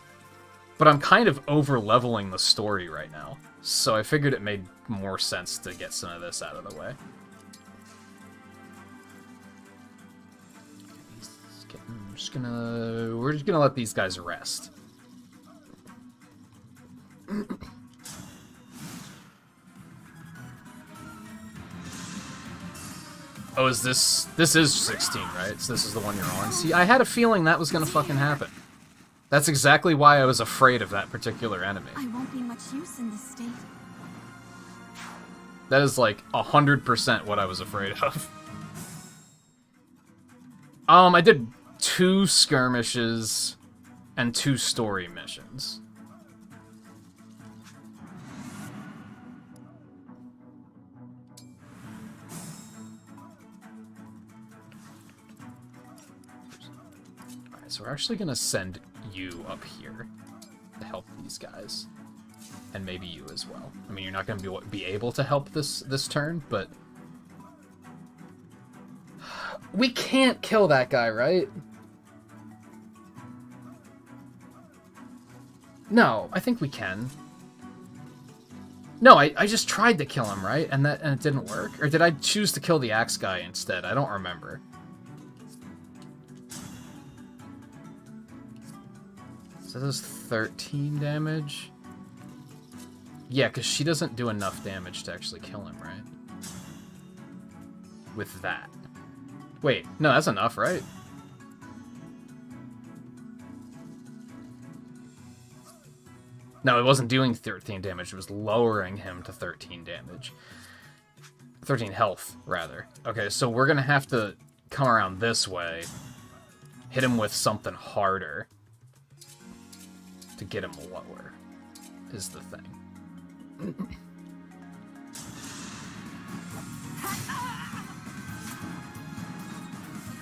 but I'm kind of over-leveling the story right now, so I figured it made more sense to get some of this out of the way. We're just gonna let these guys rest. is this... This is 16, right? So this is the one you're on. See, I had a feeling that was gonna fucking happen. That's exactly why I was afraid of that particular enemy. I won't be much use in this state. That is like 100% what I was afraid of. I did 2 skirmishes and 2 story missions. Alright, so we're actually gonna send you up here to help these guys. And maybe you as well. I mean, you're not going to be able to help this turn, but... We can't kill that guy, right? No, I think we can. No, I just tried to kill him, right? And it didn't work? Or did I choose to kill the axe guy instead? I don't remember. So that does 13 damage. Yeah, because she doesn't do enough damage to actually kill him, right? With that. Wait, no, that's enough, right? No, it wasn't doing 13 damage. It was lowering him to 13 damage. 13 health, rather. Okay, so we're going to have to come around this way. Hit him with something harder. To get him lower. Is the thing.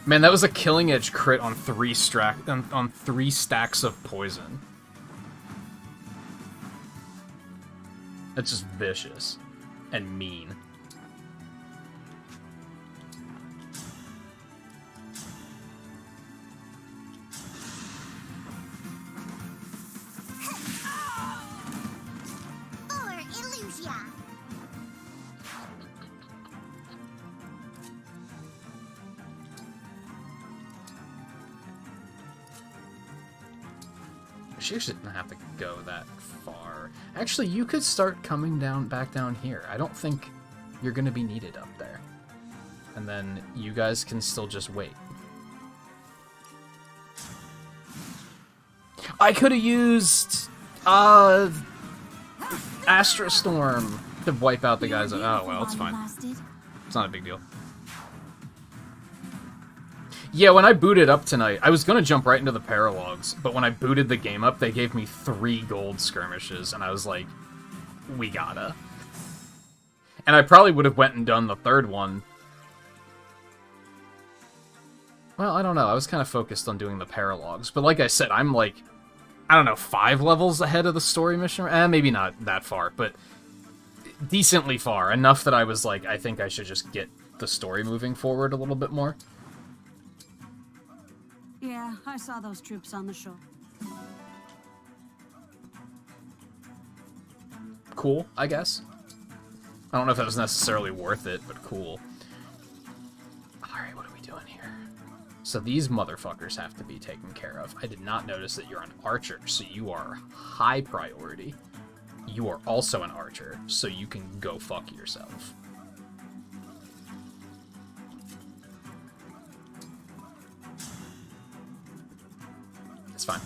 Man, that was a killing edge crit on 3 stacks of poison. That's just vicious and mean. She actually didn't have to go that far. Actually, you could start coming back down here. I don't think you're going to be needed up there. And then you guys can still just wait. I could have used Astra Storm to wipe out the guys. Oh, well, it's fine. It's not a big deal. Yeah, when I booted up tonight, I was going to jump right into the paralogs, but when I booted the game up, they gave me 3 gold skirmishes, and I was like, we gotta. And I probably would have went and done the 3rd one. Well, I don't know, I was kind of focused on doing the paralogs, but like I said, I'm like, I don't know, 5 levels ahead of the story mission? Maybe not that far, but decently far, enough that I was like, I think I should just get the story moving forward a little bit more. Yeah, I saw those troops on the shore. Cool, I guess. I don't know if that was necessarily worth it, but cool. Alright, what are we doing here? So these motherfuckers have to be taken care of. I did not notice that you're an archer, so you are high priority. You are also an archer, so you can go fuck yourself. It's fine.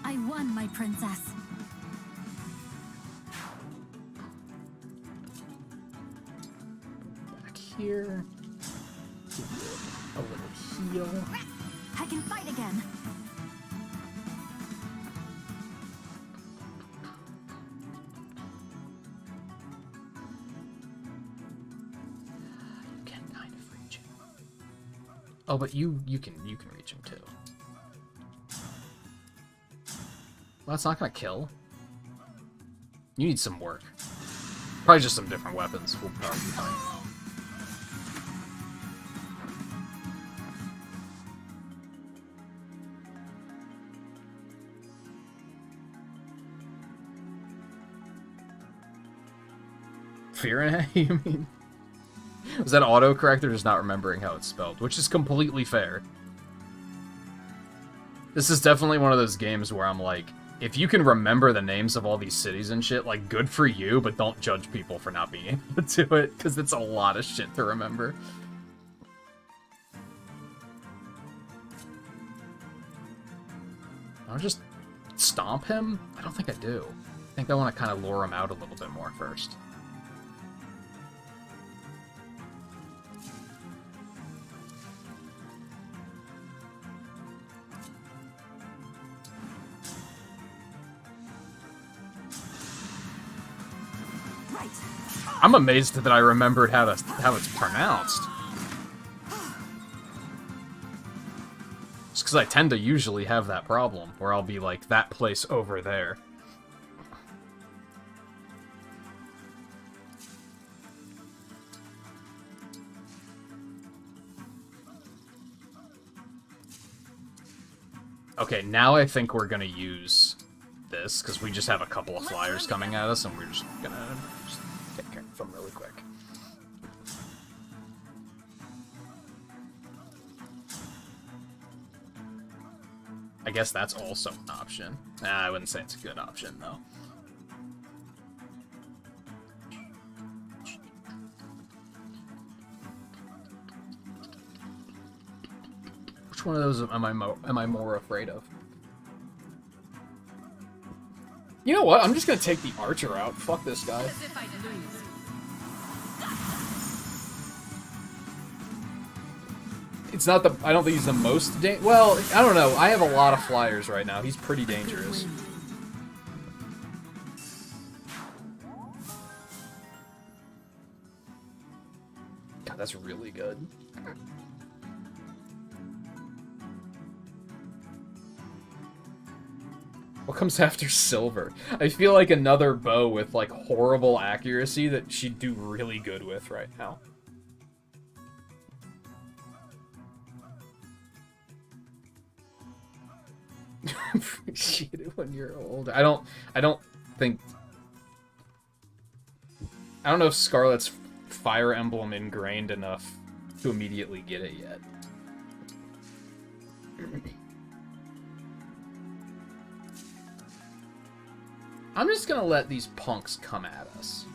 I won, my princess. Back here. Give you a little heal. I can fight again. Oh, but you can reach him too. Well, that's not gonna kill. You need some work. Probably just some different weapons. We'll probably be fine. Fear, you mean? Was that autocorrect or just not remembering how it's spelled? Which is completely fair. This is definitely one of those games where I'm like, if you can remember the names of all these cities and shit, like, good for you, but don't judge people for not being able to do it, because it's a lot of shit to remember. I'll just stomp him? I don't think I do. I think I want to kind of lure him out a little bit more first. I'm amazed that I remembered how it's pronounced. Just because I tend to usually have that problem, where I'll be like, that place over there. Okay, now I think we're gonna use this, because we just have a couple of flyers coming at us, and we're just gonna take care of them really quick. I guess that's also an option. Nah, I wouldn't say it's a good option, though. Which one of those am I more afraid of? You know what? I'm just gonna take the archer out. Fuck this guy. It's not the... I don't think he's the most well, I don't know. I have a lot of flyers right now. He's pretty dangerous. God, that's really good. What comes after silver? I feel like another bow with, like, horrible accuracy that she'd do really good with right now. Appreciate it when you're older. I don't think... I don't know if Scarlet's Fire Emblem ingrained enough to immediately get it yet. I'm just gonna let these punks come at us.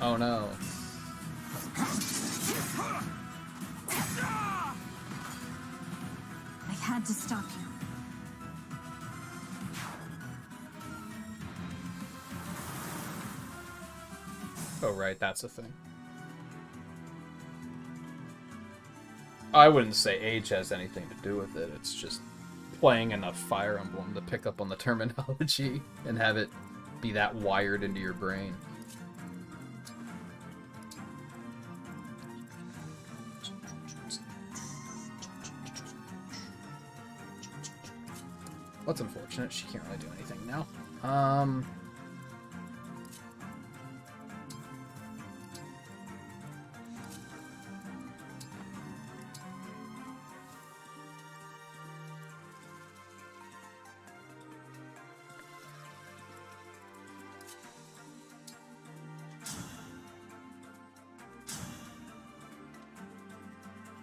Oh no. I had to stop you. Oh, right, that's a thing. I wouldn't say age has anything to do with it. It's just playing enough Fire Emblem to pick up on the terminology and have it be that wired into your brain. What's unfortunate, she can't really do anything now.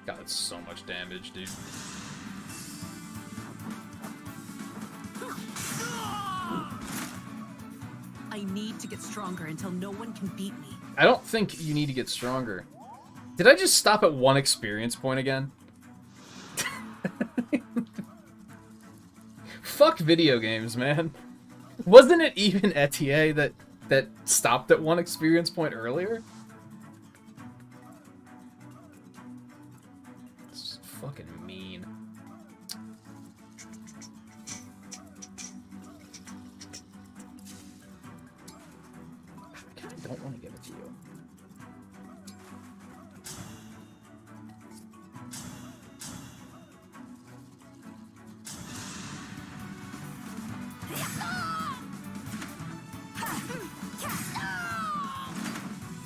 God, it's so much damage, dude. I need to get stronger until no one can beat me. I don't think you need to get stronger. Did I just stop at one experience point again? Fuck video games, man. Wasn't it even Etier that stopped at one experience point earlier? It's fucking mean. I kinda don't want to give it to you.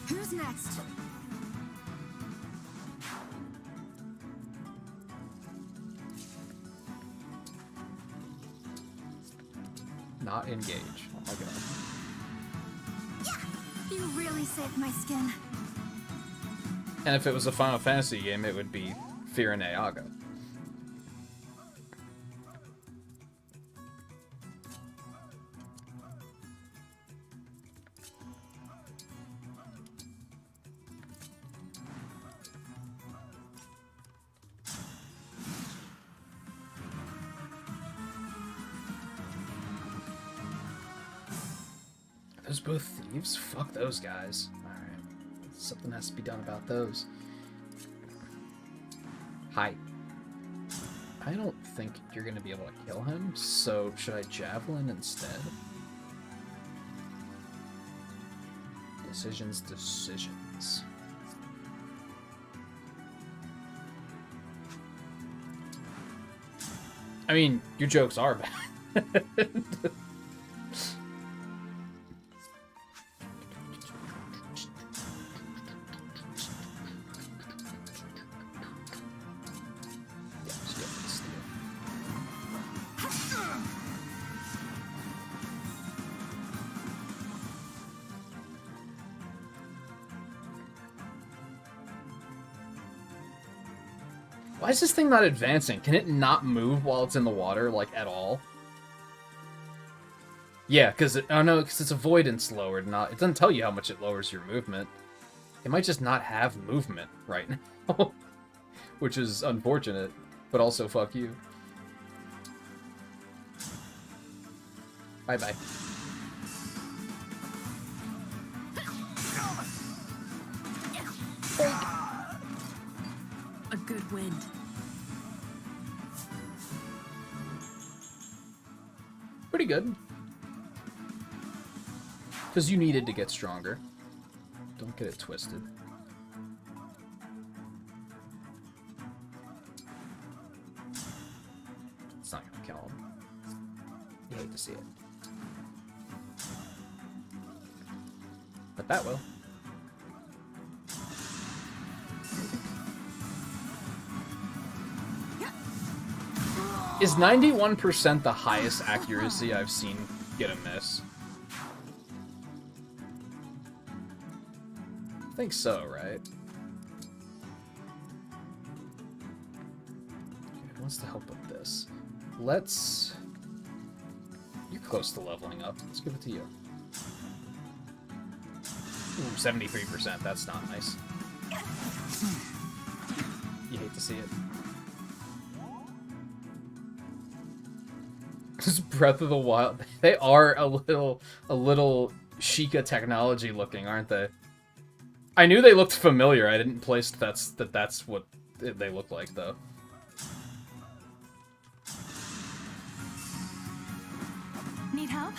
Who's next? Not engage. Oh my god. You really saved my skin. And if it was a Final Fantasy game, it would be Fear and Ayaga. Are those both thieves? Fuck those guys. Alright. Something has to be done about those. Hi. I don't think you're gonna be able to kill him, so should I javelin instead? Decisions. I mean, your jokes are bad. Why is this thing not advancing? Can it not move while it's in the water, like, at all? Yeah, because it's avoidance lowered, not... It doesn't tell you how much it lowers your movement. It might just not have movement right now. Which is unfortunate, but also fuck you. Bye-bye. A good wind. Pretty good. Because you needed to get stronger. Don't get it twisted. It's not gonna kill him. You hate to see it. But that will. Is 91% the highest accuracy I've seen get a miss? I think so, right? Okay, who wants to help with this? Let's... You're close to leveling up. Let's give it to you. Ooh, 73%. That's not nice. You hate to see it. Breath of the Wild. They are a little Sheikah technology looking, aren't they? I knew they looked familiar. I didn't place that's what they look like, though. Need help?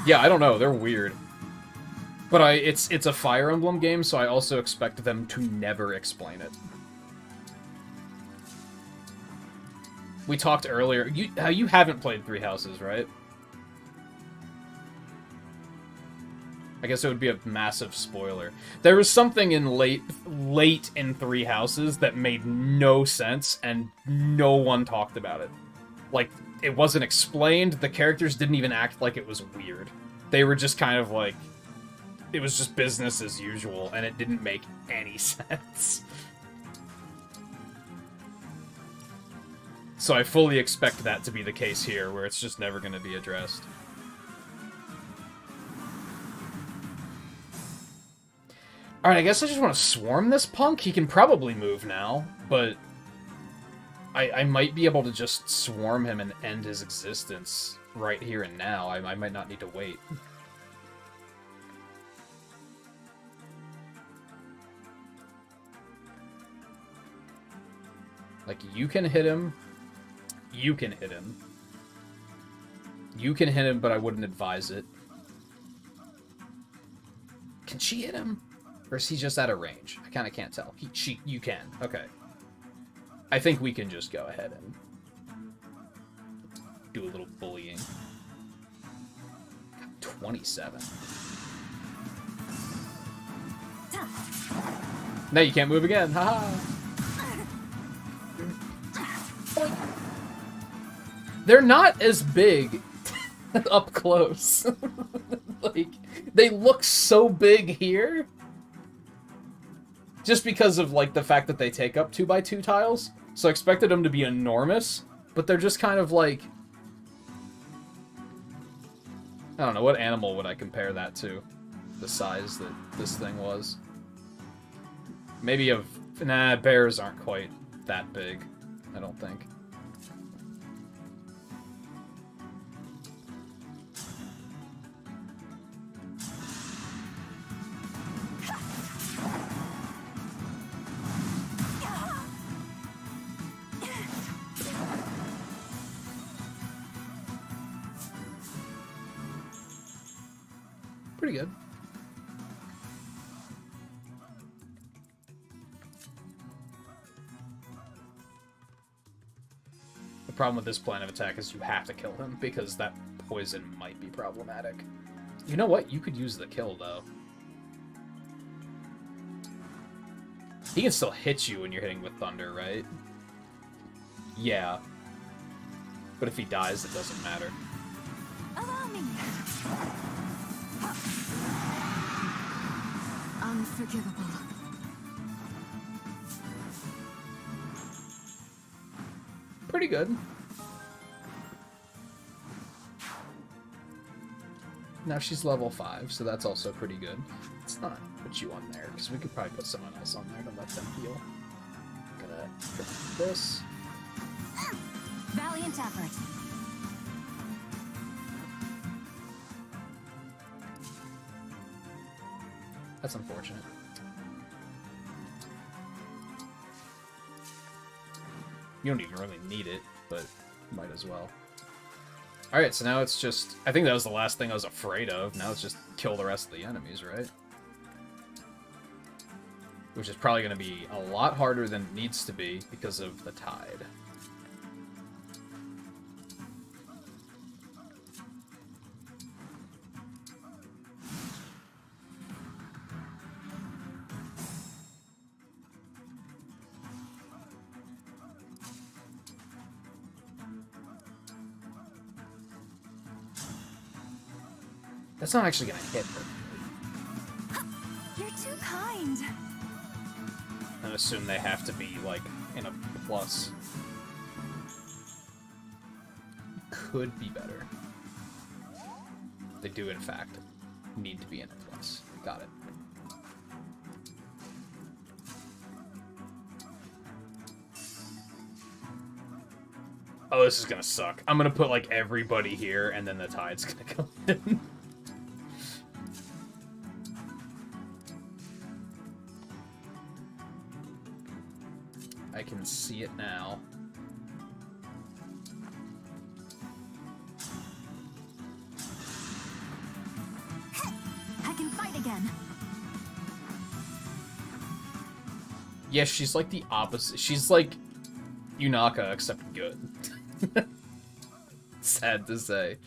Yeah, I don't know. They're weird. But it's a Fire Emblem game, so I also expect them to never explain it. We talked earlier. You haven't played Three Houses, right? I guess it would be a massive spoiler. There was something in late in Three Houses that made no sense, and no one talked about it. Like, it wasn't explained. The characters didn't even act like it was weird. They were just kind of like... It was just business as usual, and it didn't make any sense. So I fully expect that to be the case here, where it's just never going to be addressed. Alright, I guess I just want to swarm this punk. He can probably move now, but I might be able to just swarm him and end his existence right here and now. I might not need to wait. Like, you can hit him. You can hit him. You can hit him, but I wouldn't advise it. Can she hit him? Or is he just out of range? I kind of can't tell. You can. Okay. I think we can just go ahead and do a little bullying. 27. Now you can't move again. Haha. They're not as big up close. Like, they look so big here. Just because of, like, the fact that they take up 2x2 tiles. So I expected them to be enormous, but they're just kind of like... I don't know, what animal would I compare that to? The size that this thing was. Maybe of... Nah, bears aren't quite that big, I don't think. Pretty good. The problem with this plan of attack is you have to kill him, because that poison might be problematic. You know what? You could use the kill, though. He can still hit you when you're hitting with thunder, right? Yeah. But if he dies, it doesn't matter. Allow me. Unforgivable. Pretty good. Now she's level 5, so that's also pretty good. Let's not put you on there, because we could probably put someone else on there to let them heal. I'm gonna trip this. Valiant effort. That's unfortunate. You don't even really need it, but might as well. Alright, so now it's just... I think that was the last thing I was afraid of. Now it's just kill the rest of the enemies, right? Which is probably going to be a lot harder than it needs to be because of the tide. That's not actually going to hit her. You're too kind. I assume they have to be, like, in a plus. Could be better. They do, in fact, need to be in a plus. Got it. Oh, this is gonna suck. I'm gonna put, like, everybody here, and then the tide's gonna come in. I can see it now. I can fight again. Yeah, she's like the opposite. She's like Yunaka, except good. Sad to say.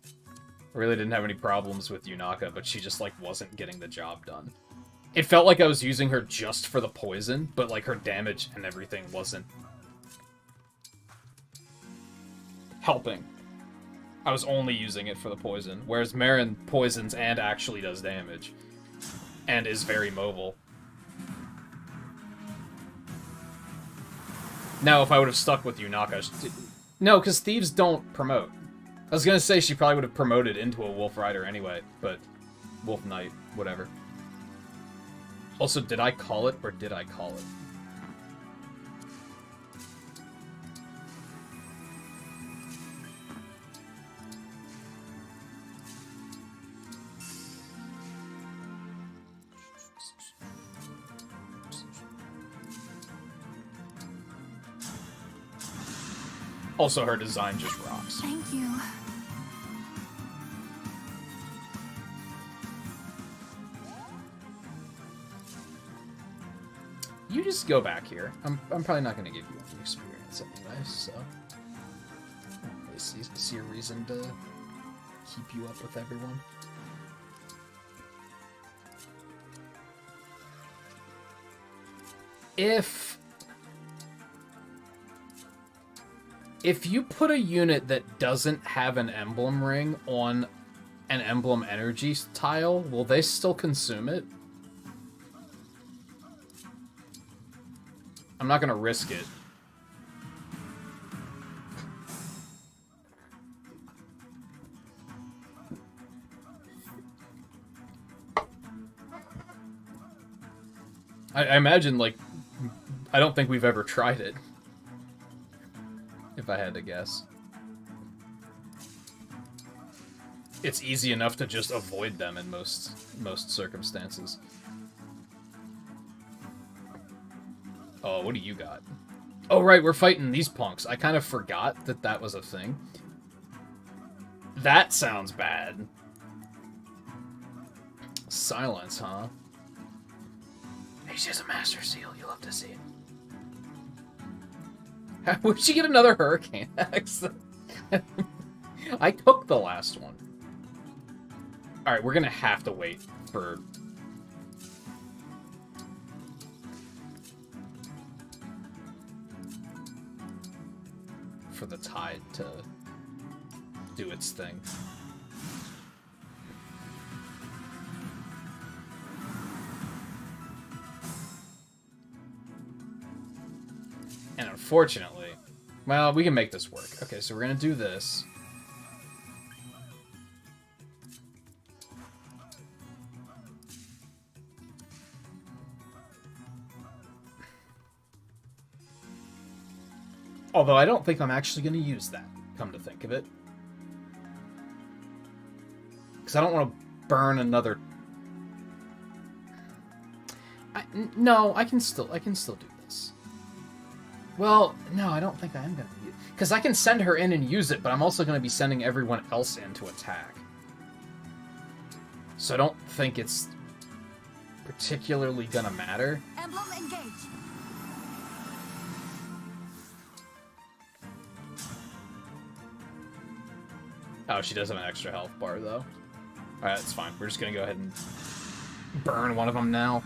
I really didn't have any problems with Yunaka, but she just, like, wasn't getting the job done. It felt like I was using her just for the poison, but, like, her damage and everything wasn't helping. I was only using it for the poison, whereas Marin poisons and actually does damage. And is very mobile. Now, if I would have stuck with Yunaka... No, because thieves don't promote. I was gonna say she probably would have promoted into a Wolf Rider anyway, but... Wolf Knight, whatever. Also, did I call it, or did I call it? Also, her design just rocks. Thank you. You just go back here. I'm probably not going to give you any experience anyway, so... I don't really see a reason to keep you up with everyone. If you put a unit that doesn't have an emblem ring on an emblem energy tile, will they still consume it? I'm not gonna risk it. I imagine, like, I don't think we've ever tried it. If I had to guess. It's easy enough to just avoid them in most circumstances. Oh, what do you got? Oh, right, we're fighting these punks. I kind of forgot that that was a thing. That sounds bad. Silence, huh? He's just a master seal. You love to see it. Would she get another hurricane axe? I took the last one. Alright, we're gonna have to wait for... the tide to do its thing. And unfortunately, well, we can make this work. Okay, so we're gonna do this. Although I don't think I'm actually going to use that, come to think of it. Because I don't want to burn another... No, I can still do this. Well, no, I don't think I am going to use it. Because I can send her in and use it, but I'm also going to be sending everyone else in to attack. So I don't think it's particularly going to matter. Emblem engage. Oh, she does have an extra health bar, though. Alright, that's fine. We're just gonna go ahead and burn one of them now.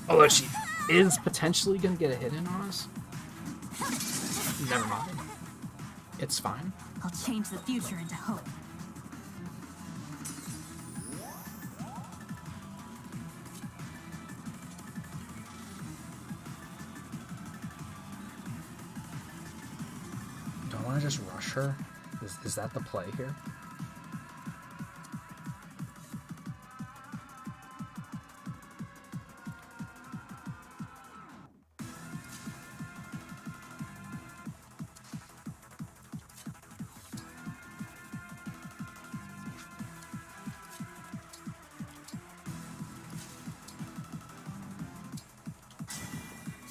Although she is potentially gonna get a hit in on us. Never mind. It's fine. I'll change the future into hope. Do I want to just rush her? Is that the play here?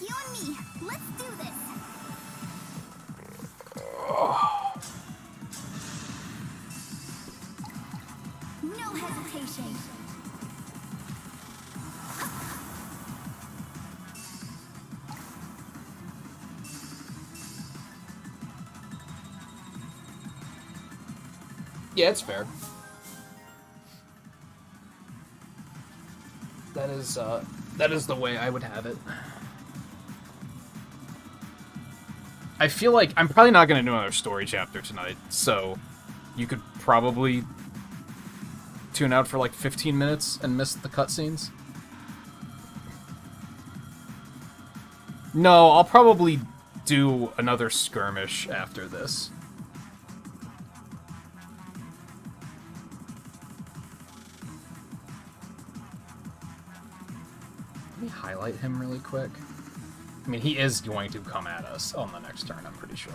You and me, let's do this. No hesitation. Yeah, it's fair. That is the way I would have it. I feel like I'm probably not going to do another story chapter tonight, so you could probably tune out for like 15 minutes and miss the cutscenes. No, I'll probably do another skirmish after this. Let me highlight him really quick. I mean, he is going to come at us on the next turn, I'm pretty sure.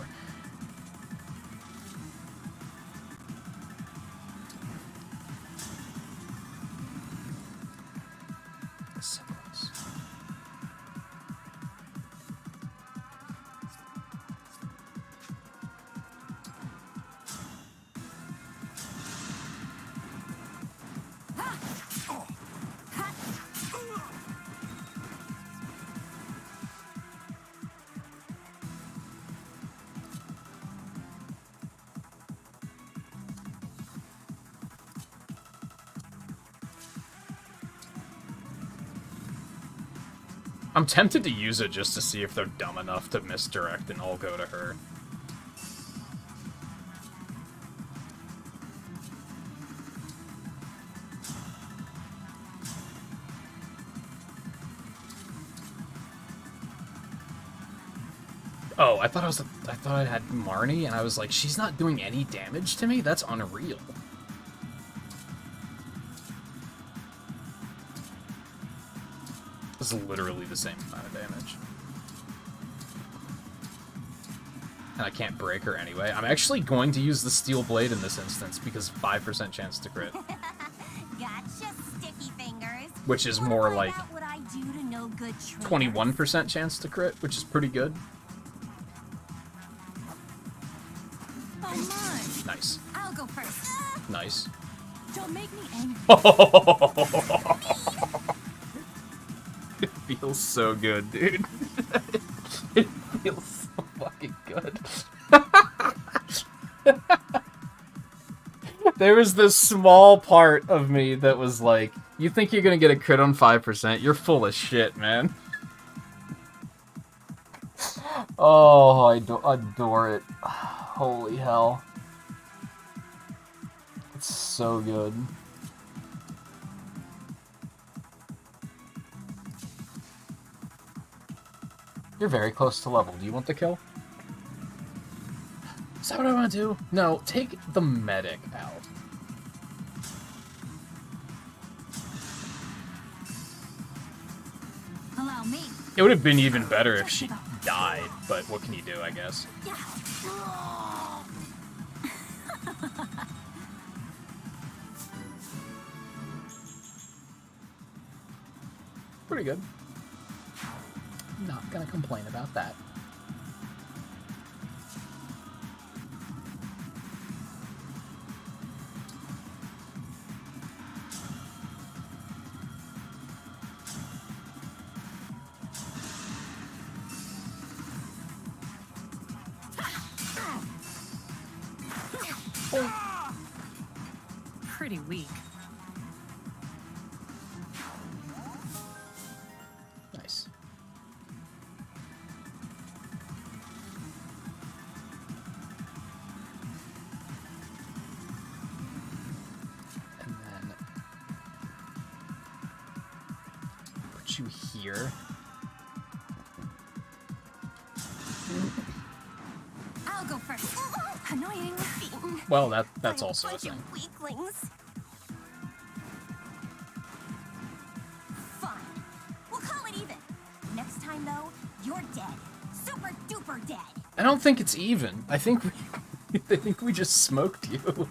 I'm tempted to use it just to see if they're dumb enough to misdirect, and I'll go to her. Oh, I thought I had Marnie, and I was like, she's not doing any damage to me? That's unreal. This is literally the same amount of damage. And I can't break her anyway. I'm actually going to use the Steel Blade in this instance, because 5% chance to crit. Gotcha, sticky fingers. Which is more like What I do to no good trick. 21% chance to crit, which is pretty good. Oh my! Nice. I'll go first. Nice. Don't make me angry. It feels so good, dude. It feels so fucking good. There was this small part of me that was like, you think you're gonna get a crit on 5%? You're full of shit, man. Oh, I adore it. Holy hell. It's so good. You're very close to level. Do you want the kill? Is that what I want to do? No, take the medic out. Allow me. It would have been even better if she died, but what can you do, I guess? Pretty good. Not gonna complain about that. Pretty weak. Nice. And then put you here. I'll go first. Annoying. Well, that's also a thing. Weaklings. Fine. We'll call it even. Next time, though, you're dead. Super duper dead. I don't think it's even. I think we just smoked you.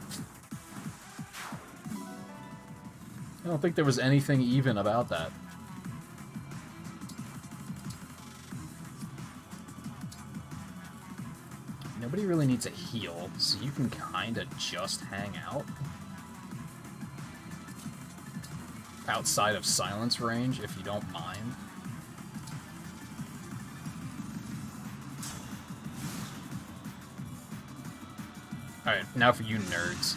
I don't think there was anything even about that. Nobody really needs a heal, so you can kinda just hang out. Outside of silence range, if you don't mind. Alright, now for you nerds.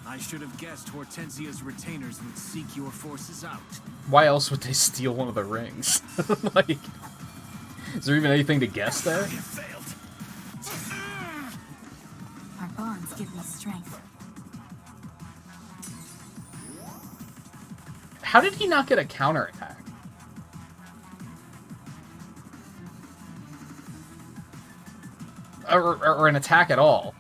I should have guessed Hortensia's retainers would seek your forces out. Why else would they steal one of the rings? Like, is there even anything to guess there? Our bonds give me strength. How did he not get a counterattack? Or an attack at all?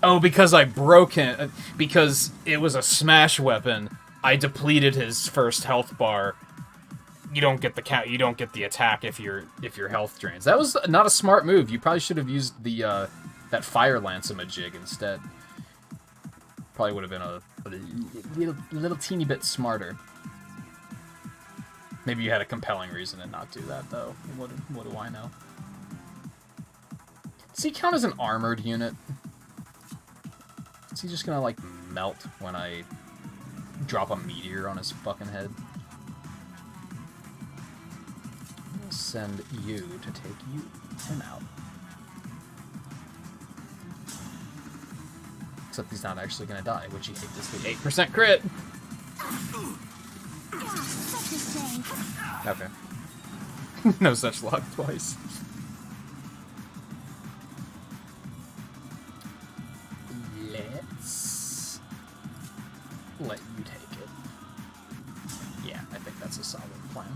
Oh, because I broke him. Because it was a smash weapon. I depleted his first health bar. You don't get the count. You don't get the attack if your health drains. That was not a smart move. You probably should have used the that fire lance-a-majig instead. Probably would have been a little teeny bit smarter. Maybe you had a compelling reason to not do that, though. What do I know? Does he count as an armored unit? Is he just gonna, like, melt when I drop a meteor on his fucking head? I'll send you to take him out. Except he's not actually gonna die. Would you hate this thing? 8% crit! Okay. No such luck twice. Let's let you take it. Yeah, I think that's a solid plan.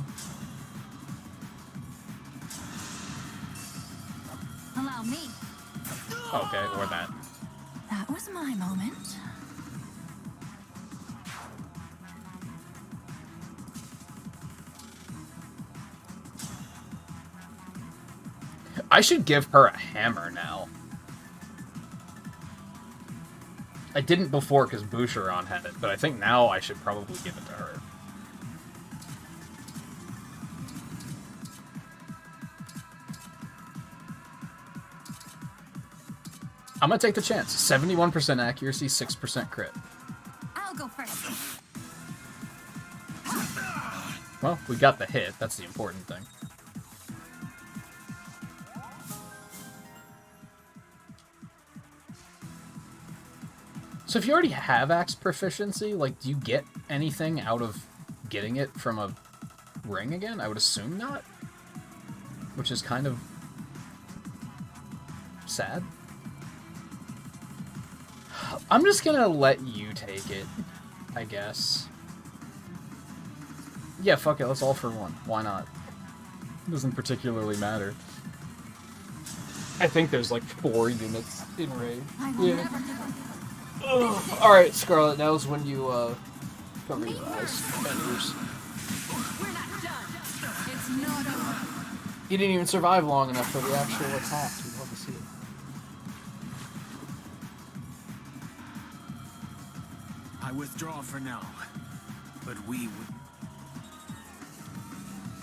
Allow me. Okay, or that. That was my moment. I should give her a hammer now. I didn't before because Boucheron had it, but I think now I should probably give it to her. I'm gonna take the chance. 71% accuracy, 6% crit. I'll go first. Well, we got the hit. That's the important thing. So if you already have axe proficiency, like, do you get anything out of getting it from a ring again? I would assume not. Which is kind of sad. I'm just gonna let you take it, I guess. Yeah, fuck it, let's all for one. Why not? It doesn't particularly matter. I think there's like 4 units in raid. Yeah. Alright, Scarlet, now's when you cover your eyes and ears. We're not done. It's not over. You didn't even survive long enough for the actual attack. We'd love to see it. I withdraw for now, but we would...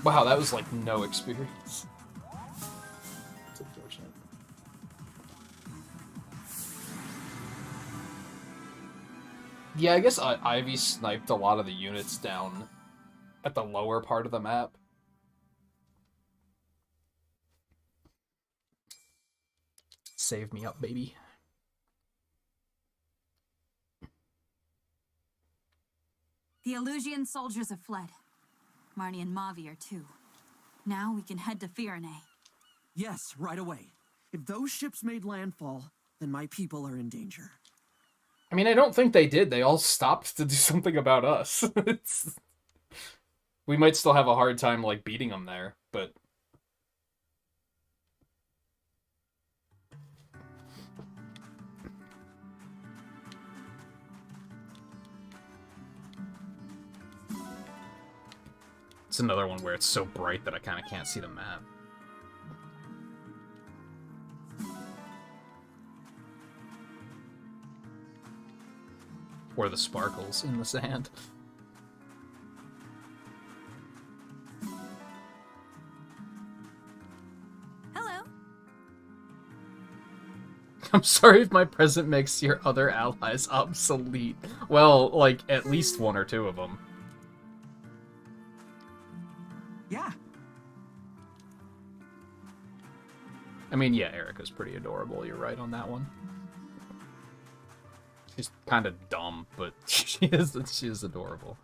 Wow, that was like no experience. It's unfortunate. Yeah, I guess Ivy sniped a lot of the units down at the lower part of the map. Save me up, baby. The Illusian soldiers have fled. Marnie and Mavi are too. Now we can head to Firene. Yes, right away. If those ships made landfall, then my people are in danger. I mean, I don't think they did. They all stopped to do something about us. We might still have a hard time, like, beating them there, but... It's another one where it's so bright that I kind of can't see the map. Or the sparkles in the sand. Hello. I'm sorry if my present makes your other allies obsolete. Well, like, at least 1 or 2 of them. Yeah. I mean, yeah, Erica's pretty adorable. You're right on that one. She's kind of dumb, but she is adorable.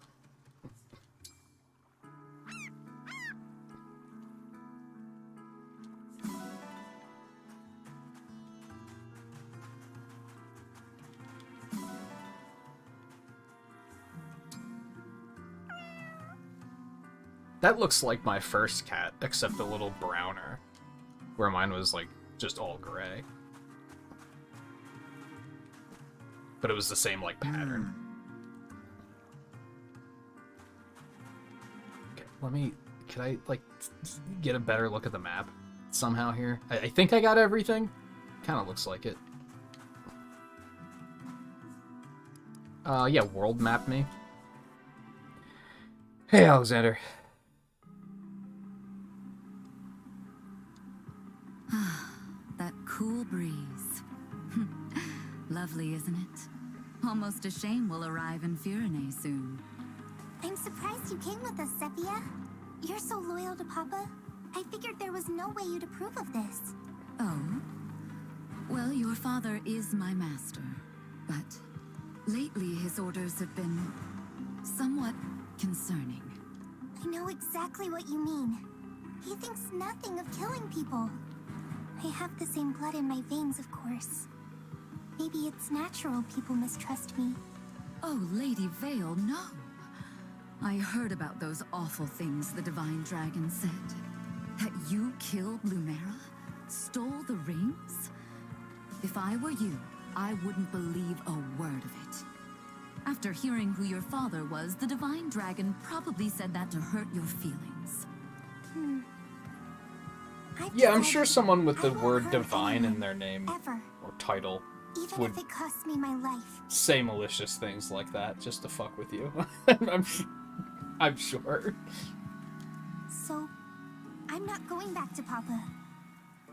That looks like my first cat, except a little browner, where mine was, like, just all gray. But it was the same, like, pattern. Okay, let me... Can I, like, get a better look at the map somehow here? I think I got everything. Kind of looks like it. Yeah, world map me. Hey, Alexander. That cool breeze. Lovely, isn't it? Almost a shame we'll arrive in Firene soon. I'm surprised you came with us, Sepia. You're so loyal to Papa. I figured there was no way you'd approve of this. Oh? Well, your father is my master. but lately his orders have been somewhat concerning. I know exactly what you mean. He thinks nothing of killing people. I have the same blood in my veins, of course. Maybe it's natural people mistrust me. Oh, Lady Vale, no. I heard about those awful things the Divine Dragon said. That you killed Lumera? Stole the rings? If I were you, I wouldn't believe a word of it. After hearing who your father was, the Divine Dragon probably said that to hurt your feelings. Yeah, I'm sure someone with the word divine in their name or title Even would if it costs me my life. say malicious things like that just to fuck with you. I'm sure. So, I'm not going back to Papa.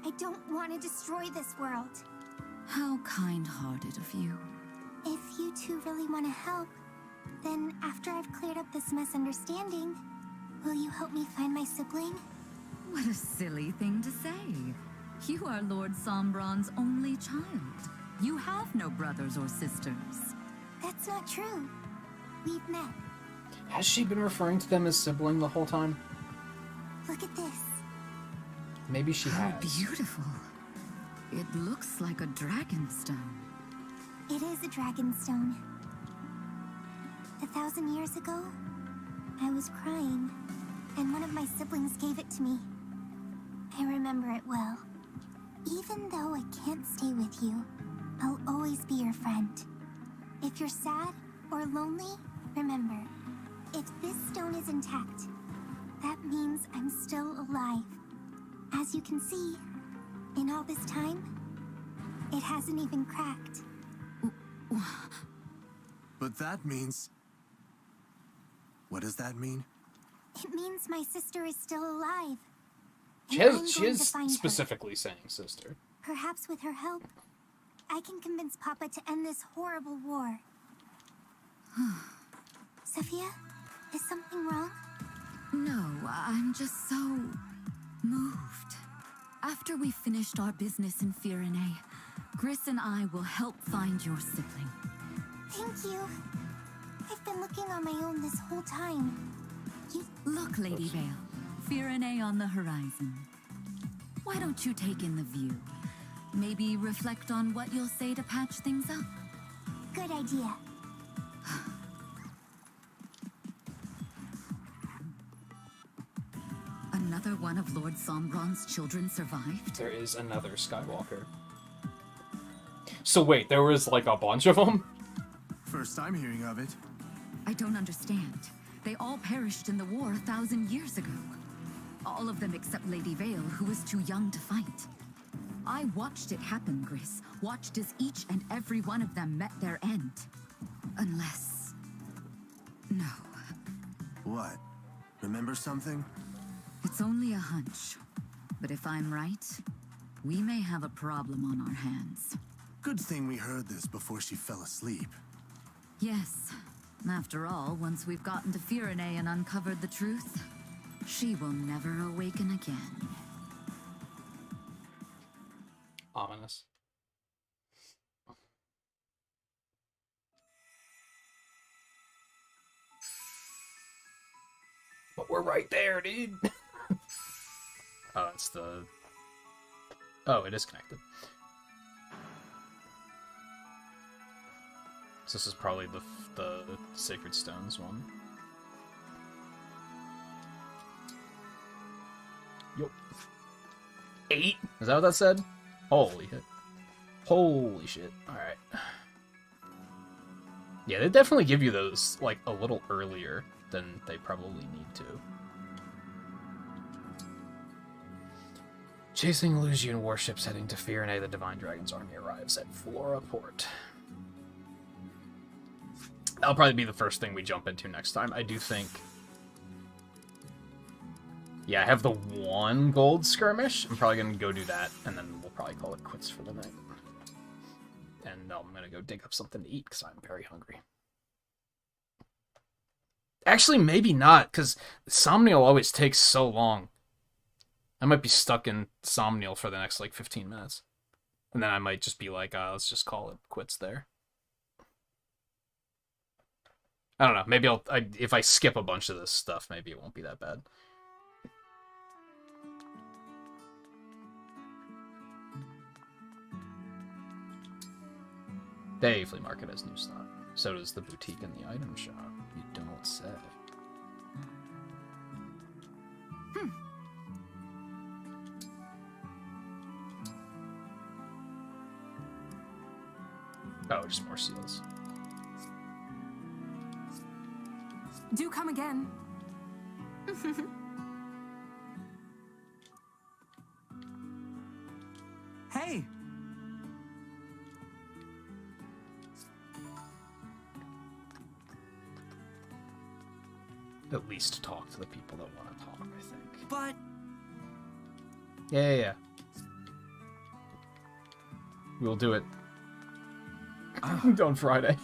I don't want to destroy this world. How kind-hearted of you. If you two really want to help, then after I've cleared up this misunderstanding, will you help me find my sibling? What a silly thing to say. You are Lord Sombron's only child. You have no brothers or sisters. That's not true. We've met. Has she been referring to them as sibling the whole time? Look at this. Maybe she How has. beautiful. It looks like a dragonstone. It is a dragonstone. 1,000 years ago, I was crying, and one of my siblings gave it to me. I remember it well. Even though I can't stay with you, I'll always be your friend. If you're sad or lonely, remember, if this stone is intact, that means I'm still alive. As you can see, in all this time, it hasn't even cracked. But that means... What does that mean? It means my sister is still alive. She And I'm is going to find her. specifically saying sister. Perhaps with her help, I can convince Papa to end this horrible war. Sophia, is something wrong? No, I'm just so moved. After we finished our business in Firene, Gris and I will help find your sibling. Thank you. I've been looking on my own this whole time. Look, Lady Vale. Firene on the horizon. Why don't you take in the view? Maybe reflect on what you'll say to patch things up. Good idea. Another one of Lord Sombron's children survived? There is another Skywalker. So wait, there was like a bunch of them? First I'm hearing of it. I don't understand. They all perished in the war 1,000 years ago. All of them except Lady Vale, who was too young to fight. I watched it happen, Gris. Watched as each and every one of them met their end. Unless... No. What? Remember something? It's only a hunch. But if I'm right, we may have a problem on our hands. Good thing we heard this before she fell asleep. Yes. After all, once we've gotten to Firene and uncovered the truth, she will never awaken again. Ominous. But we're right there, dude. Oh, it's the... Oh, it is connected. So this is probably the Sacred Stones one. Yup. 8? Is that what that said? Holy shit. Holy shit. Alright. Yeah, they definitely give you those, like, a little earlier than they probably need to. Chasing Illusian warships heading to Firene, the Divine Dragon's army arrives at Flora Port. That'll probably be the first thing we jump into next time. I do think... Yeah, I have the 1 gold skirmish. I'm probably going to go do that, and then we'll probably call it quits for the night. And I'm going to go dig up something to eat, because I'm very hungry. Actually, maybe not, because Somnial always takes so long. I might be stuck in Somnial for the next, like, 15 minutes. And then I might just be like, let's just call it quits there. I don't know. Maybe if I skip a bunch of this stuff, maybe it won't be that bad. Day flea market has new stuff. So does the boutique and the item shop. You don't say. Oh, just more seals. Do come again. Hey! At least talk to the people that want to talk, I think. But... Yeah. We'll do it on Friday.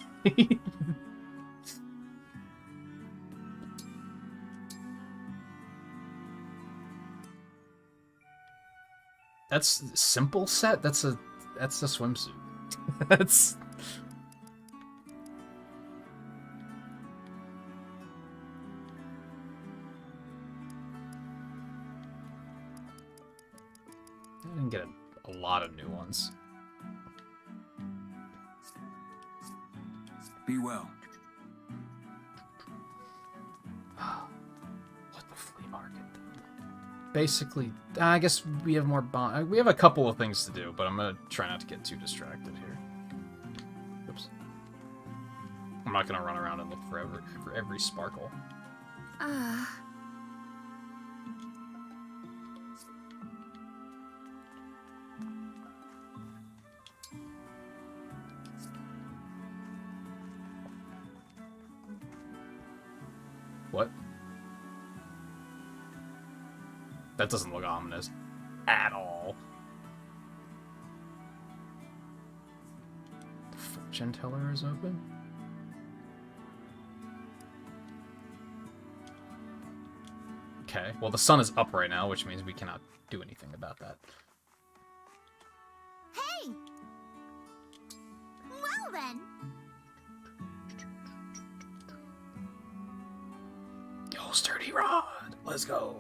That's simple set. That's a swimsuit. That's. I didn't get a lot of new ones. Be well. What the flea market? Basically, I guess we have more we have a couple of things to do, but I'm gonna try not to get too distracted here. Oops. I'm not gonna run around and look for every sparkle. What? That doesn't look ominous at all. The fortune teller is open? Okay, well the sun is up right now, which means we cannot do anything about that. Hey! Well then. Yo, sturdy rod! Let's go!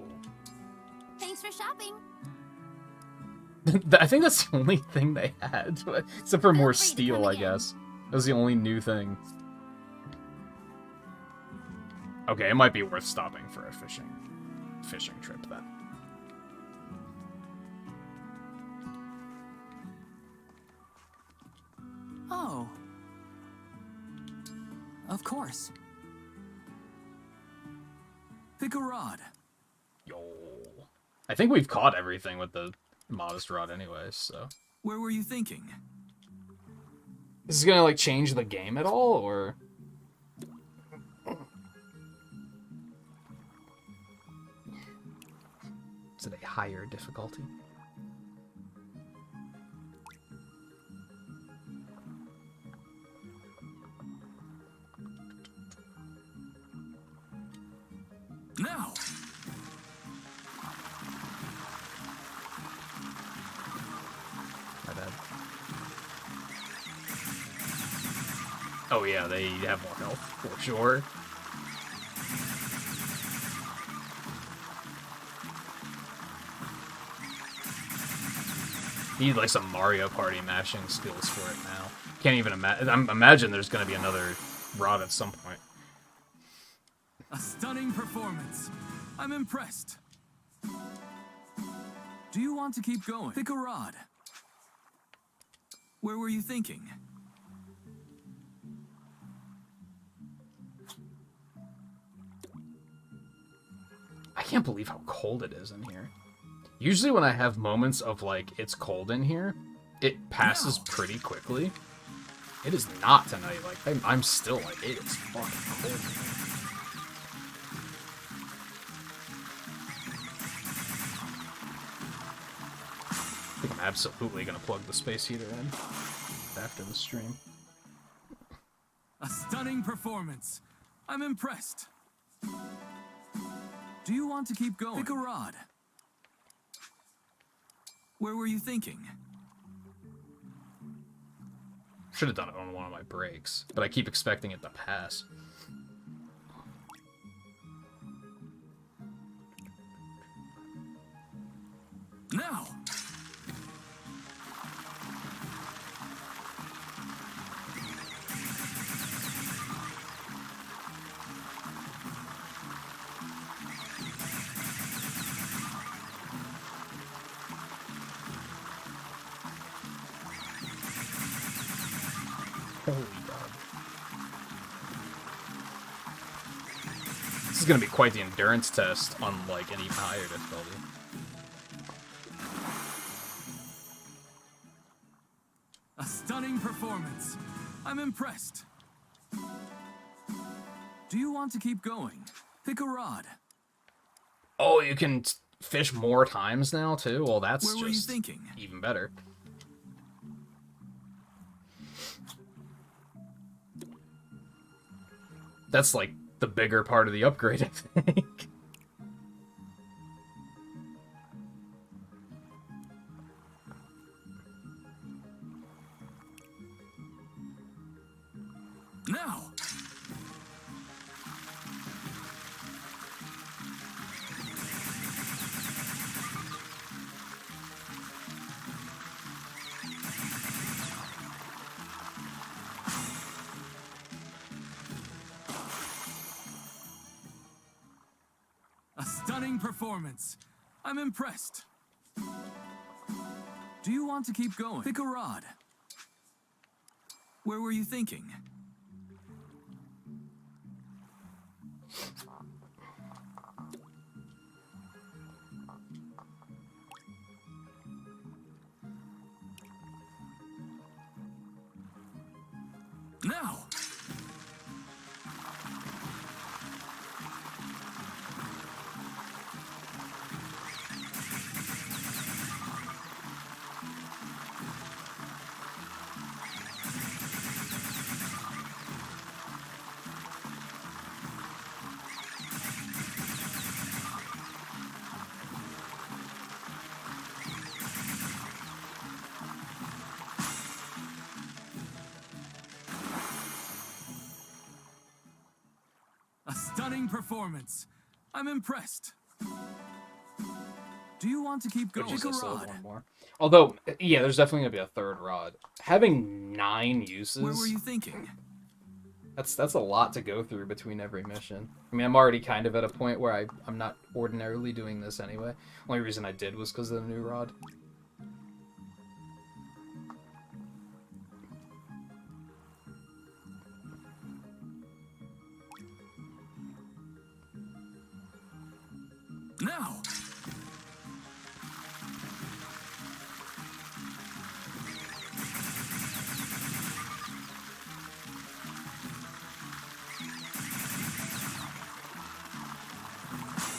Thanks for shopping. I think that's the only thing they had. Except for more steel, I guess. That was the only new thing. Okay, it might be worth stopping for a fishing trip then. Oh. Of course. Pick a rod. Yo. I think we've caught everything with the modest rod anyways, so. Where were you thinking? Is this gonna, like, change the game at all, or...? Is it a higher difficulty? Now! My bad. Oh yeah, they have more health, for sure. Need like some Mario Party mashing skills for it now. Can't even imagine there's gonna be another rod at some point. A stunning performance. I'm impressed. Do you want to keep going? Pick a rod. Where were you thinking? I can't believe how cold it is in here. Usually when I have moments of, like, it's cold in here, it passes pretty quickly. It is not tonight. Like, I'm still like, it is fucking cold. I think I'm absolutely gonna plug the space heater in after the stream. A stunning performance. I'm impressed. Do you want to keep going? Pick a rod. Where were you thinking? Should have done it on one of my breaks, but I keep expecting it to pass. Now! Holy God. This is going to be quite the endurance test on, like, an even higher difficulty. A stunning performance. I'm impressed. Do you want to keep going? Pick a rod. Oh, you can fish more times now, too? Well, that's Where were you just thinking? even better. That's, like, the bigger part of the upgrade, I think. Now! A stunning performance. I'm impressed. Do you want to keep going? Pick a rod. Where were you thinking? Now! A stunning performance. I'm impressed. Do you want to keep going? Pick a rod. One more. Although, yeah, there's definitely going to be a third rod. Having 9 uses... Where were you thinking? That's a lot to go through between every mission. I mean, I'm already kind of at a point where I'm not ordinarily doing this anyway. Only reason I did was because of the new rod. Now!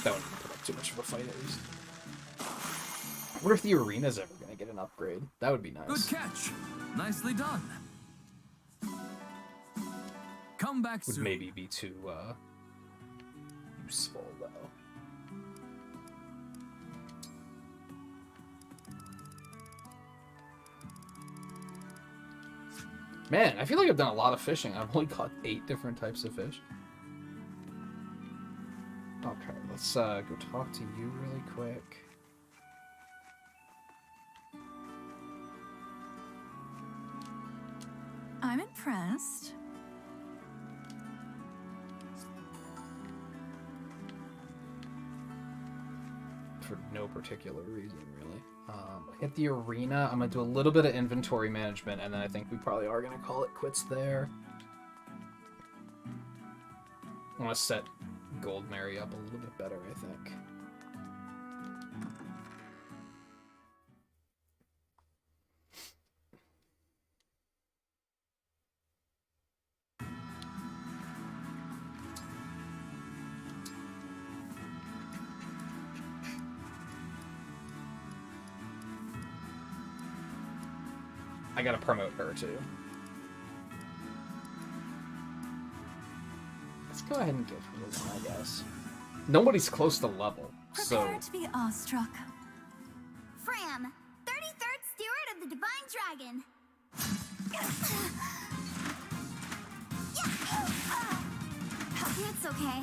That wouldn't put up too much of a fight, at least. I wonder if the arena's ever going to get an upgrade. That would be nice. Good catch. Nicely done. Come back Would soon. maybe be too, useful, though. Man, I feel like I've done a lot of fishing. I've only caught 8 different types of fish. Okay, let's go talk to you really quick. I'm impressed. For no particular reason, really. Hit the arena. I'm going to do a little bit of inventory management, and then I think we probably are going to call it quits there. I want to set Gold Mary up a little bit better, I think. I gotta promote her too. Let's go ahead and give her the one, I guess. Nobody's close to level, so... Prepare to be awestruck. Fram, 33rd Steward of the Divine Dragon. It's okay.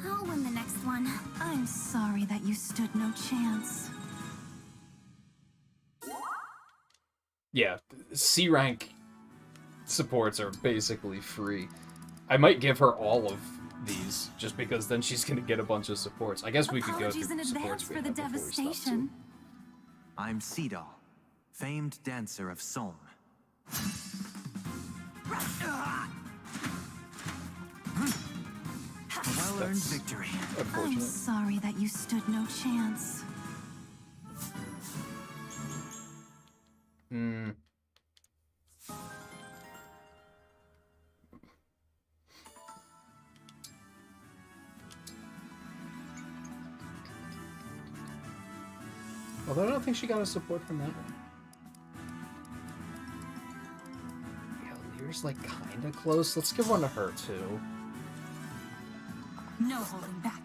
I'll win the next one. I'm sorry that you stood no chance. Yeah, C rank supports are basically free. I might give her all of these, just because then she's gonna get a bunch of supports. I guess we could go through Apologies in supports advance we for the have before we stop, too. devastation. I'm Seedal, famed dancer of Solm. A well-earned victory. I'm sorry that you stood no chance. Hmm. Although I don't think she got a support from that one. Yeah, Lear's like kinda close. Let's give one to her too. No holding back.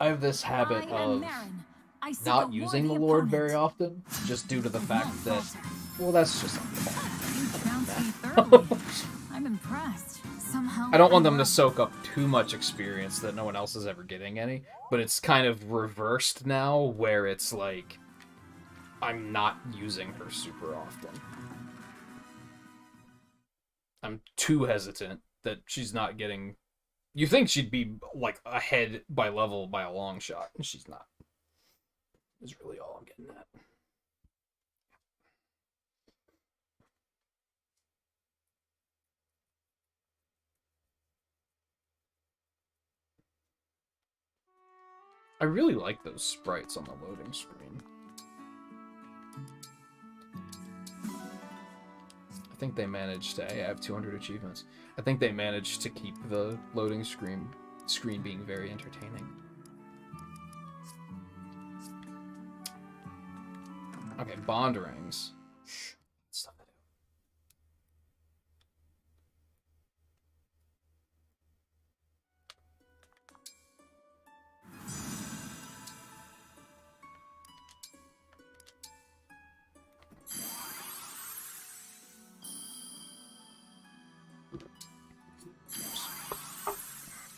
I have this habit I am of Marin. I seek not a using the worthy Lord opponent. very often, just due to the fact that, well, that's just Bounced me thoroughly. I'm impressed. Somehow I don't want them to soak up too much experience that no one else is ever getting any, but it's kind of reversed now, where it's like, I'm not using her super often. I'm too hesitant that she's not getting... You think she'd be, like, ahead by level by a long shot, and she's not. Is really all I'm getting at. I really like those sprites on the loading screen. I think they managed to... Hey, I have 200 achievements. I think they managed to keep the loading screen being very entertaining. Okay, bond rings. Stuff to do.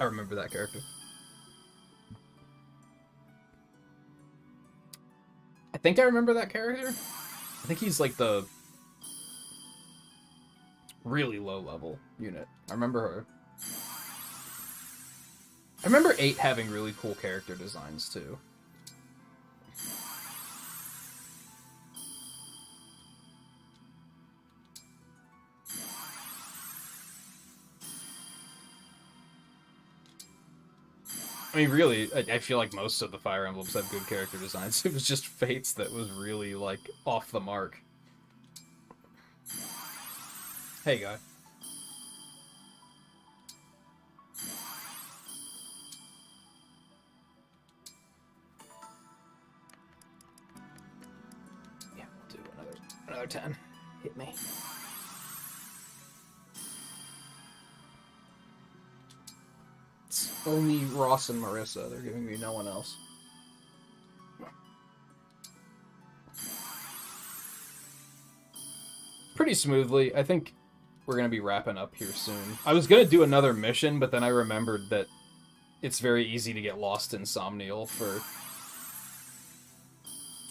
I remember that character. I think I remember that character. I think he's like the really low level unit. I remember her. I remember 8 having really cool character designs too. I mean, really, I feel like most of the Fire Emblems have good character designs. It was just Fates that was really, like, off the mark. Hey, guy. Yeah, we'll do another 10. Hit me. It's only Ross and Marissa. They're giving me no one else. Pretty smoothly. I think we're going to be wrapping up here soon. I was going to do another mission, but then I remembered that it's very easy to get lost in Somnial for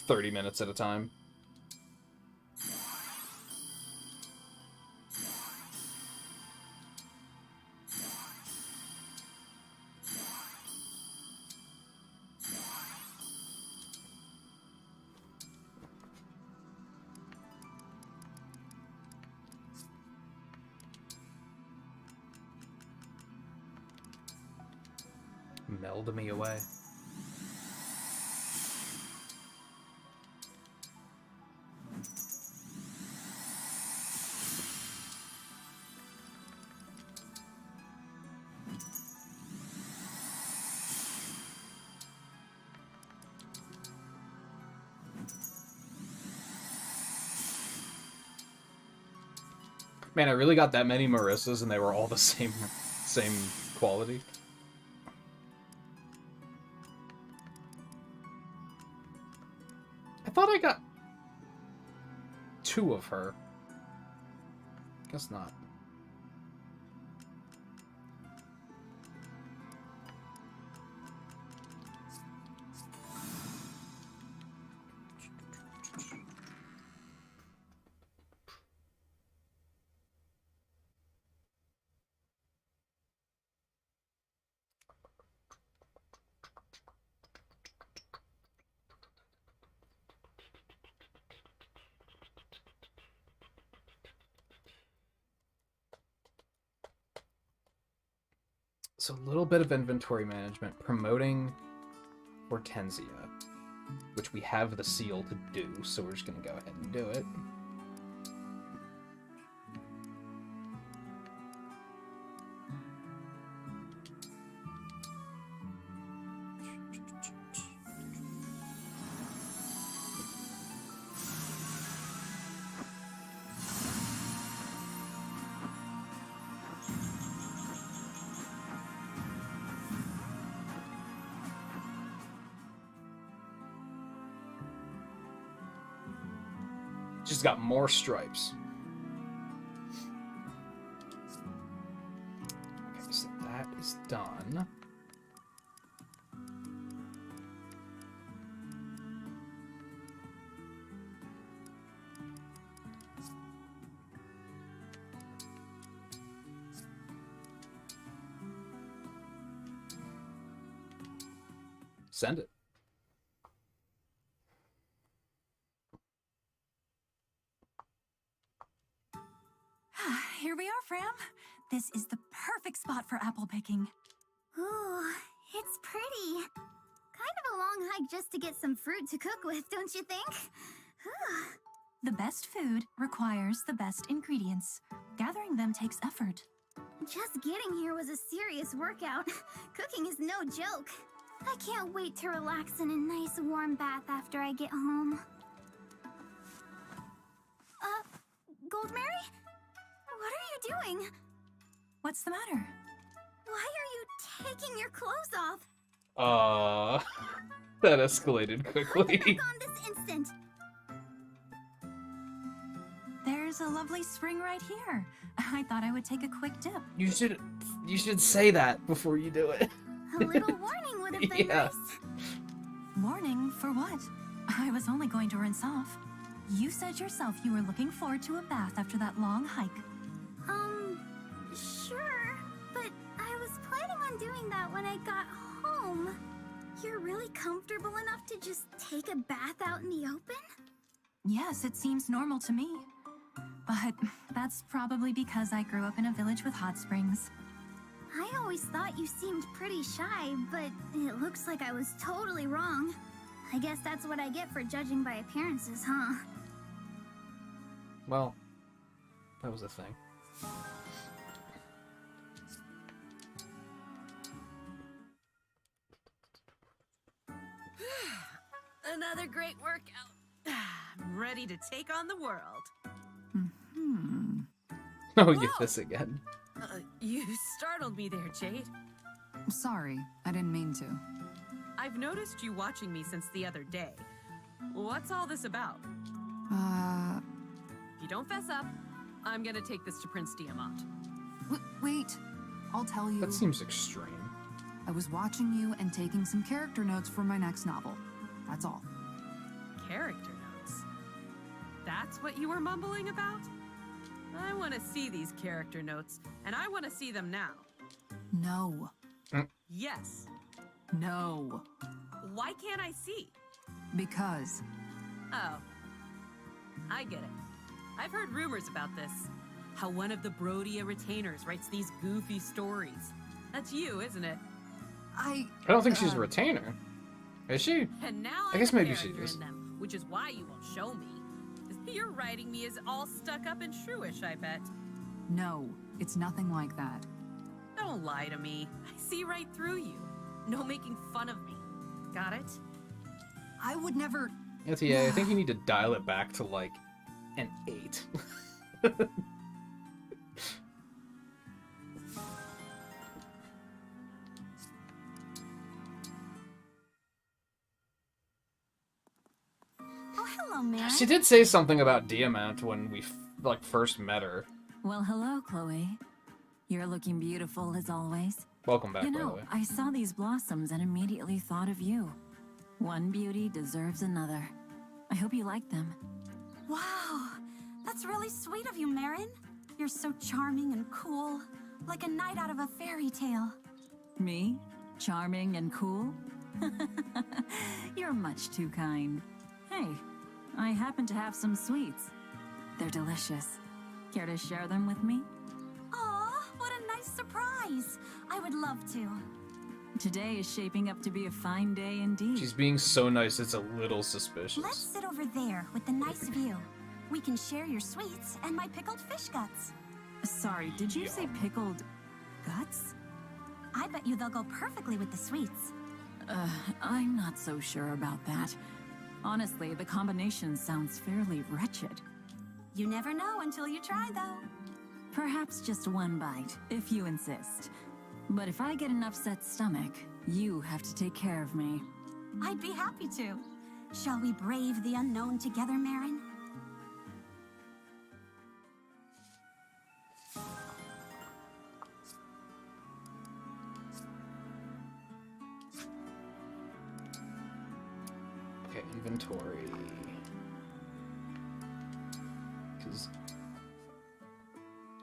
30 minutes at a time. Meld me away. Man, I really got that many Marissas and they were all the same quality. I thought I got 2 of her. Guess not. So a little bit of inventory management, promoting Hortensia, which we have the seal to do, so we're just gonna go ahead and do it. She's got more stripes. Okay, so that is done. Send it. Here we are, Fram. This is the perfect spot for apple picking. Ooh, it's pretty. Kind of a long hike just to get some fruit to cook with, don't you think? The best food requires the best ingredients. Gathering them takes effort. Just getting here was a serious workout. Cooking is no joke. I can't wait to relax in a nice warm bath after I get home. Goldmary? What are you doing? What's the matter? Why are you taking your clothes off? That escalated quickly. On this instant. There's a lovely spring right here. I thought I would take a quick dip. You should say that before you do it. A little warning would have been nice. Warning for what? I was only going to rinse off. You said yourself you were looking forward to a bath after that long hike. Sure, but I was planning on doing that when I got home. You're really comfortable enough to just take a bath out in the open? Yes, it seems normal to me. But that's probably because I grew up in a village with hot springs. I always thought you seemed pretty shy, but it looks like I was totally wrong. I guess that's what I get for judging by appearances, huh? Well, that was a thing. Another great workout. I'm ready to take on the world. Oh, get this again. You startled me there, Jade. Sorry, I didn't mean to. I've noticed you watching me since the other day. What's all this about? If you don't fess up, I'm gonna take this to Prince Diamant. Wait, I'll tell you. That seems extreme. I was watching you and taking some character notes for my next novel. That's all. Character notes? That's what you were mumbling about? I want to see these character notes, and I want to see them now. No. Yes. No. Why can't I see? Because. Oh. I get it. I've heard rumors about this. How one of the Brodia retainers writes these goofy stories. That's you, isn't it? I don't think she's a retainer. Is she? And now I guess I'm a maybe she character is. in them, which is why you won't show me. Your writing me is all stuck up and shrewish, I bet. No, it's nothing like that. Don't lie to me. I see right through you. No making fun of me. Got it? I would never... Yeah, I think you need to dial it back to, like, an 8. Hello, Mary. She did say something about Diamant when we, first met her. Well, hello, Chloe. You're looking beautiful as always. Welcome back, You by the know, way. I saw these blossoms and immediately thought of you. One beauty deserves another. I hope you like them. Wow, that's really sweet of you, Marin. You're so charming and cool, like a knight out of a fairy tale. Me? Charming and cool? You're much too kind. Hey, I happen to have some sweets. They're delicious. Care to share them with me? Aw, what a nice surprise. I would love to. Today is shaping up to be a fine day indeed. She's being so nice, it's a little suspicious. Let's sit over there with the nice view. We can share your sweets and my pickled fish guts. Sorry, did you say pickled guts? I bet you they'll go perfectly with the sweets. I'm not so sure about that. Honestly, the combination sounds fairly wretched. You never know until you try, though. Perhaps just one bite, if you insist. But if I get an upset stomach, you have to take care of me. I'd be happy to. Shall we brave the unknown together, Marin? Okay, inventory. Because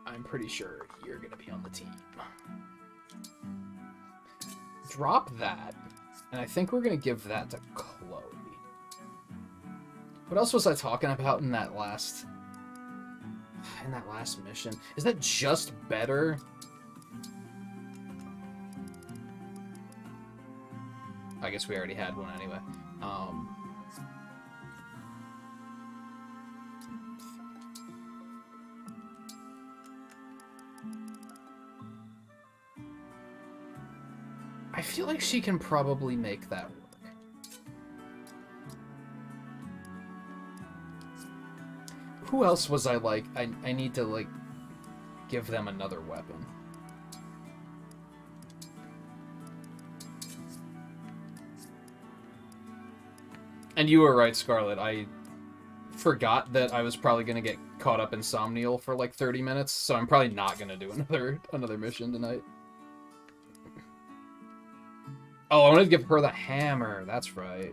I'm pretty sure you're gonna be on the team. Drop that, and I think we're gonna give that to Chloe. What else was I talking about in that last mission? Is that just better? I guess we already had one anyway. I feel like she can probably make that work. Who else was I like? I need to, like, give them another weapon. And you were right, Scarlet. I forgot that I was probably going to get caught up in Somnial for like 30 minutes, so I'm probably not going to do another mission tonight. Oh, I wanted to give her the hammer. That's right.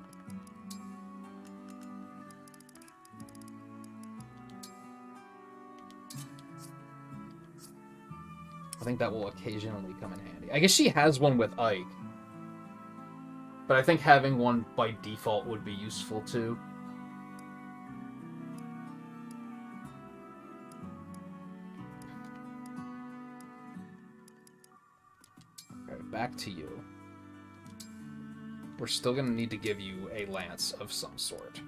I think that will occasionally come in handy. I guess she has one with Ike. But I think having one by default would be useful too. Alright, back to you. We're still gonna need to give you a lance of some sort.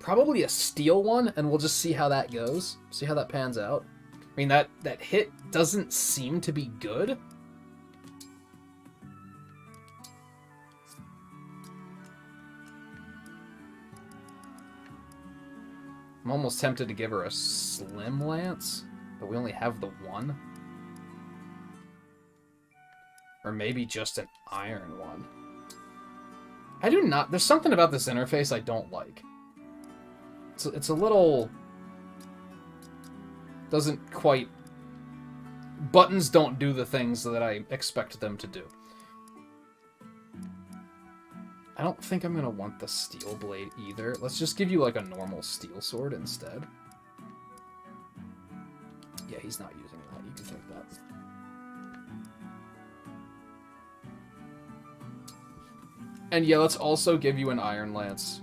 Probably a steel one, and we'll just see how that goes. See how that pans out. I mean, that hit doesn't seem to be good. I'm almost tempted to give her a slim lance, but we only have the one. Or maybe just an iron one. I do not... There's something about this interface I don't like. It's a little... Doesn't quite... Buttons don't do the things that I expect them to do. I don't think I'm going to want the steel blade either. Let's just give you like a normal steel sword instead. Yeah, he's not using that. You can take that. And yeah, let's also give you an iron lance.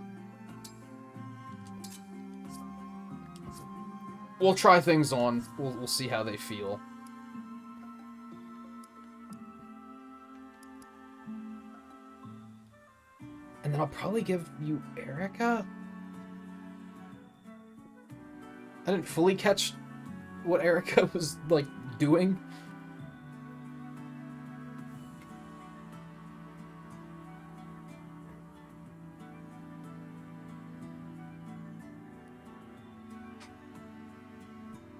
We'll try things on. We'll see how they feel. And then I'll probably give you Erica? I didn't fully catch what Erica was, like, doing.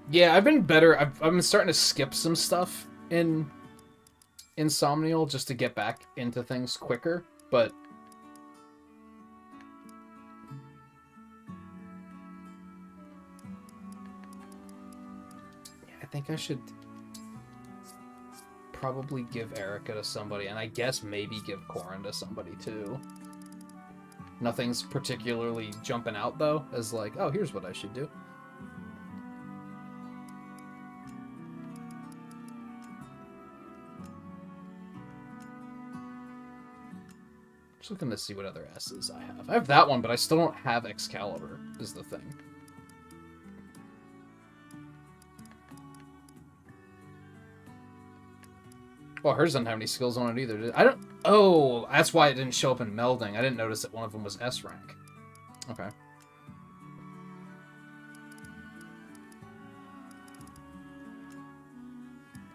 Yeah, I've been better. I've been starting to skip some stuff in Somnial just to get back into things quicker, but yeah, I think I should probably give Erica to somebody, and I guess maybe give Corin to somebody too. Nothing's particularly jumping out though, as like, oh, here's what I should do. Just looking to see what other S's I have. I have that one, but I still don't have Excalibur, is the thing. Well, hers doesn't have any skills on it either. I don't... Oh, that's why it didn't show up in melding. I didn't notice that one of them was S rank. Okay.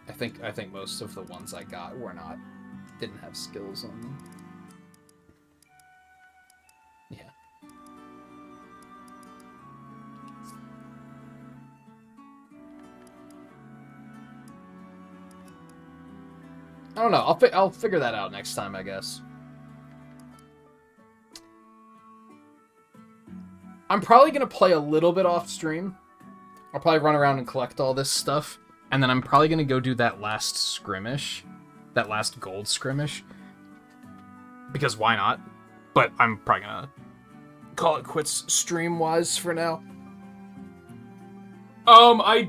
I think most of the ones I got didn't have skills on them. Yeah. I don't know. I'll figure that out next time, I guess. I'm probably gonna play a little bit off stream. I'll probably run around and collect all this stuff, and then I'm probably gonna go do that last skirmish, that last gold skirmish, because why not? But I'm probably gonna call it quits stream-wise for now. I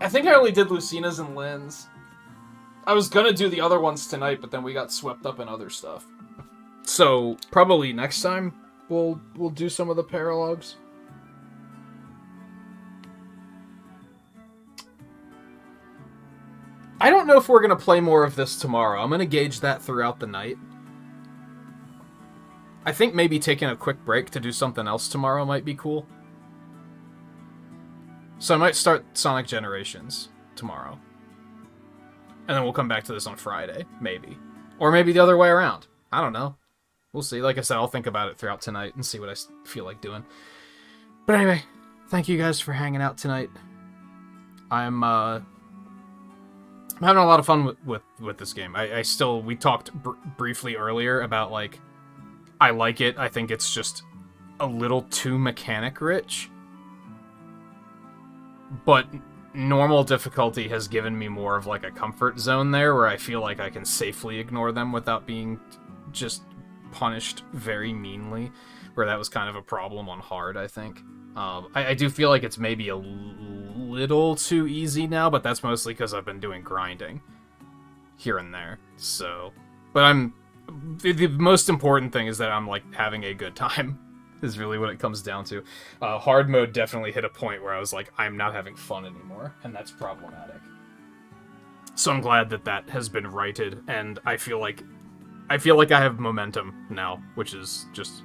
think I only did Lucina's and Lynn's. I was gonna do the other ones tonight, but then we got swept up in other stuff. So, probably next time, we'll do some of the paralogs. I don't know if we're gonna play more of this tomorrow. I'm gonna gauge that throughout the night. I think maybe taking a quick break to do something else tomorrow might be cool. So I might start Sonic Generations tomorrow. And then we'll come back to this on Friday, maybe. Or maybe the other way around. I don't know. We'll see. Like I said, I'll think about it throughout tonight and see what I feel like doing. But anyway, thank you guys for hanging out tonight. I'm having a lot of fun with this game. We talked briefly earlier about, like, I like it. I think it's just a little too mechanic-rich. But normal difficulty has given me more of, like, a comfort zone there where I feel like I can safely ignore them without being just punished very meanly, where that was kind of a problem on hard, I think. I do feel like it's maybe a little too easy now, but that's mostly because I've been doing grinding here and there. So, but the most important thing is that I'm, like, having a good time. Is really what it comes down to. Hard mode definitely hit a point where I was like, I'm not having fun anymore, and that's problematic. So I'm glad that has been righted, and I feel like I have momentum now, which is just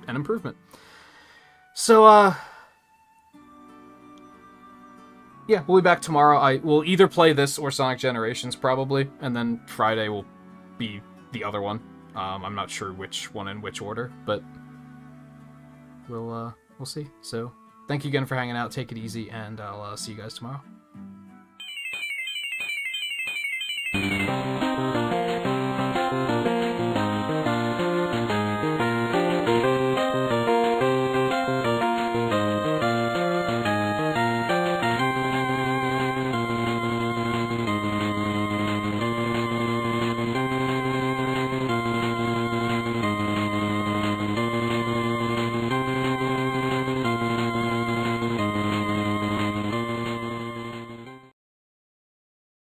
an improvement. So, yeah, we'll be back tomorrow. We'll either play this or Sonic Generations, probably, and then Friday will be the other one. I'm not sure which one in which order, but we'll see. So, thank you again for hanging out. Take it easy, and I'll see you guys tomorrow.